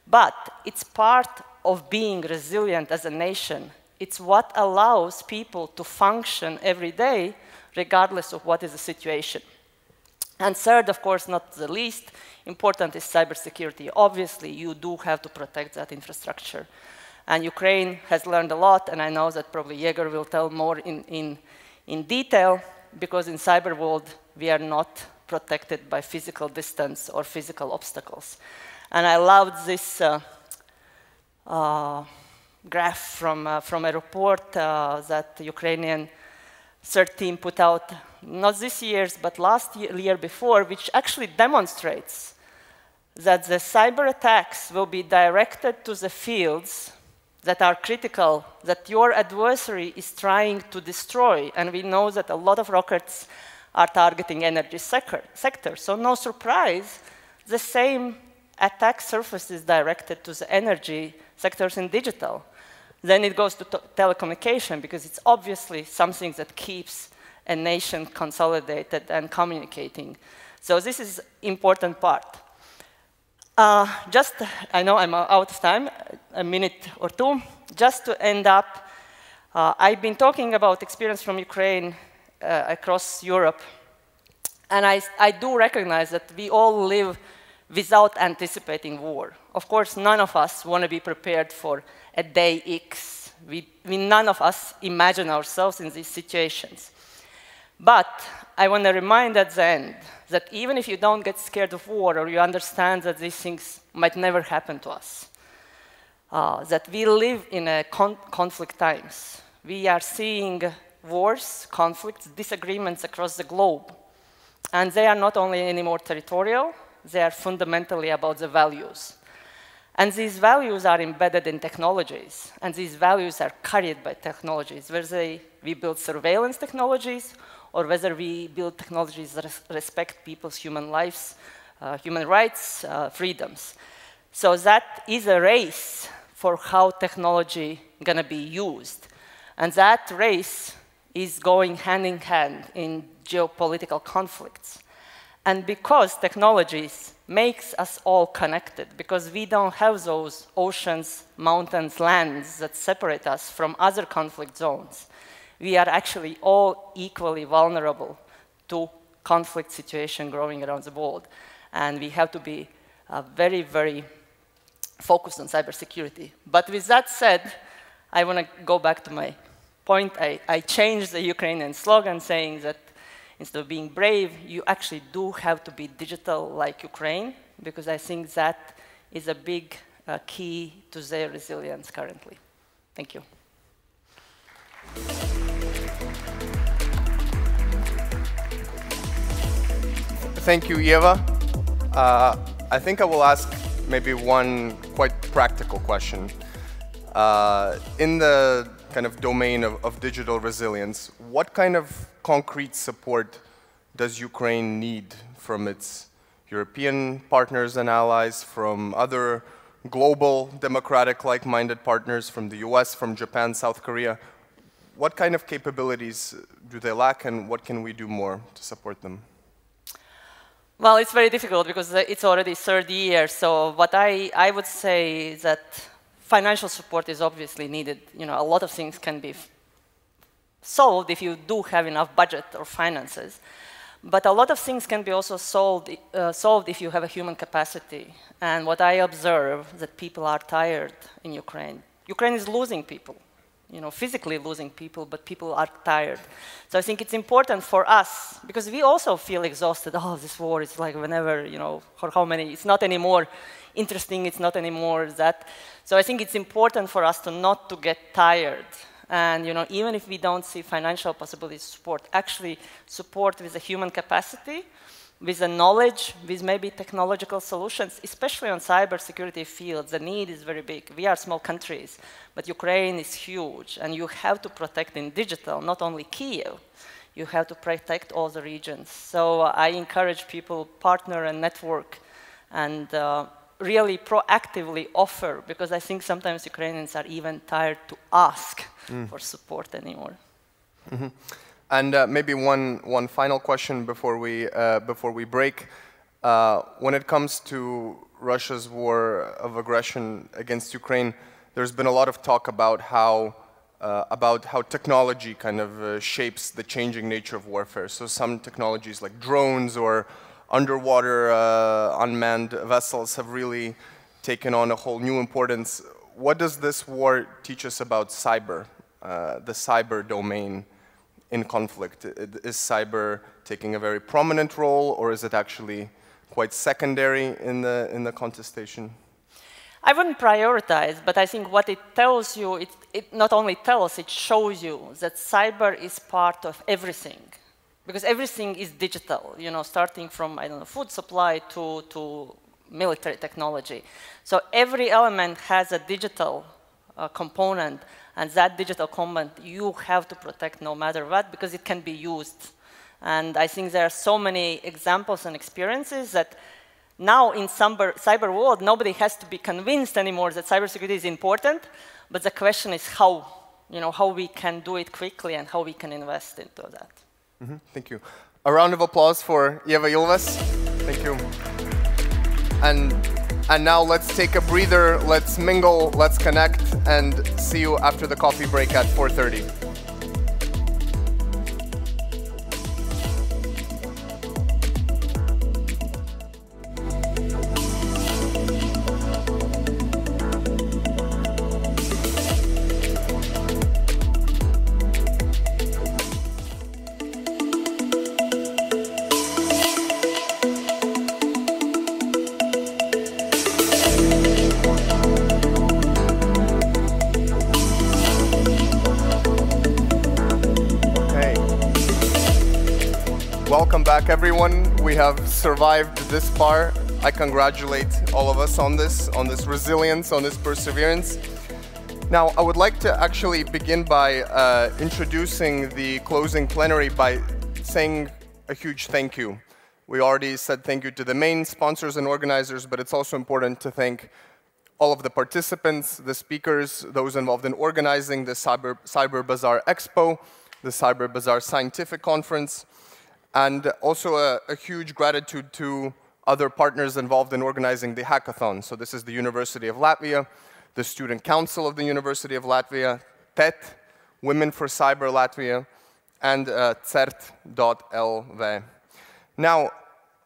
but it's part of being resilient as a nation. It's what allows people to function every day, regardless of what is the situation. And third, of course, not the least important is cybersecurity. Obviously, you do have to protect that infrastructure. And Ukraine has learned a lot, and I know that probably Yegor will tell more in detail, because in cyber world, we are not protected by physical distance or physical obstacles. And I loved this graph from a report that the Ukrainian CERT team put out, not this year, but last year before, which actually demonstrates that the cyber attacks will be directed to the fields that are critical, that your adversary is trying to destroy. And we know that a lot of rockets are targeting energy sector. So no surprise, the same attack surface is directed to the energy sectors in digital. Then it goes to telecommunication, because it's obviously something that keeps a nation consolidated and communicating. So this is important part. I know I'm out of time, a minute or two. Just to end up, I've been talking about experience from Ukraine across Europe. And I do recognize that we all live without anticipating war. Of course, none of us want to be prepared for a day X. None of us imagine ourselves in these situations. But I want to remind at the end that even if you don't get scared of war, or you understand that these things might never happen to us, that we live in a conflict times. We are seeing wars, conflicts, disagreements across the globe. And they are not only anymore territorial, they are fundamentally about the values. And these values are embedded in technologies, and these values are carried by technologies, whether we build surveillance technologies, or whether we build technologies that respect people's human lives, human rights, freedoms. So that is a race for how technology is going to be used. And that race is going hand in hand in geopolitical conflicts. And because technologies makes us all connected, because we don't have those oceans, mountains, lands that separate us from other conflict zones, we are actually all equally vulnerable to conflict situation growing around the world. And we have to be very, very focused on cybersecurity. But with that said, I want to go back to my point. I changed the Ukrainian slogan saying that instead of being brave, you actually do have to be digital like Ukraine, because I think that is a big key to their resilience currently. Thank you. Thank you, Eva. I think I will ask maybe one quite practical question. In the kind of domain of digital resilience, what kind of concrete support does Ukraine need from its European partners and allies, from other global democratic like-minded partners, from the US, from Japan, South Korea? What kind of capabilities do they lack, and what can we do more to support them? Well, it's very difficult because it's already third year. So what I would say is that financial support is obviously needed. You know, a lot of things can be solved if you do have enough budget or finances. But a lot of things can be also solved if you have a human capacity. And what I observe is that people are tired in Ukraine. Ukraine is losing people, you know, physically losing people, but people are tired. So I think it's important for us, because we also feel exhausted. Oh, this war is like whenever, you know, for how many, it's not anymore interesting, it's not anymore that. So I think it's important for us not to get tired. And you know, even if we don't see financial possibilities support, actually support with a human capacity, with the knowledge, with maybe technological solutions, especially on cybersecurity fields. The need is very big. We are small countries, but Ukraine is huge, and you have to protect in digital, not only Kyiv. You have to protect all the regions. So I encourage people partner and network and really proactively offer, because I think sometimes Ukrainians are even tired to ask for support anymore. Mm-hmm. And maybe one final question before we break. When it comes to Russia's war of aggression against Ukraine, there's been a lot of talk about how technology kind of shapes the changing nature of warfare. So some technologies like drones or underwater unmanned vessels have really taken on a whole new importance. What does this war teach us about cyber, the cyber domain in conflict? Is cyber taking a very prominent role, or is it actually quite secondary in the contestation? I wouldn't prioritize, but I think what it tells you, it not only tells, it shows you that cyber is part of everything. Because everything is digital, you know, starting from, I don't know, food supply to military technology. So every element has a digital component, and that digital component you have to protect no matter what, because it can be used. And I think there are so many examples and experiences that now in cyber world, nobody has to be convinced anymore that cybersecurity is important, but the question is how, you know, how we can do it quickly and how we can invest into that. Mm-hmm. Thank you. A round of applause for Eva Ilves. Thank you. And now let's take a breather, let's mingle, let's connect, and see you after the coffee break at 4:30. Welcome back, everyone. We have survived this far. I congratulate all of us on this resilience, on this perseverance. Now, I would like to actually begin by introducing the closing plenary by saying a huge thank you. We already said thank you to the main sponsors and organizers, but it's also important to thank all of the participants, the speakers, those involved in organizing the CyberBazaar Expo, the CyberBazaar Scientific Conference, and also a huge gratitude to other partners involved in organizing the hackathon. So this is the University of Latvia, the Student Council of the University of Latvia, TET, Women for Cyber Latvia, and CERT.lv. Now,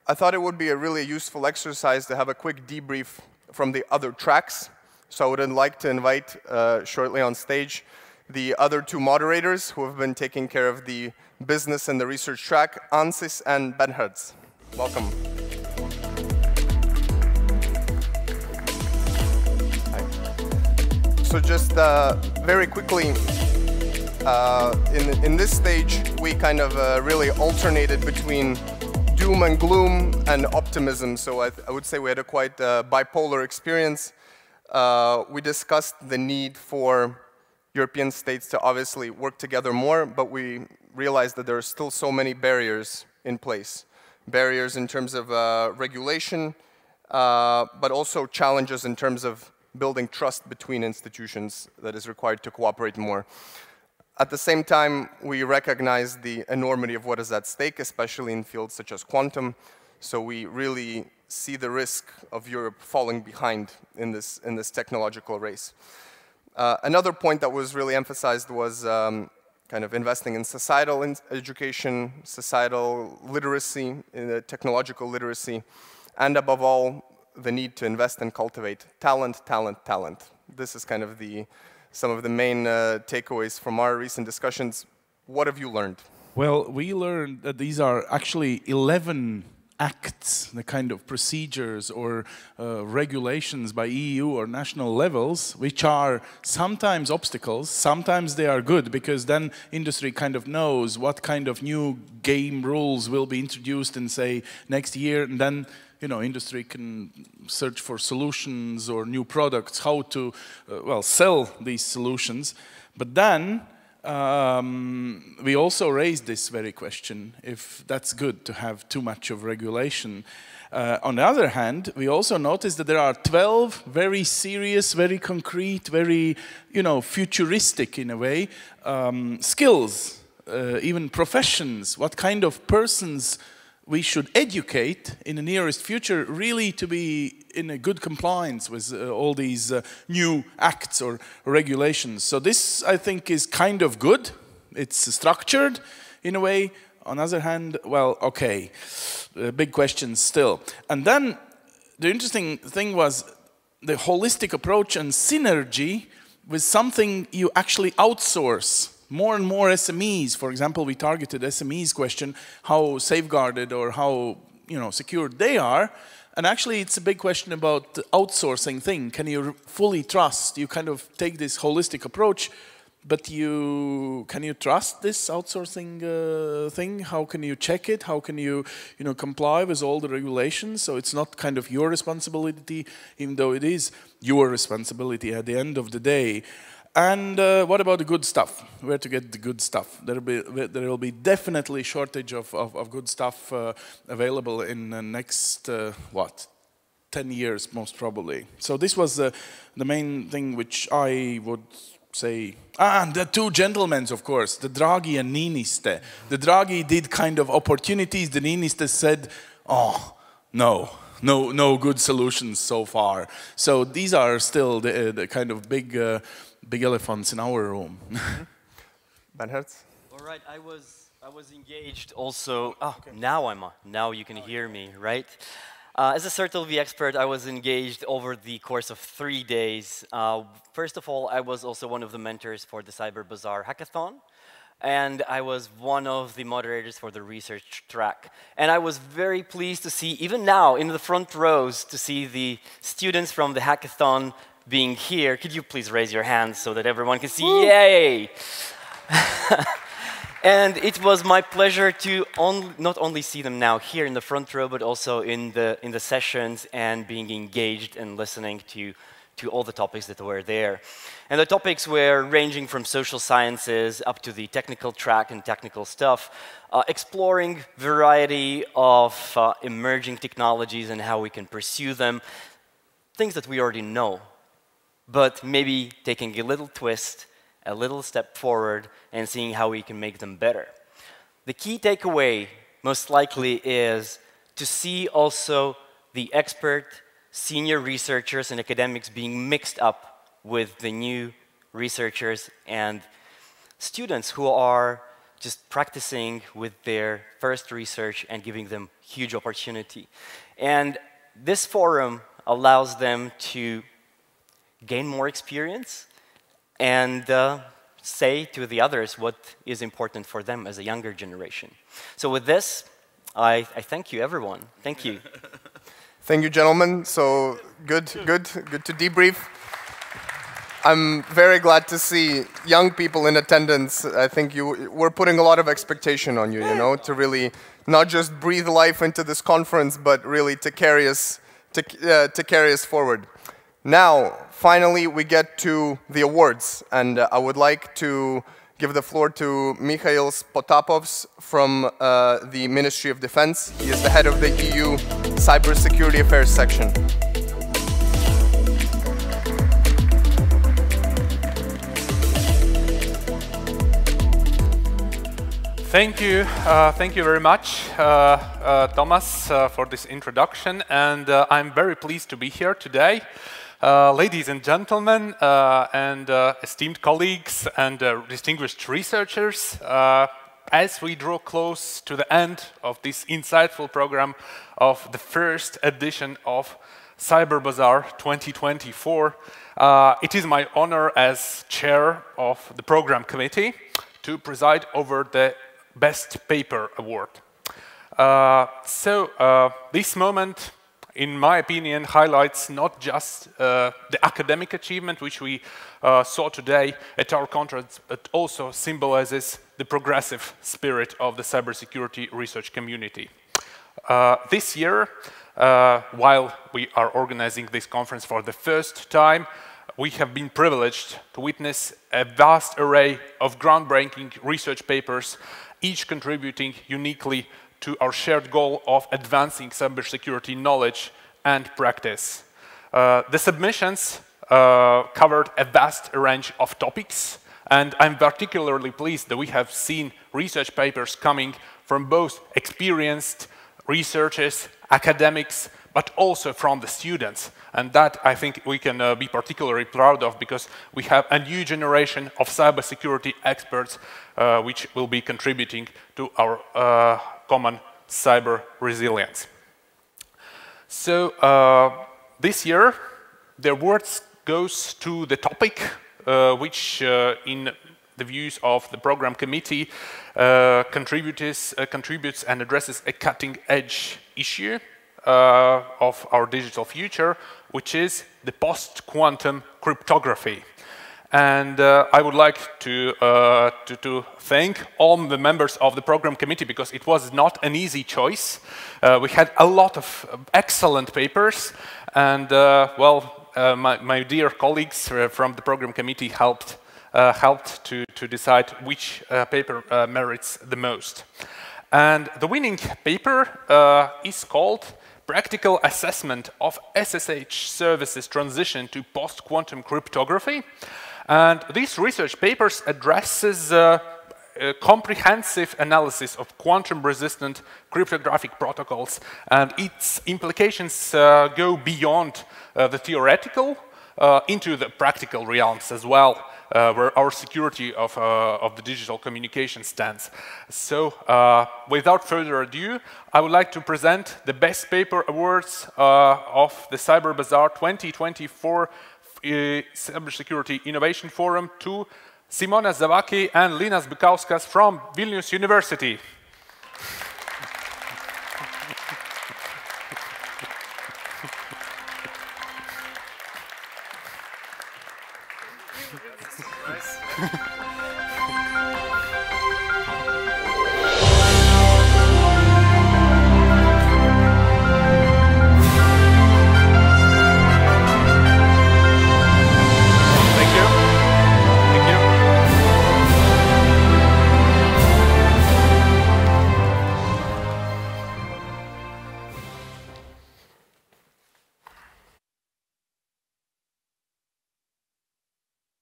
I thought it would be a really useful exercise to have a quick debrief from the other tracks. So I would like to invite shortly on stage the other two moderators who have been taking care of the business and the research track, Ansis and Bernhards. Welcome. Hi. So just very quickly, in this stage, we kind of really alternated between doom and gloom and optimism. So I would say we had a quite bipolar experience. We discussed the need for European states to obviously work together more, but we realize that there are still so many barriers in place. Barriers in terms of regulation, but also challenges in terms of building trust between institutions that is required to cooperate more. At the same time, we recognize the enormity of what is at stake, especially in fields such as quantum. So we really see the risk of Europe falling behind in this technological race. Another point that was really emphasized was kind of investing in societal education, societal literacy, technological literacy, and above all, the need to invest and cultivate talent, talent, talent. This is kind of some of the main takeaways from our recent discussions. What have you learned? Well, we learned that these are actually 11 acts, the kind of procedures or regulations by EU or national levels, which are sometimes obstacles, sometimes they are good, because then industry kind of knows what kind of new game rules will be introduced in, say, next year, and then industry can search for solutions or new products, how to, well, sell these solutions. But then we also raised this very question, if that's good to have too much of regulation. On the other hand, we also noticed that there are 12 very serious, very concrete, very, futuristic in a way, skills, even professions, what kind of persons we should educate in the nearest future really to be in a good compliance with all these new acts or regulations. So this, I think, is kind of good. It's structured in a way. On the other hand, well, okay, big questions still. And then the interesting thing was the holistic approach and synergy with something you actually outsource. More and more SMEs, for example, we targeted SMEs question, how safeguarded or how secured they are. And actually, it's a big question about the outsourcing thing. Can you fully trust? You kind of take this holistic approach, but can you trust this outsourcing thing? How can you check it? How can you, comply with all the regulations? So it's not kind of your responsibility, even though it is your responsibility at the end of the day. And what about the good stuff? Where to get the good stuff? There will be definitely shortage of good stuff available in the next, 10 years most probably. So this was the main thing which I would say. And the two gentlemen, of course, the Draghi and Niinistö. The Draghi did kind of opportunities. The Niinistö said, oh, no good solutions so far. So these are still the kind of big elephants in our room. Bernhard? All right, I was engaged also. Oh, okay. Now I'm on. Now you can hear me, right? As a CertLV expert, I was engaged over the course of 3 days. First of all, I was also one of the mentors for the CyberBazaar hackathon. And I was one of the moderators for the research track. And I was very pleased to see, even now, in the front rows, to see the students from the hackathon being here. Could you please raise your hands so that everyone can see? Woo! Yay! And it was my pleasure to not only see them now here in the front row, but also in the sessions and being engaged and listening to all the topics that were there. And the topics were ranging from social sciences up to the technical track and technical stuff, exploring variety of emerging technologies and how we can pursue them, things that we already know, but maybe taking a little twist, a little step forward, and seeing how we can make them better. The key takeaway, most likely, is to see also the expert, senior researchers and academics being mixed up with the new researchers and students who are just practicing with their first research and giving them huge opportunity. And this forum allows them to gain more experience and say to the others what is important for them as a younger generation. So with this, I thank you, everyone. Thank you. Thank you, gentlemen. So good to debrief. I'm very glad to see young people in attendance. I think we're putting a lot of expectation on you, to really not just breathe life into this conference, but really to carry us forward. Now, finally, we get to the awards, and I would like to give the floor to Mikhail Potapovs from the Ministry of Defense. He is the head of the EU Cybersecurity Affairs section. Thank you very much, Thomas, for this introduction, and I'm very pleased to be here today. Ladies and gentlemen, and esteemed colleagues and distinguished researchers, as we draw close to the end of this insightful program of the first edition of CyberBazaar 2024, it is my honor as chair of the program committee to preside over the Best Paper Award. This moment, in my opinion, highlights not just the academic achievement which we saw today at our conference, but also symbolizes the progressive spirit of the cybersecurity research community. This year, while we are organizing this conference for the first time, we have been privileged to witness a vast array of groundbreaking research papers, each contributing uniquely to our shared goal of advancing cybersecurity knowledge and practice. The submissions covered a vast range of topics, and I'm particularly pleased that we have seen research papers coming from both experienced researchers, academics, but also from the students. And that, I think, we can be particularly proud of, because we have a new generation of cybersecurity experts which will be contributing to our common cyber resilience. So this year, the award goes to the topic which, in the views of the program committee, contributes and addresses a cutting-edge issue of our digital future, which is the post-quantum cryptography. And I would like to thank all the members of the program committee, because it was not an easy choice. We had a lot of excellent papers, and my dear colleagues from the program committee helped to decide which paper merits the most. And the winning paper is called Practical Assessment of SSH Services Transition to Post-Quantum Cryptography. And this research paper addresses a comprehensive analysis of quantum-resistant cryptographic protocols, and its implications go beyond the theoretical into the practical realms as well, where our security of the digital communication stands. So, without further ado, I would like to present the Best Paper Awards of the CyberBazaar 2024 Cybersecurity Innovation Forum to Simona Zavaki and Linas Bukauskas from Vilnius University.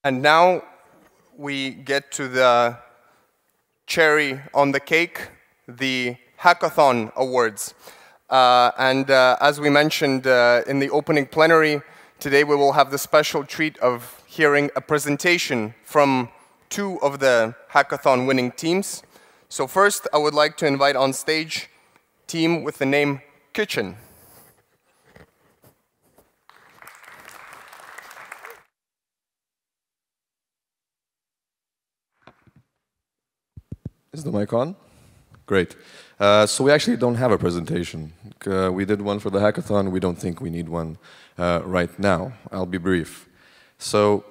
And now we get to the cherry on the cake, the Hackathon Awards. As we mentioned in the opening plenary, today we will have the special treat of hearing a presentation from two of the Hackathon winning teams. So first, I would like to invite on stage team with the name Kitchen. Is the mic on? Great. So we actually don't have a presentation. We did one for the hackathon. We don't think we need one right now. I'll be brief. So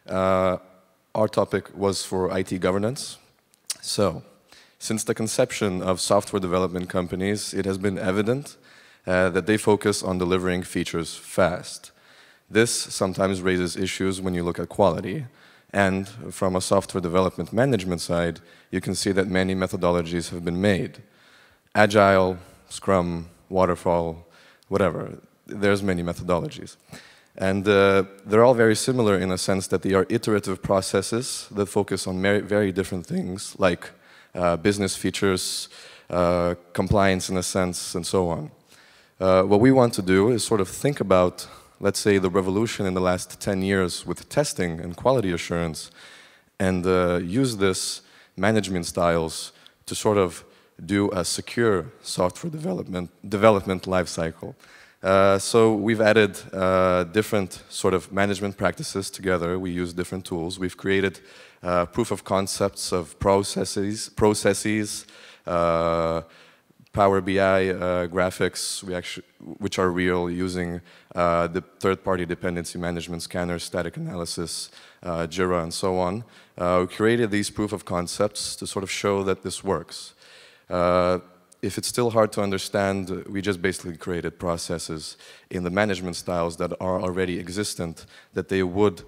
our topic was for IT governance. So since the conception of software development companies, it has been evident that they focus on delivering features fast. This sometimes raises issues when you look at quality. And from a software development management side, you can see that many methodologies have been made. Agile, Scrum, Waterfall, whatever. There's many methodologies. And they're all very similar in a sense that they are iterative processes that focus on very different things, like business features, compliance in a sense, and so on. What we want to do is sort of think about, let's say, the revolution in the last 10 years with testing and quality assurance, and use this management styles to sort of do a secure software development lifecycle. So we've added different sort of management practices together. We use different tools. We've created proof of concepts of processes, Power BI graphics, which are real, using the third-party dependency management scanners, static analysis, Jira, and so on. We created these proof of concepts to sort of show that this works. If it's still hard to understand, we just basically created processes in the management styles that are already existent, that they would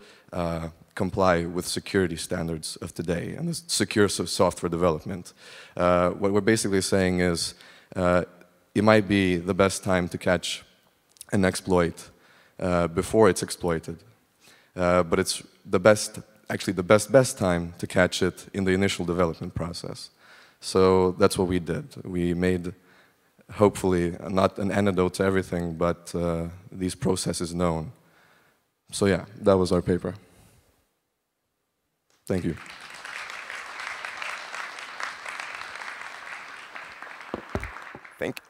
comply with security standards of today and the secure software development. What we're basically saying is it might be the best time to catch an exploit before it's exploited, but it's the best, actually the best time to catch it in the initial development process. So that's what we did. We made, hopefully, not an antidote to everything, but these processes known. So yeah, that was our paper. Thank you.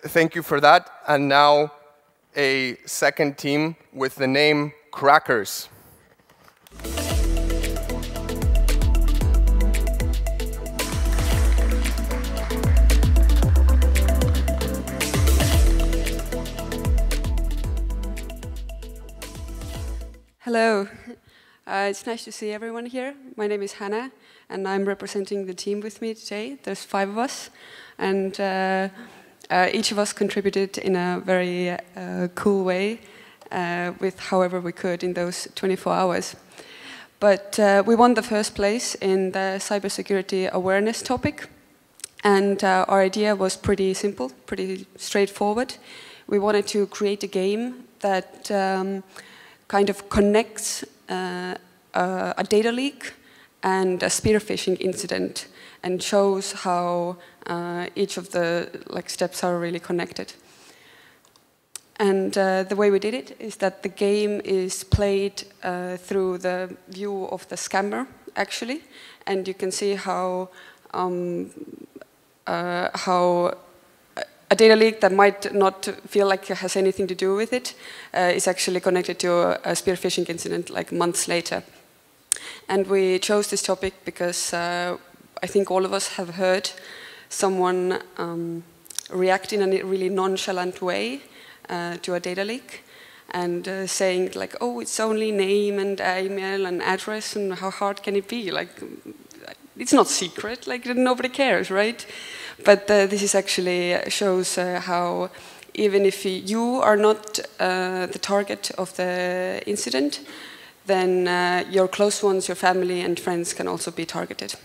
Thank you for that. And now a second team with the name Crackers. Hello. It's nice to see everyone here. My name is Hannah, and I'm representing the team with me today. There's 5 of us, and each of us contributed in a very cool way with however we could in those 24 hours. But we won the first place in the cybersecurity awareness topic, and our idea was pretty simple, pretty straightforward. We wanted to create a game that kind of connects a data leak and a spear phishing incident and shows how each of the steps are really connected. And the way we did it is that the game is played through the view of the scammer, actually, and you can see how a data leak that might not feel like it has anything to do with it is actually connected to a spear phishing incident like months later. And we chose this topic because I think all of us have heard someone react in a really nonchalant way to a data leak and saying like, oh, it's only name and email and address, and how hard can it be? Like, it's not secret, like nobody cares, right? But this is actually shows how even if you are not the target of the incident, then your close ones, your family and friends can also be targeted.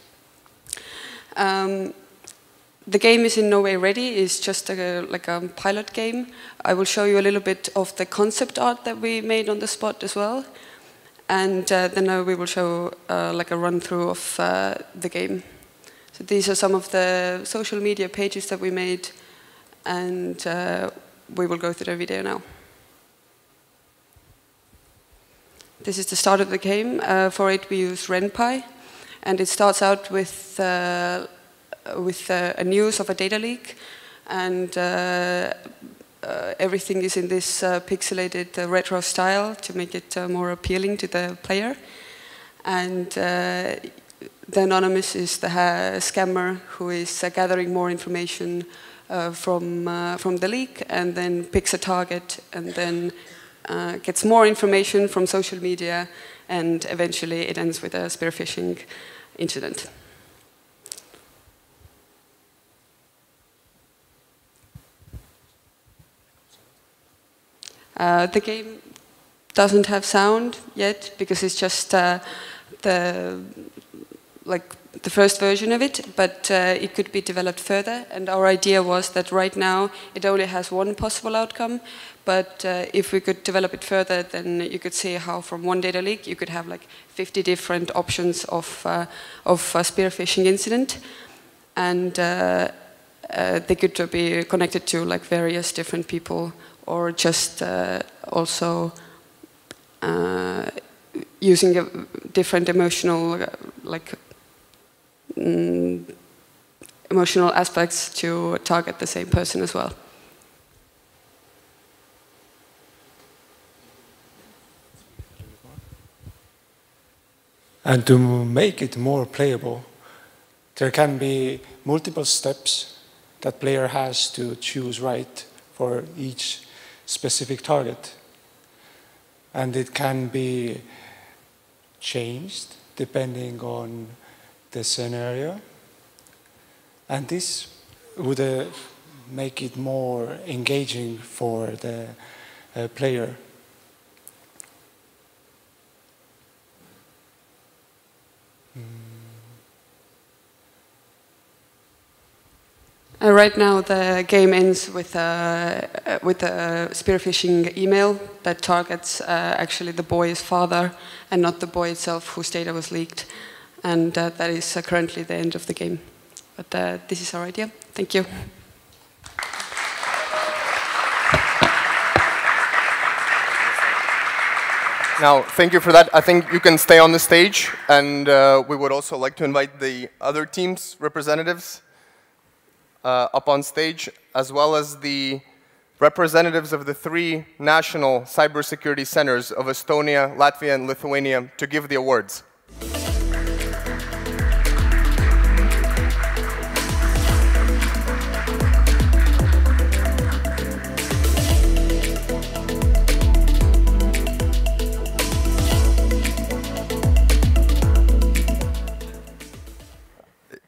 The game is in no way ready. It's just like a pilot game. I will show you a little bit of the concept art that we made on the spot as well. And then we will show like a run-through of the game. So these are some of the social media pages that we made, and we will go through the video now. This is the start of the game. For it we use RenPy, and it starts out with a news of a data leak, and everything is in this pixelated retro style to make it more appealing to the player. And the anonymous is the scammer who is gathering more information from the leak, and then picks a target, and then gets more information from social media, and eventually it ends with a spear phishing incident. The game doesn't have sound yet because it's just the first version of it, but it could be developed further. And our idea was that right now it only has one possible outcome, but if we could develop it further, then you could see how from one data leak you could have like 50 different options of a spear phishing incident, and they could be connected to like various different people, or just also using a different emotional emotional aspects to target the same person as well. And to make it more playable, there can be multiple steps that player has to choose right for each specific target. And it can be changed depending on the scenario. And this would make it more engaging for the player. Right now, the game ends with a spear phishing email that targets actually the boy's father and not the boy itself whose data was leaked. And that is currently the end of the game. But this is our idea. Thank you. Now, thank you for that. I think you can stay on the stage, and we would also like to invite the other team's representatives up on stage, as well as the representatives of the 3 national cybersecurity centers of Estonia, Latvia, and Lithuania to give the awards.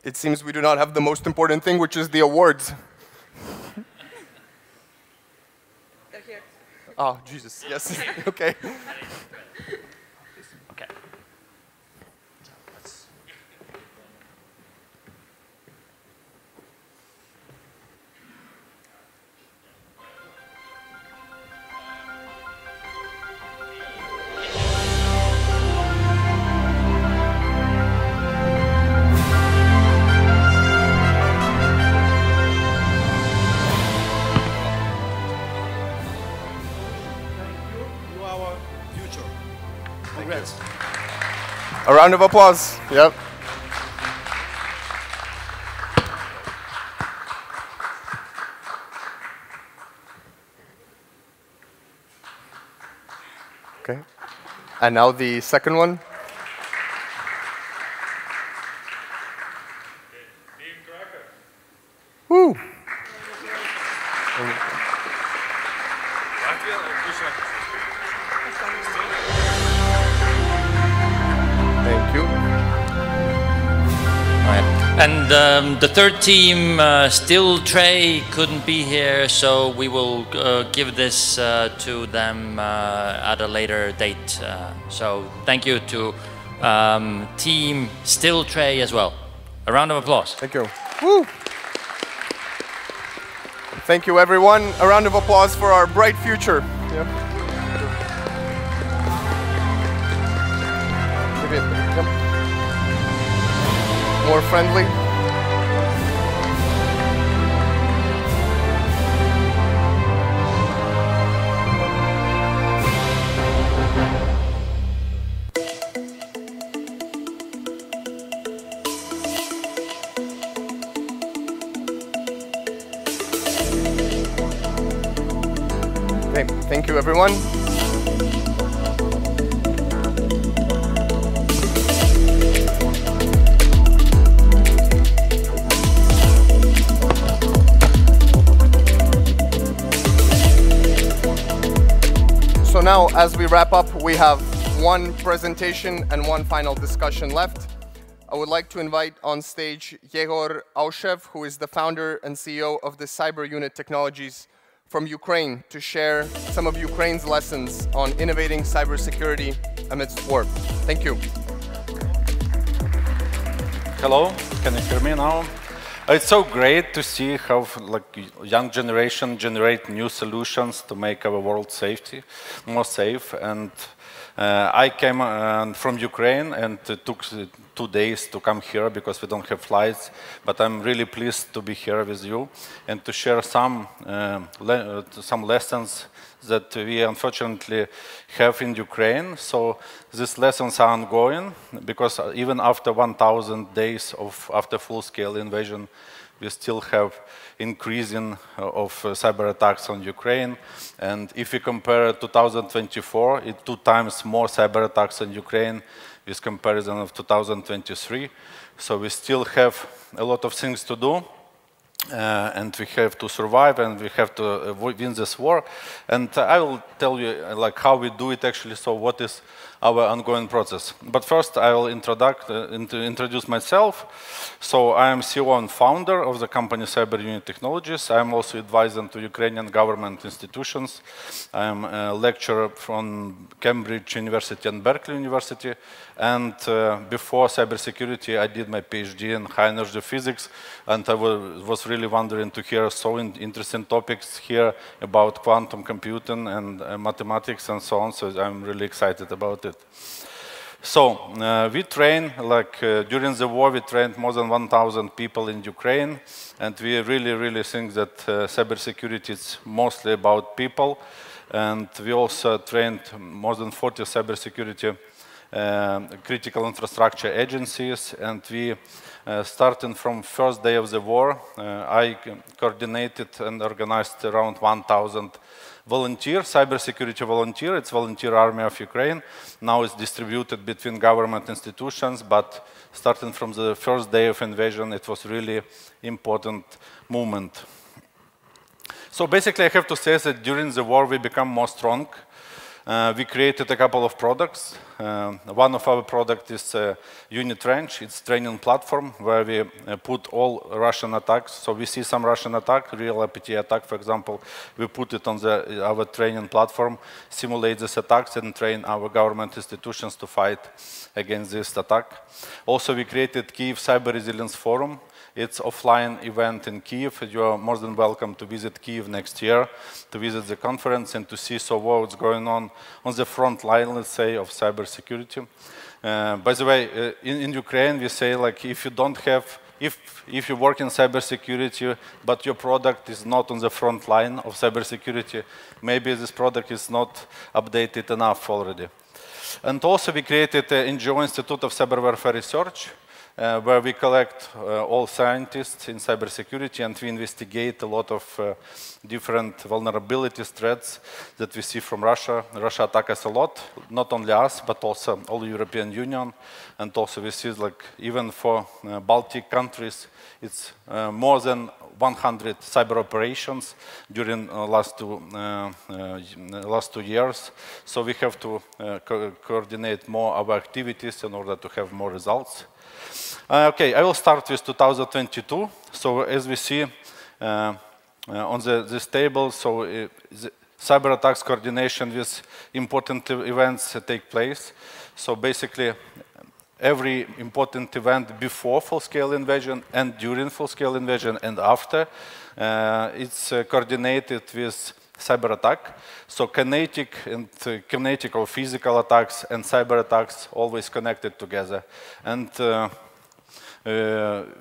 It seems we do not have the most important thing, which is the awards. They're here. Oh, Jesus, yes. Okay. Okay. A round of applause. Yep. Okay. And now the second one. Woo. Thank you. And the third team, still Trey, couldn't be here, so we will give this to them at a later date. So thank you to team Still Trey as well. A round of applause. Thank you. Woo. Thank you, everyone. A round of applause for our bright future. Yep. More friendly. Okay, thank you, everyone. So now, as we wrap up, we have one presentation and one final discussion left. I would like to invite on stage Yegor Aushev, who is the founder and CEO of the Cyber Unit Technologies from Ukraine to share some of Ukraine's lessons on innovating cybersecurity amidst war. Thank you. Hello, can you hear me now? It's so great to see how young generation generate new solutions to make our world more safe. And I came from Ukraine, and it took 2 days to come here because we don't have flights. But I'm really pleased to be here with you and to share some lessons that we unfortunately have in Ukraine. So these lessons are ongoing because even after 1,000 days after full-scale invasion, we still have increasing of cyber attacks on Ukraine. And if we compare 2024, it's 2 times more cyber attacks on Ukraine with comparison of 2023. So we still have a lot of things to do. And we have to survive, and we have to win this war. And I will tell you how we do it actually, so what is our ongoing process. But first I will introduce myself. So I am CEO and founder of the company Cyber Unit Technologies. I am also advisor to Ukrainian government institutions. I am a lecturer from Cambridge University and Berkeley University. And before cybersecurity, I did my PhD in high energy physics, and I was really wondering to hear so interesting topics here about quantum computing and mathematics and so on. So I'm really excited about it. So we train, during the war, we trained more than 1,000 people in Ukraine, and we really think that cybersecurity is mostly about people. And we also trained more than 40 cybersecurity critical infrastructure agencies, and we starting from first day of the war, I coordinated and organized around 1,000 volunteers, cybersecurity volunteers. It's volunteer army of Ukraine. Now it's distributed between government institutions, but starting from the first day of invasion, it was really important movement. So basically, I have to say that during the war, we become more strong. We created a couple of products. One of our products is Unitranch. It's a training platform where we put all Russian attacks. So we see some Russian attack, real APT attack, for example. We put it on our training platform, simulate these attacks, and train our government institutions to fight against this attack. Also, we created Kyiv Cyber Resilience Forum. It's an offline event in Kyiv. You are more than welcome to visit Kyiv next year, to visit the conference and to see what's going on the front line, let's say, of cybersecurity. By the way, in Ukraine, we say, if you don't have, if you work in cybersecurity, but your product is not on the front line of cybersecurity, maybe this product is not updated enough already. And also, we created an NGO Institute of Cyber Warfare Research, where we collect all scientists in cybersecurity, and we investigate a lot of different vulnerabilities, threats that we see from Russia. Russia attacks us a lot, not only us, but also all the European Union. And also we see, even for Baltic countries, it's more than 100 cyber operations during last 2 years. So we have to coordinate more our activities in order to have more results. Okay, I will start with 2022. So as we see on this table, so the cyber attacks coordination with important events take place. So basically, every important event before full-scale invasion and during full-scale invasion and after, it's coordinated with cyber attack. So kinetic or physical attacks and cyber attacks always connected together. And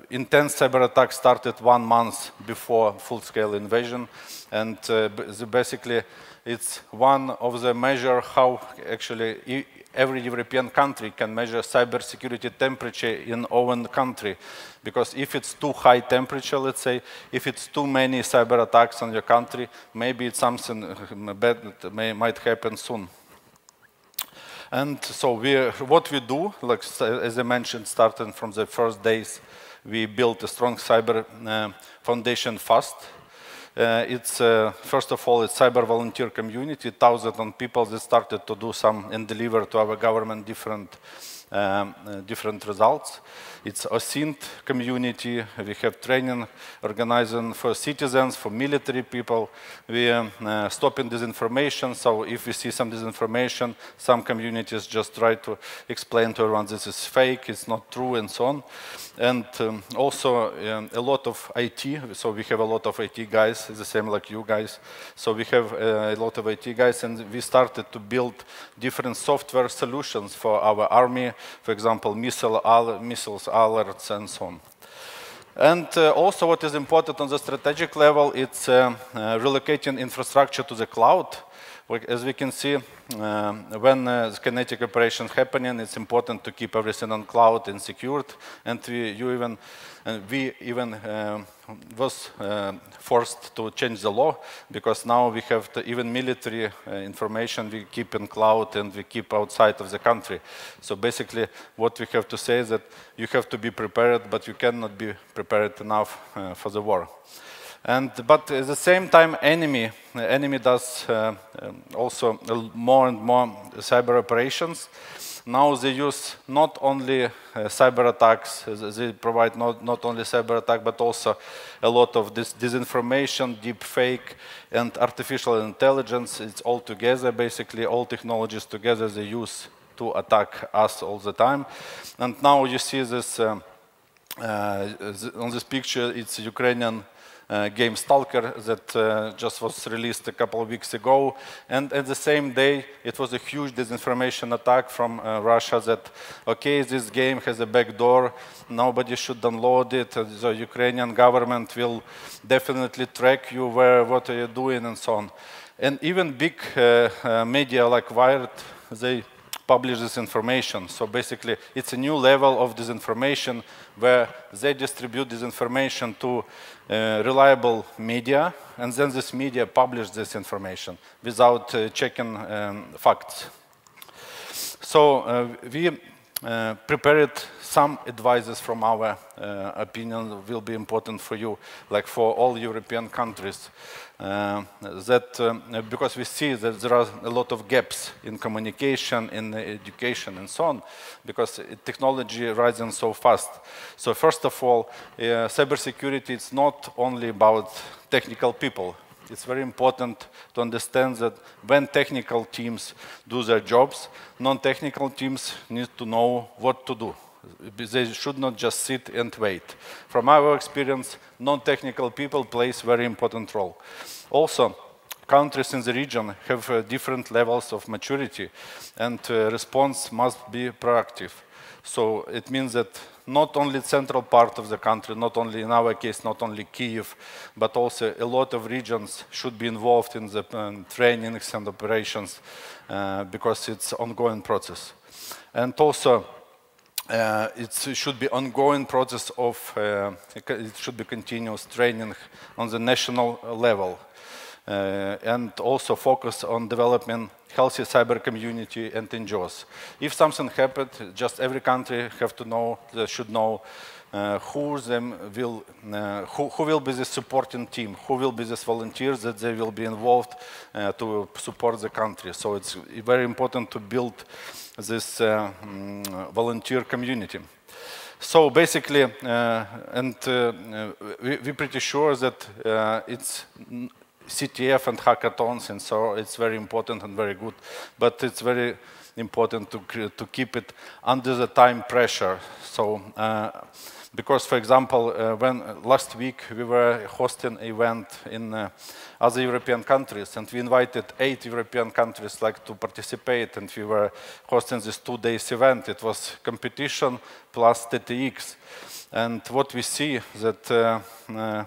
intense cyber attack started 1 month before full-scale invasion, and basically it's one of the measures how actually every European country can measure cybersecurity temperature in own country. Because if it's too high temperature, let's say, if it's too many cyber attacks on your country, maybe it's something bad that might happen soon. And so what we do, as I mentioned, starting from the first days, we built a strong cyber foundation fast. It's first of all, it's cyber volunteer community, thousands of people that started to do some and deliver to our government different different results. It's OSINT community. We have training organizing for citizens, for military people. We stopping disinformation. So if we see some disinformation, some communities just try to explain to everyone this is fake, it's not true, and so on. And also a lot of IT. So we have a lot of IT guys, the same like you guys. So we have a lot of IT guys, and we started to build different software solutions for our army. For example, missiles, alerts, and so on. And also what is important on the strategic level, it's relocating infrastructure to the cloud. As we can see, when kinetic operations happening, it's important to keep everything on cloud and secured. And we even was forced to change the law, because now we have even military information we keep in cloud and we keep outside of the country. So basically what we have to say is that you have to be prepared, but you cannot be prepared enough for the war. But at the same time, enemy does also more and more cyber operations. Now they use not only cyber attacks, they provide not only cyber attack, but also a lot of disinformation, deepfake, and artificial intelligence. It's all together, basically all technologies together they use to attack us all the time. And now you see this on this picture, it's Ukrainian game Stalker that just was released a couple of weeks ago. And at the same day, it was a huge disinformation attack from Russia that, okay, this game has a backdoor, nobody should download it, the Ukrainian government will definitely track you, what are you doing, and so on. And even big media like Wired, they publish this information. So basically, it's a new level of disinformation where they distribute this information to reliable media, and then this media publish this information without checking facts. So we prepared some advices from our opinion will be important for you, like for all European countries. Because we see that there are a lot of gaps in communication, in education, and so on, because technology rising so fast. So first of all, cybersecurity is not only about technical people. It's very important to understand that when technical teams do their jobs, non-technical teams need to know what to do. They should not just sit and wait. From our experience, non-technical people play a very important role. Also, countries in the region have different levels of maturity, and response must be proactive. So it means that not only central part of the country, not only in our case, not only Kyiv, but also a lot of regions should be involved in the trainings and operations because it's an ongoing process. And also, it should be ongoing process of, it should be continuous training on the national level. And also focus on developing healthy cyber community and NGOs. If something happened, just every country have to know, should know who will be the supporting team, who will be the volunteers that they will be involved to support the country. So it's very important to build this volunteer community. So basically, we're pretty sure that it's CTF and hackathons, and so it's very important and very good, but it's very important to keep it under the time pressure. So, because, for example, when last week we were hosting an event in other European countries, and we invited 8 European countries to participate, and we were hosting this 2-day event. It was competition plus TTX, and what we see that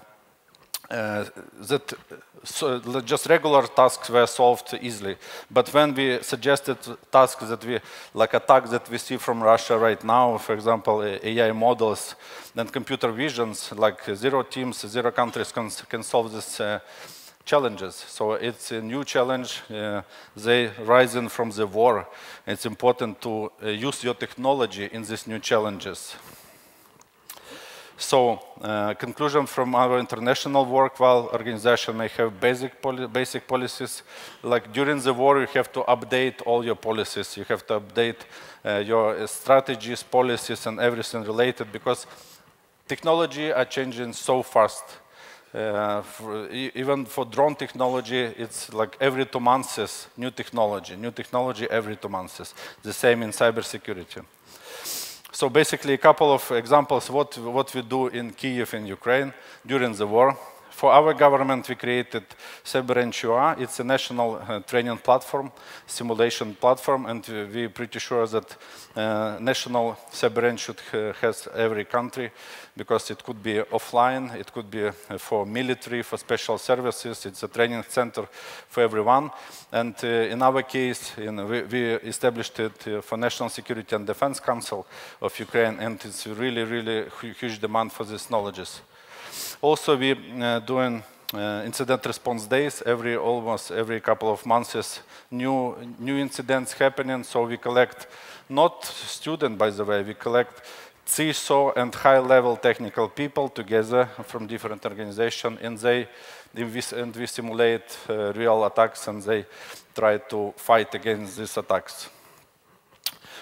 just regular tasks were solved easily. But when we suggested tasks that like attacks that we see from Russia right now, for example, AI models and computer visions, like 0 teams, 0 countries can solve these challenges. So it's a new challenge. They rising from the war. It's important to use your technology in these new challenges. So, conclusion from our international work, while organization may have basic policies, like during the war you have to update all your policies, you have to update your strategies, policies and everything related, because technology are changing so fast. Even for drone technology, it's like every 2 months new technology every 2 months. The same in cybersecurity. So basically a couple of examples what we do in Kyiv in Ukraine during the war. For our government, we created CyberBazaar. It's a national training platform, simulation platform, and we're pretty sure that national CyberBazaar should has every country, because it could be offline, it could be for military, for special services. It's a training center for everyone. And in our case, we established it for National Security and Defense Council of Ukraine, and it's really, really huge demand for these knowledges. Also, we doing incident response days almost every couple of months. New incidents happening, so we collect not students, by the way, we collect CISO and high-level technical people together from different organizations, and we simulate real attacks, and they try to fight against these attacks.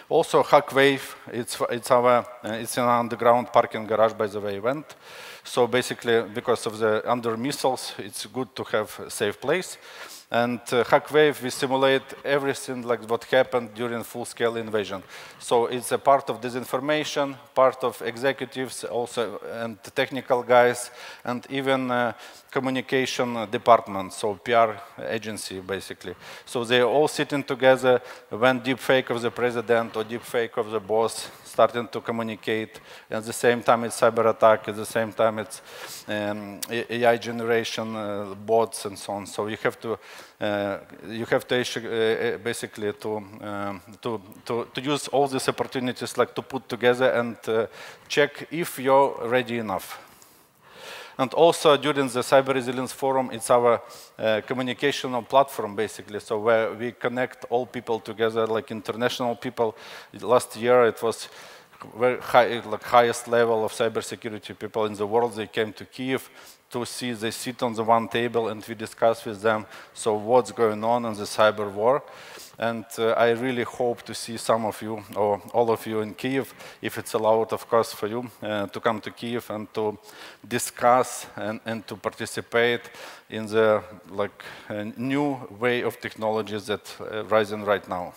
Also, Hackwave, it's an underground parking garage, by the way, event. So basically, because of the under missiles, it's good to have a safe place. And Hackwave, we simulate everything like what happened during full-scale invasion. So it's a part of disinformation, part of executives also, and the technical guys, and even communication department, so PR agency, basically. So they're all sitting together when deepfake of the president or deepfake of the boss starting to communicate. At the same time, it's cyber attack. At the same time, it's AI generation, bots, and so on. So you have to basically to use all these opportunities, like to put together and check if you're ready enough. And also during the Cyber Resilience Forum, it's our communicational platform, basically, so where we connect all people together, like international people. Last year, it was very high, like highest level of cybersecurity people in the world. They came to Kyiv to see, they sit on the one table and we discuss with them, so what's going on in the cyber war. And I really hope to see some of you, or all of you in Kyiv, if it's allowed, of course, for you to come to Kyiv and to discuss and to participate in the new way of technologies that are rising right now.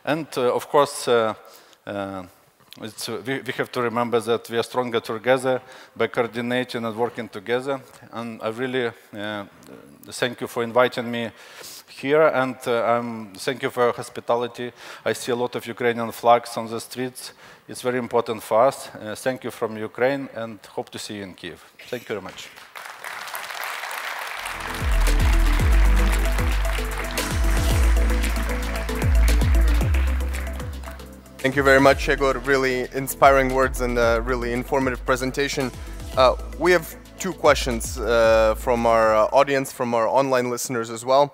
And of course, we have to remember that we are stronger together by coordinating and working together. And I really thank you for inviting me here, and thank you for your hospitality. I see a lot of Ukrainian flags on the streets. It's very important for us. Thank you from Ukraine, and hope to see you in Kyiv. Thank you very much. Thank you very much, Egor. Really inspiring words and a really informative presentation. We have 2 questions from our audience, from our online listeners as well.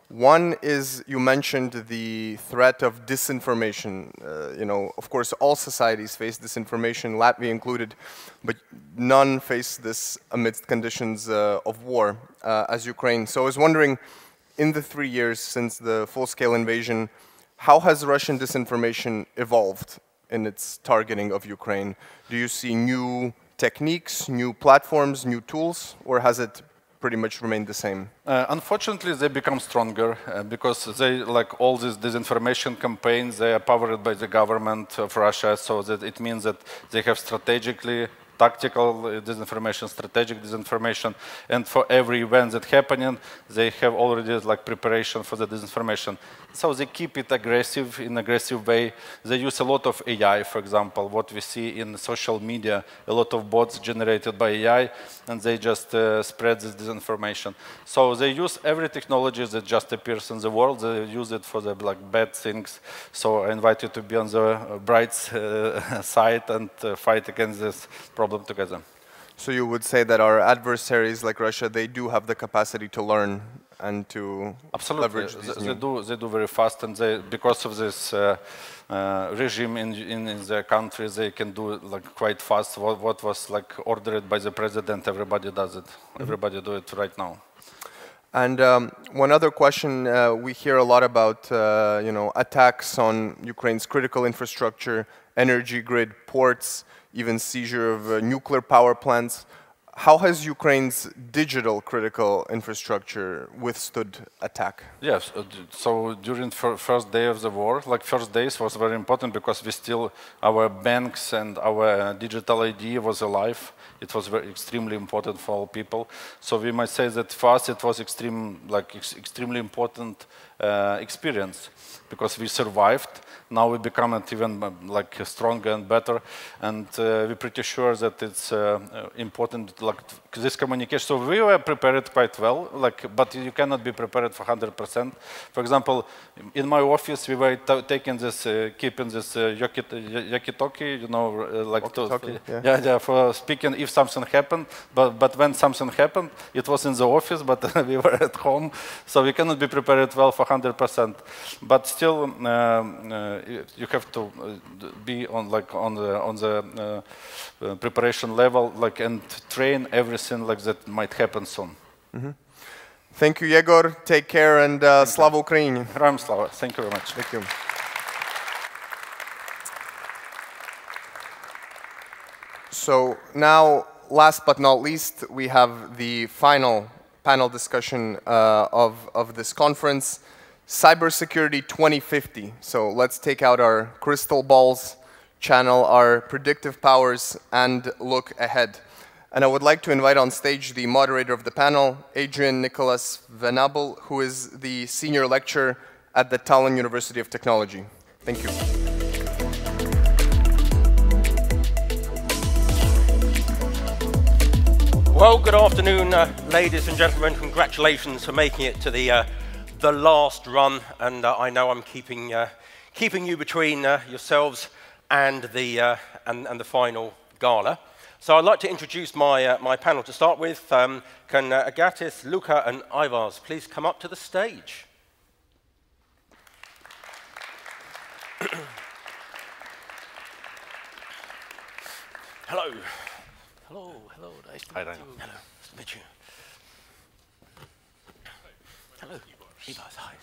One is, you mentioned the threat of disinformation. Of course, all societies face disinformation, Latvia included, but none face this amidst conditions of war as Ukraine. So I was wondering, in the 3 years since the full-scale invasion, how has Russian disinformation evolved in its targeting of Ukraine? Do you see new techniques, new platforms, new tools, or has it pretty much remained the same? Unfortunately, they become stronger because they, like all these disinformation campaigns, they are powered by the government of Russia, so that it means that they have strategically tactical disinformation, strategic disinformation, and for every event that's happening, they have already preparation for the disinformation. So they keep it aggressive, in aggressive way. They use a lot of AI, for example, what we see in social media, a lot of bots generated by AI, and they just spread this disinformation. So they use every technology that just appears in the world. They use it for the bad things. So I invite you to be on the bright side and fight against this problem together. So you would say that our adversaries like Russia, they do have the capacity to learn and to Absolutely. leverage these They do very fast, and because of this regime in their country, they can do it like quite fast. What was like ordered by the president, everybody does it. Everybody do it right now. And one other question, we hear a lot about attacks on Ukraine's critical infrastructure, energy grid, ports, even seizure of nuclear power plants. How has Ukraine's digital critical infrastructure withstood attack? Yes, so during first day of the war, like first days was very important because our banks and our digital ID was alive. It was extremely important for all people. So we might say that for us it was extremely important experience because we survived. Now we become even stronger and better, and we're pretty sure that it's important, this communication. So we were prepared quite well, but you cannot be prepared for 100%. For example, in my office, we were keeping this yaki-talkie, for speaking if something happened. But when something happened, it was in the office, but we were at home, so we cannot be prepared well for 100%. But still. You have to be on the preparation level, and train everything that might happen soon. Thank you, Yegor. Take care, and Slava Ukraini. Ram Slava. Thank you very much. Thank you. So now, last but not least, we have the final panel discussion of this conference. Cybersecurity 2050. So let's take out our crystal balls, channel our predictive powers, and look ahead. And I would like to invite on stage the moderator of the panel, Adrian Nicholas Venable, who is the senior lecturer at the Tallinn University of Technology. Thank you. Well, good afternoon, ladies and gentlemen. Congratulations for making it to the last run, and I know I'm keeping you between yourselves and the final gala. So I'd like to introduce my panel to start with. Can Agatis, Luca, and Ivars please come up to the stage? Hello. Hello. Hello. Nice to meet you. Hello. Nice to meet you. Hello. Hi.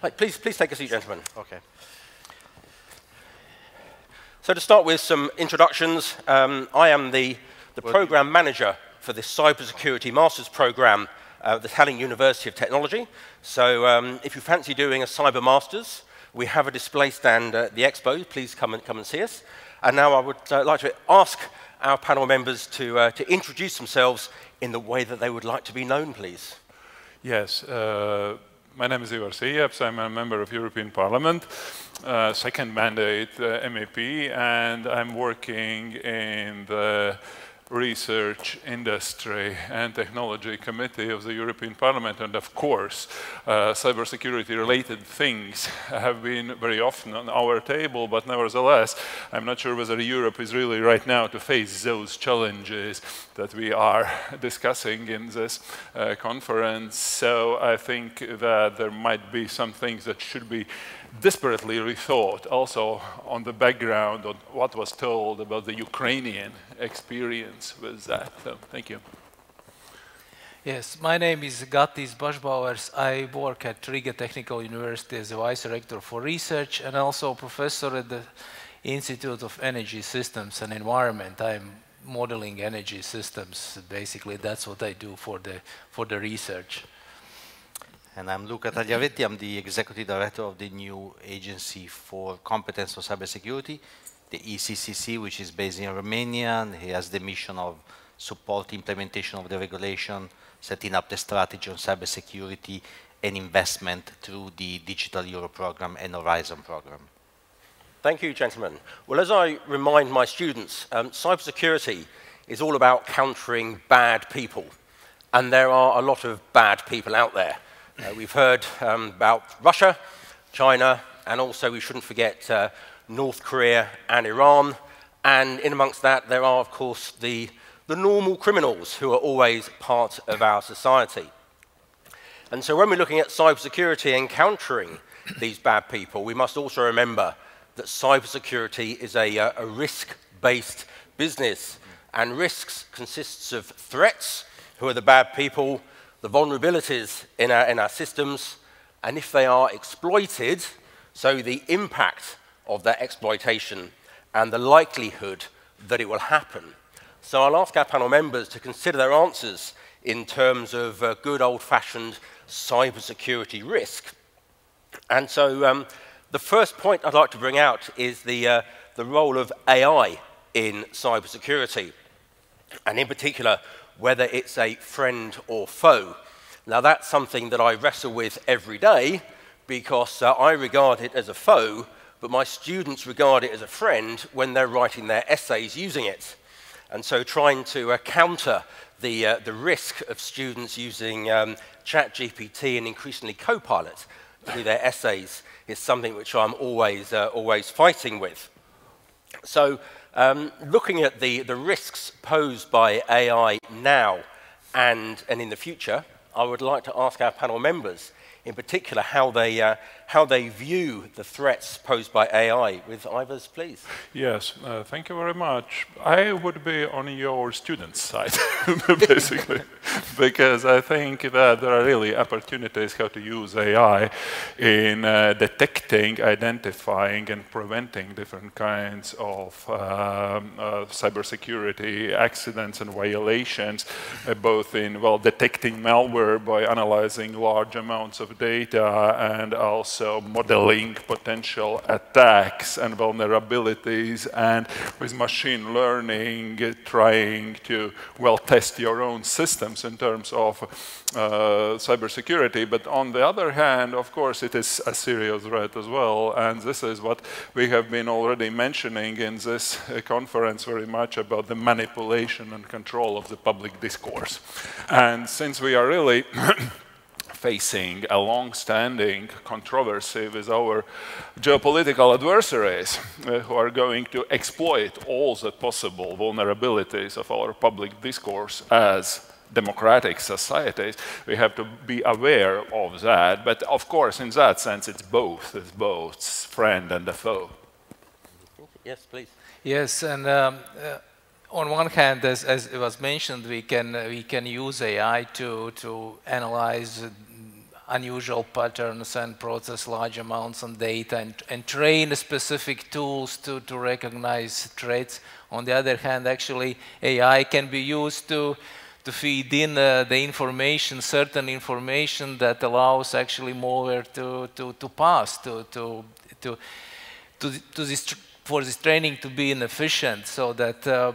Right, please take a seat, gentlemen. Okay. So to start with some introductions, I am the program manager for this cybersecurity master's program at the Tallinn University of Technology. So if you fancy doing a cyber masters, we have a display stand at the expo. Please come and see us. And now I would like to ask our panel members to introduce themselves in the way that they would like to be known, please. Yes. My name is Ivar Sieps. I'm a member of European Parliament, second mandate MEP, and I'm working in the Research, Industry and Technology Committee of the European Parliament. And of course, cybersecurity-related things have been very often on our table, but nevertheless, I'm not sure whether Europe is really right now to face those challenges that we are discussing in this conference. So I think that there might be some things that should be desperately rethought, also on the background of what was told about the Ukrainian experience with that. So, thank you. Yes, my name is Gatis Bašbauers. I work at Riga Technical University as a Vice Rector for Research and also Professor at the Institute of Energy Systems and Environment. I'm modeling energy systems. Basically, that's what I do for the research. And I'm Luca Tagliavetti. I'm the Executive Director of the new Agency for Competence for Cybersecurity, the ECCC, which is based in Romania. And he has the mission of supporting implementation of the regulation, setting up the strategy on cybersecurity and investment through the Digital Euro program and Horizon program. Thank you, gentlemen. Well, as I remind my students, cybersecurity is all about countering bad people. And there are a lot of bad people out there. We've heard about Russia, China, and also we shouldn't forget North Korea and Iran. And in amongst that, there are, of course, the normal criminals who are always part of our society. And so when we're looking at cybersecurity and countering these bad people, we must also remember that cybersecurity is a risk-based business. And risks consists of threats, who are the bad people, the vulnerabilities in our systems, and if they are exploited, so the impact of that exploitation and the likelihood that it will happen. So I'll ask our panel members to consider their answers in terms of good old-fashioned cybersecurity risk. And so the first point I'd like to bring out is the role of AI in cybersecurity, and in particular, whether it's a friend or foe. Now, that's something that I wrestle with every day because I regard it as a foe, but my students regard it as a friend when they're writing their essays using it. And so trying to counter the risk of students using ChatGPT and increasingly Copilot to do their essays is something which I'm always fighting with. So looking at the risks posed by AI now and in the future, I would like to ask our panel members, in particular, how they view the threats posed by AI. With Ivers, please. Yes, thank you very much. I would be on your students' side, basically, because I think that there are really opportunities how to use AI in detecting, identifying, and preventing different kinds of cybersecurity accidents and violations, both in, well, detecting malware by analyzing large amounts of data and also modeling potential attacks and vulnerabilities, and with machine learning trying to, well, test your own systems in terms of cybersecurity. But on the other hand, of course, it is a serious threat as well, and this is what we have been already mentioning in this conference very much about the manipulation and control of the public discourse. And since we are really facing a long-standing controversy with our geopolitical adversaries who are going to exploit all the possible vulnerabilities of our public discourse as democratic societies, we have to be aware of that. But of course, in that sense, it's both friend and a foe. Yes, please. Yes, and on one hand, as it was mentioned, we can use AI to analyze unusual patterns and process large amounts of data and train specific tools to recognize threats. On the other hand, actually, AI can be used to feed in the information, certain information that allows actually malware to pass, for this training to be inefficient, so that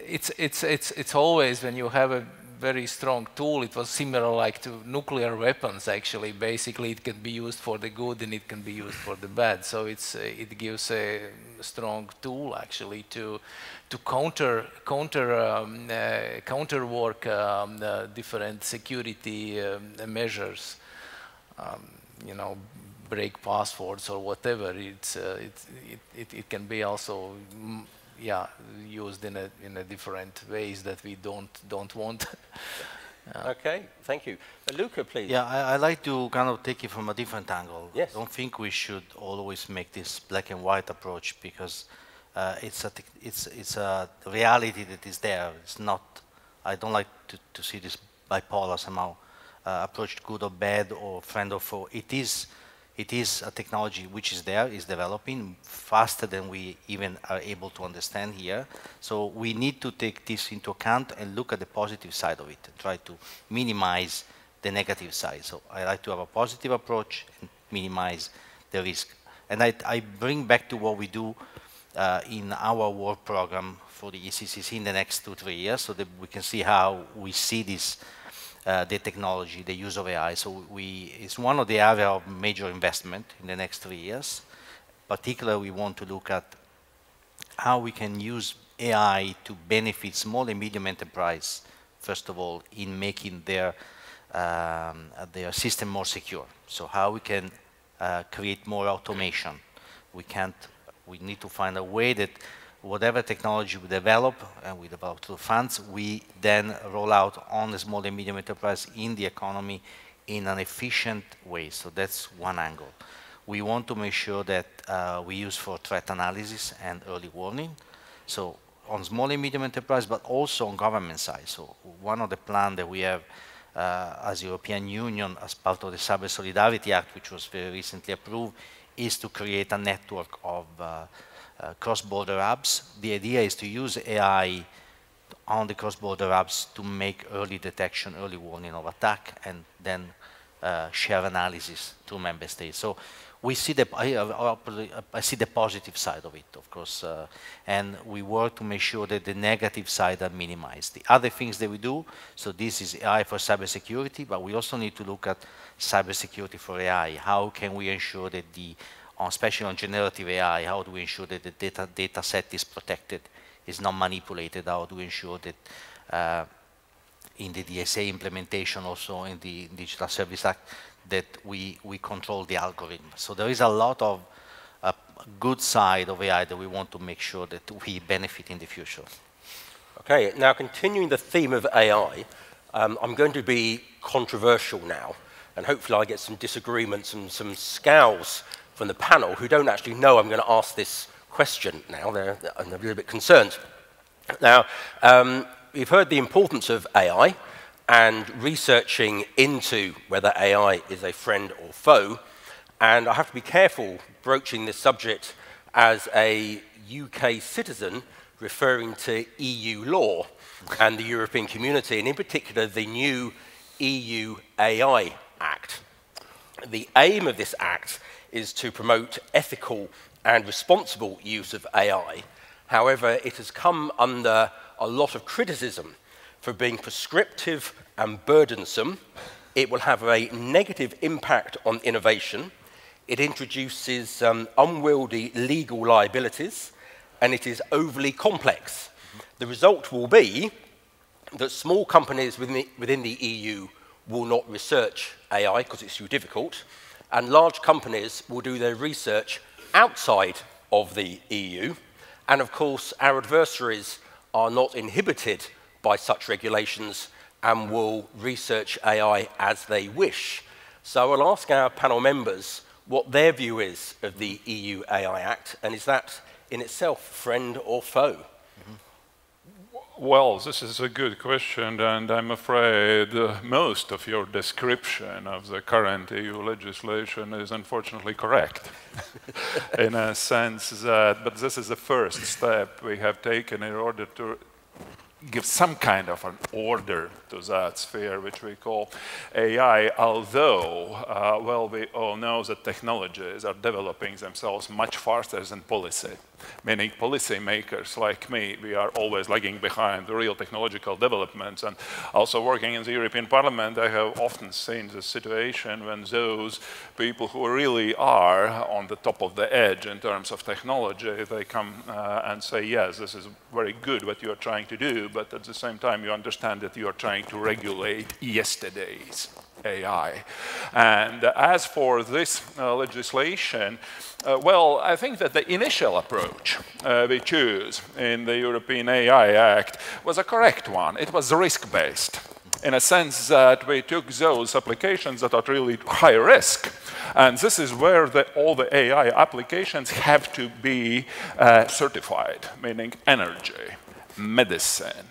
it's always, when you have a very strong tool, it was similar like to nuclear weapons actually. Basically, it can be used for the good and it can be used for the bad. So it gives a strong tool actually to counterwork different security measures. You know, break passwords or whatever. It can be also used in a different ways that we don't want. Okay, thank you. Luca, please. Yeah, I like to kind of take it from a different angle. Yes. I don't think we should always make this black and white approach, because it's a reality that is there. It's not. I don't like to see this bipolar somehow approach, good or bad or friend or foe. It is a technology which is there, is developing faster than we even are able to understand here. So we need to take this into account and look at the positive side of it and try to minimize the negative side. So I like to have a positive approach and minimize the risk. And I bring back to what we do in our work program for the ECCC in the next 2-3 years, so that we can see how we see this the technology, the use of AI. So it's one of the areas of major investment in the next 3 years. Particularly, we want to look at how we can use AI to benefit small and medium enterprise, first of all, in making their system more secure. So how we can create more automation. We need to find a way that whatever technology we develop, and we develop through funds, we then roll out on the small and medium enterprise in the economy in an efficient way. So that's one angle. We want to make sure that we use for threat analysis and early warning. So on small and medium enterprise, but also on government side. So one of the plans that we have as European Union as part of the Cyber Solidarity Act, which was very recently approved, is to create a network of cross-border hubs. The idea is to use AI on the cross-border hubs to make early detection, early warning of attack, and then share analysis to member states. So we see I see the positive side of it, of course, and we work to make sure that the negative side are minimized. The other things that we do, so this is AI for cybersecurity, but we also need to look at cybersecurity for AI. How can we ensure that especially on generative AI, how do we ensure that the data set is protected, is not manipulated? How do we ensure that in the DSA implementation, also in the Digital Service Act, that we control the algorithm? So there is a lot of good side of AI that we want to make sure that we benefit in the future. Okay, now continuing the theme of AI, I'm going to be controversial now, and hopefully I get some disagreements and some scowls from the panel who don't actually know I'm going to ask this question now. They're a little bit concerned. Now, we've heard the importance of AI and researching into whether AI is a friend or foe, and I have to be careful broaching this subject as a UK citizen referring to EU law and the European community, and in particular the new EU AI Act. The aim of this act is to promote ethical and responsible use of AI. However, it has come under a lot of criticism for being prescriptive and burdensome. It will have a negative impact on innovation. It introduces unwieldy legal liabilities, and it is overly complex. The result will be that small companies within the EU will not research AI because it's too difficult, and large companies will do their research outside of the EU. And of course, our adversaries are not inhibited by such regulations and will research AI as they wish. So I'll ask our panel members what their view is of the EU AI Act, and is that in itself friend or foe? Well, this is a good question, and I'm afraid most of your description of the current EU legislation is unfortunately correct. In a sense that, but this is the first step we have taken in order to give some kind of an order to that sphere, which we call AI, although, well, we all know that technologies are developing themselves much faster than policy. Meaning policy makers like me, we are always lagging behind the real technological developments. And also working in the European Parliament, I have often seen the situation when those people who really are on the top of the edge in terms of technology, they come and say, yes, this is very good what you are trying to do, but at the same time you understand that you are trying to regulate yesterday's AI. And as for this legislation, well, I think that the initial approach we chose in the European AI Act was a correct one. It was risk-based, in a sense that we took those applications that are really high risk, and this is where all the AI applications have to be certified, meaning energy, medicine,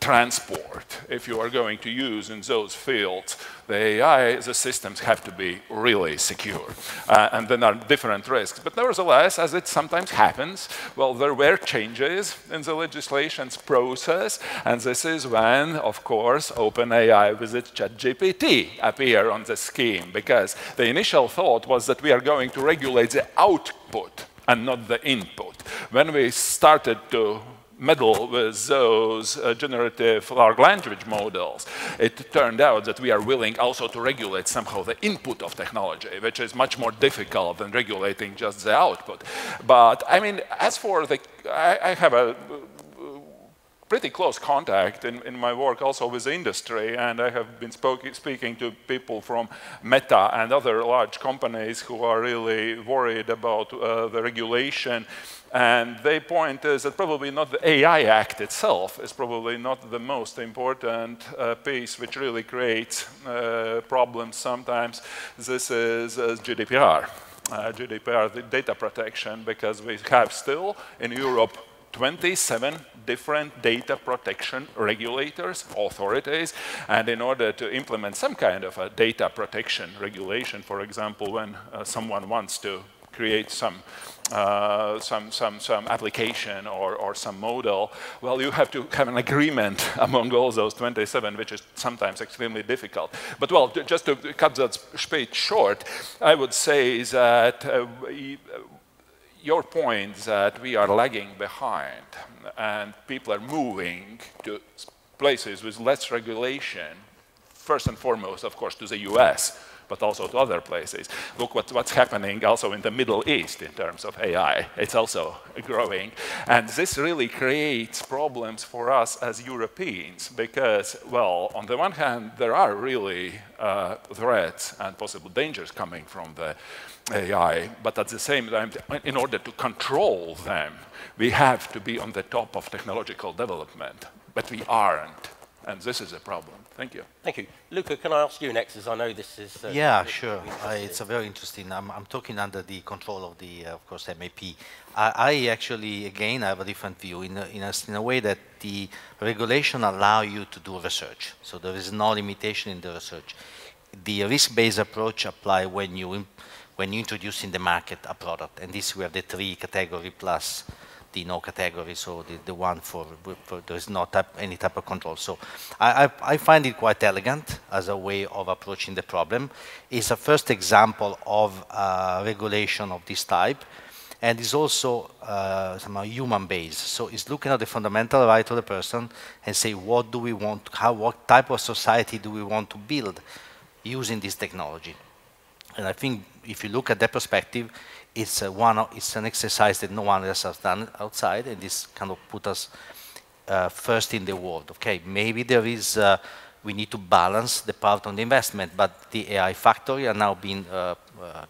transport. If you are going to use in those fields, the AI, the systems have to be really secure. And then there are different risks. But nevertheless, as it sometimes happens, well, there were changes in the legislation's process, and this is when, of course, OpenAI with its ChatGPT appear on the scheme, because the initial thought was that we are going to regulate the output and not the input. When we started to meddle with those generative large language models, it turned out that we are willing also to regulate somehow the input of technology, which is much more difficult than regulating just the output. But I mean, as for the, I have a pretty close contact in my work also with the industry, and I have been speaking to people from Meta and other large companies who are really worried about the regulation. And their point is that probably not the AI Act itself is probably not the most important piece which really creates problems sometimes. This is GDPR. GDPR, the data protection, because we have still in Europe 27 different data protection regulators, authorities, and in order to implement some kind of a data protection regulation, for example, when someone wants to create some application or some model, well, you have to have an agreement among all those 27, which is sometimes extremely difficult. But well, just to cut that speech short, I would say that your point that we are lagging behind and people are moving to places with less regulation, first and foremost, of course, to the US, but also to other places. Look what's happening also in the Middle East in terms of AI. It's also growing. And this really creates problems for us as Europeans because, well, on the one hand, there are really threats and possible dangers coming from the AI, but at the same time, in order to control them, we have to be on the top of technological development, but we aren't. And this is a problem. Thank you. Thank you. Luca, can I ask you next, as I know this is... yeah, sure. It's a very interesting. I'm talking under the control of the, of course, MAP. I actually, again, have a different view in a way that the regulation allow you to do research. So there is no limitation in the research. The risk-based approach apply when you introduce in the market a product. And this we have the 3 category plus the no category, so the one for there is not any type of control. So I find it quite elegant as a way of approaching the problem. It's a first example of regulation of this type, and is also somehow human-based. So it's looking at the fundamental right of the person and say, what do we want, what type of society do we want to build using this technology? And I think if you look at that perspective, it's an exercise that no one else has done outside, and this kind of put us first in the world. Okay, maybe there is, we need to balance the part on the investment, but the AI factory are now being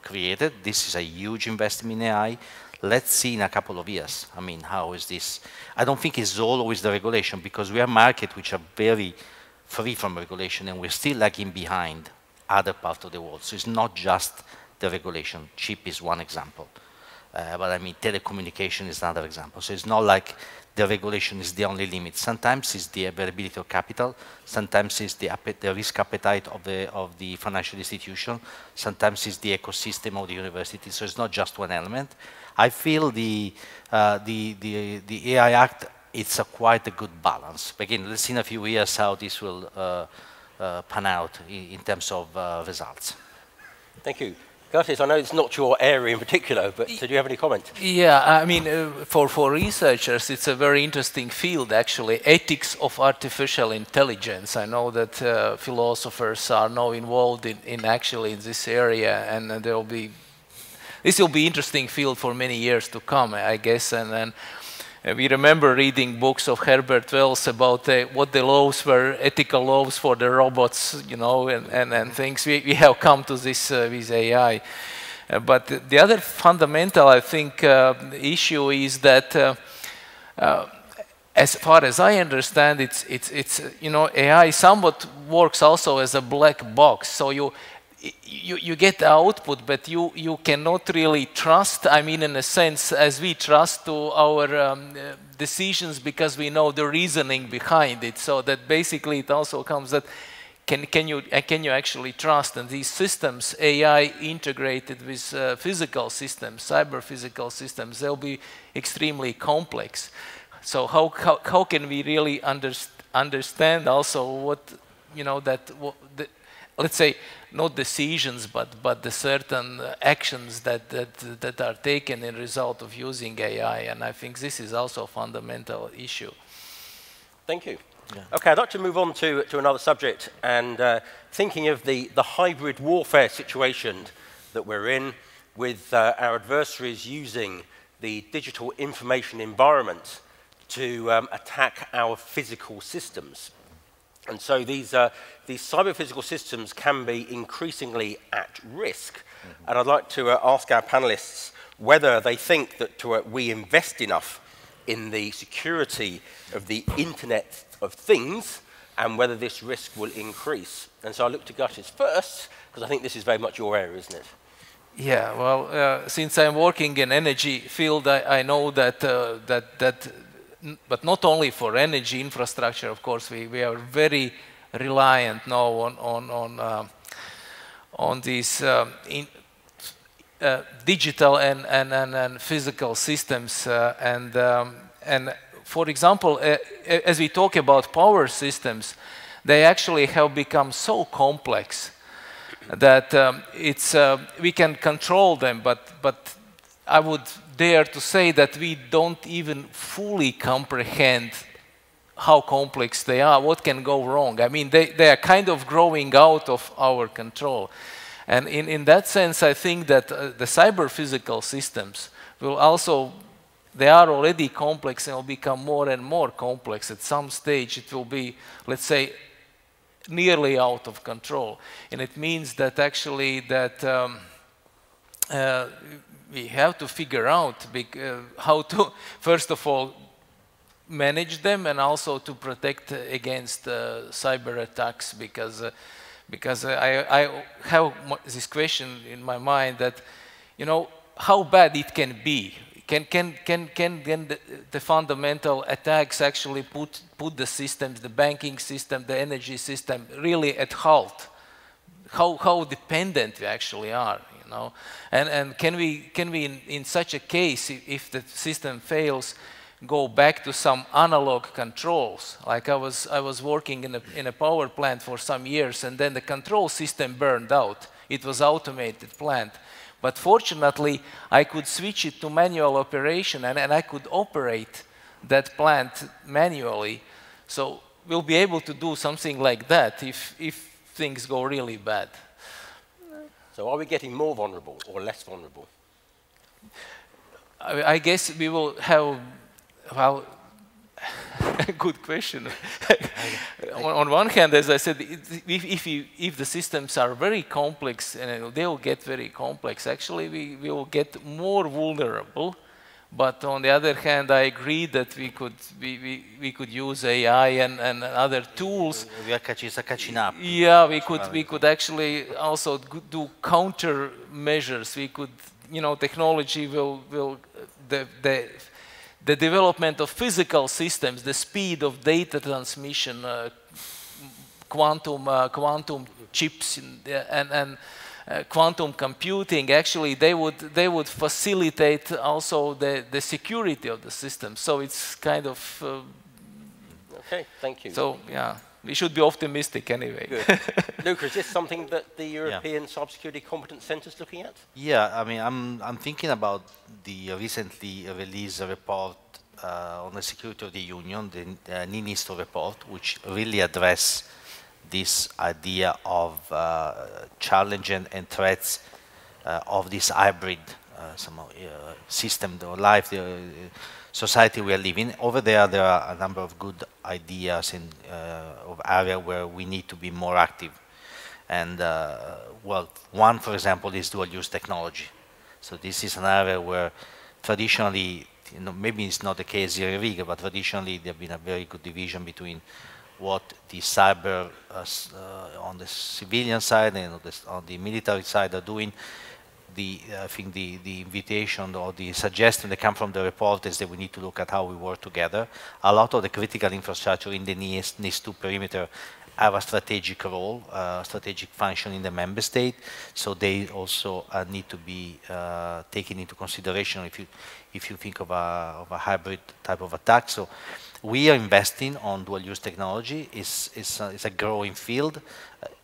created. This is a huge investment in AI. Let's see in a couple of years. I mean, how is this? I don't think it's always the regulation, because we have markets which are very free from regulation, and we're still lagging behind other parts of the world. So it's not just the regulation. Chip is one example. But I mean, telecommunication is another example. So it's not like the regulation is the only limit. Sometimes it's the availability of capital. Sometimes it's the risk appetite of the financial institution. Sometimes it's the ecosystem of the university. So it's not just one element. I feel the AI Act, it's quite a good balance. Again, let's see in a few years how this will pan out in terms of results. Thank you. Gatis, I know it's not your area in particular, but do you have any comment? Yeah, I mean, for researchers, it's a very interesting field, actually, ethics of artificial intelligence. I know that philosophers are now involved in actually in this area, and this will be interesting field for many years to come, I guess. And then we remember reading books of Herbert Wells about what the laws were, ethical laws for the robots, you know, and things. We have come to this with AI. But the other fundamental, I think, issue is that, as far as I understand, it's you know, AI somewhat works also as a black box. So you get the output, but you cannot really trust, I mean, in a sense, as we trust to our decisions, because we know the reasoning behind it. So that basically it also comes that can you actually trust? And these systems, AI integrated with physical systems, cyber physical systems, they'll be extremely complex. So how can we really understand also what, you know, let's say, not decisions, but the certain actions that are taken in result of using AI, and I think this is also a fundamental issue. Thank you. Yeah. Okay, I'd like to move on to another subject, and thinking of the hybrid warfare situation that we're in, with our adversaries using the digital information environment to attack our physical systems. And so these cyber-physical systems can be increasingly at risk. And I'd like to ask our panelists whether they think that we invest enough in the security of the Internet of Things and whether this risk will increase. And so I look to Gatis first, because I think this is very much your area, isn't it? Yeah, well, since I'm working in energy field, I know that, but not only for energy infrastructure, of course, we are very reliant now on these digital and physical systems. And for example, as we talk about power systems, they actually have become so complex that we can control them, but I would dare to say that we don't even fully comprehend how complex they are, what can go wrong. I mean, they are kind of growing out of our control. And in that sense, I think that the cyber-physical systems will also, they are already complex and will become more and more complex. At some stage, it will be, let's say, nearly out of control. And it means that actually that we have to figure out how to, first of all, manage them and also to protect against cyber attacks, because I have this question in my mind that, you know, how bad it can be. Can the fundamental attacks actually put the systems, the banking system, the energy system, really at halt? How dependent we actually are, you know? And can we in such a case, if the system fails, go back to some analog controls? Like I was working in a power plant for some years, and then the control system burned out. It was automated plant. But fortunately, I could switch it to manual operation, and I could operate that plant manually. So we'll be able to do something like that if things go really bad. So are we getting more vulnerable or less vulnerable? I guess we will have, well, good question. On one hand, as I said, if the systems are very complex and they will get very complex, actually we will get more vulnerable. But on the other hand, I agree that we could use AI and other tools. We are catching up. Yeah, we could actually also do countermeasures. We could, you know, technology will the development of physical systems, the speed of data transmission, quantum chips, and quantum computing, actually, they would facilitate also the security of the system. So it's kind of okay. Thank you. So yeah, we should be optimistic anyway. Good. Luca, is this something that the European Cybersecurity Competence Centre is looking at? Yeah, I mean, I'm thinking about the recently released report on the security of the Union, the NINISTO report, which really address this idea of challenge and threats of this hybrid system, the life, the society we are living. Over there are a number of good ideas in of area where we need to be more active. And well, one, for example, is dual-use technology. So this is an area where traditionally, you know, maybe it's not the case here in Riga, but traditionally there have been a very good division between what the cyber on the civilian side and on the military side are doing. I think the invitation or the suggestion that come from the report is that we need to look at how we work together. A lot of the critical infrastructure in the NIS2 perimeter have a strategic role, strategic function in the member state, so they also need to be taken into consideration if you think of a hybrid type of attack. So we are investing on dual-use technology. It's a growing field.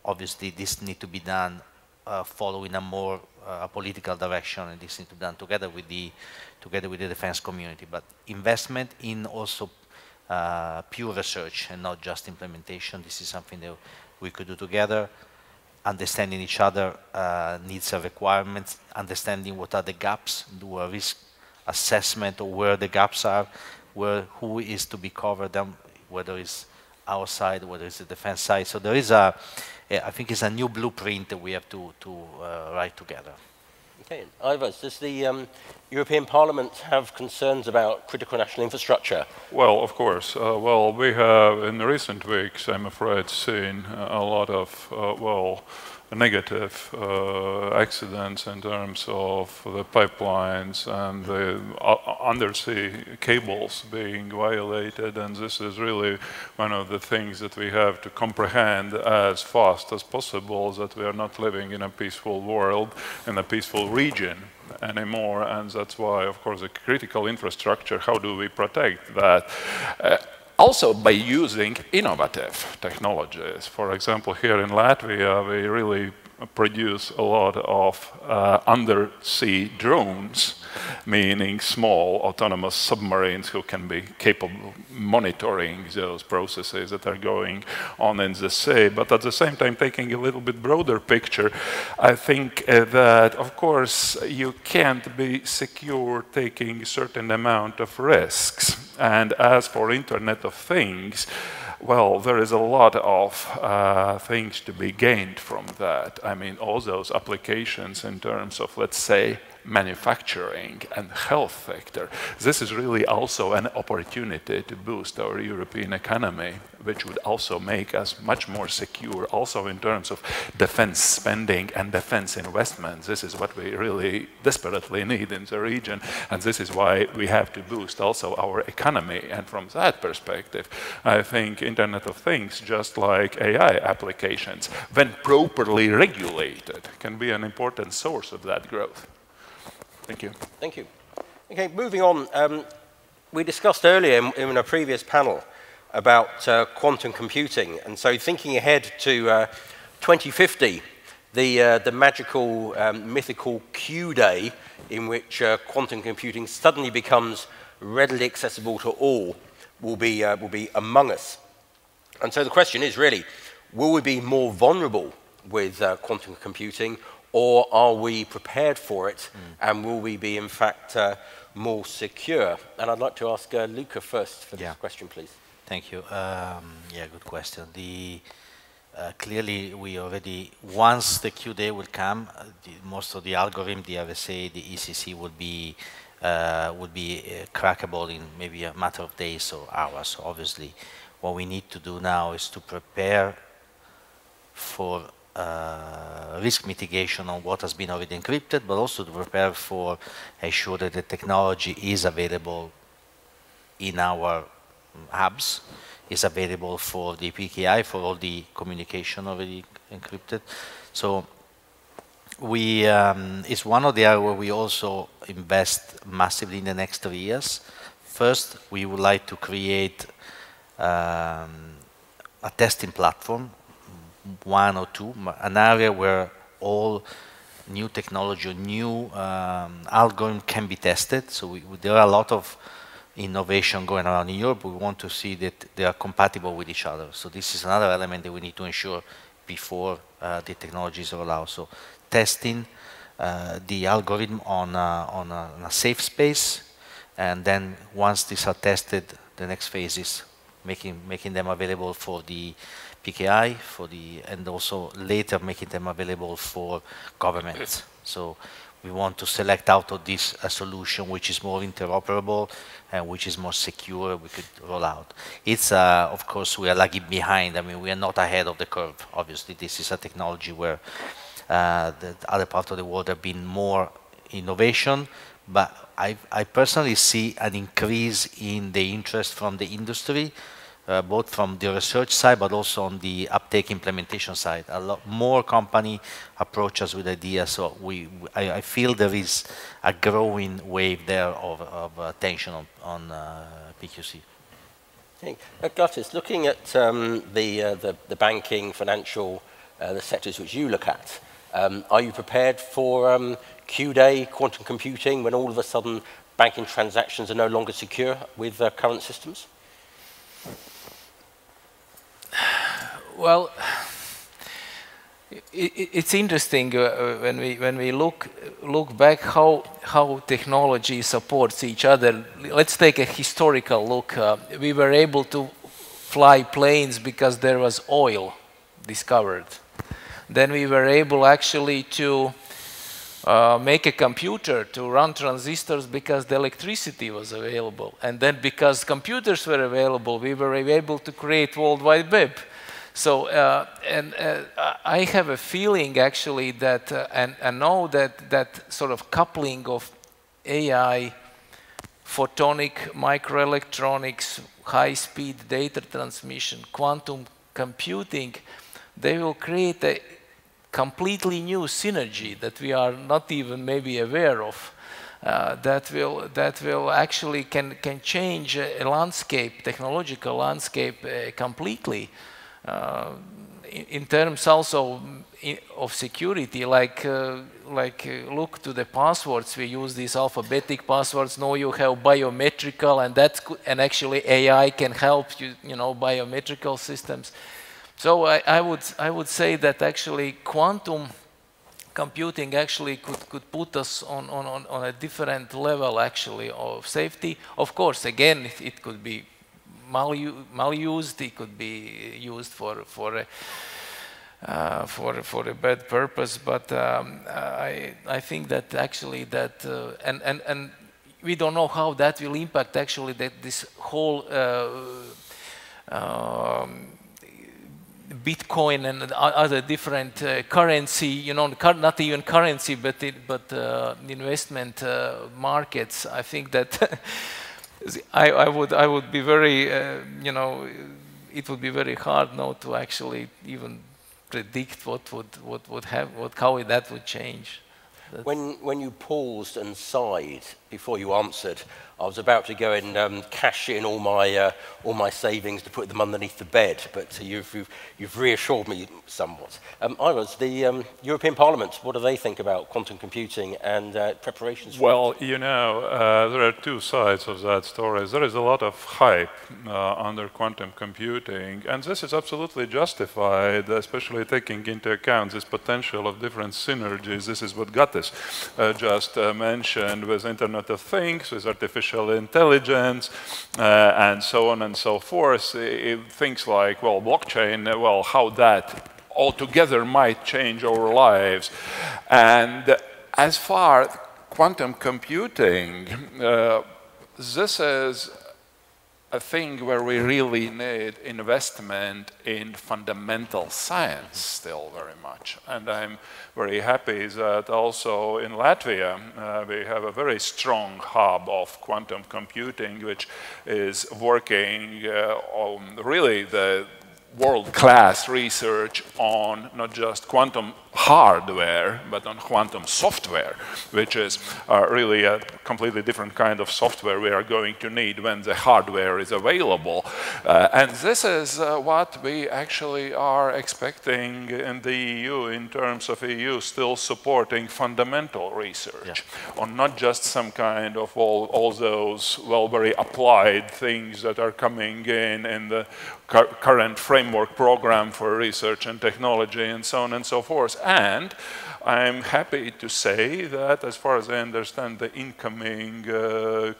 Obviously, this needs to be done following a more political direction, and this needs to be done together with the defense community. But investment in also pure research and not just implementation. This is something that we could do together, understanding each other needs and requirements, understanding what are the gaps, do a risk assessment of where the gaps are, who is to be covered, whether it's our side, whether it's the defense side. So there is I think it's a new blueprint that we have to write together. Okay, Ivars, does the European Parliament have concerns about critical national infrastructure? Well, of course. Well, we have in recent weeks, I'm afraid, seen a lot of, well, negative accidents in terms of the pipelines and the undersea cables being violated, and this is really one of the things that we have to comprehend as fast as possible, that we are not living in a peaceful world, in a peaceful region anymore, and that's why, of course, the critical infrastructure, how do we protect that? Also by using innovative technologies. For example, here in Latvia, we really produce a lot of undersea drones, meaning small autonomous submarines who can be capable of monitoring those processes that are going on in the sea. But at the same time, taking a little bit broader picture, I think that, of course, you can't be secure taking a certain amount of risks. And as for Internet of Things, well, there is a lot of things to be gained from that. I mean, all those applications in terms of, let's say, manufacturing and health sector. This is really also an opportunity to boost our European economy, which would also make us much more secure, also in terms of defense spending and defense investments. This is what we really desperately need in the region, and this is why we have to boost also our economy. And from that perspective, I think Internet of Things, just like AI applications, when properly regulated, can be an important source of that growth. Thank you. Thank you. Okay, moving on. We discussed earlier in a previous panel about quantum computing, and so thinking ahead to 2050, the magical, mythical Q day in which quantum computing suddenly becomes readily accessible to all will be among us. And so the question is really, will we be more vulnerable with quantum computing, or are we prepared for it, and will we be, in fact, more secure? And I'd like to ask Luca first for this question, please. Thank you. Yeah, good question. Clearly, we already, once the Q day will come, most of the algorithm, the RSA, the ECC would be crackable in maybe a matter of days or hours. So obviously, what we need to do now is to prepare for risk mitigation on what has been already encrypted, but also to prepare for ensure that the technology is available in our hubs, is available for the PKI, for all the communication already encrypted. So it's one of the areas where we also invest massively in the next 3 years. First, we would like to create a testing platform, 1 or 2, an area where all new technology, new algorithm can be tested. So there are a lot of innovation going around in Europe. We want to see that they are compatible with each other. So this is another element that we need to ensure before the technologies are allowed. So testing the algorithm on a safe space, and then once these are tested, the next phase is making them available for the PKI, and also later making them available for governments. So we want to select out of this a solution which is more interoperable and which is more secure, we could roll out. It's, of course, we are lagging behind. I mean, we are not ahead of the curve. Obviously, this is a technology where the other parts of the world have been more innovation, but I personally see an increase in the interest from the industry, both from the research side, but also on the uptake implementation side. A lot more company approach us with ideas, so I feel there is a growing wave there of attention on PQC. Okay. Gladys, looking at the banking, financial, the sectors which you look at, are you prepared for Q-Day, quantum computing, when all of a sudden banking transactions are no longer secure with current systems? Well, It's interesting when we look back how technology supports each other. Let's take a historical look. We were able to fly planes because there was oil discovered. Then we were able actually to make a computer to run transistors because the electricity was available. And then because computers were available, we were able to create World Wide Web. So, I have a feeling actually that, and know that sort of coupling of AI, photonic, microelectronics, high-speed data transmission, quantum computing, they will create a completely new synergy that we are not even maybe aware of. That will actually can change a landscape, technological landscape completely. In terms also of security, like look to the passwords. We use these alphabetic passwords. Now you have biometrical, and actually AI can help you, biometrical systems. So I would say that actually quantum computing actually could put us on a different level actually of safety. Of course, again, it could be malused. It could be used for a bad purpose. But I think that actually that and we don't know how that will impact actually this whole Bitcoin and other different currency, not even currency, but investment markets. I think that I would be very, it would be very hard now to actually even predict how that would change. When you paused and sighed before you answered, I was about to go and cash in all my savings to put them underneath the bed, but you've reassured me somewhat. Iris, the European Parliament, what do they think about quantum computing and preparations? Well, there are two sides of that story. There is a lot of hype under quantum computing, and this is absolutely justified, especially taking into account this potential of different synergies. This is what Gatis just mentioned with Internet of Things, with artificial intelligence, and so on and so forth. Things like, well, blockchain, well, how that altogether might change our lives. And as far as quantum computing, this is a thing where we really need investment in fundamental science still very much. And I'm very happy that also in Latvia we have a very strong hub of quantum computing, which is working on really the world-class research on not just quantum hardware, but on quantum software, which is really a completely different kind of software we are going to need when the hardware is available. And this is what we actually are expecting in the EU in terms of EU still supporting fundamental research on not just some kind of all those, well, very applied things that are coming in the current framework program for research and technology and so on and so forth. And I'm happy to say that, as far as I understand, the incoming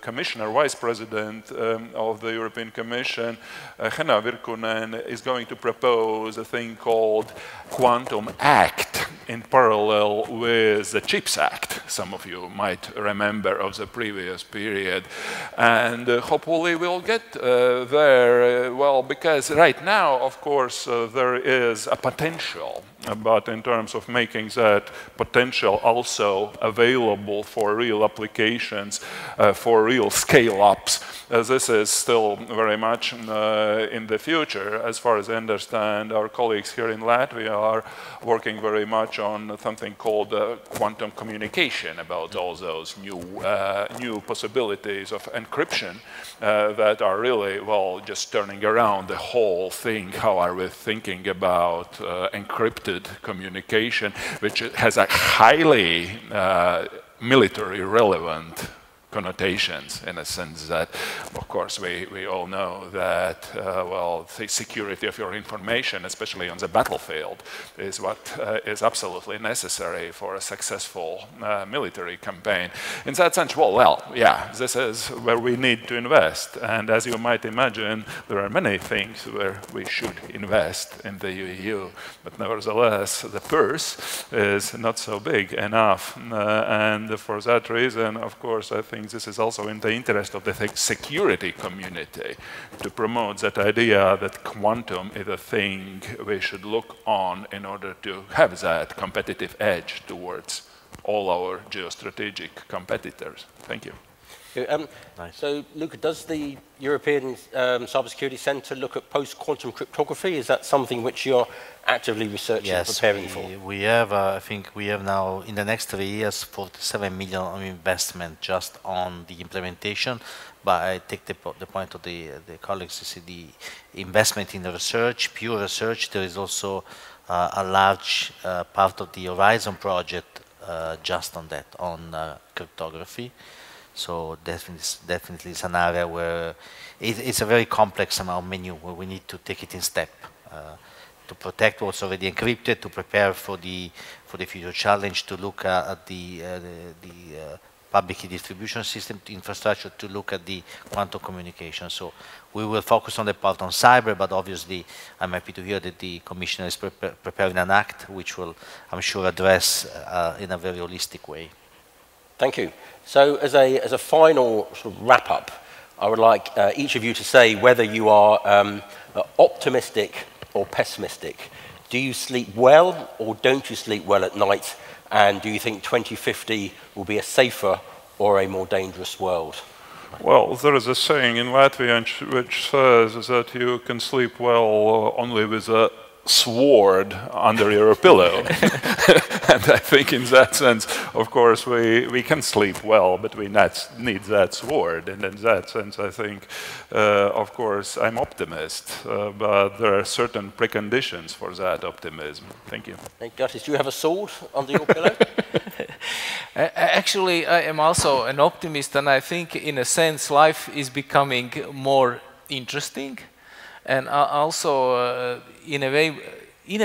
Commissioner, Vice President of the European Commission, Henna Virkkunen, is going to propose a thing called Quantum Act in parallel with the CHIPS Act. Some of you might remember of the previous period. And hopefully we'll get there, well, because right now, of course, there is a potential, but in terms of making that potential also available for real applications, for real scale-ups, this is still very much in the future. As far as I understand, our colleagues here in Latvia are working very much on something called quantum communication, about all those new possibilities of encryption that are really, well, just turning around the whole thing. How are we thinking about encrypted communication, which has a highly military relevant connotations, in a sense that, of course, we all know that, well, the security of your information, especially on the battlefield, is what is absolutely necessary for a successful military campaign. In that sense, well, yeah, this is where we need to invest. And as you might imagine, there are many things where we should invest in the EU, but nevertheless, the purse is not so big enough. And for that reason, of course, I think this is also in the interest of the security community to promote that idea that quantum is a thing we should look on in order to have that competitive edge towards all our geostrategic competitors. Thank you. Nice. So, Luca, does the European Cybersecurity Centre look at post-quantum cryptography? Is that something which you're actively researching and preparing for? We have, I think we have now, in the next 3 years, 47 million of investment just on the implementation. But I take the point of the colleagues, you see the investment in the research, pure research. There is also a large part of the Horizon project just on that, on cryptography. So definitely it's an area where it's a very complex menu where we need to take it in step to protect what's already encrypted, to prepare for the future challenge, to look at the public key distribution system infrastructure, to look at the quantum communication. So we will focus on the part on cyber, but obviously I'm happy to hear that the Commissioner is preparing an act which will, I'm sure, address in a very holistic way. Thank you. So as a final sort of wrap-up, I would like each of you to say whether you are optimistic or pessimistic. Do you sleep well or don't you sleep well at night? And do you think 2050 will be a safer or a more dangerous world? Well, there is a saying in Latvian which says that you can sleep well only with a sword under your pillow. And I think in that sense, of course, we can sleep well, but we need that sword. And in that sense, I think, of course, I'm optimist, but there are certain preconditions for that optimism. Thank you. Gatis, do you have a sword under your pillow? Actually, I am also an optimist, and I think, in a sense, life is becoming more interesting. And also, in a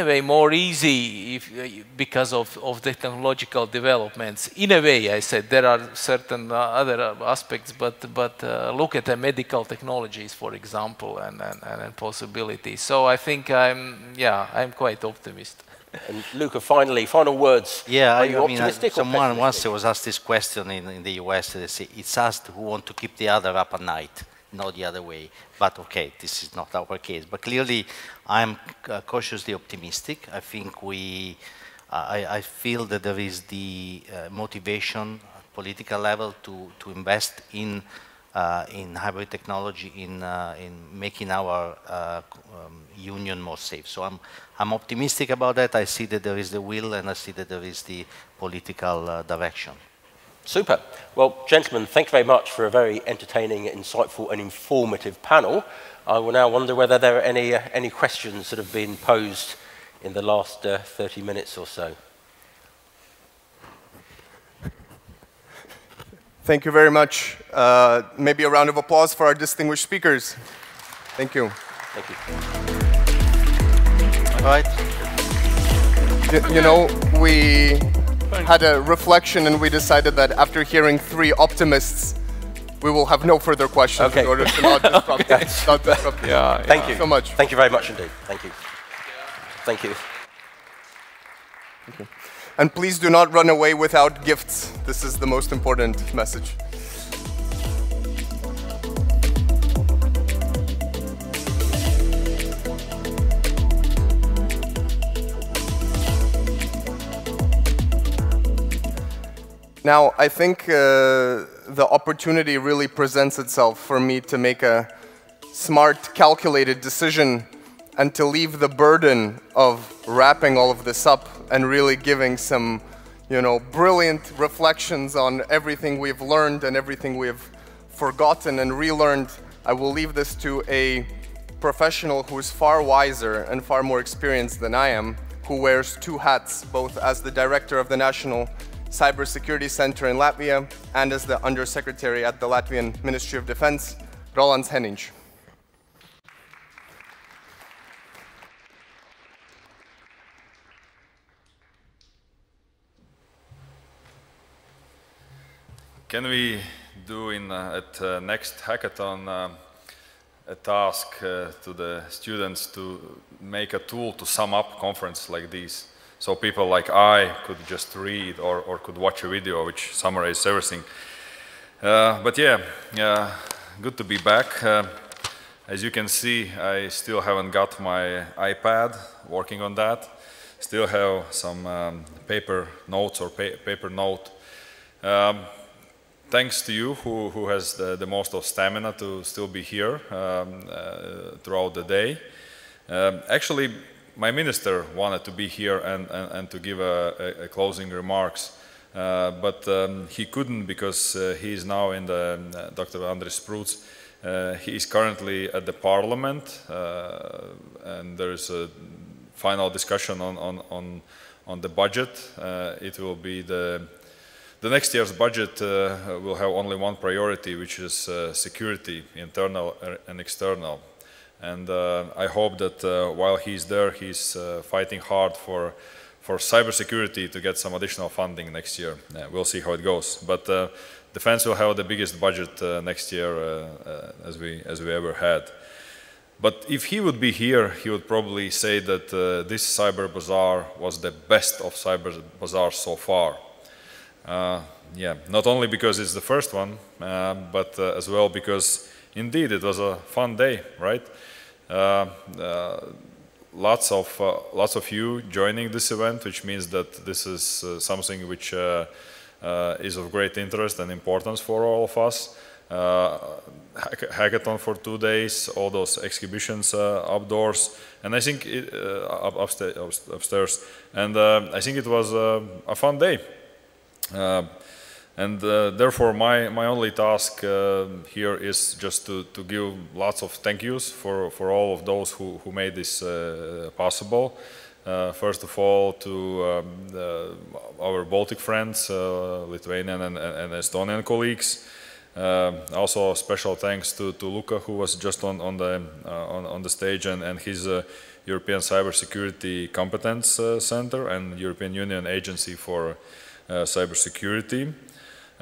way, more easy because of the technological developments. In a way, I said there are certain other aspects, but look at the medical technologies, for example, and possibilities. So I think I'm quite optimistic. And Luca, finally, final words. Yeah, are you optimistic or someone once was asked this question in the US. They say, it's us who want to keep the other up at night, not the other way. But okay, this is not our case. But clearly, I'm cautiously optimistic. I think I feel that there is the motivation at political level to invest in hybrid technology, in making our union more safe. So I'm optimistic about that. I see that there is the will, and I see that there is the political direction. Super. Well, gentlemen, thank you very much for a very entertaining, insightful, and informative panel. I will now wonder whether there are any questions that have been posed in the last 30 minutes or so. Thank you very much. Maybe a round of applause for our distinguished speakers. Thank you. Thank you. All right. You know, we had a reflection and we decided that after hearing 3 optimists, we will have no further questions in order to not disrupt, not disrupt. Thank you so much. Thank you very much indeed. Thank you. Thank you. Thank you. And please do not run away without gifts. This is the most important message. Now, I think the opportunity really presents itself for me to make a smart, calculated decision and to leave the burden of wrapping all of this up and really giving some, brilliant reflections on everything we've learned and everything we've forgotten and relearned. I will leave this to a professional who is far wiser and far more experienced than I am, who wears 2 hats, both as the director of the National Cybersecurity Center in Latvia, and as the Undersecretary at the Latvian Ministry of Defense, Rolands Henniņš. Can we do at next hackathon a task to the students to make a tool to sum up conferences like these? So people like I could just read or could watch a video which summarizes everything. But yeah, good to be back. As you can see, I still haven't got my iPad, working on that. Still have some paper notes or paper note. Thanks to you who has the most of stamina to still be here throughout the day. Actually, my minister wanted to be here and to give a closing remarks, but he couldn't because he is now in the Dr. Andris Sprūts. He is currently at the parliament and there is a final discussion on the budget. It will be the next year's budget will have only one priority, which is security, internal and external. And I hope that while he's there, he's fighting hard for cybersecurity to get some additional funding next year. We'll see how it goes. But defense will have the biggest budget next year as we ever had. But if he would be here, he would probably say that this CyberBazaar was the best of CyberBazaar so far. Yeah, not only because it's the first one, but as well because indeed it was a fun day, right? Lots of you joining this event, which means that this is something which is of great interest and importance for all of us. Hackathon for 2 days, all those exhibitions outdoors, and I think upstairs, and I think it was a fun day. And therefore my only task here is just to give lots of thank yous for all of those who made this possible. First of all to our Baltic friends, Lithuanian and Estonian colleagues. Also special thanks to Luka, who was just on the stage, and his European Cybersecurity Competence Center and European Union Agency for cybersecurity.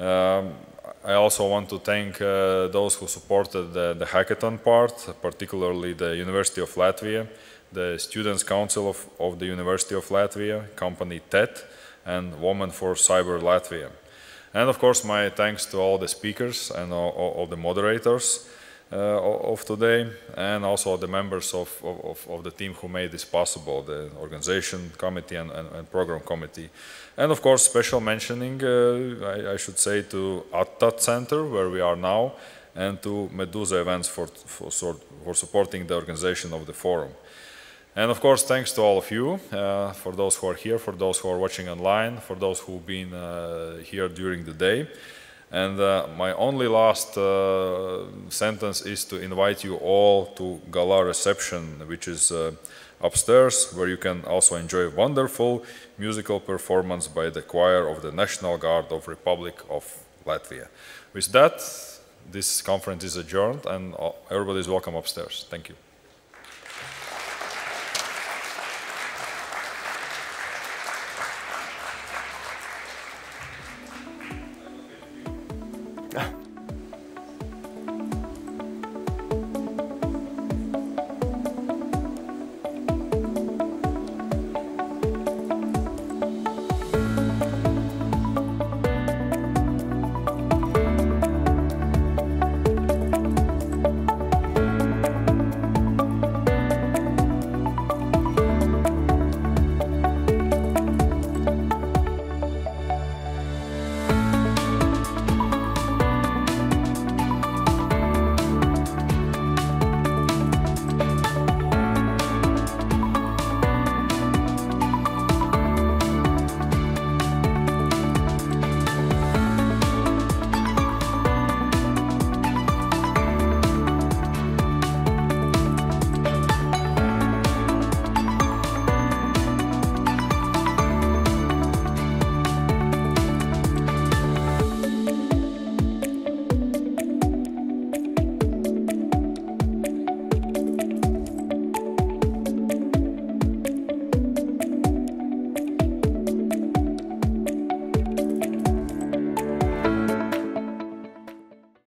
I also want to thank those who supported the hackathon part, particularly the University of Latvia, the Students' Council of the University of Latvia, company TET, and Women for Cyber Latvia. And of course my thanks to all the speakers and all the moderators of today, and also the members of the team who made this possible, the organization committee and program committee. And of course special mentioning, I should say, to ATTAT Center, where we are now, and to Medusa Events for supporting the organization of the forum. And of course thanks to all of you, for those who are here, for those who are watching online, for those who've been here during the day. And my only last sentence is to invite you all to Gala reception, which is upstairs, where you can also enjoy a wonderful musical performance by the choir of the National Guard of Republic of Latvia. With that, this conference is adjourned, and everybody is welcome upstairs. Thank you.